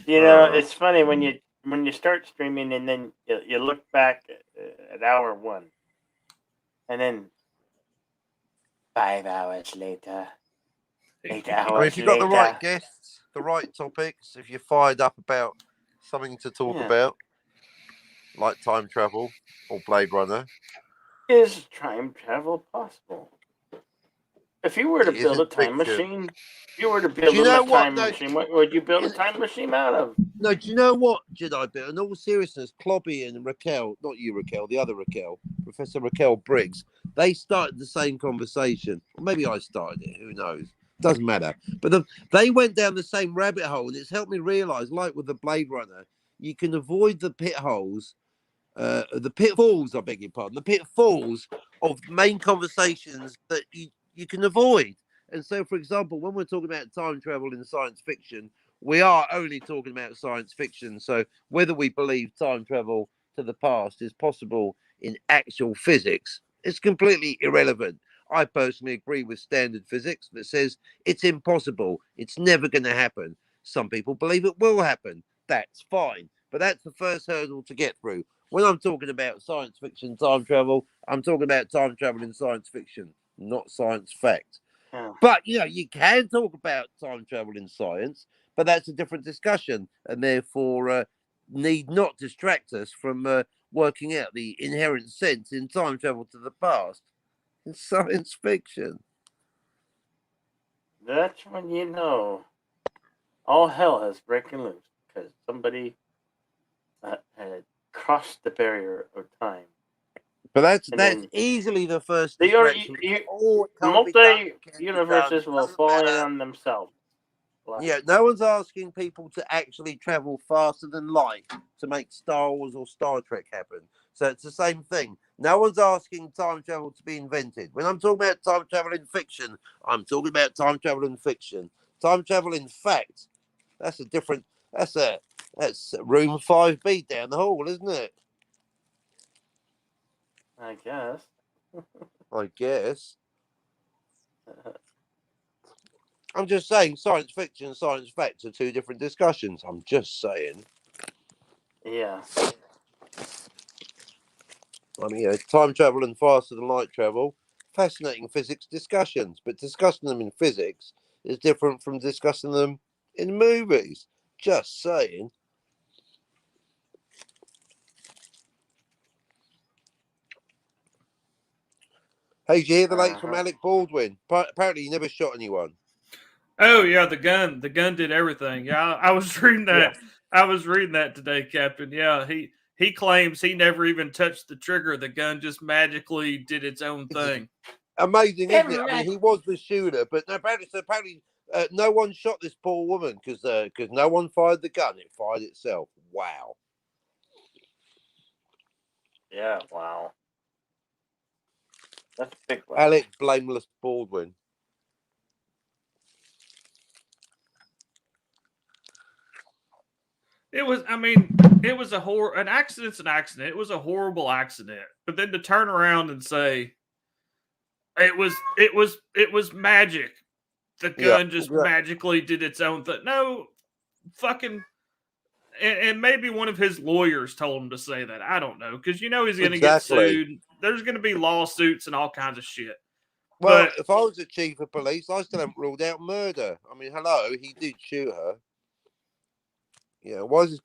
You know, it's funny when you start streaming and then you look back at hour 1, and then 5 hours later, 8 hours I mean, if you've got the right guests, the right topics, if you're fired up about something to talk about, like time travel or Blade Runner. Is time travel possible? If you were to build a time machine, machine, what would you build a time machine out of? No, do you know what, Jedi Bill? In all seriousness, Clobby and Raquel, not you, Raquel, the other Raquel, Professor Raquel Briggs, They started the same conversation. Maybe I started it. Who knows? Doesn't matter. But they went down the same rabbit hole, and it's helped me realize, like with the Blade Runner, you can avoid the pitfalls, I beg your pardon, the pitfalls of main conversations that you can avoid. And so, for example, when we're talking about time travel in science fiction, we are only talking about science fiction. So whether we believe time travel to the past is possible in actual physics, it's completely irrelevant. I personally agree with standard physics that says it's impossible. It's never going to happen. Some people believe it will happen. That's fine. But that's the first hurdle to get through. When I'm talking about science fiction time travel, I'm talking about time travel in science fiction, not science fact. Yeah. But, you can talk about time travel in science, but that's a different discussion, and therefore need not distract us from working out the inherent sense in time travel to the past in science fiction. That's when you know all hell has broken loose because somebody had crossed the barrier of time. But that's easily the first distraction. Multi-universes will fall in on themselves. Yeah, no one's asking people to actually travel faster than light to make Star Wars or Star Trek happen. So it's the same thing. No one's asking time travel to be invented. When I'm talking about time travel in fiction, I'm talking about time travel in fiction. Time travel in fact, that's room 5B down the hall, isn't it? I guess. I guess. I'm just saying science fiction and science facts are two different discussions. I'm just saying. Yeah. I mean, time travel and faster than light travel, fascinating physics discussions, but discussing them in physics is different from discussing them in movies. Just saying. Hey, did you hear the latest from Alec Baldwin? Apparently, he never shot anyone. Oh yeah, the gun did everything. Yeah, I was reading that. Yeah. I was reading that today, Captain. Yeah, he claims he never even touched the trigger. The gun just magically did its own thing. Amazing, isn't it? I mean, he was the shooter, but apparently, no one shot this poor woman because no one fired the gun. It fired itself. Wow. Yeah. Wow. That's a big one. Alec Blameless Baldwin. It was an accident's an accident. It was a horrible accident. But then to turn around and say it was magic. The gun just magically did its own thing. No, fucking, and maybe one of his lawyers told him to say that. I don't know, because he's going to get sued. There's going to be lawsuits and all kinds of shit. Well, if I was the chief of police, I still haven't ruled out murder. I mean, hello, he did shoot her. Yeah, why is this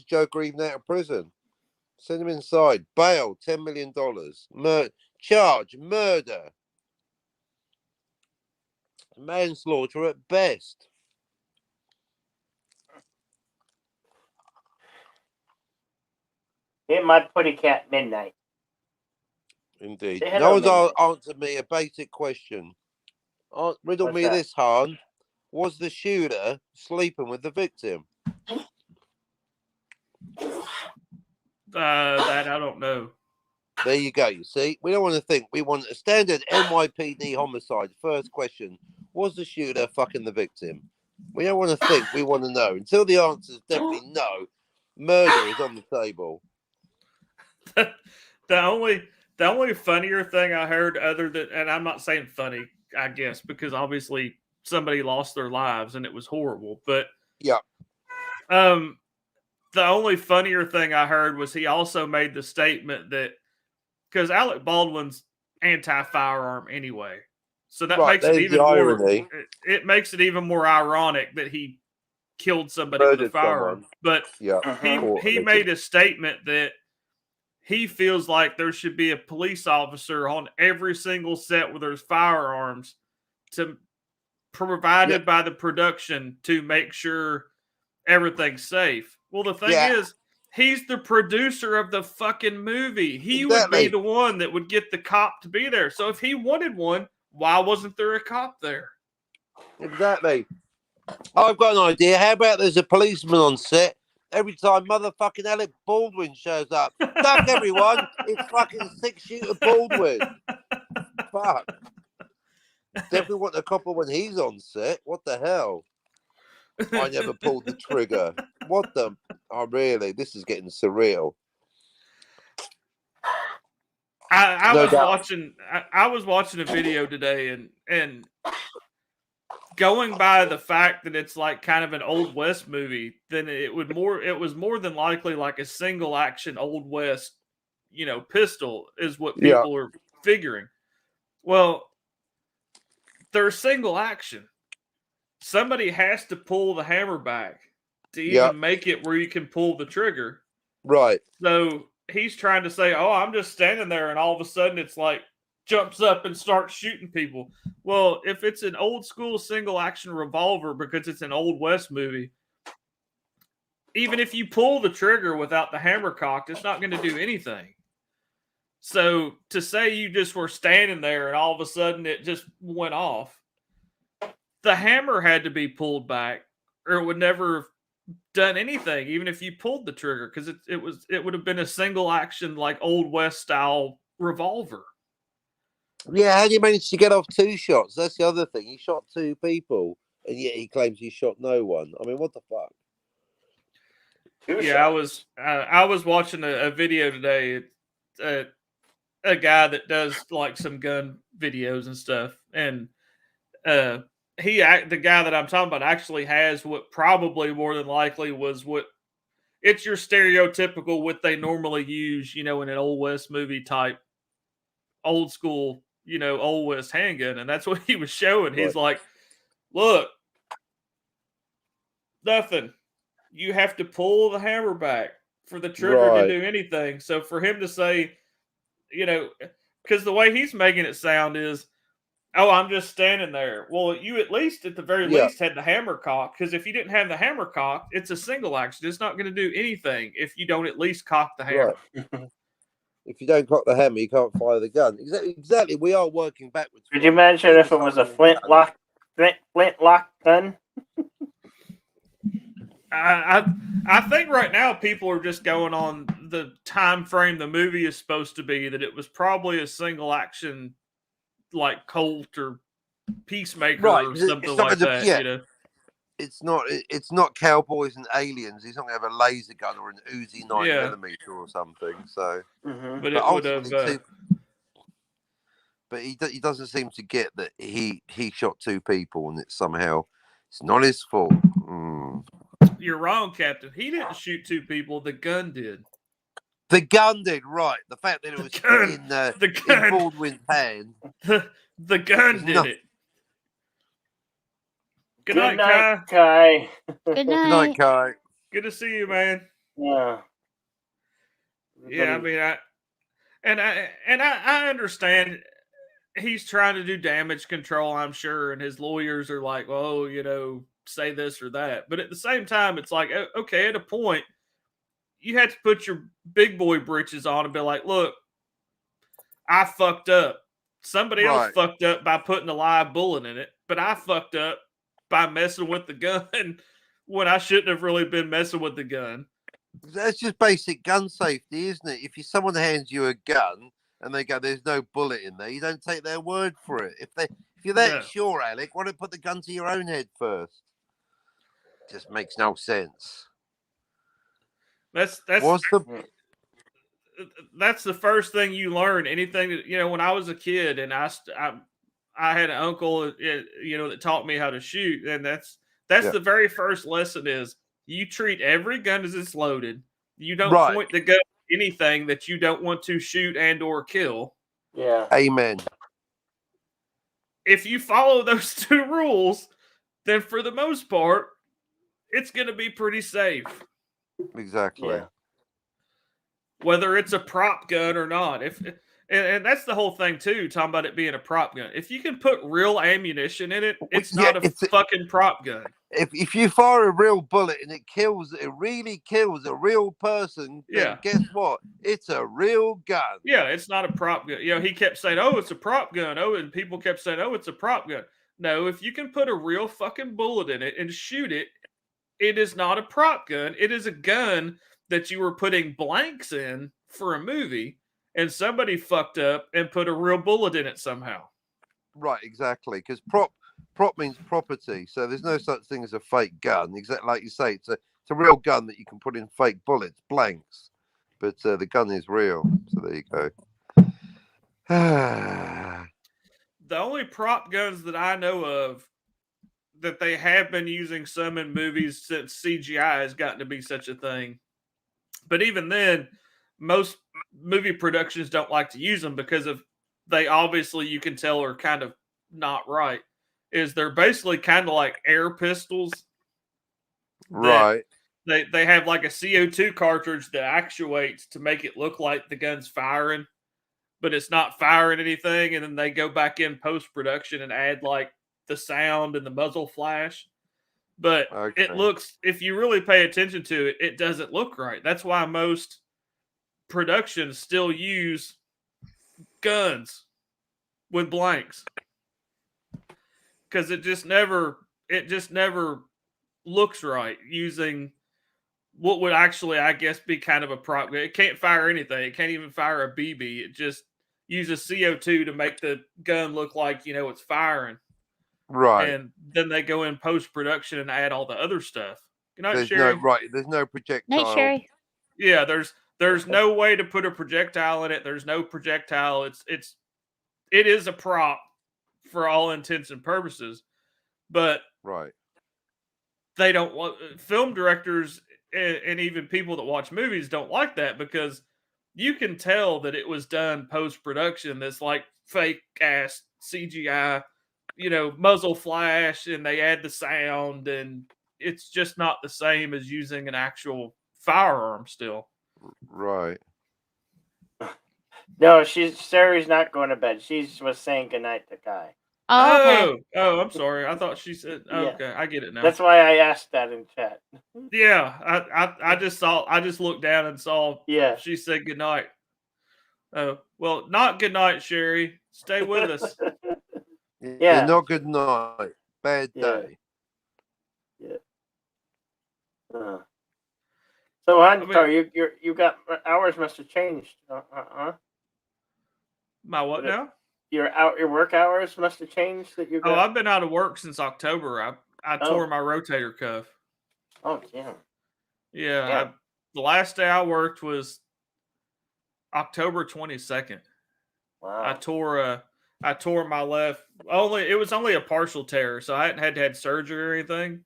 Joker even out of prison? Send him inside. Bail, $10 million. Charge, murder. Manslaughter at best. Hit my putty cat midnight. Indeed. No one's answered me a basic question. Riddle me this, Han. Was the shooter sleeping with the victim? That I don't know. There you go. You see, we don't want to think. We want a standard NYPD homicide. First question: was the shooter fucking the victim? We don't want to think. We want to know. Until the answer is definitely no, murder is on the table. The only funnier thing I heard, other than, and I'm not saying funny, I guess, because obviously somebody lost their lives and it was horrible. But yeah, the only funnier thing I heard was he also made the statement that, because Alec Baldwin's anti-firearm anyway, so that makes it even more. It makes it even more ironic that he killed somebody with a firearm. But he made a statement that he feels like there should be a police officer on every single set where there's firearms, provided by the production to make sure everything's safe. Well, the thing is, He's the producer of the fucking movie. He would be the one that would get the cop to be there. So if he wanted one, why wasn't there a cop there? Exactly. I've got an idea. How about there's a policeman on set every time motherfucking Alec Baldwin shows up? Duck, everyone. It's fucking 6-shooter Baldwin. Fuck. Definitely want a copper when he's on set. What the hell? I never pulled the trigger. What the? Oh, really? This is getting surreal. I was watching a video today and going by the fact that it's like kind of an Old West movie, then it was more than likely like a single action Old West, pistol is what people are figuring. Well, they're single action. Somebody has to pull the hammer back to even make it where you can pull the trigger. Right. So he's trying to say, oh, I'm just standing there, and all of a sudden it's like jumps up and starts shooting people. Well, if it's an old school single action revolver because it's an Old West movie, even if you pull the trigger without the hammer cocked, it's not going to do anything. So to say you just were standing there and all of a sudden it just went off, the hammer had to be pulled back or it would never have done anything, even if you pulled the trigger, because it would have been a single action, like Old West style revolver. Yeah, how do you manage to get off 2 shots? That's the other thing. He shot 2 people, and yet he claims he shot no one. I mean, what the fuck? Yeah, I was watching a video today. A guy that does like some gun videos and stuff, and the guy that I'm talking about actually has what probably more than likely was what it's your stereotypical what they normally use, in an Old West movie type, old school, Old West handgun. And that's what he was showing. He's like, look, nothing. You have to pull the hammer back for the trigger to do anything. So for him to say, because the way he's making it sound is, oh, I'm just standing there. Well, you at the very least had the hammer cocked, because if you didn't have the hammer cocked, it's a single action. It's not going to do anything if you don't at least cock the hammer. Right. If you don't cock the hammer, you can't fire the gun. Exactly. We are working backwards. Could you imagine if it was a flintlock gun? I think right now people are just going on the time frame the movie is supposed to be, that it was probably a single action like Colt or Peacemaker or something like that. Yeah. It's not Cowboys and Aliens. He's not going to have a laser gun or an Uzi 9mm or something. So, but it would have. But he doesn't seem to get that he shot 2 people and it's not his fault. You're wrong, Captain. He didn't shoot 2 people. The gun did. The gun did, right. The fact that it was in Baldwin's hand. The gun did it. Good night, Kai. Good Good night, Kai. Good to see you, man. Yeah. Yeah, I mean, I understand he's trying to do damage control, I'm sure, and his lawyers are like, oh, say this or that. But at the same time, it's like, okay, at a point, you had to put your big boy britches on and be like, look, I fucked up. Somebody else fucked up by putting a live bullet in it, but I fucked up by messing with the gun when I shouldn't have really been messing with the gun. That's just basic gun safety, isn't it? If someone hands you a gun and they go, there's no bullet in there, you don't take their word for it. If you're that sure, Alec, why don't you put the gun to your own head first? Just makes no sense. That's the first thing you learn. Anything that, when I was a kid and I had an uncle, that taught me how to shoot. And that's the very first lesson is you treat every gun as it's loaded. You don't point the gun at anything that you don't want to shoot and or kill. Yeah. Amen. If you follow those 2 rules, then for the most part, it's going to be pretty safe. Exactly. Yeah. Whether it's a prop gun or not. And that's the whole thing too, talking about it being a prop gun. If you can put real ammunition in it, it's not a fucking prop gun. if you fire a real bullet and it really kills a real person, then guess what? It's a real gun. Yeah, it's not a prop gun. You know, he kept saying, "Oh, it's a prop gun." Oh, and people kept saying, "Oh, it's a prop gun." No, if you can put a real fucking bullet in it and shoot it, it is not a prop gun. It is a gun that you were putting blanks in for a movie, and somebody fucked up and put a real bullet in it somehow. Right, exactly. Because prop means property, so there's no such thing as a fake gun. Exactly like you say, it's a real gun that you can put in fake bullets, blanks, but the gun is real. So there you go. The only prop guns that I know of that they have been using some in movies since CGI has gotten to be such a thing. But even then, most movie productions don't like to use them because of they obviously you can tell are kind of not right. Is they're basically kind of like air pistols. Right. They have like a CO2 cartridge that actuates to make it look like the gun's firing, but it's not firing anything. And then they go back in post-production and add like the sound and the muzzle flash. But it looks, if you really pay attention to it, it doesn't look right. That's why most productions still use guns with blanks. Because it just never looks right using what would actually, I guess, be kind of a prop. It can't fire anything. It can't even fire a BB. It just uses CO2 to make the gun look like, you know, it's firing. Right. And then they go in post-production and add all the other stuff. Good night, Sherry. There's no projectile. Night, Sherry. Yeah, there's no way to put a projectile in it. There's no projectile. It is a prop for all intents and purposes. But right. They don't want film directors and even people that watch movies don't like that because you can tell that it was done post-production. That's like fake ass CGI, you know, muzzle flash, and they add the sound, and it's just not the same as using an actual firearm still. Right. No, Sherry's not going to bed. She was saying goodnight to Kai. Oh, okay. Oh, I'm sorry. I thought she said. Oh, Yeah. okay, I get it now. That's why I asked that in chat. Yeah, I just looked down and saw. Yeah. She said goodnight. Oh well, not goodnight, Sherry. Stay with us. Yeah. Not good night. Bad day. Yeah. So Hunter, you got hours must have changed. My what now? Your work hours must have changed that you got. Oh, I've been out of work since October. I tore my rotator cuff. Oh, damn. Yeah. The last day I worked was October 22nd. Wow. I tore my left. It was only a partial tear, so I hadn't had to have surgery or anything.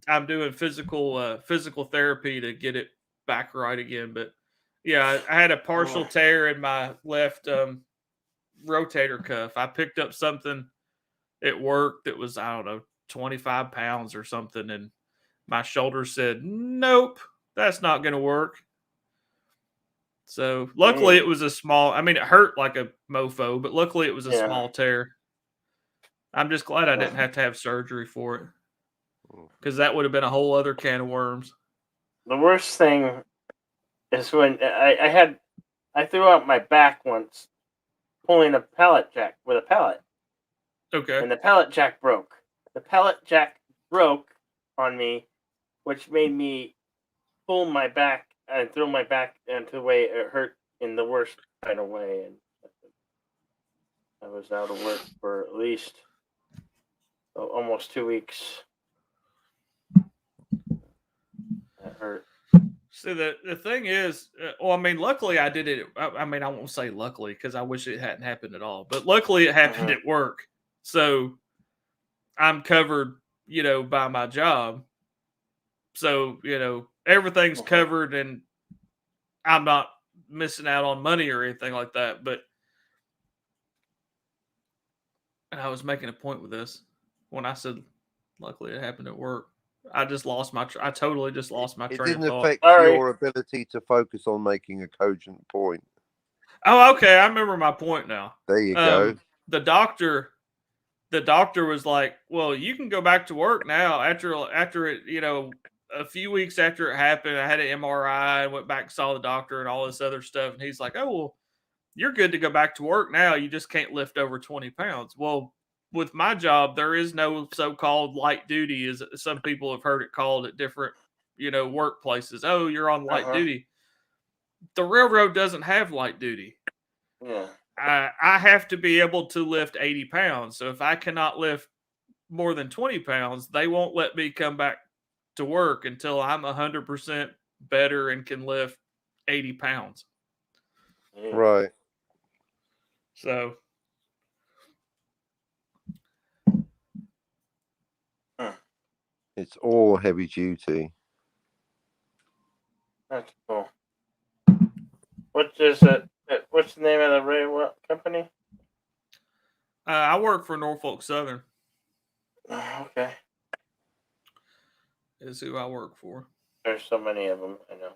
I'm doing physical therapy to get it back right again. But yeah, I had a partial tear in my left rotator cuff. I picked up something at work that was, I don't know, 25 pounds or something, and my shoulder said, nope, that's not going to work. So luckily it was a small, I mean, it hurt like a mofo, but luckily it was a small tear. I'm just glad I didn't have to have surgery for it, because that would have been a whole other can of worms. The worst thing is when I threw out my back once pulling a pallet jack with a pallet. Okay. And the pallet jack broke. The pallet jack broke on me, which made me pull my back and throw my back into the way it hurt in the worst kind of way. And I was out of work for at least almost 2 weeks. That hurt. So the thing is, I mean, luckily I did it. I mean, I won't say luckily because I wish it hadn't happened at all. But luckily it happened at work, so I'm covered, you know, by my job. So you know everything's covered, and I'm not missing out on money or anything like that. But and I was making a point with this when I said, luckily it happened at work. I totally just lost my train of thought. It didn't affect your ability to focus on making a cogent point. Oh, okay. I remember my point now. There you go. The doctor the doctor was like, "Well, you can go back to work now." After it, a few weeks after it happened, I had an MRI and went back and saw the doctor and all this other stuff. And he's like, "Oh, well, you're good to go back to work now. You just can't lift over 20 pounds." Well, with my job, there is no so-called light duty, as some people have heard it called at different, workplaces. Oh, you're on light duty. The railroad doesn't have light duty. Yeah. I have to be able to lift 80 pounds. So if I cannot lift more than 20 pounds, they won't let me come back to work until I'm 100% better and can lift 80 pounds. Right. So. It's all heavy duty. That's cool. What's the name of the railroad company? I work for Norfolk Southern. Okay. Is who I work for. There's so many of them, I know.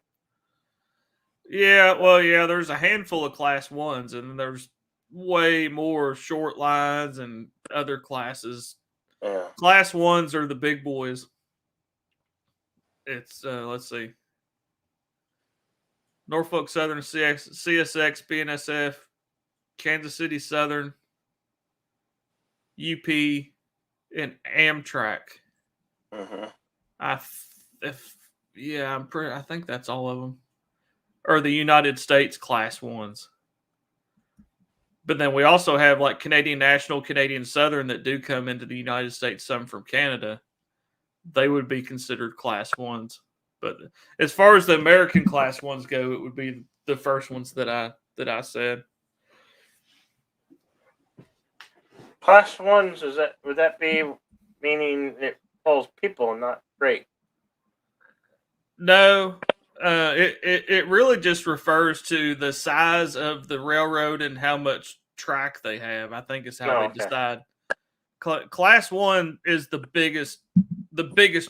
Yeah, well, yeah, there's a handful of class ones, and there's way more short lines and other classes. Yeah. Class ones are the big boys. It's let's see. Norfolk Southern, CSX, BNSF, Kansas City Southern, UP, and Amtrak. Mm-hmm. I think that's all of them. Or the United States class ones. But then we also have like Canadian National, Canadian Southern that do come into the United States, some from Canada. They would be considered class ones. But as far as the American class ones go, it would be the first ones that I said. Class ones, would that be meaning it pulls people, not freight? No. It really just refers to the size of the railroad and how much track they have. I think is how they decide. Class 1 is the biggest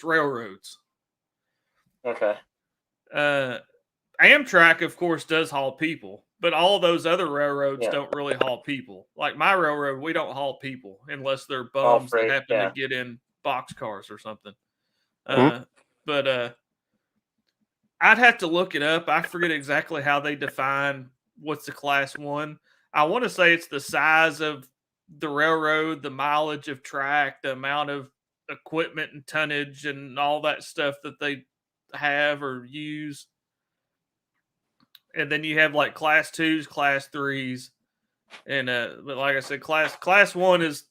railroads. Okay. Amtrak, of course, does haul people, but all those other railroads don't really haul people. Like my railroad, we don't haul people unless they're bums that happen to get in boxcars or something. But I'd have to look it up. I forget exactly how they define what's a class 1. I want to say it's the size of the railroad, the mileage of track, the amount of equipment and tonnage and all that stuff that they have or use. And then you have like class 2s, class 3s. And but like I said, class 1 is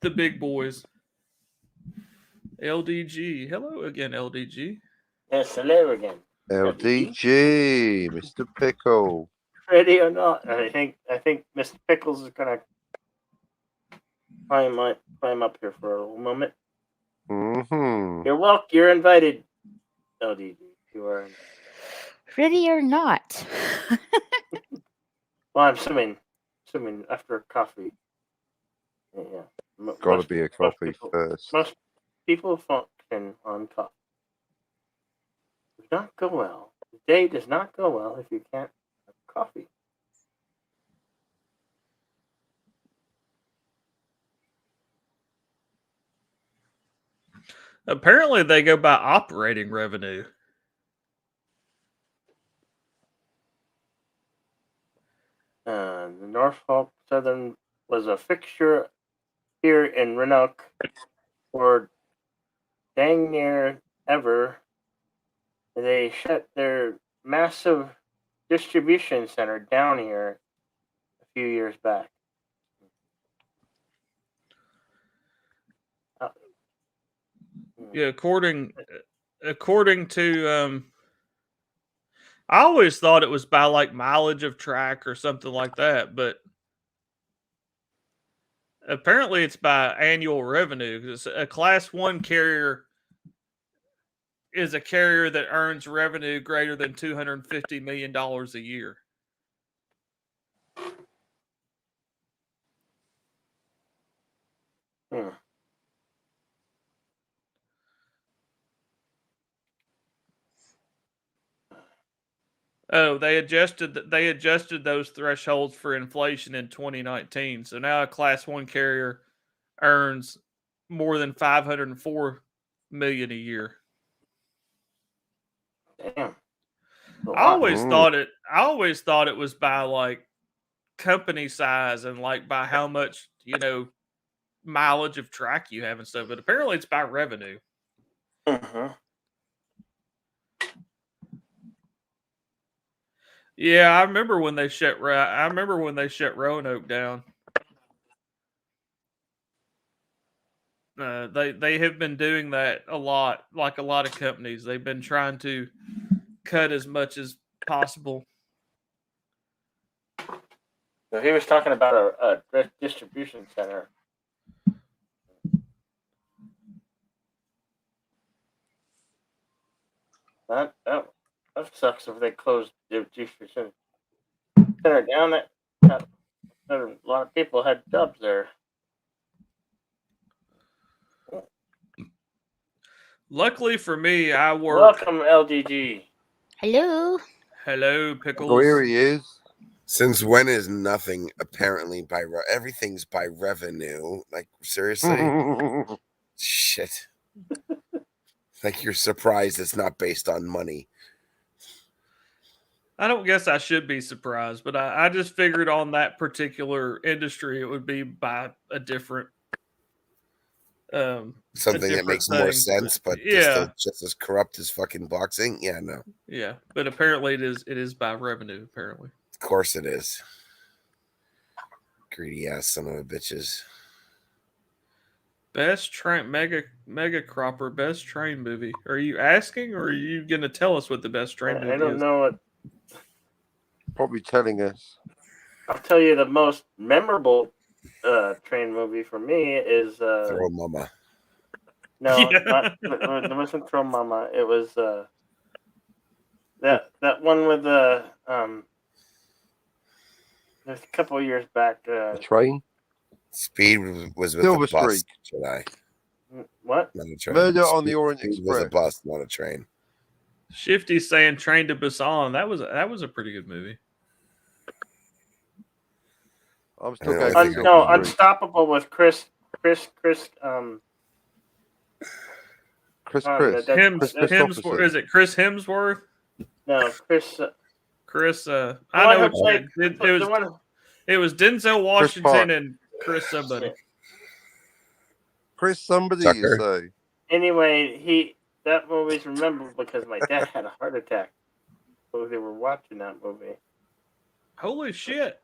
the big boys. LDG. Hello again, LDG. Yes, hello again. LDG, Mr. Pickle. Ready or not? I think Mr. Pickles is gonna climb up here for a moment. Mm-hmm. You're welcome. You're invited. LDG, you are. Ready or not? Well, I'm assuming after coffee. Yeah. Gotta be a coffee first. Most people function on coffee. Does not go well. The day does not go well if you can't have coffee. Apparently, they go by operating revenue. The Norfolk Southern was a fixture here in Roanoke for dang near ever. They shut their massive distribution center down here a few years back. Yeah, according to I always thought it was by like mileage of track or something like that, but apparently it's by annual revenue because a class 1 carrier is a carrier that earns revenue greater than $250 million a year. Oh, they adjusted those thresholds for inflation in 2019. So now a Class 1 carrier earns more than 504 million a year. Damn. I always thought it was by like company size and like by how much, mileage of track you have and stuff, but apparently it's by revenue. Mm-hmm. Yeah, I remember when they shut Roanoke down. They have been doing that a lot, like a lot of companies. They've been trying to cut as much as possible. So he was talking about a distribution center. That sucks if they closed the distribution center down. That a lot of people had jobs there. Luckily for me, I work. Welcome, LDG. Hello, Pickles. Oh, here he is. Since when is nothing apparently by everything's by revenue? Like seriously? Shit. Like you're surprised it's not based on money. I don't guess I should be surprised, but I just figured on that particular industry it would be by a different something that makes more sense, but still just as corrupt as fucking boxing. Yeah, no. Yeah, but apparently it is by revenue. Apparently, of course it is. Greedy ass son of a bitches. Best train mega cropper best train movie. Are you asking, or are you gonna tell us what the best train movie is? I don't know what. Probably telling us. I'll tell you the most memorable train movie for me is Throw Mama. No, it wasn't Throw Mama. It was that one with the there's a couple of years back. The train. Speed was with Silver the bus. Streak. Should I? What? Not a train. Murder on the Orient Speed Express. was a bus, not a train. Shifty saying Train to Busan. That was a pretty good movie. I'm still Yeah, going. No, Unstoppable with Chris. Chris. Hemsworth. Christopherson. Is it Chris Hemsworth? No, Chris. Chris. I know what it was Denzel Washington Park. and Chris somebody. Chris somebody, Tucker. you say? Anyway, that movie's remembered because my dad had a heart attack. So they were watching that movie. Holy shit!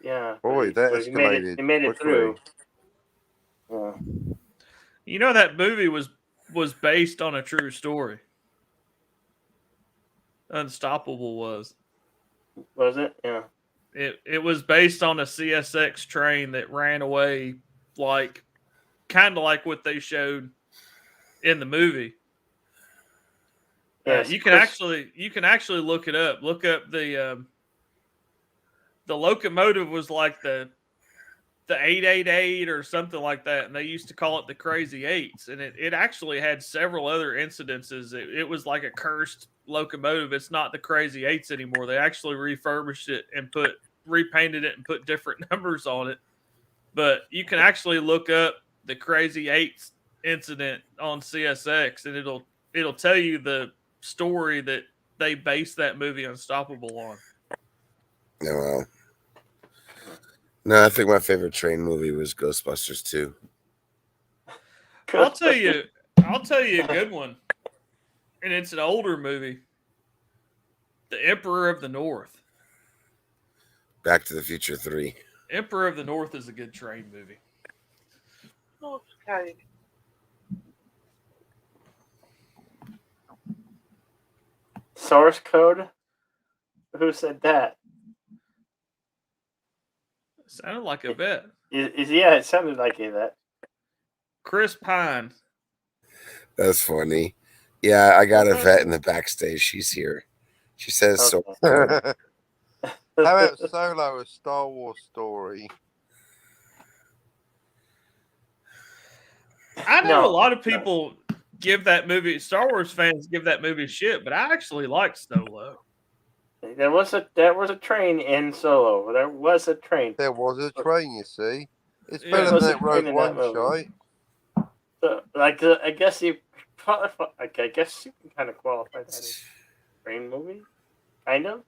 Yeah. Boy, that escalated. He made it through. Yeah. You know that movie was based on a true story. Unstoppable was. Was it? Yeah. It was based on a CSX train that ran away, like kind of like what they showed in the movie. Yes, you can actually look it up. Look up the locomotive was like the 888 or something like that, and they used to call it the Crazy Eights, and it actually had several other incidences. It was like a cursed locomotive. It's not the Crazy Eights anymore. They actually refurbished it and repainted it and put different numbers on it. But you can actually look up the Crazy Eights incident on CSX, and it'll tell you the story that they based that movie Unstoppable on. No, well. No, I think my favorite train movie was Ghostbusters 2. I'll tell you a good one, and it's an older movie. The Emperor of the North. Back to the Future 3. Emperor of the North is a good train movie. Okay. Source code? Who said that? Sounded like a vet. Yeah, it sounded like a vet. Chris Pine. That's funny. Yeah, I got a vet in the backstage. She's here. She says so. How about Solo, a Star Wars story? I know a lot of people give that movie, Star Wars fans give that movie shit, but I actually like Solo. There was a train in Solo. There was a train. There was a train, you see. It's Yeah. better There was than a that train Rogue in One that movie. shite. So, I guess you I guess you can kind of qualify that as a train movie, kind of.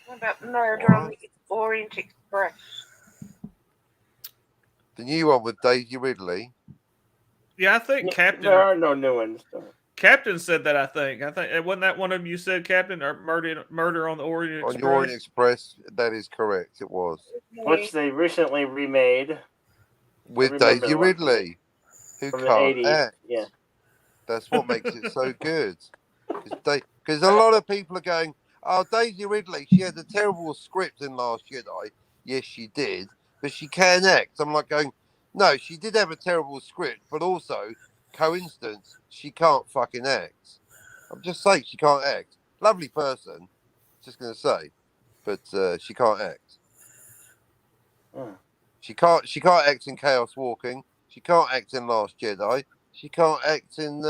What about Murder on the Orient Express? The new one with Daisy Ridley. Yeah, I think Captain. There are no new ones. Captain said that. I think wasn't that one of them you said, Captain, or Murder on the Orient On Express? the Orient Express, that is correct. It was. Which they recently remade. With Daisy Ridley, who from the can't 80s. act. Yeah. That's what makes it so good. Because a lot of people are going, oh, Daisy Ridley, she had a terrible script in Last Jedi. Yes, she did. But she can act. I'm like going, no, she did have a terrible script, but also, coincidence, she can't fucking act. I'm just saying she can't act. Lovely person, just going to say, but she can't act. She can't act in Chaos Walking. She can't act in Last Jedi. She can't act in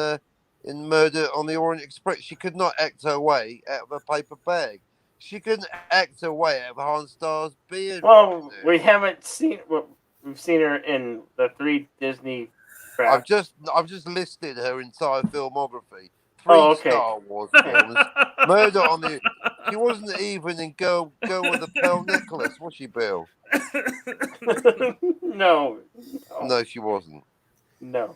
Murder on the Orient Express. She could not act her way out of a paper bag. She couldn't act her way out of Han Starr's beard. Well, we haven't seen. Well, we've seen her in the 3 Disney. I've just listed her entire filmography. 3 okay. Star Wars films. Murder on the. She wasn't even in Girl with a Pearl Necklace, was she, Bill? No. No, she wasn't. No.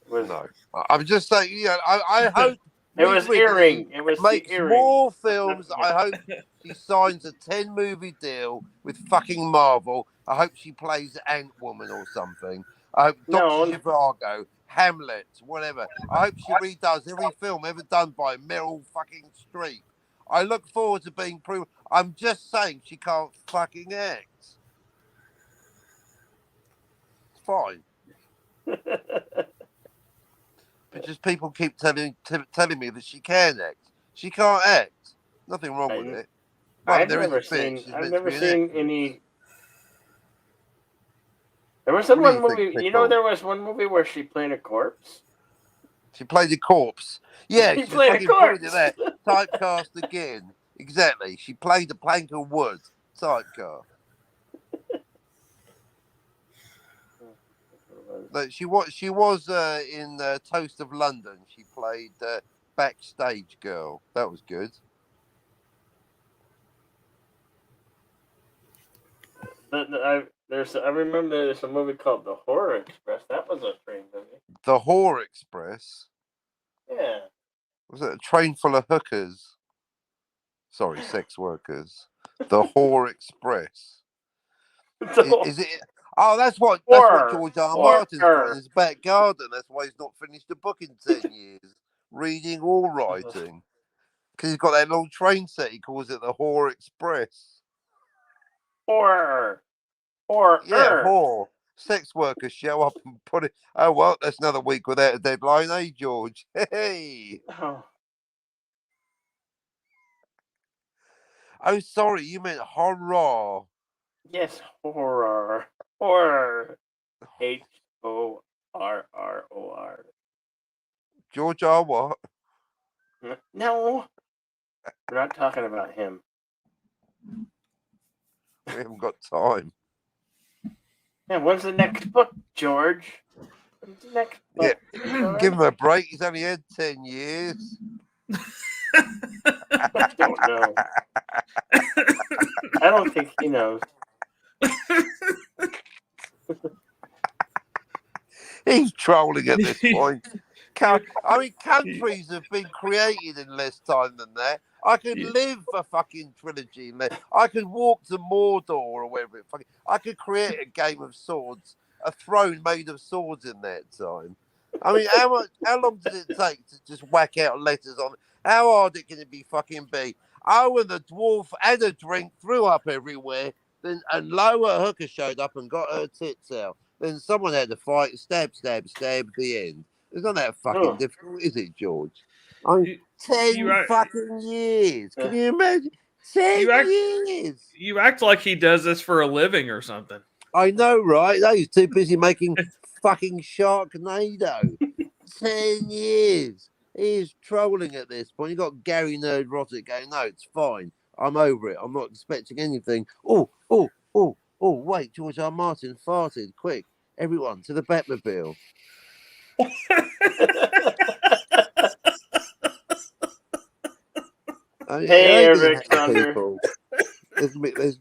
No. I'm just saying. I hope. It was Earring. It was makes Earring. more films. I hope she signs a 10-movie deal with fucking Marvel. I hope she plays Ant-Woman or something. I hope Dr. Zhivago, Hamlet, whatever. I hope she redoes every film ever done by Meryl fucking Streep. I look forward to being proven. I'm just saying she can't fucking act. It's fine. But just people keep telling me that she can act. She can't act. Nothing wrong with it. Well, I've never seen any. There was one movie. You know, there was one movie where she played a corpse. She played a corpse. Yeah, she she's played a fucking corpse. good at that. Typecast again. Exactly. She played a plank of wood. Typecast. She was in Toast of London. She played backstage girl. That was good. I remember there's a movie called The Horror Express. That was a train movie. The Horror Express. Yeah. Was it a train full of hookers? Sorry, sex workers. The Horror Express. Is it? Oh, that's what George R. Martin's got in his back garden. That's why he's not finished a book in 10 years. Reading or writing. Because he's got that little train set. He calls it the Horror Express. Horror. Yeah, whore. Sex workers show up and put it. Oh, well, that's another week without a deadline, eh, George? Hey. Oh, sorry, you meant horror. Yes, horror. Horror. HORROR. George R. What? No. We're not talking about him. We haven't got time. Yeah, when's the next book, George? When's the next book? Yeah, give him a break. He's only had 10 years. I don't know. I don't think he knows. He's trolling at this point. I mean, countries have been created in less time than that. I could live a fucking trilogy in there. I could walk to Mordor or wherever it fucking. I could create a game of swords, a throne made of swords in that time. I mean, how long does it take to just whack out letters on? How hard can it be fucking be? Oh, and the dwarf had a drink, threw up everywhere, then and Lower Hooker showed up and got her tits out. Then someone had to fight, stab, at the end. It's not that fucking difficult, is it, George? I mean, 10 fucking years. Can you imagine? 10 years. You act like he does this for a living or something. I know, right? He's too busy making fucking Sharknado. 10 years. He's trolling at this point. You got Gary Nerdrotic going, no, it's fine. I'm over it. I'm not expecting anything. Oh, wait, George R. Martin farted. Quick, everyone to the Batmobile. Hey, Eric Thunder.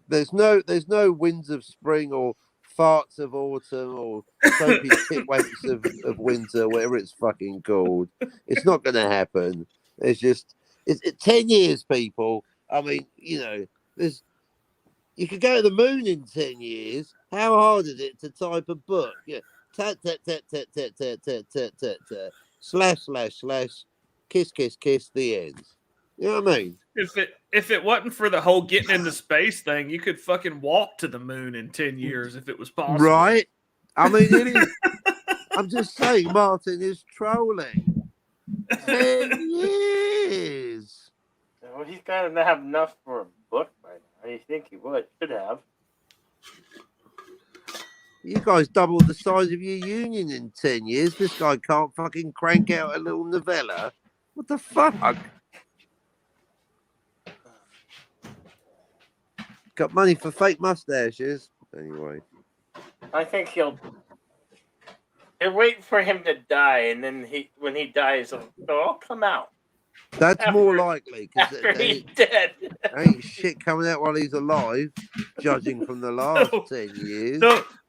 There's no winds of spring or farts of autumn or soapy titwanks of winter, whatever it's fucking called. It's not going to happen. It's 10 years, people. I mean, you could go to the moon in 10 years. How hard is it to type a book? Yeah, tat tat tat tat tat tat tat tat tat tat // kiss kiss kiss the end. You know what I mean? If it wasn't for the whole getting into space thing, you could fucking walk to the moon in 10 years if it was possible. Right? I mean, it is. I'm just saying, Martin is trolling. 10 years. Well, he's got to have enough for a book by now. You think he should have. You guys doubled the size of your union in 10 years. This guy can't fucking crank out a little novella. What the fuck? Got money for fake mustaches. Anyway. I think he'll wait for him to die, and then when he dies, they'll all come out. That's more likely. After he's dead. Ain't shit coming out while he's alive, judging from the last 10 years.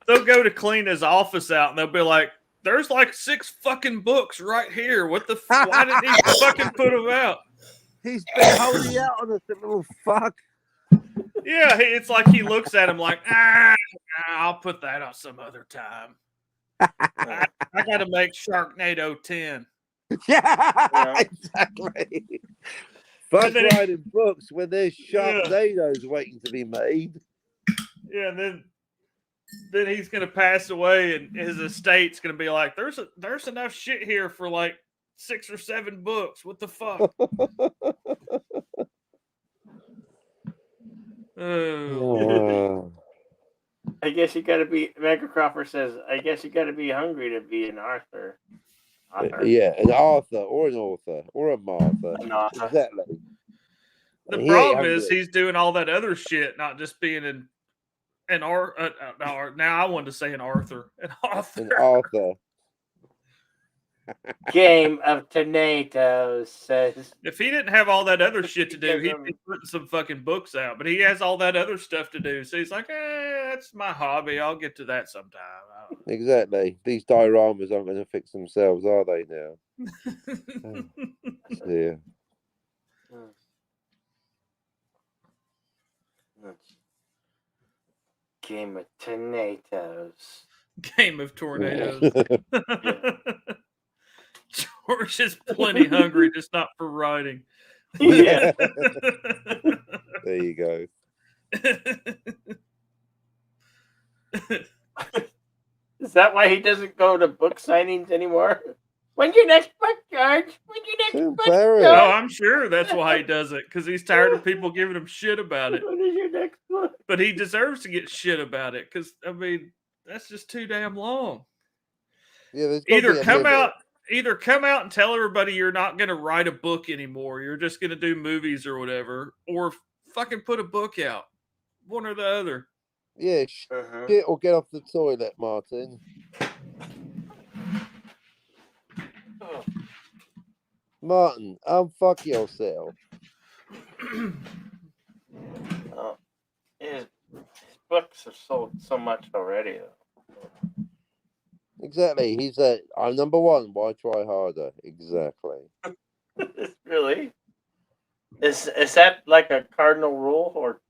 They'll go to clean his office out, and they'll be like, there's like 6 fucking books right here. What the why didn't he fucking put them out? He's been holding out on us, that little fuck. Yeah, it's like he looks at him like, I'll put that on some other time. I got to make Sharknado 10. Yeah, exactly. Fuck writing books when there's Sharknadoes waiting to be made. Yeah, and then he's gonna pass away, and his estate's gonna be like, there's enough shit here for like 6 or 7 books. What the fuck? I guess you got to be. Mega Crawford says, "I guess you got to be hungry to be an author." Yeah, an author or an author or a Martha. Exactly. The problem is he's doing all that other shit, not just being an now I wanted to say an Arthur. An author. An author. Game of Tomatoes says, if he didn't have all that other shit to do, he'd be putting some fucking books out. But he has all that other stuff to do. So he's like, that's my hobby. I'll get to that sometime. Exactly. These dioramas aren't going to fix themselves, are they now? Yeah. Game of Tomatoes. Game of Tornadoes. George is plenty hungry, just not for writing. Yeah. There you go. Is that why he doesn't go to book signings anymore? When's your next book, George? When's your next book, George? Oh, I'm sure that's why he does it, because he's tired of people giving him shit about it. When is your next book? But he deserves to get shit about it, because, I mean, that's just too damn long. Yeah, either come out and tell everybody you're not going to write a book anymore. You're just going to do movies or whatever, or fucking put a book out. One or the other. Yeah, shit or get off the toilet, Martin. Martin, unfuck yourself. His books have sold so much already, though. Exactly. He's I'm number one. Why try harder? Exactly. Really? Is that like a cardinal rule or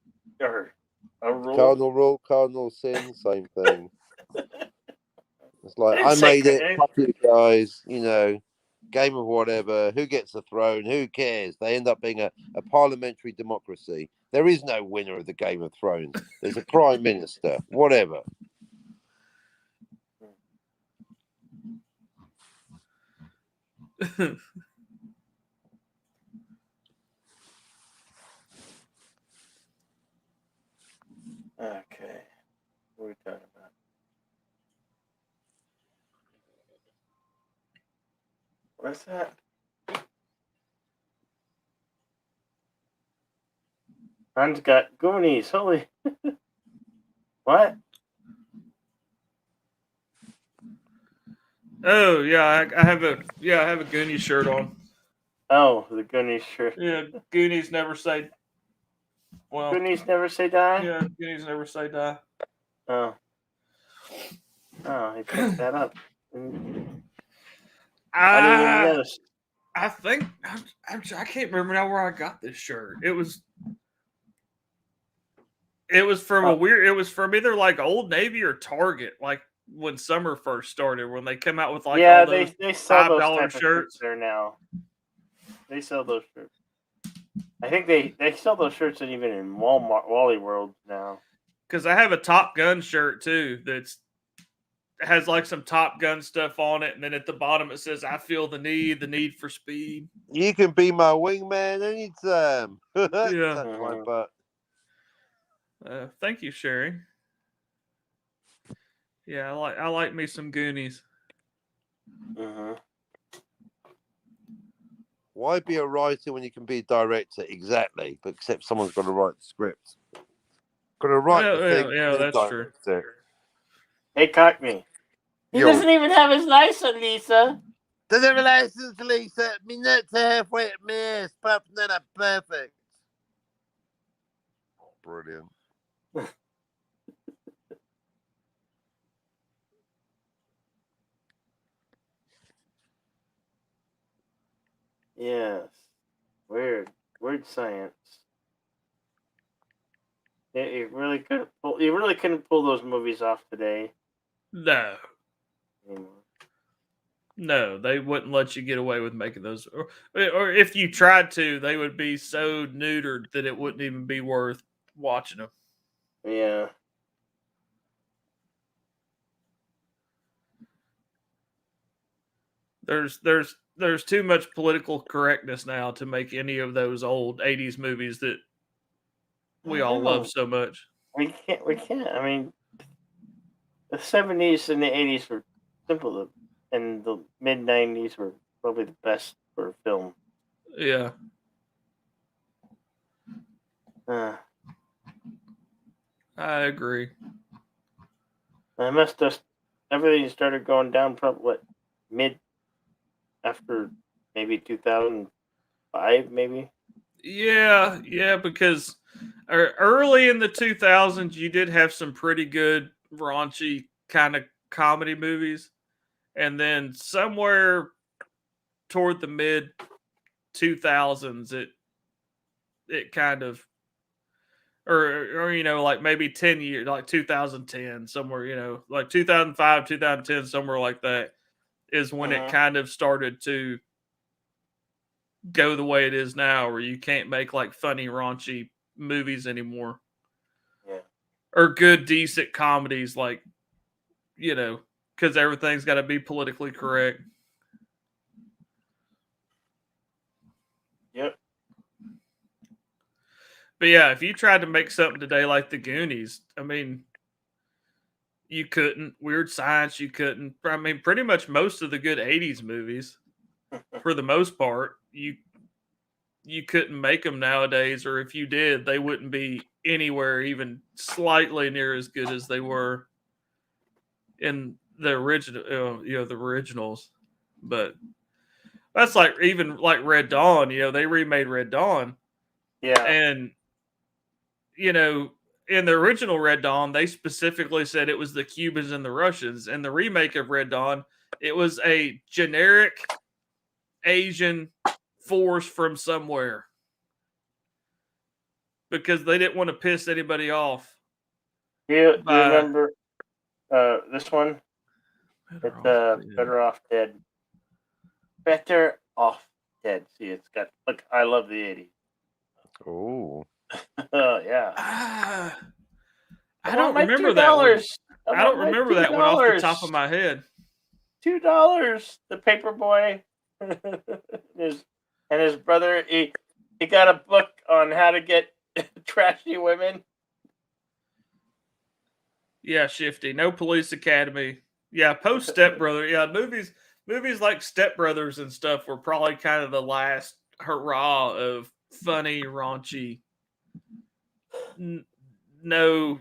a rule? Cardinal rule, cardinal sin, same thing. It's like I made it. Fuck you guys. Game of whatever. Who gets the throne? Who cares? They end up being a parliamentary democracy. There is no winner of the Game of Thrones. There's a prime minister. Whatever. Okay. What are we talking about? What's that? Mine's got Goonies. Holy. What? Oh yeah, I have a Goonies shirt on. Oh, the Goonies shirt. Yeah, Goonies never say. Well, Goonies never say die. yeah, Goonies never say die. Oh. Oh, he picked that up. I didn't even notice. I think I can't remember now where I got this shirt. It was from a weird. It was from either like Old Navy or Target, like when summer first started, when they come out with like all those they sell those $5 type of shirts there now. They sell those shirts. I think they sell those shirts even in Walmart, Wally World now. Because I have a Top Gun shirt too that's has like some Top Gun stuff on it, and then at the bottom it says, "I feel the need for speed." You can be my wingman anytime. Yeah. Touch my butt. Thank you, Sherry. Yeah, I like me some Goonies. Why be a writer when you can be a director? Exactly, but except someone's got to write the script. Got to write the thing. Yeah, that's true. Hey, Cockney. He doesn't even have his license, Lisa. Doesn't have a license, Lisa. Me nuts are halfway at me, apart from that, I'm perfect. Brilliant. Yes. Weird science. You really couldn't pull those movies off today. No. Anymore. No, they wouldn't let you get away with making those. Or if you tried to, they would be so neutered that it wouldn't even be worth watching them. Yeah. There's too much political correctness now to make any of those old 80s movies that we all love so much. We can't. I mean, the 70s and the 80s were simple, and the mid 90s were probably the best for film. Yeah. I agree. I must have everything started going down probably after maybe 2005, maybe. Yeah, because early in the 2000s, you did have some pretty good raunchy kind of comedy movies, and then somewhere toward the mid 2000s, it kind of, or like maybe 10 years, like 2010, somewhere, like 2005, 2010, somewhere like that, is when it kind of started to go the way it is now, where you can't make like funny, raunchy movies anymore. Yeah. Or good, decent comedies, like, because everything's got to be politically correct. Yep. But yeah, if you tried to make something today like the Goonies, I mean, you couldn't. Weird Science, you couldn't. I mean, pretty much most of the good 80s movies, for the most part, you couldn't make them nowadays, or if you did, they wouldn't be anywhere even slightly near as good as they were in the original, the originals. But that's like even like Red Dawn. They remade Red Dawn. Yeah, and in the original Red Dawn, they specifically said it was the Cubans and the Russians. And the remake of Red Dawn, it was a generic Asian force from somewhere, because they didn't want to piss anybody off. You remember this one? It's Better Off Dead. Better Off Dead. See, it's got, look, I love the 80s. Oh. Oh, yeah. I don't remember that one. I don't remember that one off the top of my head. $2. The Paperboy and his brother, he got a book on how to get trashy women. Yeah, Shifty. No Police Academy. Yeah, post Step Brother. Yeah, movies like Step Brothers and stuff were probably kind of the last hurrah of funny, raunchy no,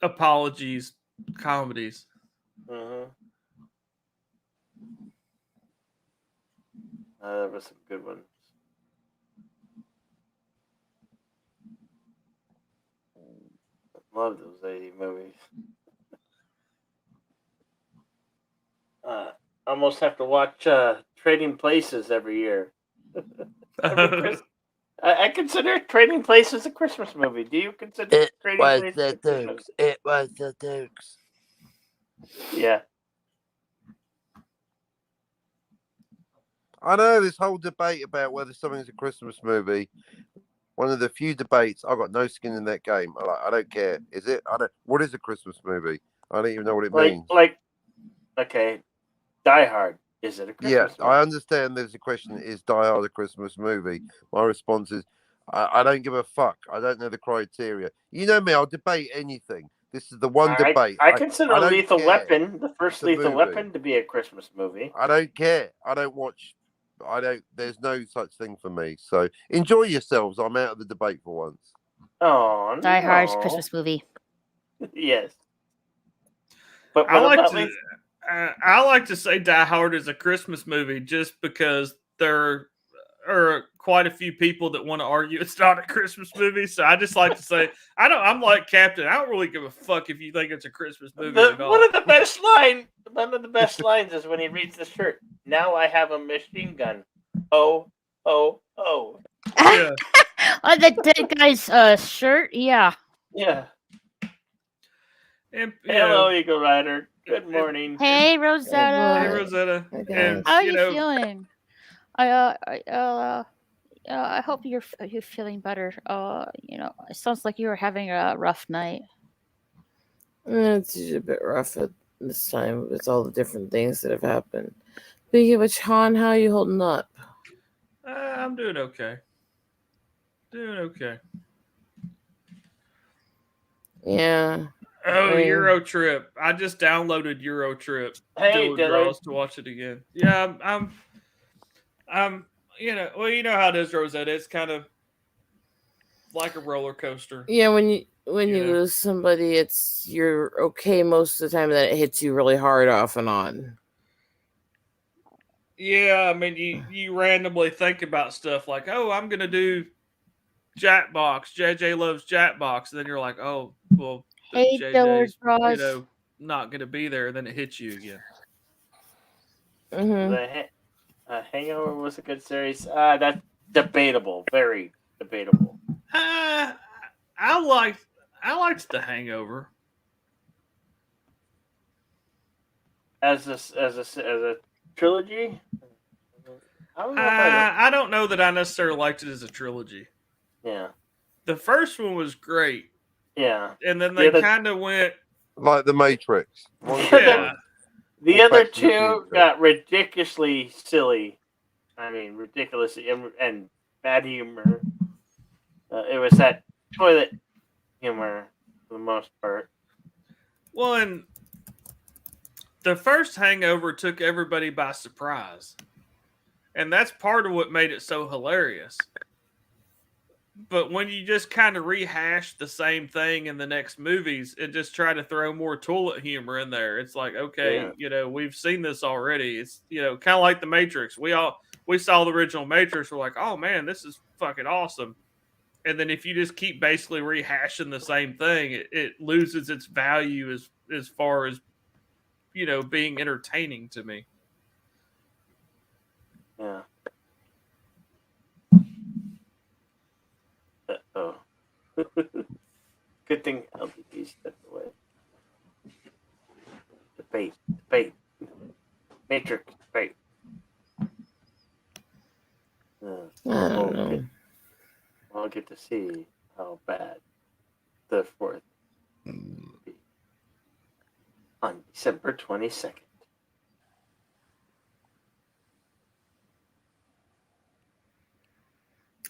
apologies comedies. There was some good ones. Love those 80 movies. Almost have to watch Trading Places every year. I consider Trading Places a Christmas movie. Do you consider Trading Places a Christmas movie? It was the Dukes. Yeah. I know this whole debate about whether something's a Christmas movie. One of the few debates I've got no skin in that game. I don't care. Is it? What is a Christmas movie? I don't even know what it means. Okay, Die Hard. Is it a Christmas movie? I understand there's a question, is Die Hard a Christmas movie? My response is, I don't give a fuck. I don't know the criteria. You know me, I'll debate anything. This is the one debate. I consider Lethal Weapon, the first Lethal Weapon, to be a Christmas movie. I don't care. I don't watch. There's no such thing for me. So enjoy yourselves. I'm out of the debate for once. Oh, Die Hard's Christmas movie. Yes. But I like to say Die Hard is a Christmas movie just because there are quite a few people that want to argue it's not a Christmas movie. So I just like to say, I'm like Captain. I don't really give a fuck if you think it's a Christmas movie or not. One of the best lines is when he reads the shirt. Now I have a machine gun. Oh, oh, oh. Yeah. On the guy's shirt, yeah. Yeah. And, hello, Eagle Rider. Good morning. Hey, Rosetta. Hey, Rosetta. And, how are you feeling? I hope you're feeling better. It sounds like you were having a rough night. It's usually a bit rough at this time with all the different things that have happened. Speaking of which, Han, how are you holding up? I'm doing okay. Yeah. Oh, Euro Trip. I just downloaded Euro Trip. Hey, Dylan. To watch it again. Yeah, I'm you know how it is, Rosetta. It's kind of like a roller coaster. Yeah, when you lose somebody, you're okay most of the time, then it hits you really hard off and on. Yeah, I mean, you randomly think about stuff like, oh, I'm gonna do Jackbox. JJ loves Jackbox, and then you're like, oh, well, hey, JJ's not gonna be there, and then it hits you again. The Hangover was a good series. That's debatable, very debatable. I liked The Hangover as a trilogy. I don't know that I necessarily liked it as a trilogy. Yeah, the first one was great. Yeah, and then they kind of went like The Matrix. Yeah. The other two got ridiculously silly. I mean, ridiculous and bad humor. It was that toilet humor for the most part. Well, and the first Hangover took everybody by surprise. And that's part of what made it so hilarious. But when you just kind of rehash the same thing in the next movies and just try to throw more toilet humor in there, it's like, okay, we've seen this already. It's, kind of like The Matrix. We saw the original Matrix. We're like, oh man, this is fucking awesome. And then if you just keep basically rehashing the same thing, it loses its value as far as, being entertaining to me. Yeah. Oh. Good thing LDP stepped away. Debate. Matrix, debate. I don't know. I'll get to see how bad the fourth will be on December 22nd.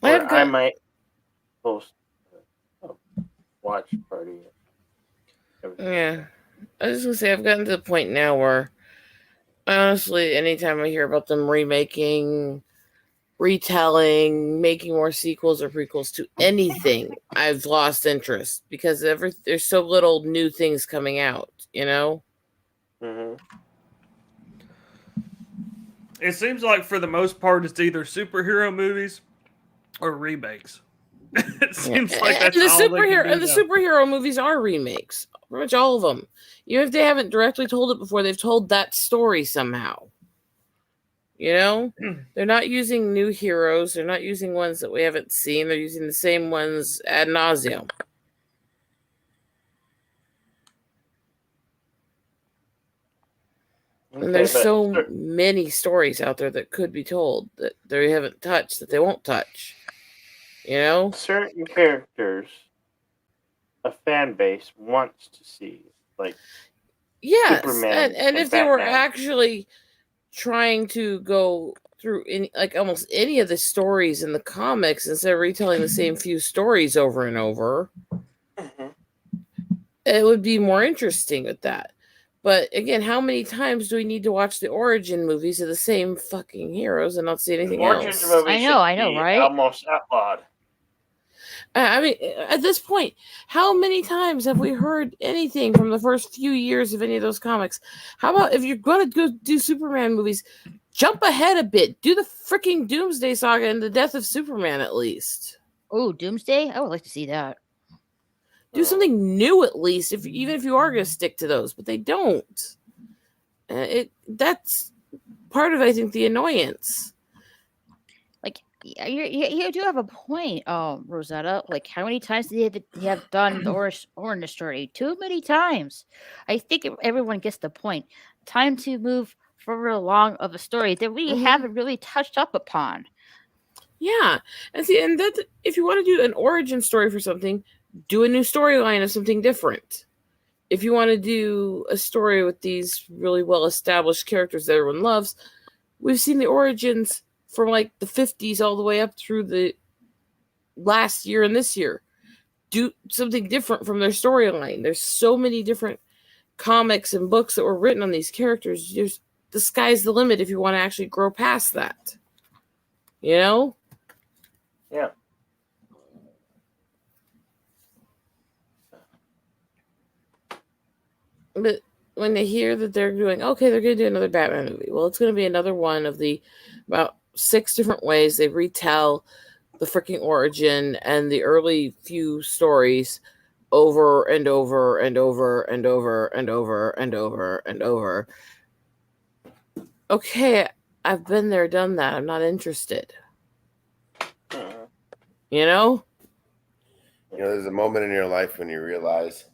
I might post a watch party. Yeah. I was just going to say, I've gotten to the point now where, honestly, anytime I hear about them remaking retelling, making more sequels or prequels to anything, I've lost interest because there's so little new things coming out, you know? Mm-hmm. It seems like for the most part, it's either superhero movies or remakes. It seems like that's and the all they can superhero do and the now. superhero movies are remakes. Pretty much all of them. Even if they haven't directly told it before, they've told that story somehow. You know, they're not using new heroes. They're not using ones that we haven't seen. They're using the same ones ad nauseum. And there's so many stories out there that could be told that they haven't touched, that they won't touch. You know? Certain characters a fan base wants to see. Like yes, Superman and if they were Batman. actually trying to go through like almost any of the stories in the comics instead of retelling the same few stories over and over, it would be more interesting with that. But again, how many times do we need to watch the origin movies of the same fucking heroes and not see anything else? I know, right? Almost outlawed. I mean, at this point, how many times have we heard anything from the first few years of any of those comics? How about if you're going to go do Superman movies, jump ahead a bit. Do the freaking Doomsday Saga and the Death of Superman at least. Oh, Doomsday? I would like to see that. Do something new at least, even if you are going to stick to those, but they don't. That's part of, I think, the annoyance. Like, you do have a point, Rosetta. Like, how many times did you have done the Orange story? Too many times. I think everyone gets the point. Time to move further along of a story that we haven't really touched up upon. Yeah, and see, and that if you want to do an origin story for something, do a new storyline of something different. If you want to do a story with these really well-established characters that everyone loves, we've seen the origins from like the 50s all the way up through the last year and this year. Do something different from their storyline. There's so many different comics and books that were written on these characters. The sky's the limit if you want to actually grow past that. You know? Yeah. But when they hear that they're going to do another Batman movie. Well, it's going to be another one of the about 6 different ways they retell the freaking origin and the early few stories over and over and over and over and over and over and over. Okay, I've been there, done that. I'm not interested. You know? You know, there's a moment in your life when you realize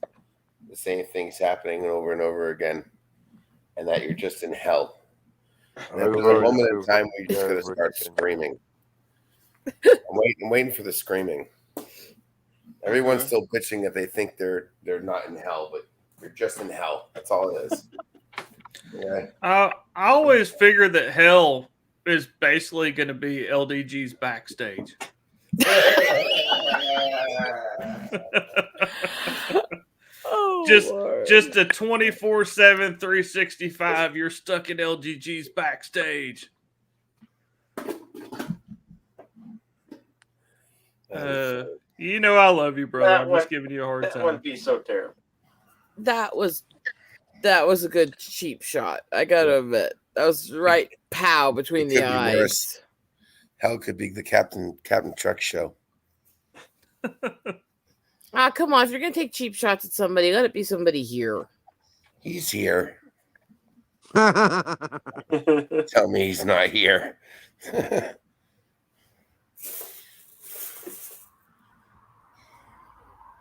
the same thing's happening over and over again, and that you're just in hell. And there's a moment in time where you just gotta start screaming. I'm waiting for the screaming. Everyone's still bitching that they think they're not in hell, but you're just in hell. That's all it is. Yeah. I always figured that hell is basically going to be LDG's backstage. Just a 24/7 365 you're stuck in LGG's backstage. You know I love you, brother. I'm just giving you a hard time. That wouldn't be so terrible. That was a good cheap shot. I gotta admit. That was right pow between the eyes. Worse. Hell could be the Captain Truck show. Come on. If you're going to take cheap shots at somebody, let it be somebody here. He's here. Tell me he's not here.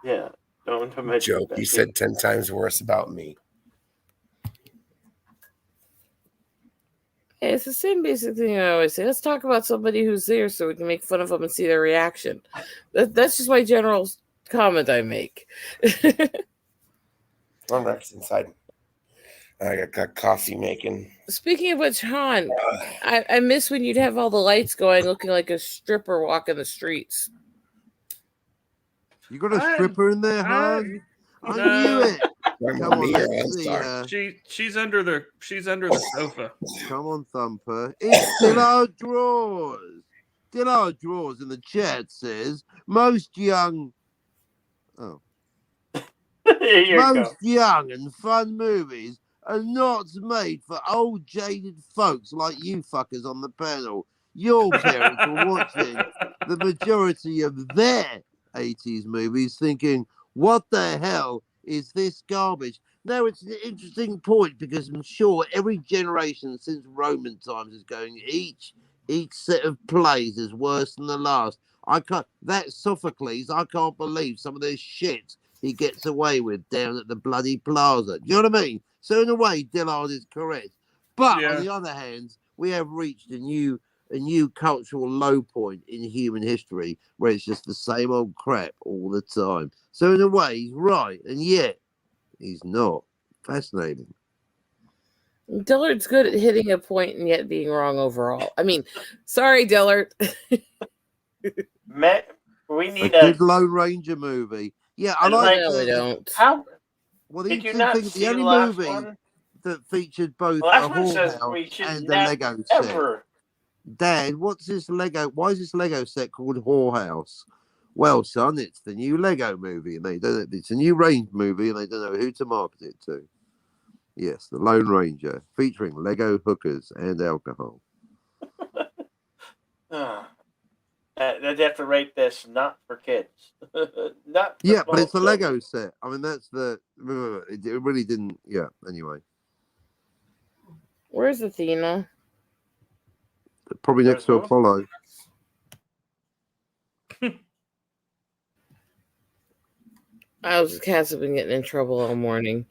Yeah. Don't mention joke. He said 10 times worse about me. Hey, it's the same basic thing I always say. Let's talk about somebody who's there so we can make fun of them and see their reaction. That's just my general comment I make. Oh, that's inside. I got coffee making. Speaking of which, Han, I miss when you'd have all the lights going, looking like a stripper walking the streets. You got a stripper in there, Han? I knew it. Come on, let's see. She's under the sofa. Come on, Thumper. It's still our drawers. Dillard Draws in the chat says most young. Oh. Here you go. Most young and fun movies are not made for old jaded folks like you fuckers on the panel. Your parents were watching the majority of their 80s movies thinking, what the hell is this garbage? Now, it's an interesting point because I'm sure every generation since Roman times is going, each set of plays is worse than the last. That Sophocles, I can't believe some of this shit he gets away with down at the bloody plaza. Do you know what I mean? So in a way, Dillard is correct. But on the other hand, we have reached a new cultural low point in human history where it's just the same old crap all the time. So in a way, he's right, and yet he's not. Fascinating. Dillard's good at hitting a point and yet being wrong overall. I mean, sorry, Dillard. We need a good Lone Ranger movie. Yeah, I like no, we don't. How? Well, Did you not see the only the last movie one? that featured both The a last one says whorehouse we should and a never, Lego set. ever. Dad, what's this Lego? Why is this Lego set called Whorehouse? Well, son, it's the new Lego movie, and they don't. It's a new range movie, and they don't know who to market it to. Yes, the Lone Ranger, featuring Lego hookers and alcohol. They'd have to rate this not for kids. Not. Yeah, but it's a Lego set. I mean, that's the. It really didn't. Yeah. Anyway. Where's Athena? Probably next to Apollo. Those cats have been getting in trouble all morning.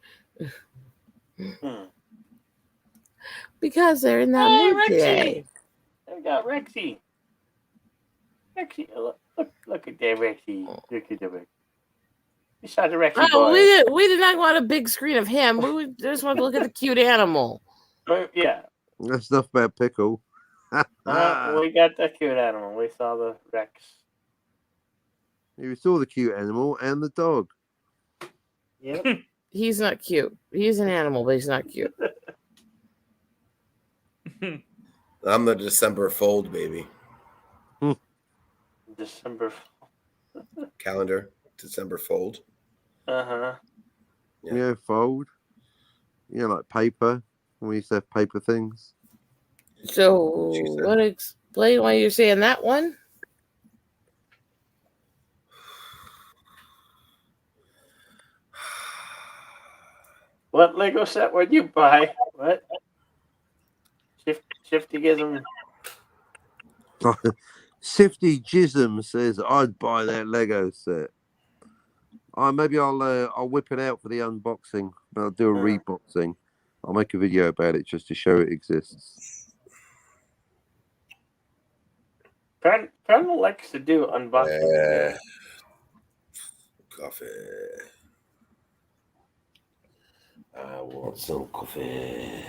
Because they're in that mood today. I got Rexy. Rexy, look at that Rexy. Look at the Rexy. You saw the Rexy boy. We did not want a big screen of him. We just want to look at the cute animal. Yeah. That's enough about Pickle. We got the cute animal. We saw the Rex. You saw the cute animal and the dog. Yep. He's not cute. He's an animal, but he's not cute. I'm the December fold, baby. December calendar, December fold. Yeah, fold. Yeah, like paper. We used to have paper things. So, what explain why you're saying that one? What Lego set would you buy? What? Shifty Gizm. Sifty Jism says I'd buy that Lego set. Maybe I'll whip it out for the unboxing. I'll do a reboxing. I'll make a video about it just to show it exists. Colonel likes to do unboxing. Coffee. I want some coffee.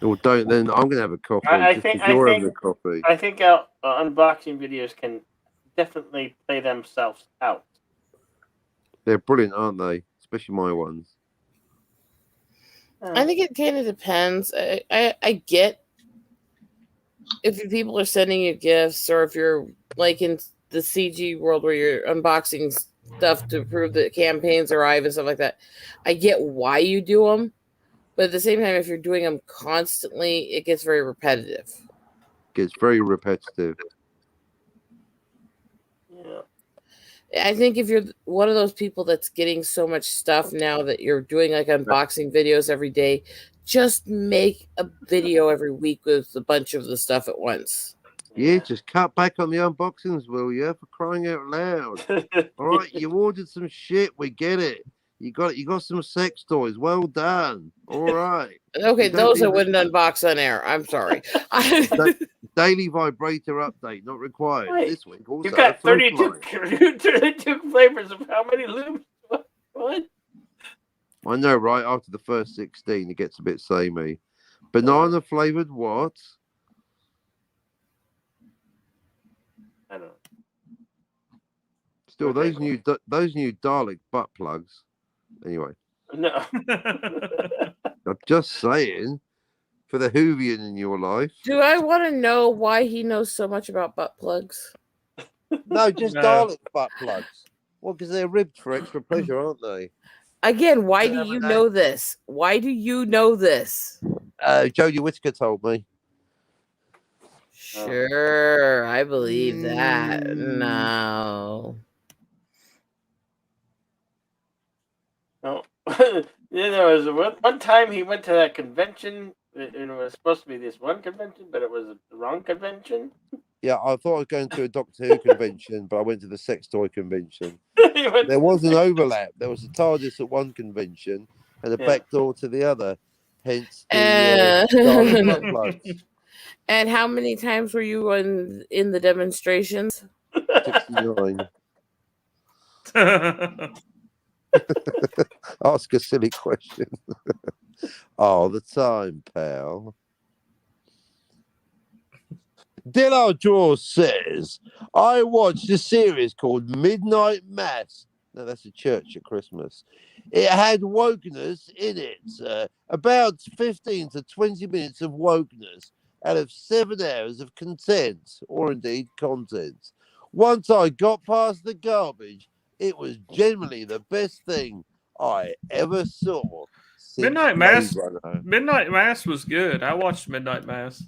Or don't then. I'm gonna have a coffee. I think having a coffee. I think our unboxing videos can definitely play themselves out. They're brilliant, aren't they? Especially my ones. I think it kind of depends. I get if people are sending you gifts, or if you're like in the CG world where you're unboxing stuff to prove that campaigns arrive and stuff like that. I get why you do them, but at the same time, if you're doing them constantly, it gets very repetitive. Gets very repetitive. Yeah. I think if you're one of those people that's getting so much stuff now that you're doing like unboxing videos every day, just make a video every week with a bunch of the stuff at once. Yeah, just cut back on the unboxings, will you? For crying out loud! All right, you ordered some shit. We get it. You got some sex toys. Well done. All right. Okay, those I wouldn't unbox on air. I'm sorry. Daily vibrator update not required. Wait, This week also. You've got 32 flavors of how many lubes? What? I know, right? After the first 16, it gets a bit samey. Banana flavored what? I don't know. Still, those new Dalek butt plugs. Anyway, No. I'm just saying. for the Whovian in your life. Do I want to know why he knows so much about butt plugs? No, just No. Dalek butt plugs. Well, because they're ribbed for extra pleasure, aren't they? Again, why do you know this? Why do you know this? Jodie Whittaker told me. Sure, I believe that. No. No. There was one time he went to that convention, and it was supposed to be this one convention, but it was the wrong convention. Yeah, I thought I was going to a Doctor Who convention, but I went to the sex toy convention. He went- There was an overlap. There was a TARDIS at one convention and a Yeah. back door to the other. Hence the Dalek butt plugs. And how many times were you in the demonstrations? 69. Ask a silly question. All the time, pal. Dillard Draw says, I watched a series called Midnight Mass. No, that's a church at Christmas. It had wokeness in it. About 15 to 20 minutes of wokeness out of 7 hours of content, or indeed content. Once I got past the garbage, it was generally the best thing I ever saw. since Midnight Mass. Blade Runner. Midnight Mass was good. I watched Midnight Mass.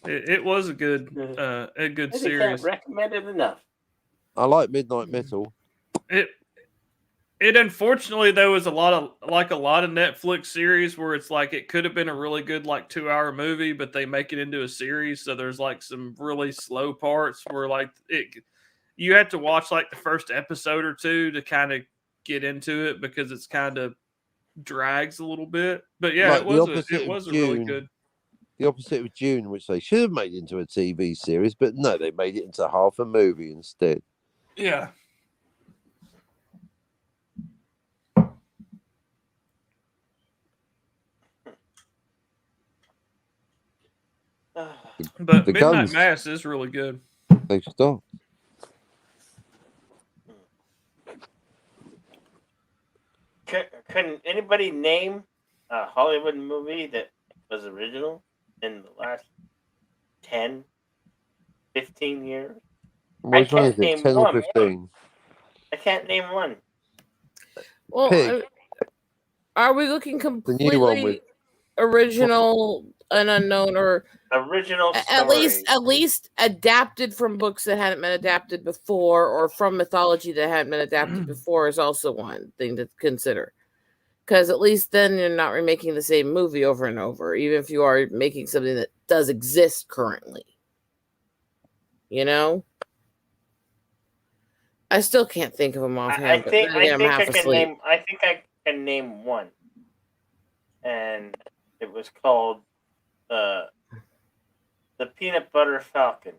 It was a good I think I series. can't recommend it enough. I like Midnight Metal. It unfortunately there was a lot of Netflix series where it's like it could have been a really good 2-hour movie, but they make it into a series. So there's some really slow parts where you have to watch the first episode or two to kind of get into it because it's kind of drags a little bit. But yeah, Like it the was opposite a of really Dune. good. The opposite of Dune, which they should have made into a TV series, but no, they made it into half a movie instead. Yeah. But The Midnight guns. Mass is really good. They stopped. Can anybody name a Hollywood movie that was original in the last 10, 15 years? Which one is it? name 10 or one. 15? I can't name one. Well, Pig. are we looking The new one completely with original and unknown, or Original story. at least adapted from books that hadn't been adapted before, or from mythology that hadn't been adapted before, is also one thing to consider. Because at least then you're not remaking the same movie over and over, even if you are making something that does exist currently. You know? I still can't think of them offhand. I think but then again, I'm I half can asleep. name. I think I can name one, and it was called the Peanut Butter Falcon.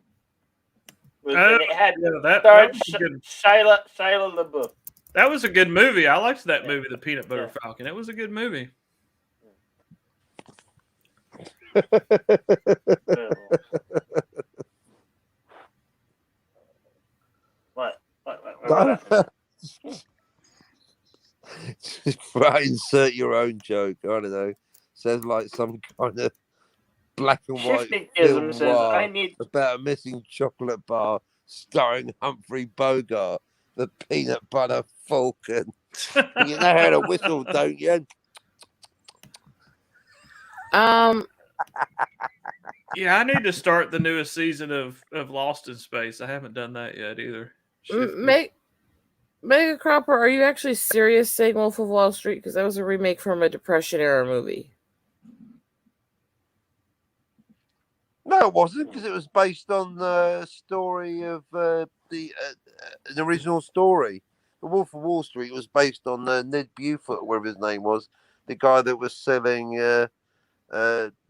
And it had that starred was a good- Shia LaBeouf. That was a good movie. I liked that movie, The Peanut Butter Falcon. It was a good movie. What? Just insert your own joke. I don't know. Sounds like some kind of black and white Shifting film says, noir I need- about a missing chocolate bar starring Humphrey Bogart, the Peanut Butter Falcon. You know how to whistle, don't you? Yeah, I need to start the newest season of Lost in Space. I haven't done that yet either. Mega Cropper, are you actually serious saying Wolf of Wall Street? Because that was a remake from a Depression era movie. No, it wasn't, because it was based on the story of an original story. The Wolf of Wall Street was based on Ned Beaufort, whatever his name was, the guy that was selling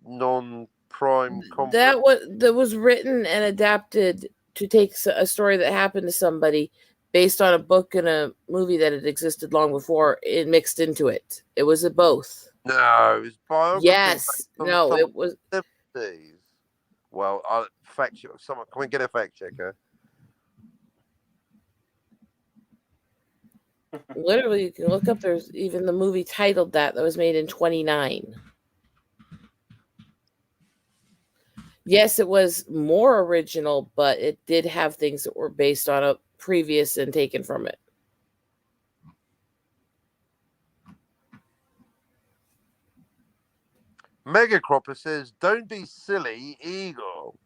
non-prime comic. That was written and adapted to take a story that happened to somebody based on a book and a movie that had existed long before. It mixed into it. It was a both. No, it was biography. Yes. based on No, some it was. 70s. Well, I'll fact check. Someone, can we get a fact checker? Literally, you can look up. There's even the movie titled that was made in 1929. Yes, it was more original, but it did have things that were based on a previous and taken from it. Megacropper says, "Don't be silly, Eagle."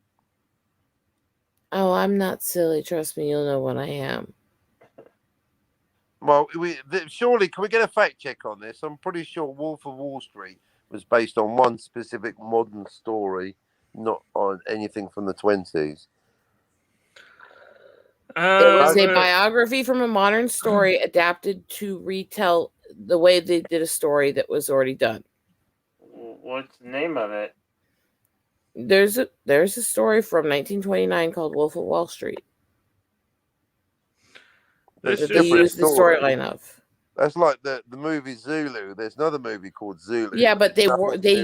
Oh, I'm not silly. Trust me, you'll know when I am. Well, surely can we get a fact check on this? I'm pretty sure Wolf of Wall Street was based on one specific modern story, not on anything from the 20s. It was a biography from a modern story adapted to retell the way they did a story that was already done. What's the name of it? There's a story from 1929 called Wolf of Wall Street. That they used the storyline of. That's like the movie Zulu. There's another movie called Zulu. Yeah, but they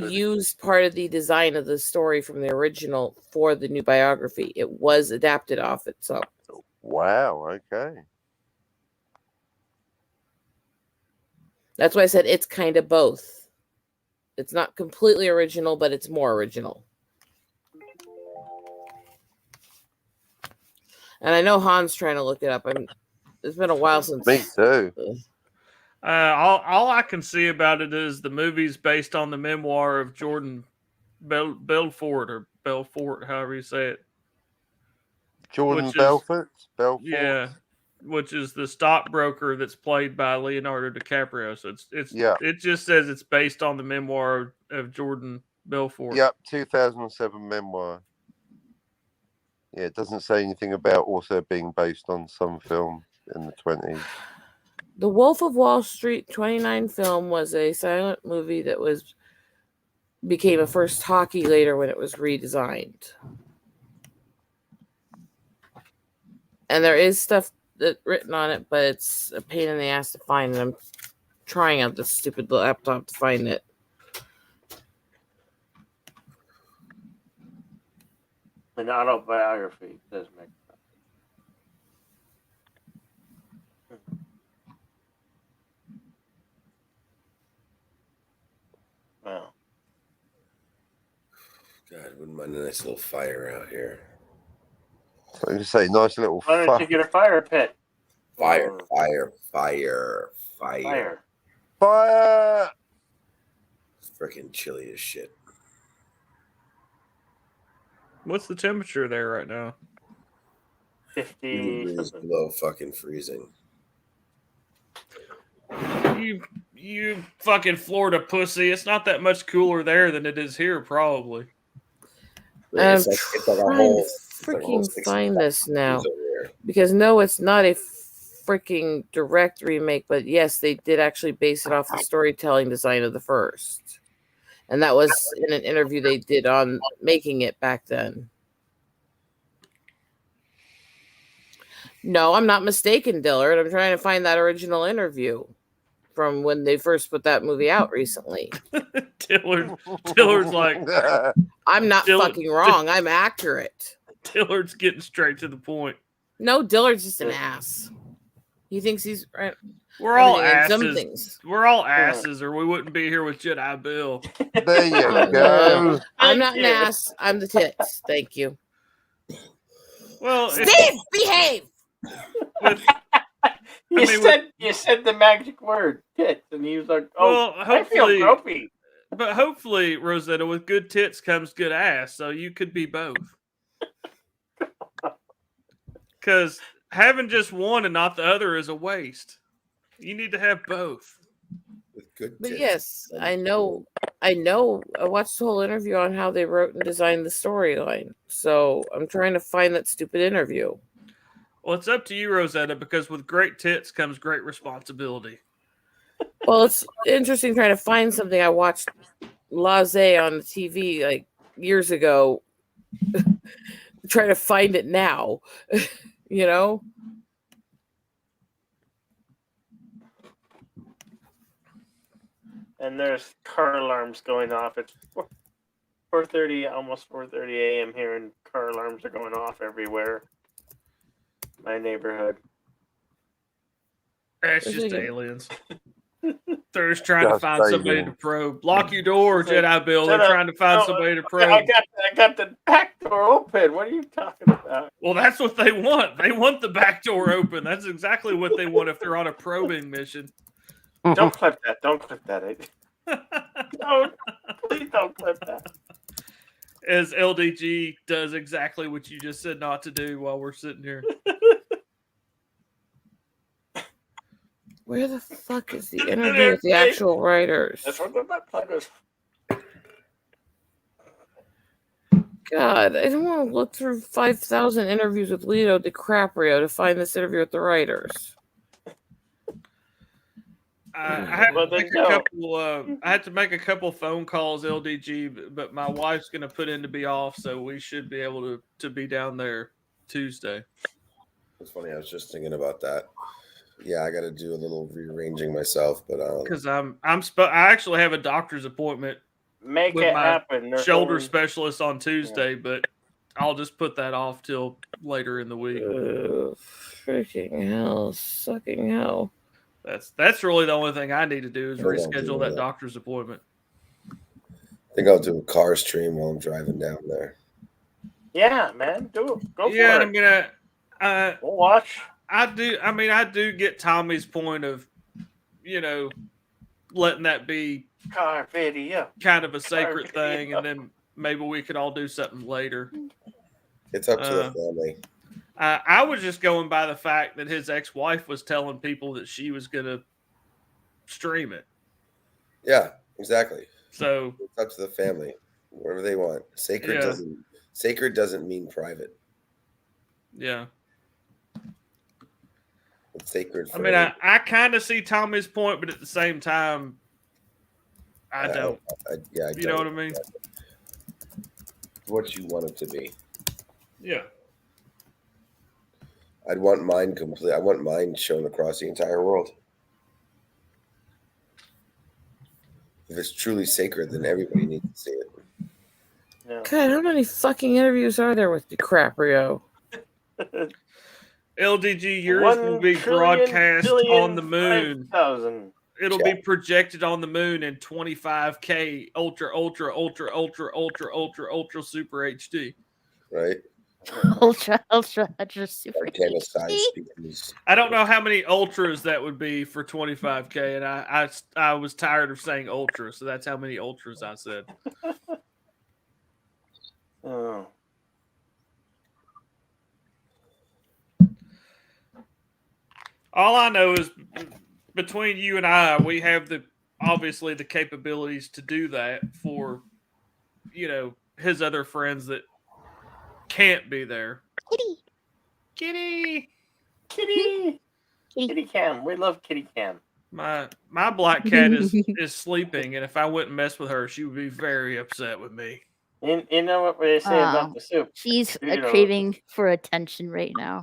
used part of the design of the story from the original for the new biography. It was adapted off it. So. Wow. Okay. That's why I said it's kind of both. It's not completely original, but it's more original. And I know Han's trying to look it up. It's been a while since. Me too. All I can see about it is the movie's based on the memoir of Jordan Belfort, however you say it. Jordan Belfort? Yeah, which is the stockbroker that's played by Leonardo DiCaprio. So it just says it's based on the memoir of Jordan Belfort. Yep, 2007 memoir. Yeah, it doesn't say anything about also being based on some film in the 20s. The Wolf of Wall Street 29 film was a silent movie that became a first talkie later when it was redesigned. And there is stuff written on it, but it's a pain in the ass to find. And I'm trying out this stupid laptop to find it. An autobiography, doesn't make sense. Wow. God, wouldn't mind a nice little fire out here. So you say nice little Why don't you get a fire pit? Fire. It's freaking chilly as shit. What's the temperature there right now? 50 degrees below fucking freezing. You fucking Florida pussy. It's not that much cooler there than it is here, probably. I'm trying to freaking find this now. Because no, it's not a freaking direct remake, but yes, they did actually base it off the storytelling design of the first. And that was in an interview they did on making it back then. No, I'm not mistaken, Dillard. I'm trying to find that original interview from when they first put that movie out recently. Dillard's like, I'm not fucking wrong. I'm accurate. Dillard's getting straight to the point. No, Dillard's just an ass. He thinks he's right. We're all asses. We're all asses, or we wouldn't be here with Jedi Bill. There you go. I'm not an ass. I'm the tits. Thank you. Well, Steve, behave. You said the magic word, tits, and he was like, "Oh, well, I feel gropey." But hopefully, Rosetta, with good tits comes good ass, so you could be both. Because having just one and not the other is a waste. You need to have both. With good but yes, I know. I watched the whole interview on how they wrote and designed the storyline. So I'm trying to find that stupid interview. Well, it's up to you, Rosetta, because with great tits comes great responsibility. Well, it's interesting trying to find something. I watched Laissez on the TV like years ago. Trying to find it now, you know? And there's car alarms going off. It's 4:30, almost 4:30 a.m. here, and car alarms are going off everywhere. My neighborhood. It's just aliens. They're just trying to find somebody to probe. Lock your door, It's like, Jedi Bill. They're shut up. trying to find No, somebody to I probe. got the back door open. What are you talking about? Well, that's what they want. They want the back door open. That's exactly what they want if they're on a probing mission. Don't clip that. Don't clip that. Don't. Please don't clip that. As LDG does exactly what you just said not to do while we're sitting here. Where the fuck is the interview with the actual writers? That's what the plug was. God, I don't want to look through 5,000 interviews with Leonardo DiCaprio to find this interview with the writers. I had to make a couple phone calls, LDG, but my wife's going to put in to be off, so we should be able to be down there Tuesday. It's funny. I was just thinking about that. Yeah, I got to do a little rearranging myself, but because I actually have a doctor's appointment. Make with it my happen. Shoulder specialist on Tuesday, but I'll just put that off till later in the week. Freaking hell, sucking hell. That's really the only thing I need to do is I think I'll reschedule do that that. doctor's appointment. I think I'll do a car stream while I'm driving down there. Yeah, man, do it. Go for Yeah, it. I'm gonna. We'll watch. I do get Tommy's point of, letting that be car video, kind of a sacred thing, and then maybe we could all do something later. It's up to the family. I was just going by the fact that his ex-wife was telling people that she was going to stream it. Yeah, exactly. So it's up to the family, whatever they want. Sacred doesn't mean private. Yeah. It's sacred. I mean, I kind of see Tommy's point, but at the same time, I don't. You know what I mean? What you want it to be. Yeah. I'd want mine complete. I want mine shown across the entire world. If it's truly sacred, then everybody needs to see it. Yeah. God, how many fucking interviews are there with DiCaprio? LDG, yours will be broadcast on the moon. 5,000. It'll be projected on the moon in 25K ultra super HD. Right. ultra super HD. I don't know how many ultras that would be for 25K, and I was tired of saying ultra, so that's how many ultras I said. Oh. All I know is between you and I, we have obviously the capabilities to do that for, his other friends that can't be there. Kitty Cam. We love Kitty Cam. My black cat is sleeping, and if I wouldn't mess with her, she would be very upset with me. You know what they say about the soup? She's craving for attention right now.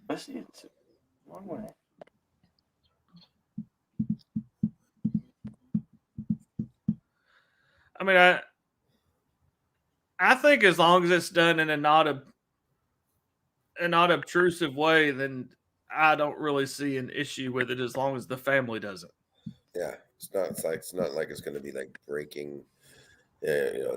Let's see. It's one way. I mean, I think as long as it's done in a not obtrusive way, then I don't really see an issue with it as long as the family does it. Yeah, it's not like it's going to be like breaking,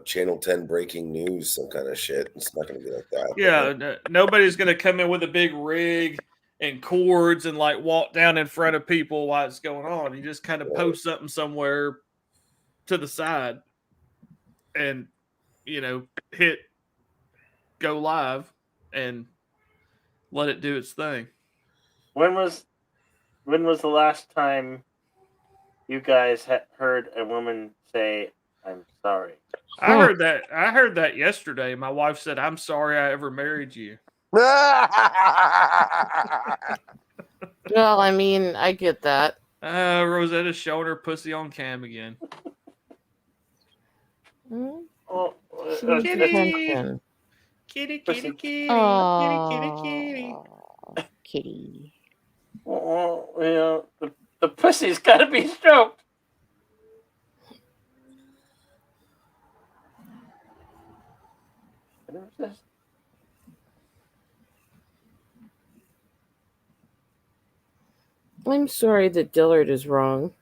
Channel 10 breaking news, some kind of shit. It's not going to be like that. Yeah, nobody's going to come in with a big rig and cords and like walk down in front of people while it's going on. You just kind of post something somewhere to the side and, hit go live and let it do its thing. When was the last time you guys heard a woman say, "I'm sorry"? I heard that yesterday. My wife said, "I'm sorry I ever married you." Well, I mean, I get that. Rosetta's showing her pussy on cam again. Oh, kitty. Kitty. Kitty. Well, the pussy's got to be stroked. What is this? I'm sorry that Dillard is wrong.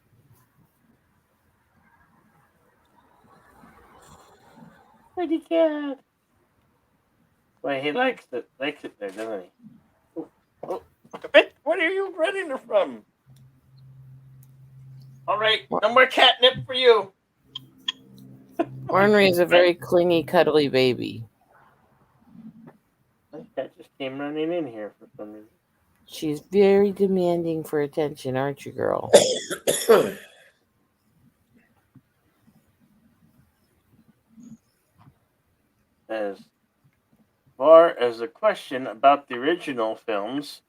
Pretty cat. Well, he likes it there, doesn't he? Oh, what are you running from? All right, no more catnip for you. Ornery is a very clingy, cuddly baby. That cat just came running in here for some reason. She's very demanding for attention, aren't you, girl? As far as the question about the original films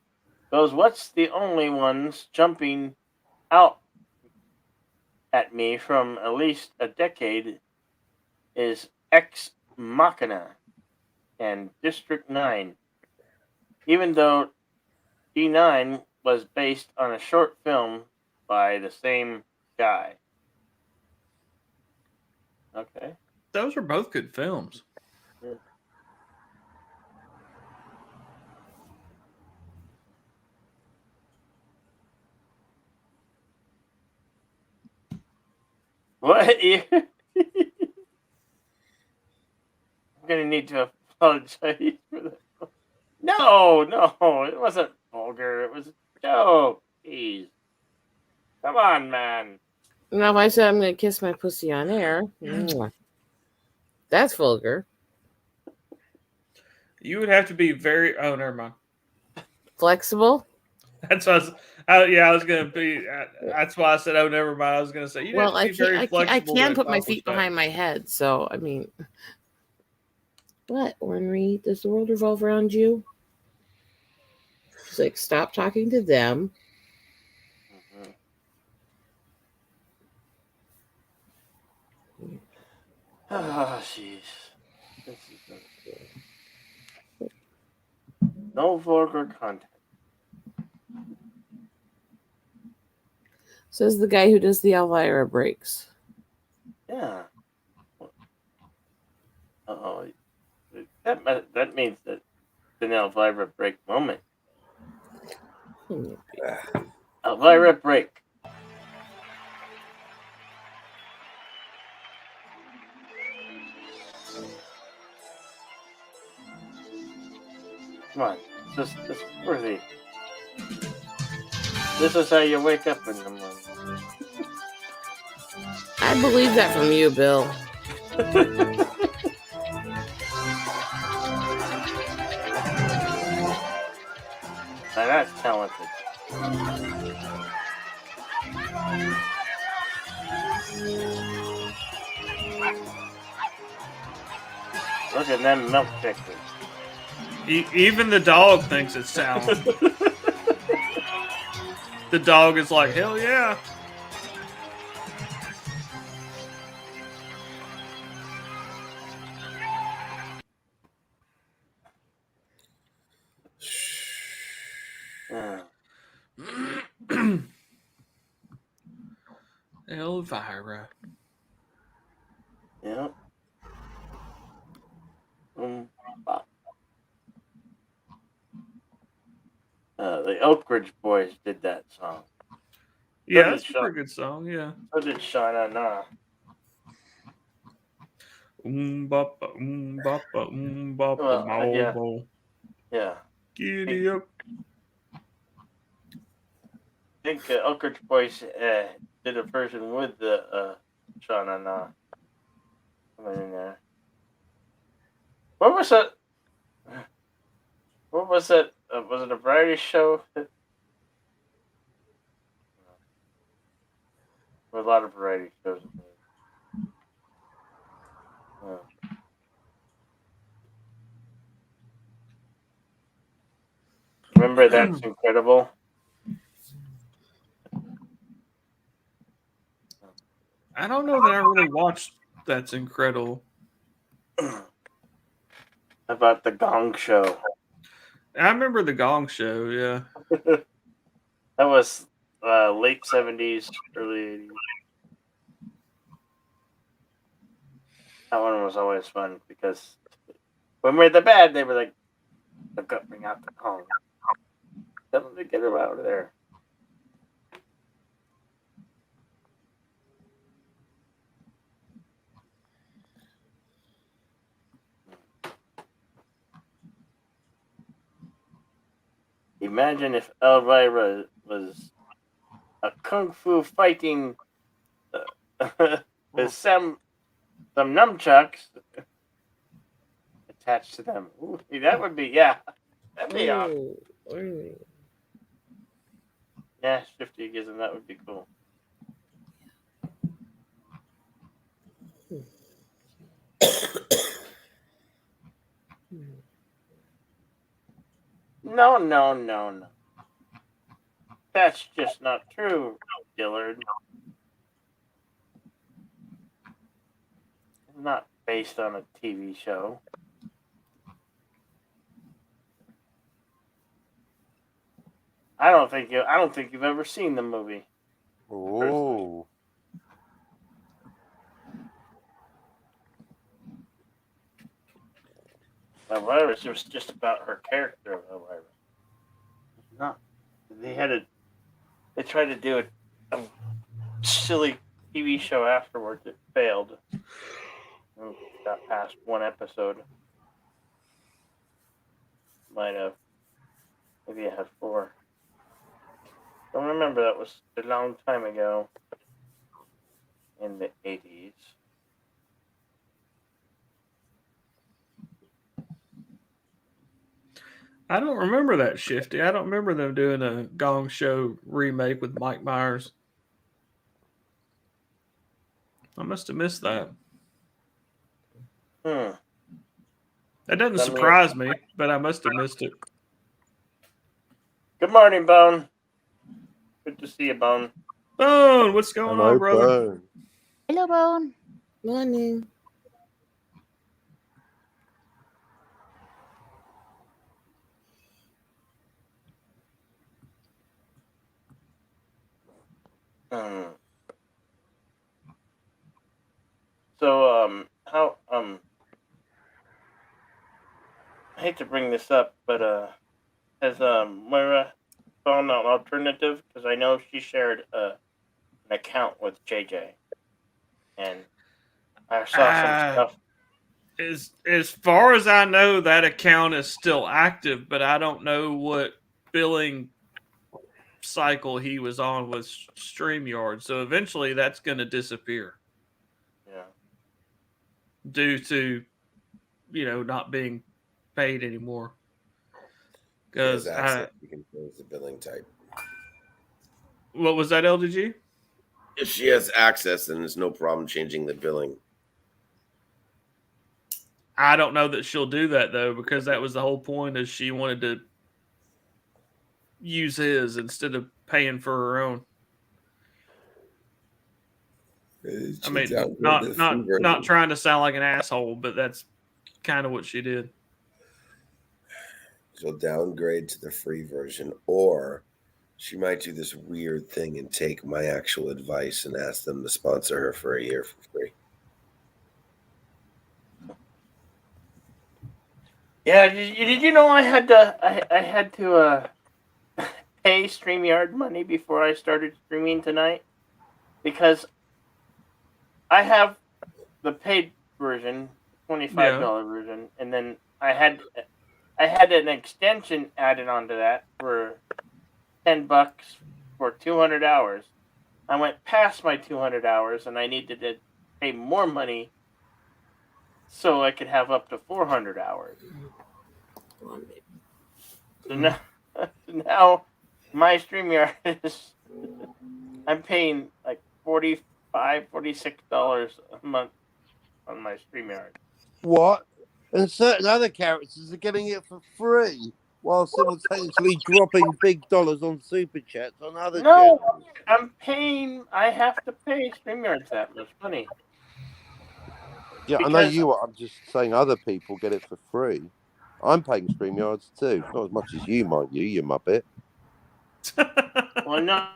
goes, what's the only ones jumping out at me from at least a decade is Ex Machina and District 9. Even though D9 was based on a short film by the same guy. Okay. Those are both good films. Yeah. What? I'm gonna need to apologize for that. No, it wasn't vulgar. It was no. Jeez. Come on, man. Now, if I said I'm going to kiss my pussy on air, that's vulgar. You would have to be very. Oh, never mind. Flexible. That's what I was going to be. That's why I said, "Oh, never mind." I was going to say, Well, I can put my feet behind my head. So, I mean, what, Ornery? Does the world revolve around you? She's like, stop talking to them. Oh, jeez. No vulgar content. Says the guy who does the Elvira breaks. Yeah. Uh-oh. That means that the Elvira break moment. Elvira break. Come on, this worthy. This is how you wake up in the morning. I believe that from you, Bill. Now that's talented. Look at them milk pickers. Even the dog thinks it's talented. The dog is like, hell yeah. Elvira. Yep. The Oak Ridge Boys did that song. Yeah, that's a pretty good song, yeah. So did Shauna Na. Boppa, Yeah. Yeah. Giddy up. I think Oak Ridge Boys did a version with the Shauna Na. Coming in there. What was that? What was that? Was it a variety show? There were a lot of variety shows. Remember That's Incredible? I don't know that I really watched That's Incredible. About the Gong Show. I remember the Gong Show, yeah. That was late 70s, early 80s. That one was always fun because when we're the bad, they were like, bring out the Gong. Tell them to get her out of there. imagine if Elvira was a kung fu fighting with some nunchucks attached to them. Ooh, that would be that'd be awesome. Yeah, Shifty-gism, that would be cool. No. That's just not true, Dillard. It's not based on a TV show. I don't think you've ever seen the movie. Oh. Elvira was just about her character of Elvira. No, they tried to do a silly TV show afterwards. It failed. Got past one episode. Might have. Maybe it had 4. Don't remember. That was a long time ago. In the 80s. I don't remember that, Shifty. I don't remember them doing a Gong Show remake with Mike Myers. I must have missed that. That doesn't surprise me, but I must have missed it. Good morning, Bone. Good to see you, Bone. Bone, what's going on, brother? Bone. Hello, Bone. Morning. So, how, I hate to bring this up, but, has, Moira found an alternative? Because I know she shared, an account with JJ. And I saw some stuff. As far as I know, that account is still active, but I don't know what billing cycle he was on with StreamYard. So eventually that's going to disappear. Yeah. Due to, not being paid anymore. Because you can change the billing type. What was that, LDG? If she has access, then there's no problem changing the billing. I don't know that she'll do that though, because that was the whole point. Is she wanted to use his instead of paying for her own. I mean, not trying to sound like an asshole, but that's kind of what she did. She'll downgrade to the free version, or she might do this weird thing and take my actual advice and ask them to sponsor her for a year for free. Yeah, did you know I had to pay StreamYard money before I started streaming tonight? Because I have the paid version, $25 version, and then I had an extension added onto that for $10 for 200 hours. I went past my 200 hours, and I needed to pay more money so I could have up to 400 hours. So now my StreamYard is, I'm paying like $45, $46 a month on my StreamYard. What? And certain other characters are getting it for free while simultaneously dropping big dollars on super chats on other channels. I have to pay StreamYard that much money. Yeah, I know you are. I'm just saying other people get it for free. I'm paying StreamYards too. Not as much as you, mind you muppet. Well, no,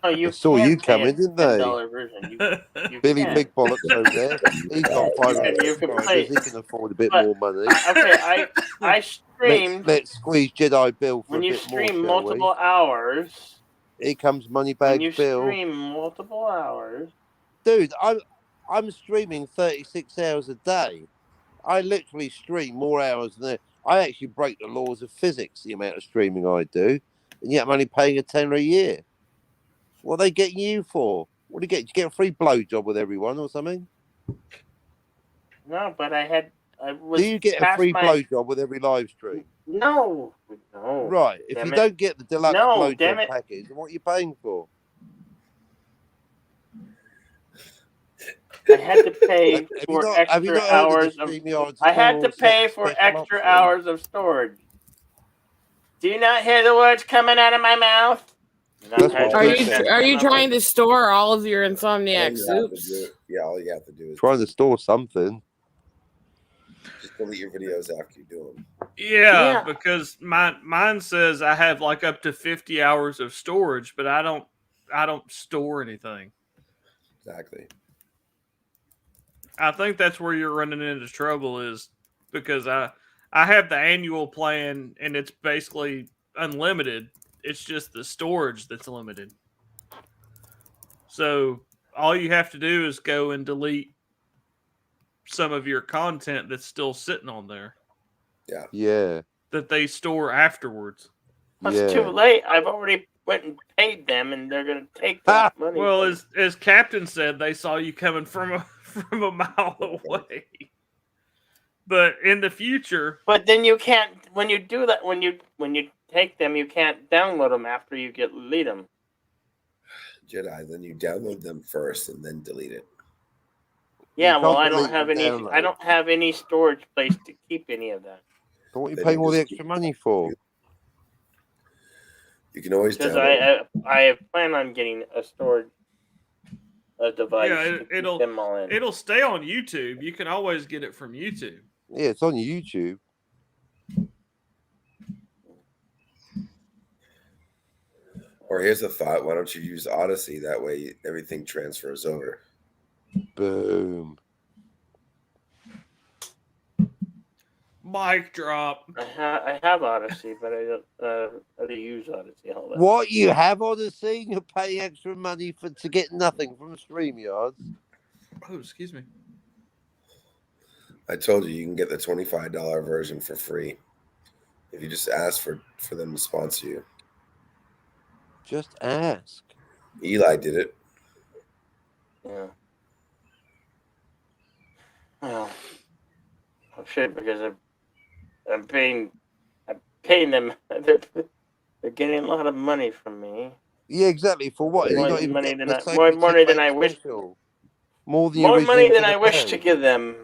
you saw you coming, didn't they? Version. You Billy can. Big Bollocks over there. He's got 500 subscribers. He can afford a bit more money. Okay, I streamed. Let's squeeze Jedi Bill for when a you bit stream more, multiple hours. Here comes Moneybag Bill. When you stream multiple hours. Dude, I'm streaming 36 hours a day. I literally stream more hours than I actually break the laws of physics, the amount of streaming I do. and yet I'm only paying $10 a year. What are they getting you for? What do you get? Did you get a free blowjob with everyone or something? No, but I was. Do you get a past free my- blowjob with every live stream? No. Right. If Damn you it. don't get the deluxe No, damn blowjob it. package, then what are you paying for? I had to pay Have you for not- have you extra not heard of the hours of. StreamYard I had to tutorials pay set for special extra option? hours of storage. Do you not hear the words coming out of my mouth? Are you trying to store all of your Insomniac soups? Yeah, all you have to do is Trying to store something. just delete your videos after you do them. Yeah, because mine says I have like up to 50 hours of storage, but I don't store anything. Exactly. I think that's where you're running into trouble, is because I have the annual plan and it's basically unlimited. It's just the storage that's limited. So all you have to do is go and delete some of your content that's still sitting on there. Yeah. Yeah. That they store afterwards. It's too late. I've already went and paid them, and they're going to take that money. Well, as Captain said, they saw you coming from a mile away. But in the future, But then you can't. When you do that, when you take them, you can't download them after you delete them. Jedi, then you download them first and then delete it. Yeah, can't well, I delete don't have and any. download. I don't have any storage place to keep any of that. So what are you Then paying you all the just extra money for? You can always Because download. I plan on getting a device. yeah, to keep them all in. it'll stay on YouTube. You can always get it from YouTube. Yeah, it's on YouTube. Or here's a thought: why don't you use Odyssey? That way, everything transfers over. Boom. Mic drop. I have Odyssey, but I don't use Odyssey. Hold on. What, you have Odyssey and you're paying extra money to get nothing from StreamYard? Oh, excuse me. I told you can get the $25 version for free if you just ask for them to sponsor you. Just ask. Eli did it. Yeah. Well, I'm sure because I'm paying them. They're getting a lot of money from me. Yeah, exactly. For what? More You're not even money getting than the I, same more money than I special. wish. More than you More money originally than I gonna wish pay. to give them.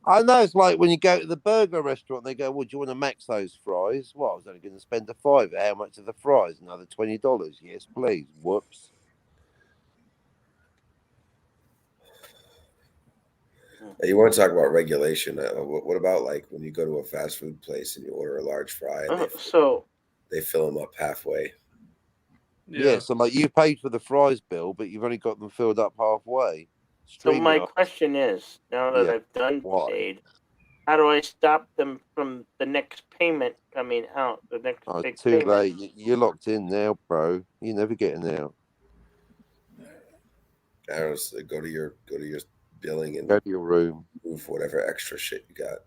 I know, it's like when you go to the burger restaurant, they go, well, do you want to max those fries? Well, I was only going to spend $5. How much are the fries? Another $20. Yes, please. Whoops. You want to talk about regulation? What about like when you go to a fast food place and you order a large fry and they fill them up halfway? Yeah, so like you paid for the fries bill, but you've only got them filled up halfway. So my StreamYard. question is, now that Yeah. I've done Why? paid, how do I stop them from the next payment coming out? The next Oh, big too payment. late. You're locked in now, bro. You're never getting out. I don't know, go to your billing and Go to your room. move whatever extra shit you got.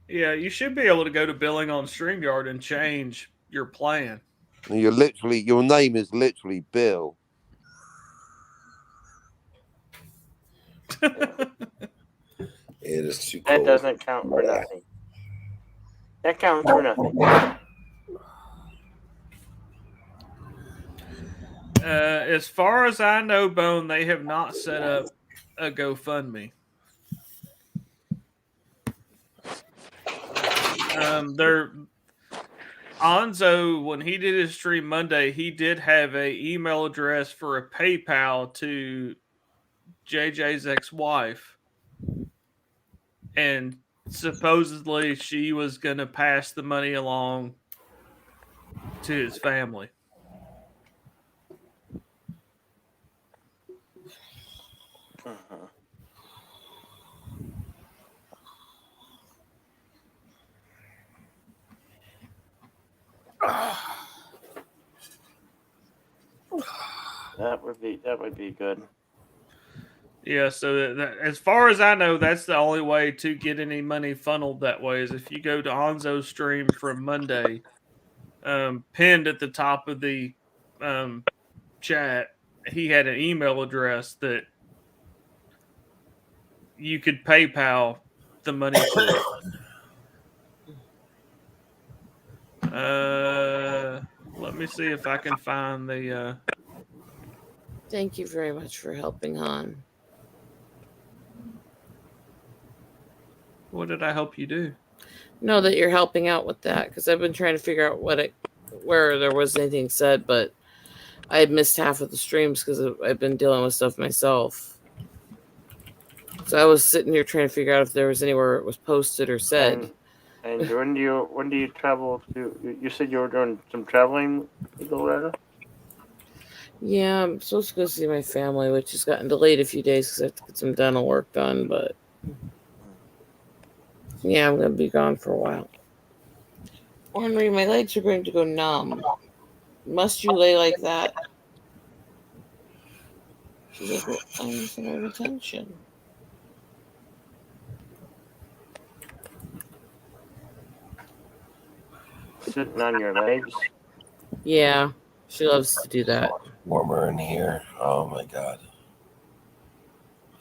Yeah, you should be able to go to billing on StreamYard and change your plan. And you're literally, your name is literally Bill. It is too That cold. doesn't count for nothing. That counts for nothing. As far as I know, Bone, they have not set up a GoFundMe. Anzo, when he did his stream Monday, he did have a email address for a PayPal to JJ's ex-wife, and supposedly she was going to pass the money along to his family. That would be good. Yeah, so as far as I know, that's the only way to get any money funneled that way is if you go to Anzo's stream from Monday pinned at the top of the chat, he had an email address that you could PayPal the money to. Let me see if I can find the. Thank you very much for helping, Han. What did I help you do? Know that you're helping out with that, because I've been trying to figure out where there was anything said, but I had missed half of the streams because I've been dealing with stuff myself. So I was sitting here trying to figure out if there was anywhere it was posted or said. And when do you travel to? You said you were doing some traveling, Loretta? Yeah, I'm supposed to go see my family, which has gotten delayed a few days because I have to get some dental work done. But yeah, I'm going to be gone for a while. Ornery, my legs are going to go numb. Must you lay like that? She's like, well, I'm missing my attention. Sitting on your legs? Yeah, she loves to do that. Warmer in here. Oh my god.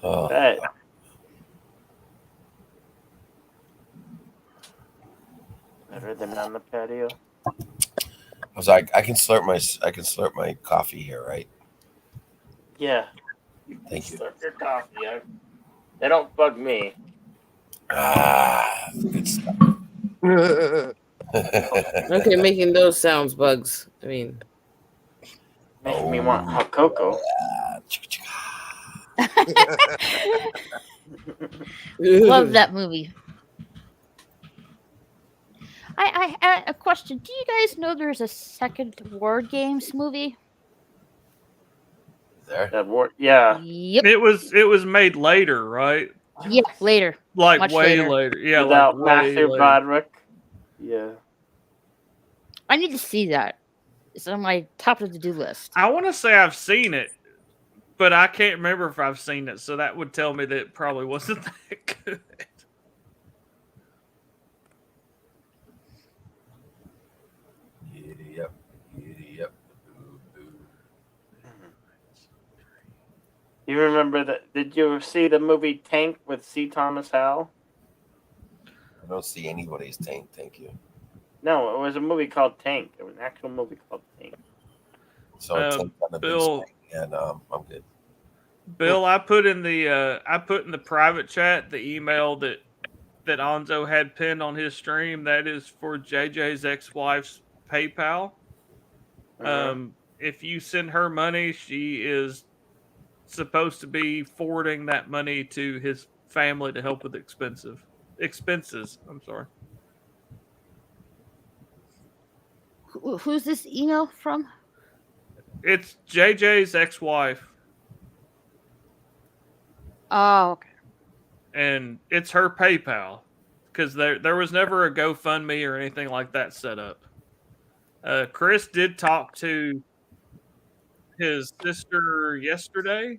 Oh. Bet. Better than on the patio. I was like, I can slurp my coffee here, right? Yeah. Thank you. Slurp your coffee. They don't bug me. Ah, good stuff. Okay, making those sounds, Bugs. I mean, Making me want hot cocoa. Love that movie. I a question. Do you guys know there's a second War Games movie? There. That war, yeah. Yep. It was made later, right? Yeah, later. Like Much way later. later. Yeah, Without like way Matthew later. Broderick. Yeah. I need to see that. It's on my top of the to-do list. I want to say I've seen it, but I can't remember if I've seen it. So that would tell me that it probably wasn't that good. Yep. Yep. You remember that? Did you see the movie Tank with C. Thomas Howell? I don't see anybody's tank. Thank you. No, it was a movie called Tank. It was an actual movie called Tank. So I tanked on the big Bill, screen, and I'm good. Bill, I put in the private chat the email that Anzo had pinned on his stream. That is for JJ's ex-wife's PayPal. If you send her money, she is supposed to be forwarding that money to his family to help with expenses. I'm sorry. Who's this email from? It's JJ's ex-wife. Oh, okay. And it's her PayPal because there was never a GoFundMe or anything like that set up. Chris did talk to his sister yesterday,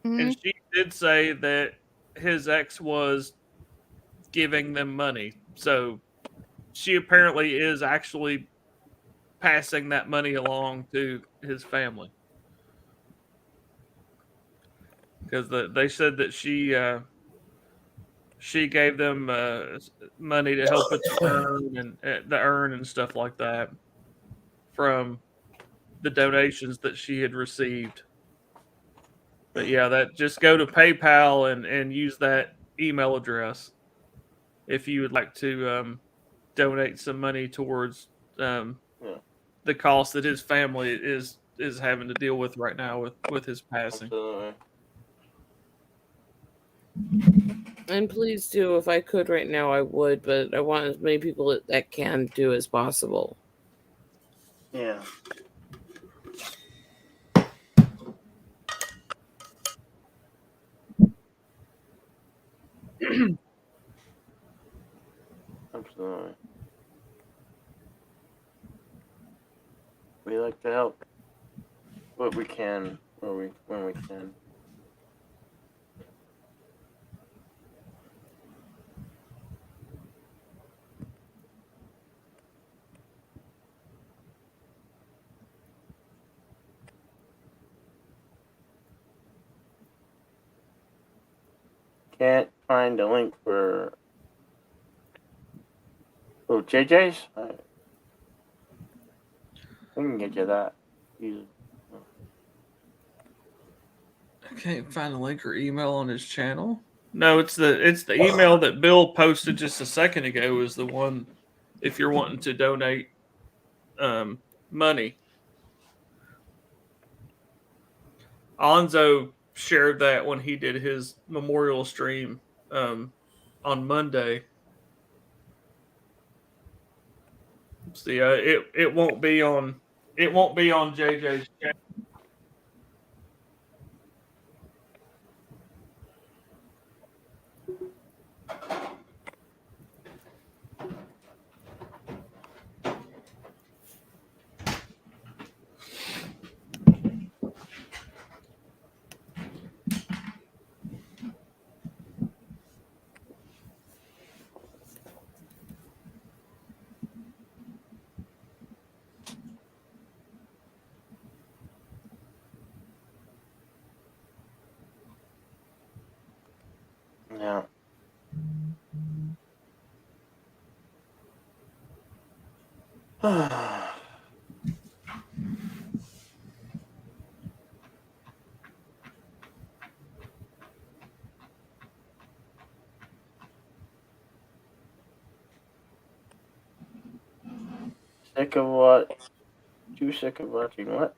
and she did say that his ex was giving them money. So she apparently is actually passing that money along to his family. Because they said that she gave them money to help with the urn and stuff like that from the donations that she had received. But yeah, that just go to PayPal and use that email address if you would like to donate some money towards the cost that his family is having to deal with right now with his passing. Absolutely. and please do, if I could right now, I would, but I want as many people that can do as possible. Yeah. Absolutely. We like to help what we can, when we can. Can't find a link for. Oh, JJ's? We can get you that. Easily. I can't find a link or email on his channel. No, it's the email that Bill posted just a second ago is the one if you're wanting to donate money. Alonzo shared that when he did his memorial stream on Monday. See, it won't be on JJ's channel. Yeah. Sick of what? Too sick of watching what?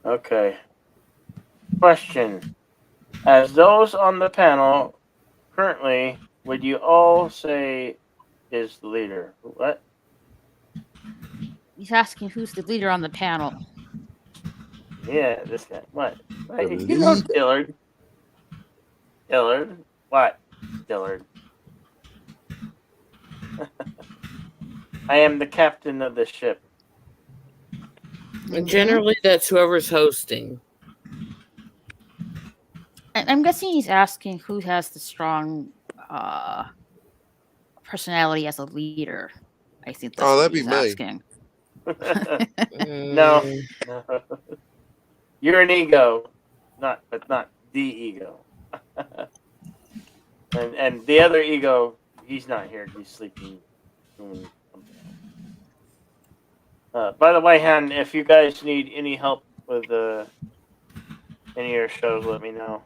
Okay. Question. As those on the panel currently, would you all say is the leader? What? He's asking who's the leader on the panel. Yeah, this guy. What? You know Dillard. Dillard. What? Dillard. I am the captain of the ship. And generally, that's whoever's hosting. I'm guessing he's asking who has the strong personality as a leader. I think that's what he's asking. No. You're an ego, but not the ego. and the other ego, he's not here. He's sleeping. By the way, Han, if you guys need any help with any of your shows, let me know.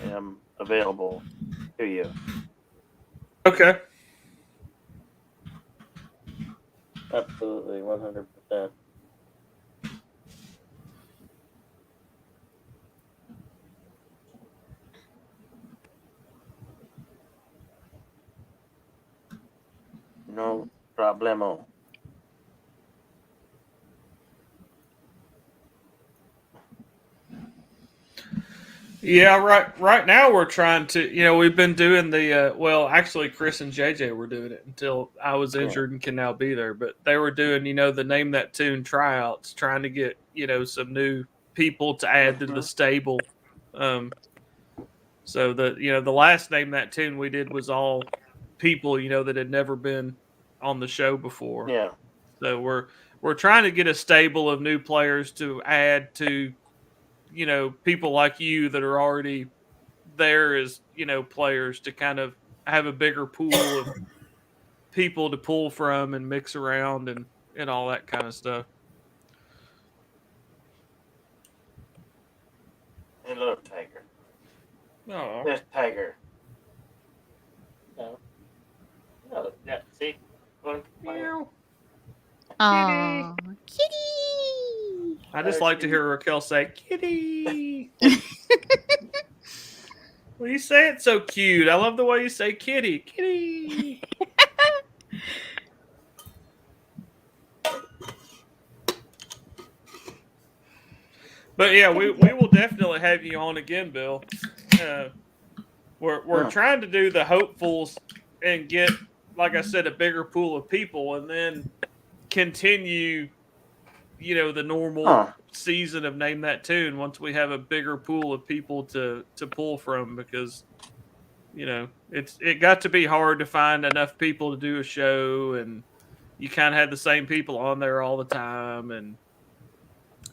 I am available to you. Okay. Absolutely, 100%. No problemo. Yeah, right now we're trying to, we've been doing the, actually Chris and JJ were doing it until I was injured and can now be there, but they were doing, the Name That Tune tryouts, trying to get, some new people to add to the stable. So the last Name That Tune we did was all people, that had never been on the show before. Yeah. So we're trying to get a stable of new players to add to, people like you that are already there as, players to kind of have a bigger pool of people to pull from and mix around and all that kind of stuff. Hey, look, Tiger. Oh. There's Tiger. No. No, yeah, see? Meow. Oh, kitty. I just like to hear Raquel say, kitty. Well, you say it so cute. I love the way you say kitty. Kitty. But yeah, we will definitely have you on again, Bill. We're trying to do the hopefuls and get, like I said, a bigger pool of people, and then continue, the normal season of Name That Tune once we have a bigger pool of people to pull from, because it got to be hard to find enough people to do a show, and you kind of had the same people on there all the time, and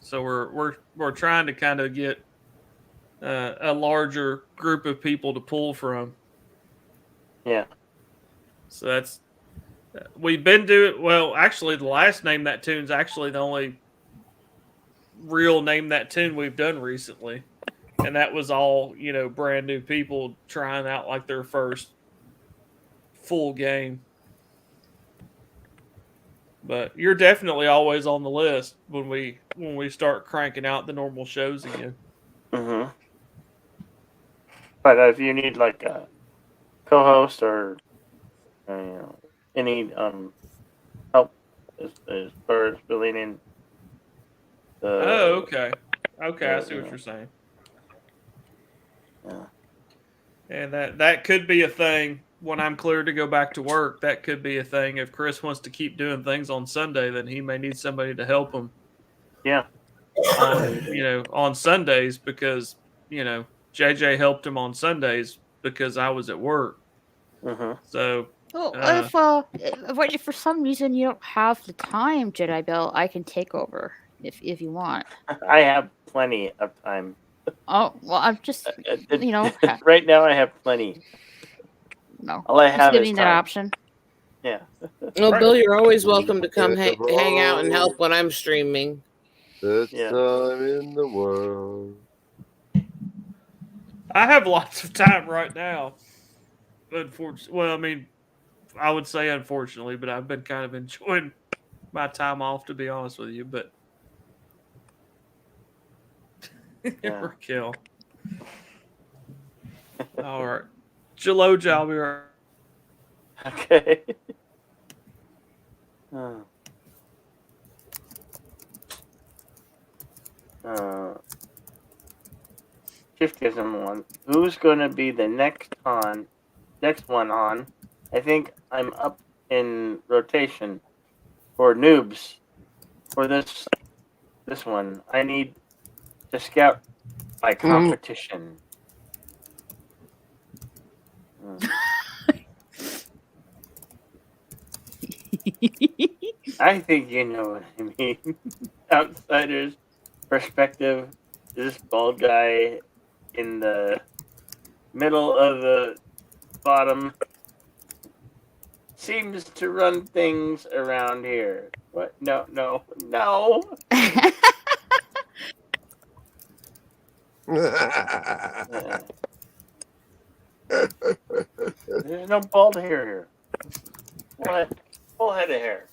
so we're trying to kind of get a larger group of people to pull from. Yeah. So that's we've been doing well. Actually, the last Name That Tune's actually the only real Name That Tune we've done recently, and that was all brand new people trying out like their first full game. But you're definitely always on the list when we start cranking out the normal shows again. Mm-hmm. But if you need like a co-host or any help as far as filling in the okay, I see what you're saying. Yeah. And that could be a thing when I'm cleared to go back to work. That could be a thing. If Chris wants to keep doing things on Sunday, then he may need somebody to help him. Yeah. On Sundays, because JJ helped him on Sundays because I was at work. Mm-hmm. So well, if for some reason you don't have the time, Jedi Bill, I can take over if you want. I have plenty of time. Oh well, I'm just right now I have plenty. No, all I have is giving that time. option. Yeah. Well, Bill, you're always welcome to come hang out and help when I'm streaming. Best time in the world. I have lots of time right now. Unfortunately, well, I mean, I would say unfortunately, but I've been kind of enjoying my time off, to be honest with you. But Raquel. All right, Jaloja, I'll be right. Okay. Shift gives him one. Who's gonna be the next one on? I think I'm up in rotation for noobs for this one. I need to scout by competition. I think you know what I mean. Outsider's perspective, this bald guy in the middle of the bottom seems to run things around here. What? No. There's no bald hair here. What? Full head of hair.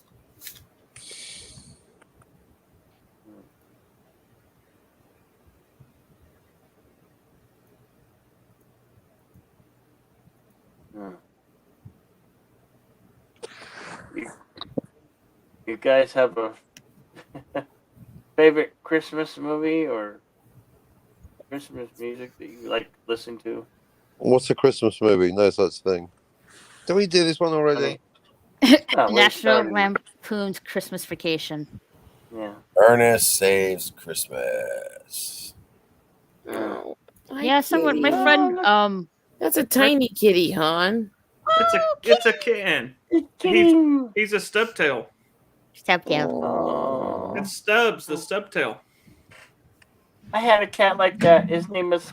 You guys have a favorite Christmas movie or Christmas music that you like to listen to? What's a Christmas movie? No such thing. Did we do this one already? National Lampoon's Christmas Vacation. Yeah. Ernest Saves Christmas. Oh, yeah, someone, my friend. That's a tiny kitty, hon. It's a kitten. He's a stubtail. Stubtail. It's Stubbs, the stubtail. I had a cat like that. His name was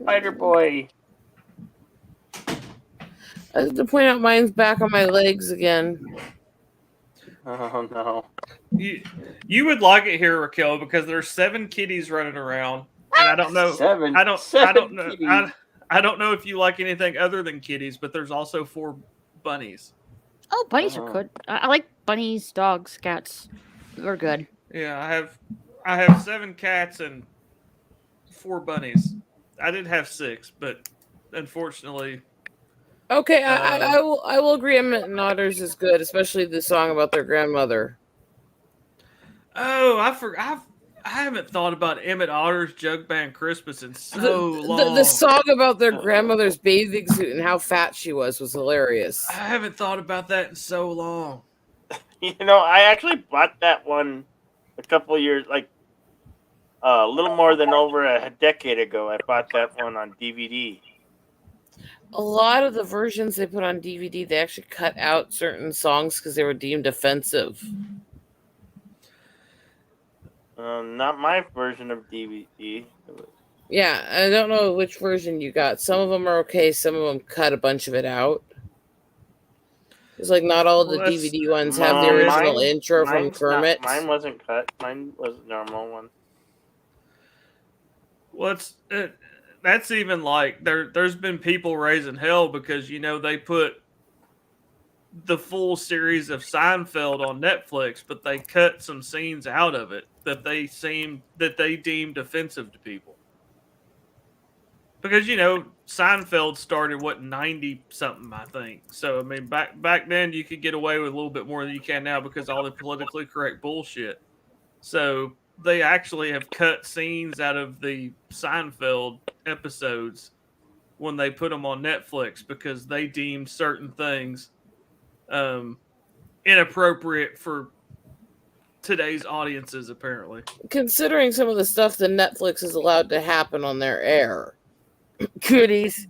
Spider Boy. I have to point out mine's back on my legs again. Oh no. You would like it here, Raquel, because there's 7 kitties running around, and I don't know. I don't know if you like anything other than kitties, but there's also 4 bunnies. Oh, bunnies are good. I like bunnies, dogs, cats. They're good. Yeah, I have 7 cats and 4 bunnies. I did have 6, but unfortunately. Okay, I will agree. Emmett and Otters is good, especially the song about their grandmother. Oh, I haven't thought about Emmett Otter's Jug Band Christmas in so long. The song about their grandmother's bathing suit and how fat she was hilarious. I haven't thought about that in so long. I actually bought that one a couple years, like a little more than over a decade ago. I bought that one on DVD. a lot of the versions they put on DVD, they actually cut out certain songs because they were deemed offensive. Not my version of DVD. Yeah, I don't know which version you got. Some of them are okay. Some of them cut a bunch of it out. It's like not all the DVD ones have the original intro from Kermit. Mine wasn't cut. Mine was a normal one. Well, that's even like there's been people raising hell because they put the full series of Seinfeld on Netflix, but they cut some scenes out of it that they deemed offensive to people. Because Seinfeld started 90 something, I think. So I mean, back then you could get away with a little bit more than you can now because all the politically correct bullshit. So they actually have cut scenes out of the Seinfeld episodes when they put them on Netflix because they deemed certain things inappropriate for today's audiences, apparently. Considering some of the stuff that Netflix is allowed to happen on their air, goodies,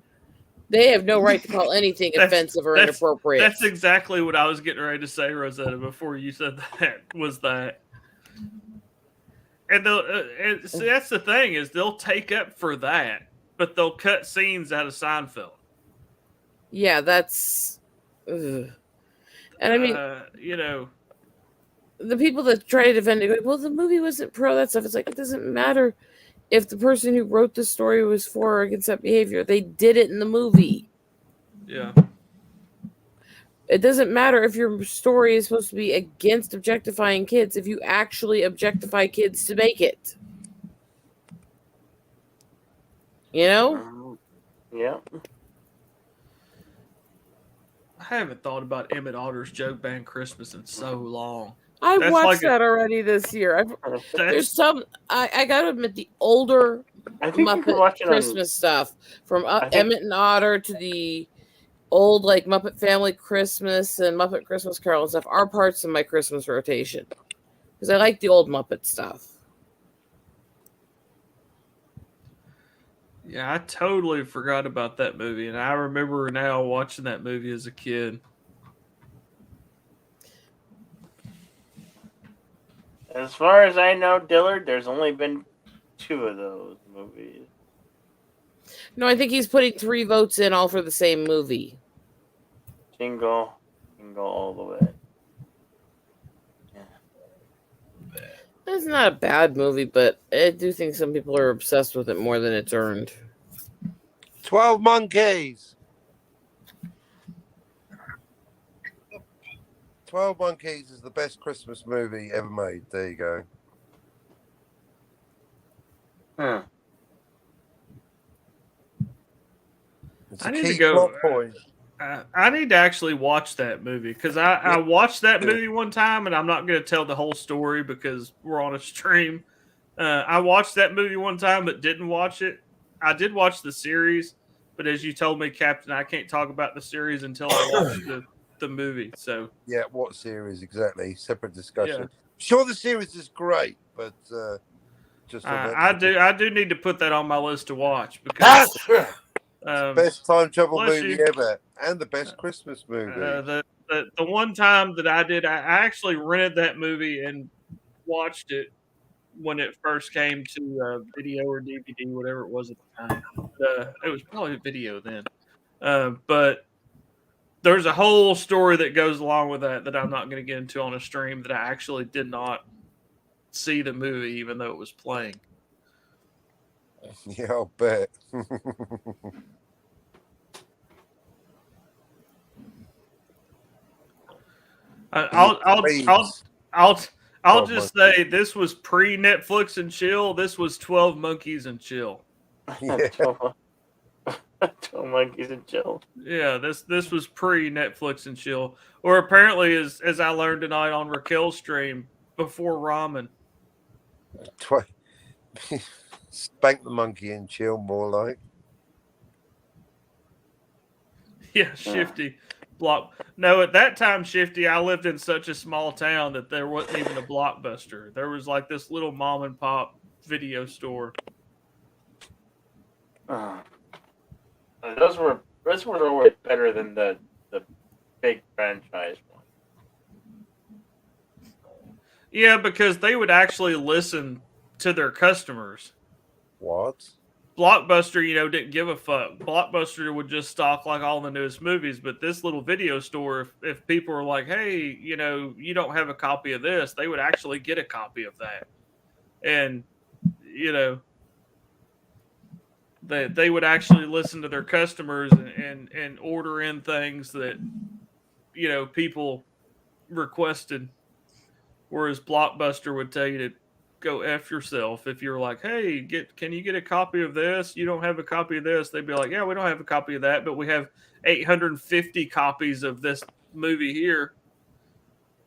they have no right to call anything offensive or inappropriate. That's exactly what I was getting ready to say, Rosetta, before you said that, was that. And see, that's the thing, is they'll take up for that, but they'll cut scenes out of Seinfeld. Yeah, that's... Ugh. And I mean... the people that try to defend it go, well, the movie wasn't pro that stuff. It's like, it doesn't matter if the person who wrote the story was for or against that behavior. They did it in the movie. Yeah. It doesn't matter if your story is supposed to be against objectifying kids if you actually objectify kids to make it. Yeah. I haven't thought about Emmett Otter's Joke Band Christmas in so long. I watched that already this year. There's some. I gotta admit, the older Muppet Christmas stuff, from Emmett and Otter to the old Muppet Family Christmas and Muppet Christmas Carol and stuff, are parts of my Christmas rotation because I like the old Muppet stuff. Yeah, I totally forgot about that movie, and I remember now watching that movie as a kid. As far as I know, Dillard, there's only been 2 of those movies. No, I think he's putting 3 votes in, all for the same movie. Jingle all the way. Yeah. It's not a bad movie, but I do think some people are obsessed with it more than it's earned. 12 Monkeys. 12 Monkeys is the best Christmas movie ever made. There you go. I need to go. I need to actually watch that movie because I watched that movie one time, and I'm not going to tell the whole story because we're on a stream. I watched that movie one time, but didn't watch it. I did watch the series, but as you told me, Captain, I can't talk about the series until I watch the movie. So yeah, what series exactly? Separate discussion. Yeah. Sure, the series is great, but just I do need to put that on my list to watch because best time travel movie you. ever, and the best Christmas movie. The one time that I did, I actually rented that movie and watched it when it first came to video or DVD, whatever it was at the time. It was probably video then, but there's a whole story that goes along with that I'm not going to get into on a stream, that I actually did not see the movie even though it was playing. Yeah, I'll bet. I'll just say this was pre Netflix and chill. This was 12 Monkeys and chill. Yeah. 12 Monkeys and chill. Yeah, this was pre Netflix and chill, or apparently, as I learned tonight on Raquel's stream, before ramen. Spank the monkey and chill, more like. Yeah, Shifty. Block. No, at that time, Shifty, I lived in such a small town that there wasn't even a Blockbuster. There was like this little mom and pop video store. Those were Reservoir Dogs always better than the big franchise one. Yeah, because they would actually listen to their customers. What? Blockbuster, didn't give a fuck. Blockbuster would just stock like all the newest movies, but this little video store, if people were like, hey, you don't have a copy of this, they would actually get a copy of that. And, they would actually listen to their customers and order in things that, people requested. Whereas Blockbuster would tell you to go F yourself. If you're like, hey, can you get a copy of this? You don't have a copy of this. They'd be like, yeah, we don't have a copy of that, but we have 850 copies of this movie here.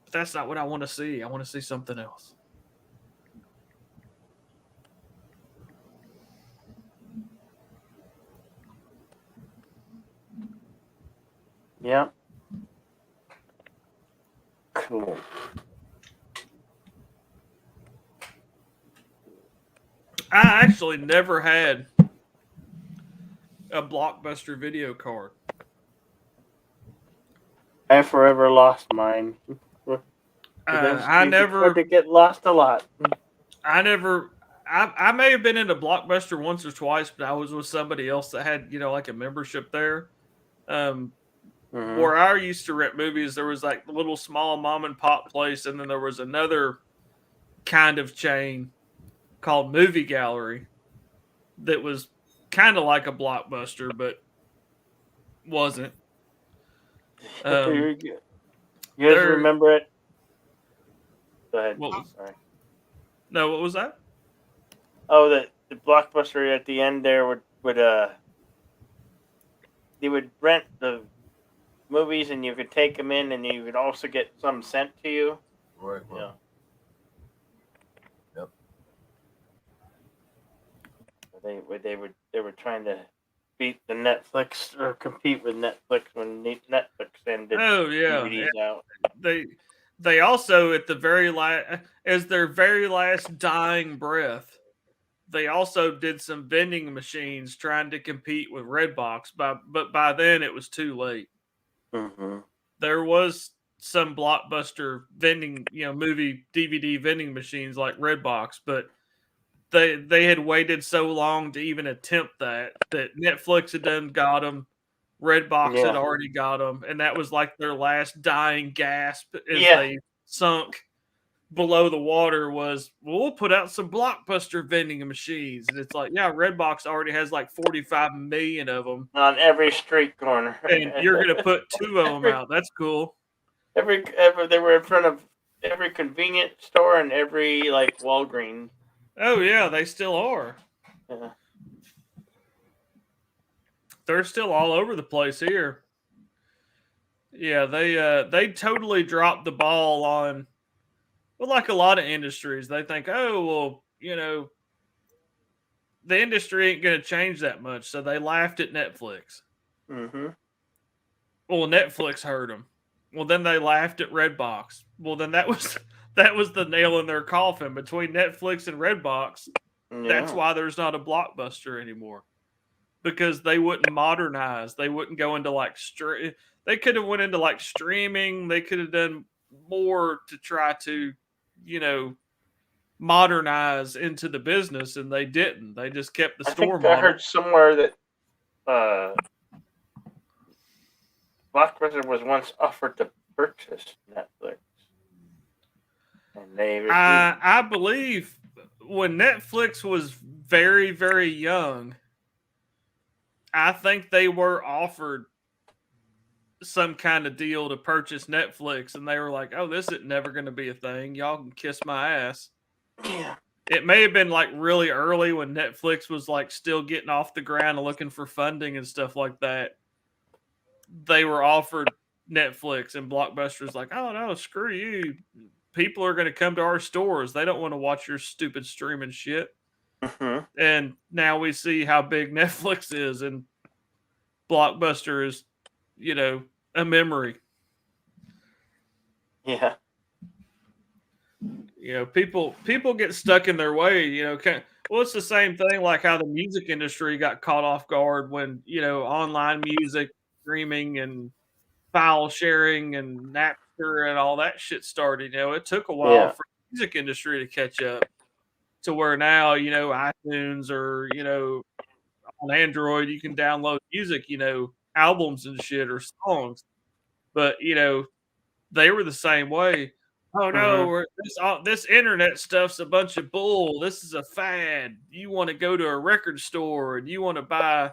But that's not what I want to see. I want to see something else. Yeah. Cool. I actually never had a Blockbuster video card. I forever lost mine. I never to get lost a lot. I may have been into Blockbuster once or twice, but I was with somebody else that had, like a membership there. Where I used to rent movies, there was like a little small mom and pop place, and then there was another kind of chain called Movie Gallery that was kind of like a Blockbuster, but wasn't. You guys remember it? Go ahead. Sorry. No, what was that? Oh, the Blockbuster at the end there would they would rent the movies and you could take them in and you could also get some sent to you. Right. Yeah. Yep. They were trying to beat the Netflix or compete with Netflix when Netflix ended. Oh yeah. DVDs out. They also at the very last, as their very last dying breath, they also did some vending machines trying to compete with Redbox. But by then it was too late. Mm-hmm. There was some Blockbuster vending, movie DVD vending machines like Redbox, but they had waited so long to even attempt that Netflix had done got them, Redbox had already got them, and that was like their last dying gasp as they sunk below the water was, we'll put out some Blockbuster vending machines. And it's like, yeah, Redbox already has like 45 million of them on every street corner. And you're going to put 2 of them out. That's cool. They were in front of every convenience store and every like Walgreens. Oh yeah, they still are. Yeah. They're still all over the place here. Yeah, they totally dropped the ball on, well, like a lot of industries. They think, oh, well, the industry ain't going to change that much. So they laughed at Netflix. Mm-hmm. Well, Netflix heard them. Well, then they laughed at Redbox. Well, then that was the nail in their coffin between Netflix and Redbox. Yeah. That's why there's not a Blockbuster anymore, because they wouldn't modernize. They wouldn't go into like they could have went into like streaming. They could have done more to try to, modernize into the business, and they didn't. They just kept the store model. I heard somewhere that Blockbuster was once offered to purchase Netflix, and they refused. I believe when Netflix was very, very young, I think they were offered some kind of deal to purchase Netflix, and they were like, oh, this is never going to be a thing. Y'all can kiss my ass. Yeah. It may have been like really early when Netflix was like still getting off the ground and looking for funding and stuff like that. They were offered Netflix, and Blockbuster's like, oh no, screw you. People are going to come to our stores. They don't want to watch your stupid streaming shit. Mm-hmm. And now we see how big Netflix is, and Blockbuster is, a memory. Yeah. People get stuck in their way. Well, it's the same thing like how the music industry got caught off guard when, online music, streaming, and file sharing and Napster and all that shit started. It took a while for the music industry to catch up to where now, iTunes or, on Android, you can download music, albums and shit or songs. But, they were the same way. Oh no, this internet stuff's a bunch of bull. This is a fad. You want to go to a record store and you want to buy,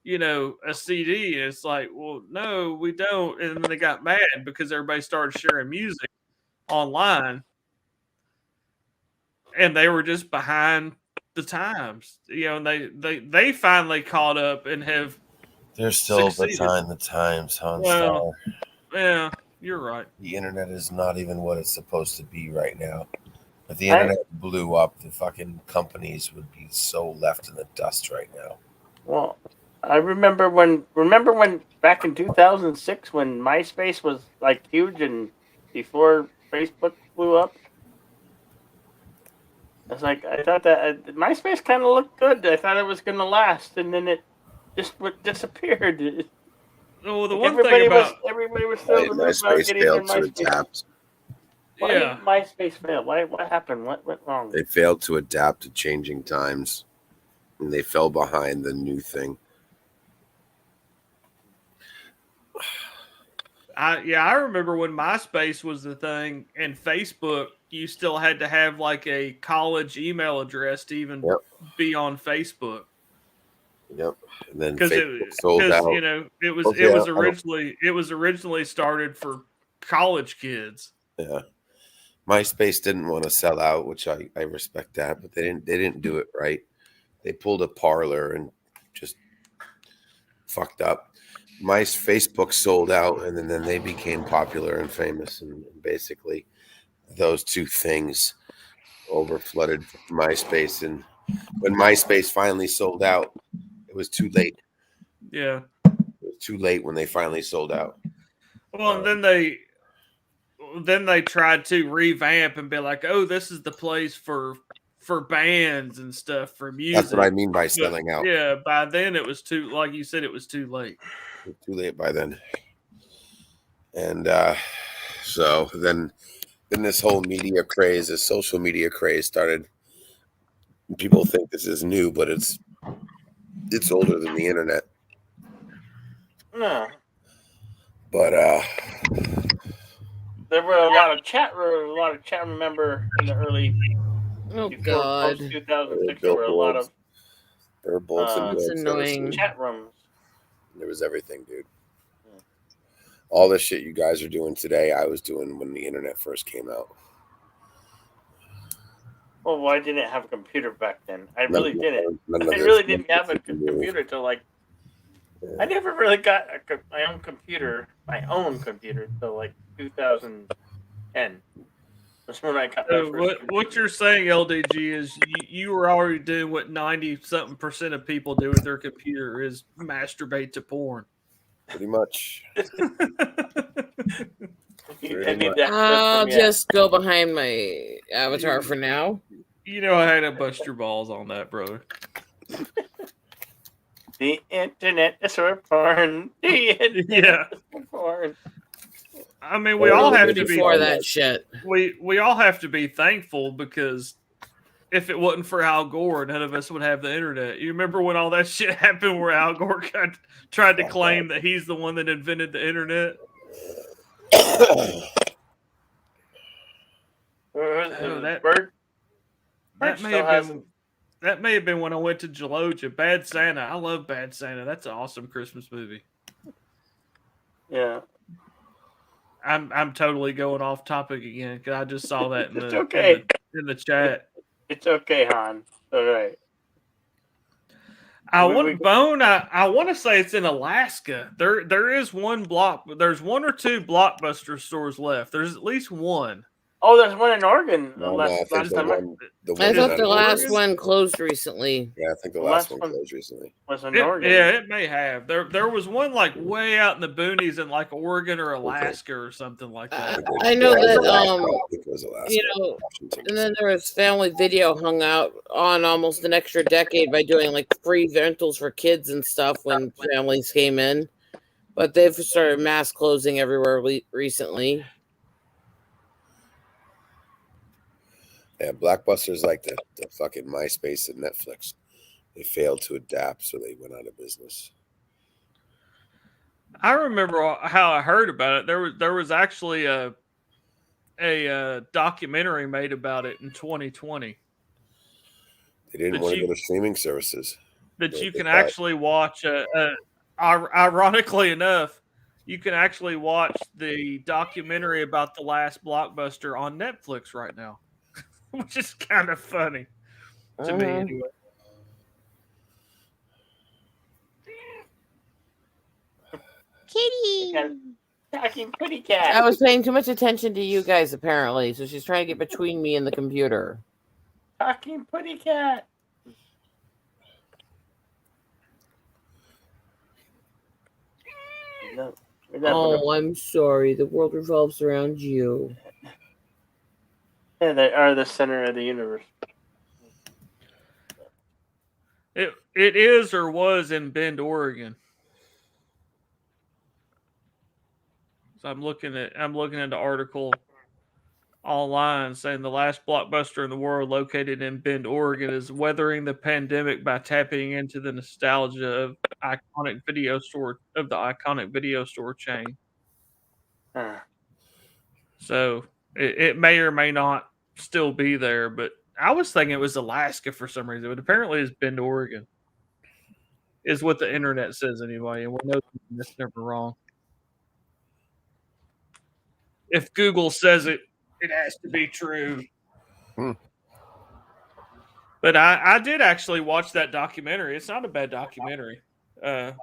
a CD. And it's like, well, no, we don't. And then they got mad because everybody started sharing music online. And they were just behind the times. And they finally caught up and have They're still succeeded. behind the times, Hans. Well, yeah. You're right. The internet is not even what it's supposed to be right now. If the internet blew up, the fucking companies would be so left in the dust right now. Well, I remember when back in 2006 when MySpace was like huge and before Facebook blew up. It's like I thought that MySpace kind of looked good. I thought it was going to last, and then it just disappeared. Well, the one thing about everybody was still MySpace failed to adapt. Why did MySpace fail? What happened? What went wrong? They failed to adapt to changing times, and they fell behind the new thing. I remember when MySpace was the thing, and Facebook, you still had to have like a college email address to even be on Facebook. Yep, and then because Facebook sold out. It was originally started for college kids. Yeah, MySpace didn't want to sell out, which I respect that, but they didn't do it right. They pulled a Parler and just fucked up. Facebook sold out, and then they became popular and famous, and basically those two things overflooded MySpace. And when MySpace finally sold out, it was too late. Yeah, it was too late when they finally sold out. Well, and then they tried to revamp and be like, "Oh, this is the place for bands and stuff for music." That's what I mean by selling out. Yeah, by then it was too, like you said, it was too late. Too late by then. And so then this whole media craze, this social media craze started. People think this is new, but it's older than the internet. No. But there were a lot of chat. Remember in the early. Oh God. 2006, there were a lot of. There were bolts and it's annoying. Chat rooms. There was everything, dude. All the shit you guys are doing today, I was doing when the internet first came out. Well, why didn't I have a computer back then? I really didn't. I really didn't have a computer till like. I never really got my own computer till like 2010. That's when I got my first. What you're saying, LDG, is you were already doing what 90-something% of people do with their computer is masturbate to porn. Pretty much. I'll just go behind my avatar for now. You know I had to bust your balls on that, brother. The internet is for porn. Yeah. Porn. I mean, we all have to be for that shit. We all have to be thankful because if it wasn't for Al Gore, none of us would have the internet. You remember when all that shit happened where Al Gore tried to claim that he's the one that invented the internet? That may have been when I went to Georgia. Bad Santa. I love Bad Santa. That's an awesome Christmas movie. Yeah. I'm totally going off topic again because I just saw that in the chat. It's okay, Han. All right. I want to say it's in Alaska. There is one there's one or two Blockbuster stores left. There's at least one. Oh, there's one in Oregon. No, last, I think last the time one I in thought the last Oregon. one closed recently. Yeah, I think the The last last one one closed recently. was in Oregon. Yeah, it may have. There was one like way out in the boonies in like Oregon or Alaska or something like that. I know Yeah, it was that Alaska. I think it was Alaska. you know, Washington. and then there was Family Video hung out on almost an extra decade by doing like free rentals for kids and stuff when families came in. But they've started mass closing everywhere recently. Yeah, Blockbuster's like the fucking MySpace and Netflix. They failed to adapt, so they went out of business. I remember how I heard about it. There was actually a documentary made about it in 2020. They didn't want to go to streaming services. That you can actually watch. Ironically enough, you can actually watch the documentary about the last Blockbuster on Netflix right now, which is kind of funny to me anyway. Kitty. Talking kitty cat. I was paying too much attention to you guys apparently, so she's trying to get between me and the computer. Talking kitty cat. No, Oh, I'm sorry. The world revolves around you. Yeah, they are the center of the universe. It is or was in Bend, Oregon. So I'm looking at the article online saying the last Blockbuster in the world located in Bend, Oregon is weathering the pandemic by tapping into the nostalgia of the iconic video store chain. So it may or may not still be there, but I was thinking it was Alaska for some reason, but apparently it's Bend, Oregon. Is what the internet says anyway, and we know that's never wrong. If Google says it, it has to be true. But I did actually watch that documentary. It's not a bad documentary. The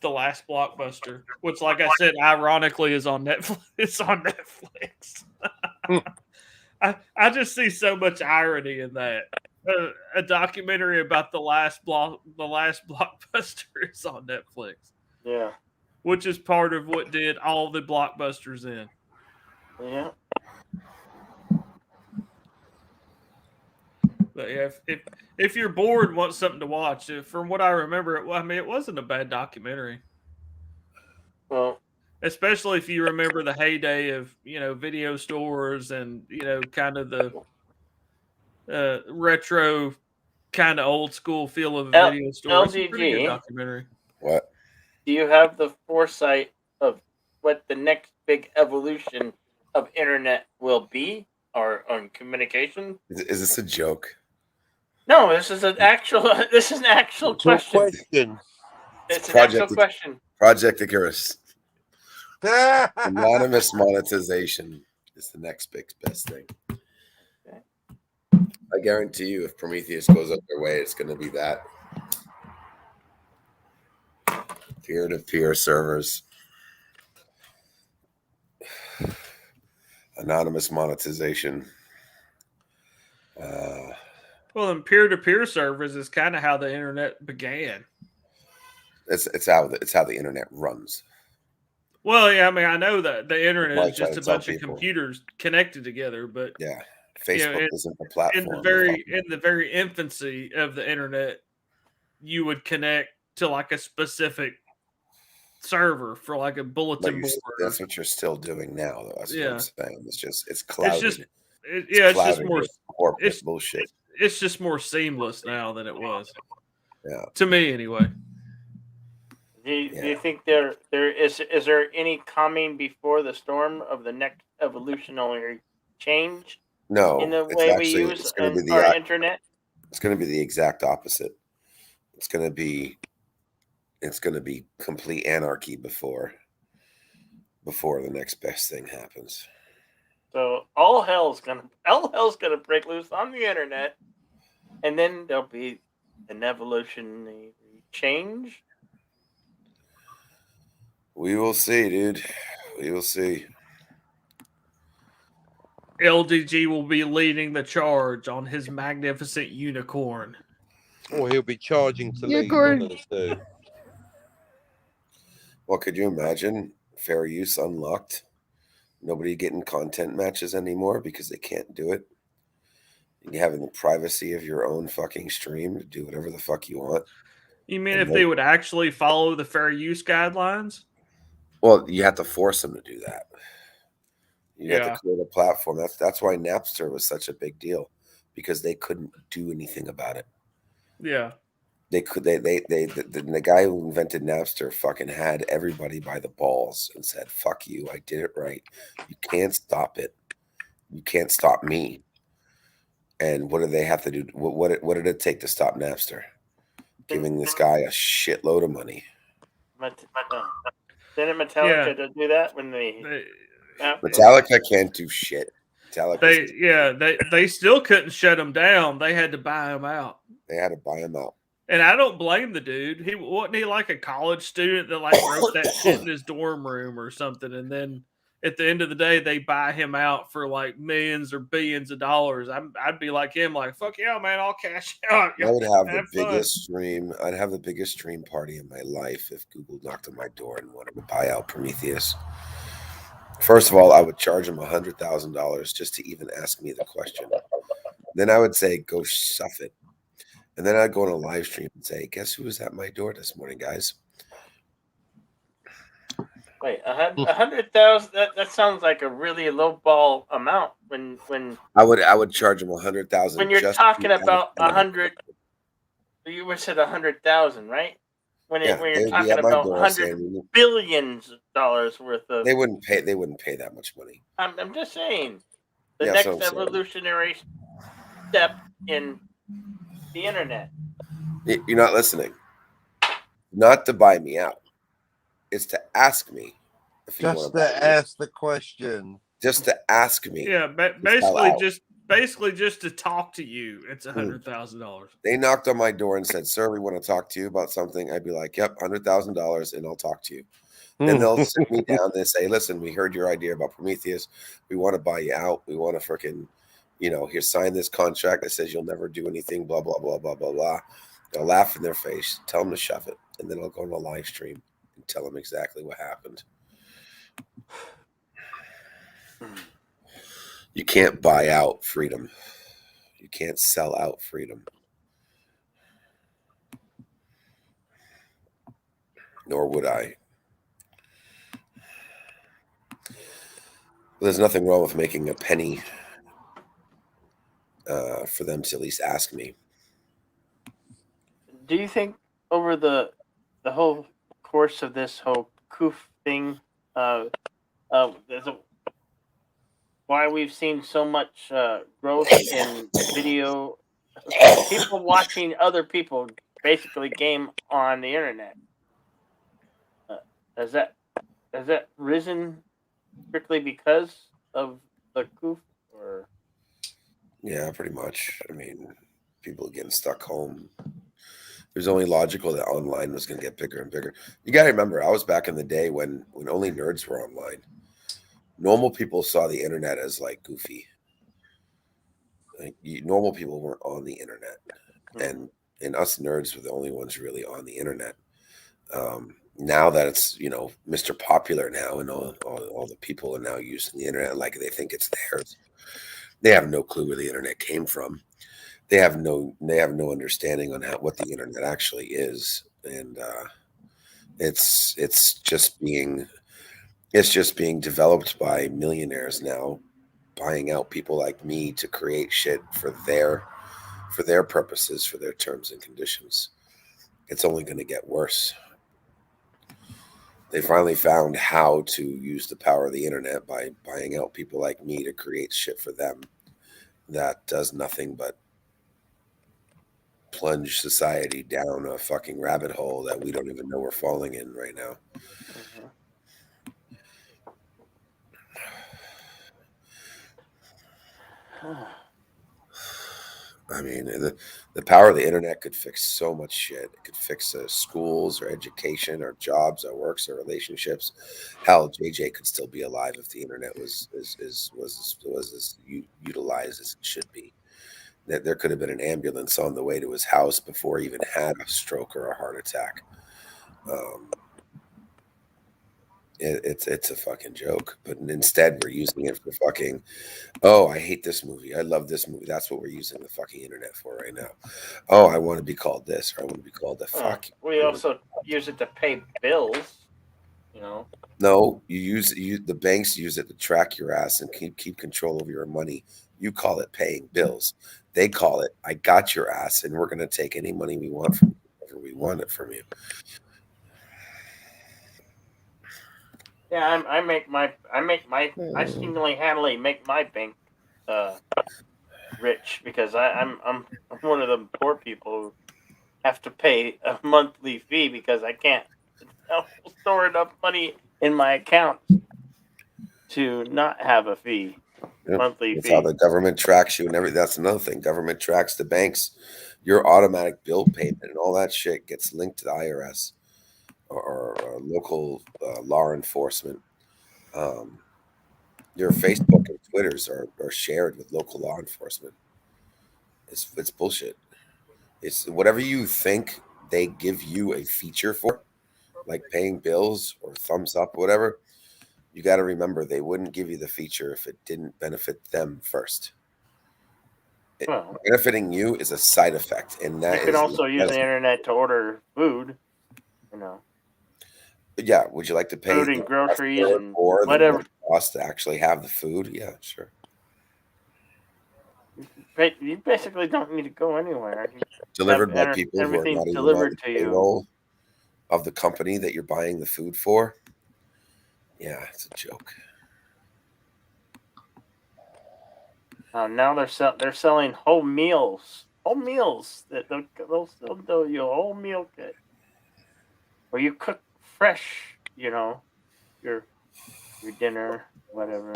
last Blockbuster, which, like I said, ironically is on Netflix. It's on Netflix. I just see so much irony in that. A documentary about the last Blockbuster is on Netflix. Yeah. Which is part of what did all the Blockbusters in. Yeah. But yeah, if you're bored, want something to watch, from what I remember, it wasn't a bad documentary. Well, especially if you remember the heyday of video stores and kind of the retro, kind of old school feel of a video store. It's a pretty good documentary. What? Do you have the foresight of what the next big evolution of internet will be, or on communication? Is this a joke? No, this is an actual. This is an actual question. It's an actual question. Project Icarus. Anonymous monetization is the next best thing. I guarantee you, if Prometheus goes up their way, it's going to be that. Peer-to-peer servers. Anonymous monetization. Well, then peer-to-peer servers is kind of how the internet began. It's how the internet runs. Well, yeah, I mean, I know that the internet is just a bunch of people. Computers connected together, but yeah, Facebook isn't the platform. In the very infancy of the internet, you would connect to like a specific server for like a bulletin board. That's what you're still doing now, though. That's what I'm saying. It's clouded. It's bullshit. It's just more seamless now than it was. Yeah, to me anyway. Do you think there is there any coming before the storm of the next evolutionary change? No, in the way we use our internet. It's going to be the exact opposite. It's going to be complete anarchy before the next best thing happens. So all hell's gonna break loose on the internet, and then there'll be an evolutionary change. We will see, dude. We will see. LDG will be leading the charge on his magnificent unicorn. Or he'll be charging to lead, one of the two. Well, could you imagine fair use unlocked? Nobody getting content matches anymore because they can't do it. You having the privacy of your own fucking stream to do whatever the fuck you want. You mean if they would actually follow the fair use guidelines? Well, you have to force them to do that. You have Yeah. to create a platform. That's why Napster was such a big deal, because they couldn't do anything about it. Yeah. The guy who invented Napster fucking had everybody by the balls and said, "Fuck you, I did it right. You can't stop it. You can't stop me." And what did they have to do? What did it take to stop Napster? Giving this guy a shitload of money. Didn't Metallica do that when they Metallica can't do shit. Metallica. They still couldn't shut him down. They had to buy him out. They had to buy him out. And I don't blame the dude. Wasn't he like a college student that like wrote that shit in his dorm room or something? And then at the end of the day, they buy him out for like millions or billions of dollars. I'd be like him, like, fuck yeah, man, I'll cash out. I would have the biggest stream. I'd have the biggest stream party in my life if Google knocked on my door and wanted to buy out Prometheus. First of all, I would charge him $100,000 just to even ask me the question. Then I would say, go stuff it. And then I'd go on a live stream and say, guess who was at my door this morning, guys? Wait, 100,000? That sounds like a really low ball amount. When I would charge him $100,000. When you're talking about 100, you said 100,000, right? When you're talking about $100 billion worth of, they wouldn't pay that much money. I'm just saying, the next evolutionary step in the internet. You're not listening. Not to buy me out. It's to ask me. If you just to ask the question. Just to ask me. Yeah, basically just to talk to you. It's $100,000. They knocked on my door and said, "Sir, we want to talk to you about something." I'd be like, "Yep, $100,000, and I'll talk to you." Then they'll sit me down and say, "Listen, we heard your idea about Prometheus. We want to buy you out. We want to freaking, here, sign this contract that says you'll never do anything, blah, blah, blah, blah, blah, blah." They'll laugh in their face, tell them to shove it, and then I'll go on a live stream and tell them exactly what happened. You can't buy out freedom. You can't sell out freedom. Nor would I. There's nothing wrong with making a penny for them to at least ask me. Do you think over the whole course of this whole COOF thing, why we've seen so much growth in video, people watching other people basically game on the internet? Has that risen strictly because of the COOF, or? Yeah, pretty much. I mean, people getting stuck home. It was only logical that online was going to get bigger and bigger. You got to remember, I was back in the day when only nerds were online. Normal people saw the internet as like goofy. Normal people weren't on the internet, and us nerds were the only ones really on the internet. Now that it's Mr. Popular now, and all the people are now using the internet like they think it's theirs. They have no clue where the internet came from. They have no understanding on what the internet actually is, and it's just being developed by millionaires now, buying out people like me to create shit for their purposes, for their terms and conditions. It's only going to get worse. They finally found how to use the power of the internet by buying out people like me to create shit for them that does nothing but plunge society down a fucking rabbit hole that we don't even know we're falling in right now. I mean, the power of the internet could fix so much shit. It could fix schools or education or jobs or works or relationships. Hell, JJ could still be alive if the internet was as utilized as it should be. There could have been an ambulance on the way to his house before he even had a stroke or a heart attack. It's a fucking joke, but instead we're using it for fucking, oh, I hate this movie, I love this movie. That's what we're using the fucking internet for right now. Oh, I want to be called this, or I want to be called the fuck. We also use it to pay bills, you know. No, the banks use it to track your ass and keep control over your money. You call it paying bills. They call it, I got your ass, and we're gonna take any money we want from you, whenever we want it from you. Yeah, I single-handedly make my bank rich because I'm one of the poor people who have to pay a monthly fee because I can't store enough money in my account to not have a fee. Monthly That's fee. how the government tracks you and everything. That's another thing. Government tracks the banks. Your automatic bill payment and all that shit gets linked to the IRS. Or local law enforcement. Your Facebook and Twitters are shared with local law enforcement. It's bullshit. It's whatever you think they give you a feature for, like paying bills or thumbs up or whatever. You got to remember they wouldn't give you the feature if it didn't benefit them first. Benefiting you is a side effect, and that you can also use the internet to order food, you know. Yeah, would you like to pay food and groceries and more whatever than it costs to actually have the food? Yeah, sure. You basically don't need to go anywhere. Delivered by people who are not even delivered on the to you payroll of the company that you're buying the food for. Yeah, it's a joke. Now they're selling whole meals. Whole meals that they'll do you a whole meal kit where you cook fresh, you know, your dinner, whatever.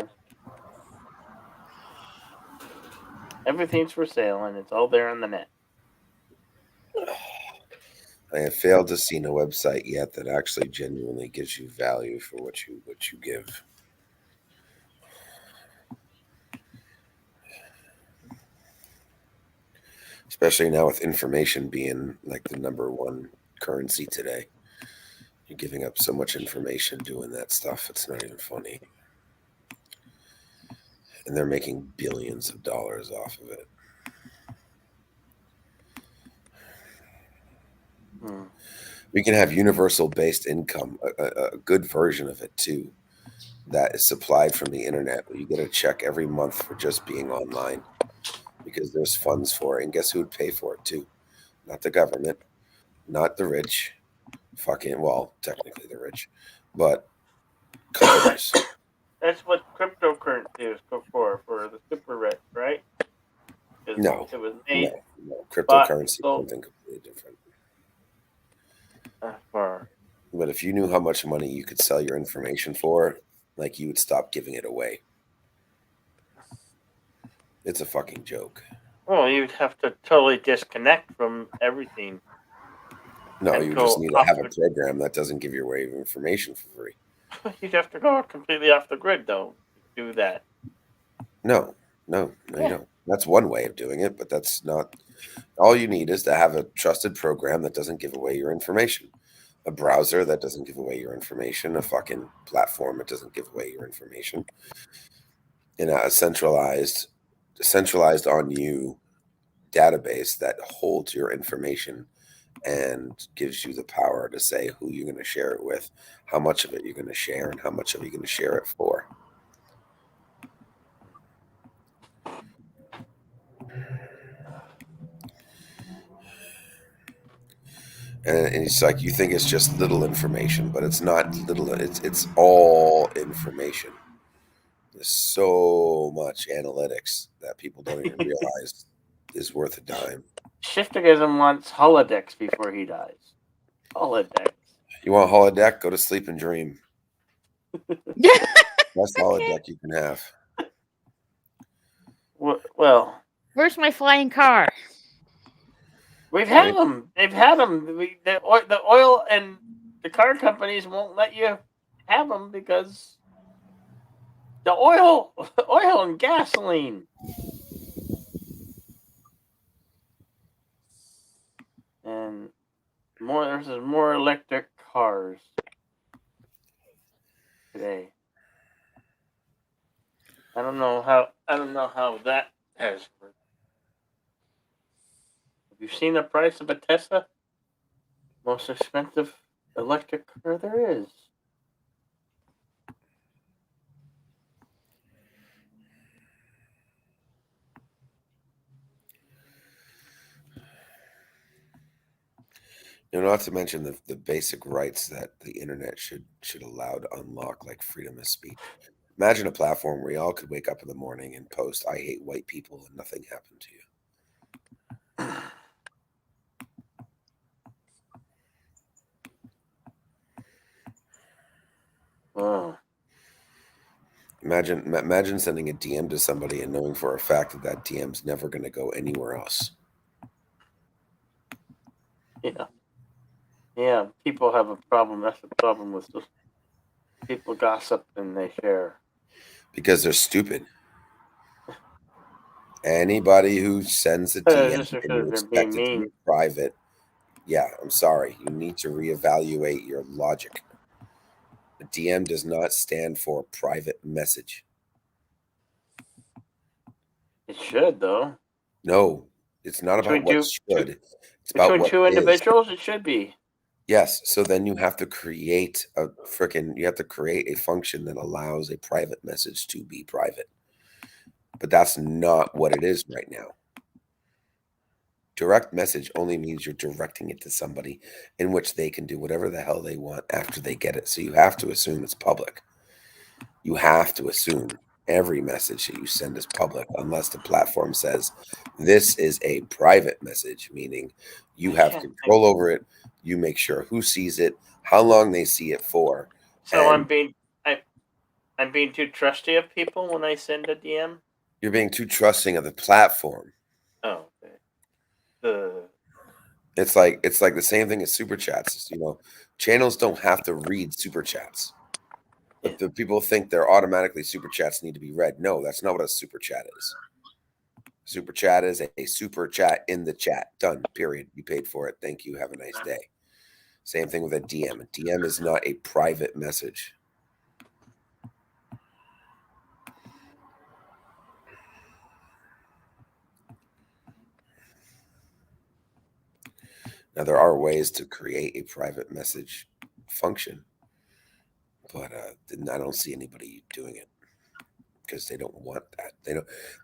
Everything's for sale and it's all there on the net. I have failed to see a website yet that actually genuinely gives you value for what you give. Especially now with information being like the number one currency today. You're giving up so much information doing that stuff. It's not even funny. And they're making billions of dollars off of it. We can have universal based income, a good version of it too, that is supplied from the internet. But you get a check every month for just being online because there's funds for it. And guess who would pay for it too? Not the government, not the rich. Technically the rich, but companies. That's what cryptocurrency is for the super rich, right? No, it was made. No. Cryptocurrency is something completely different. But if you knew how much money you could sell your information for, like you would stop giving it away. It's a fucking joke. Well, you'd have to totally disconnect from everything. No, you just need to have a program that doesn't give you away information for free. You'd have to go completely off the grid, though, to do that. No, you don't. That's one way of doing it, but that's not. All you need is to have a trusted program that doesn't give away your information. A browser that doesn't give away your information. A fucking platform that doesn't give away your information. And a centralized on you database that holds your information and gives you the power to say who you're going to share it with, how much of it you're going to share, and how much of it you're going to share it for. And it's like you think it's just little information, but it's not little. It's all information. There's so much analytics that people don't even realize is worth a dime. Shiftigism wants holodecks before he dies. Holodecks. You want holodeck? Go to sleep and dream. Best holodeck you can have. Well, Where's my flying car? We've had them. They've had them. The oil and the car companies won't let you have them because the oil and gasoline. And there's more electric cars today. I don't know how that has worked. Have you seen the price of a Tesla? Most expensive electric car there is. Not to mention the basic rights that the internet should allow to unlock, like freedom of speech. Imagine a platform where y'all could wake up in the morning and post, "I hate white people," and nothing happened to you. Oh. Imagine sending a DM to somebody and knowing for a fact that that DM's never going to go anywhere else. Yeah. Yeah, people have a problem. That's the problem with this. People gossip and they share. Because they're stupid. Anybody who sends a DM Just and because you they're expect being it to be mean. private, yeah, I'm sorry. You need to reevaluate your logic. A DM does not stand for private message. It should, though. No, it's not about what should. It's about Between what two is. individuals, it should be. Yes. So then you have to create a function that allows a private message to be private. But that's not what it is right now. Direct message only means you're directing it to somebody in which they can do whatever the hell they want after they get it. So you have to assume it's public. You have to assume every message that you send is public unless the platform says this is a private message, meaning you have control over it. You make sure who sees it, how long they see it for. So I'm being too trusty of people when I send a DM? You're being too trusting of the platform. Oh, okay. It's like the same thing as super chats. Channels don't have to read super chats. But the people think they're automatically super chats need to be read. No, that's not what a super chat is. Super chat is a super chat in the chat. Done. Period. You paid for it. Thank you. Have a nice day. Same thing with a DM. A DM is not a private message. Now, there are ways to create a private message function, but I don't see anybody doing it because they don't want that.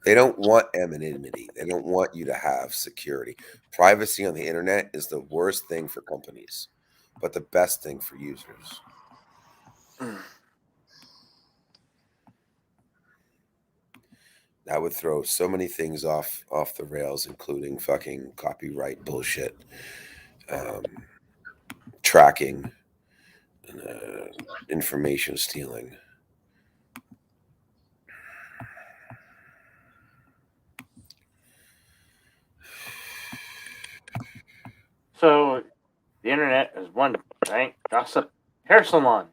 They don't want anonymity. They don't want you to have security. Privacy on the internet is the worst thing for companies, but the best thing for users. That would throw so many things off the rails, including fucking copyright bullshit, tracking, information stealing. So the internet is one giant gossip hair salon.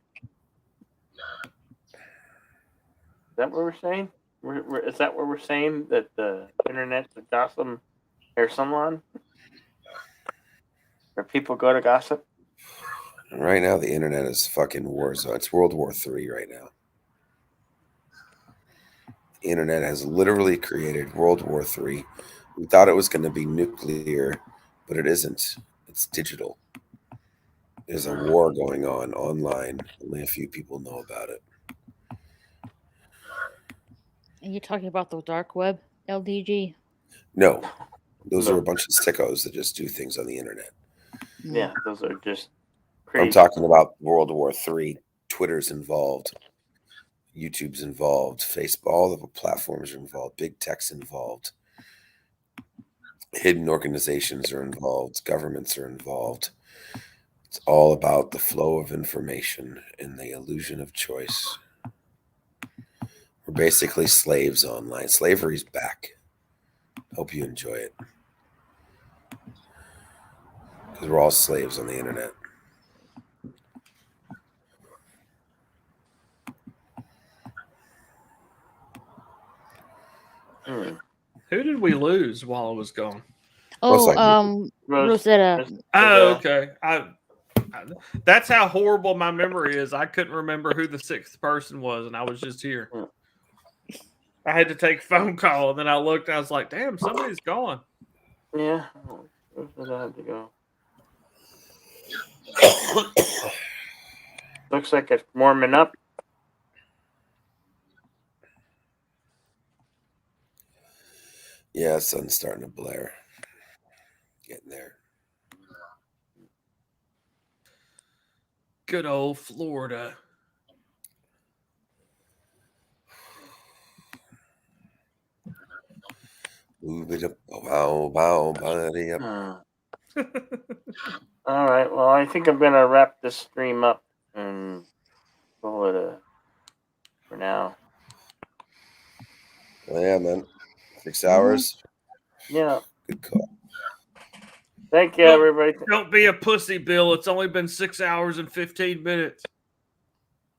Is that what we're saying? Is that what we're saying? That the internet's a gossip hair salon? Where people go to gossip? Right now, the internet is fucking war zone. It's World War III right now. The internet has literally created World War III. We thought it was going to be nuclear, but it isn't. It's digital. There's a war going on online. Only a few people know about it. Are you talking about the dark web, LDG? No. Those are a bunch of sickos that just do things on the internet. Yeah, those are just crazy. I'm talking about World War III. Twitter's involved. YouTube's involved. Facebook, all of the platforms are involved. Big tech's involved. Hidden organizations are involved. Governments are involved. It's all about the flow of information and the illusion of choice. We're basically slaves online. Slavery's back. Hope you enjoy it. Because we're all slaves on the internet. Who did we lose while I was gone? Oh, Rosetta. Oh, okay. That's how horrible my memory is. I couldn't remember who the sixth person was, and I was just here. I had to take a phone call, and then I looked, and I was like, "Damn, somebody's gone." Yeah, where did I have to go? Looks like it's warming up. Yeah, sun's starting to blare. Getting there. Good old Florida. Move it up. Wow, buddy. Up. All right. Well, I think I'm gonna wrap this stream up and call it for now. Well, yeah, man. 6 hours. Yeah. Good call. Thank you, everybody. Don't be a pussy, Bill. It's only been 6 hours and 15 minutes.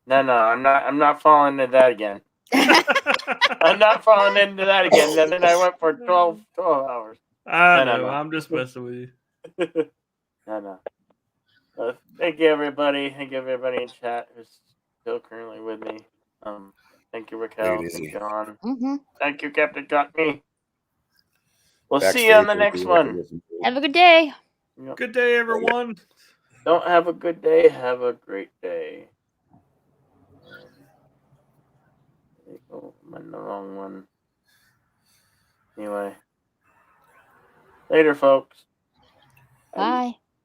No, I'm not falling into that again. I'm not falling into that again. And then I went for 12 hours. I know. I'm just messing with you. No. Thank you, everybody. Thank you, everybody in chat who's still currently with me. Thank you, Raquel. Thank you, John. Thank you, Captain Got Me. We'll see you on the next one. Have a good day. Good day, everyone. Don't have a good day. Have a great day. Oh, I'm in the wrong one. Anyway. Later, folks. Bye.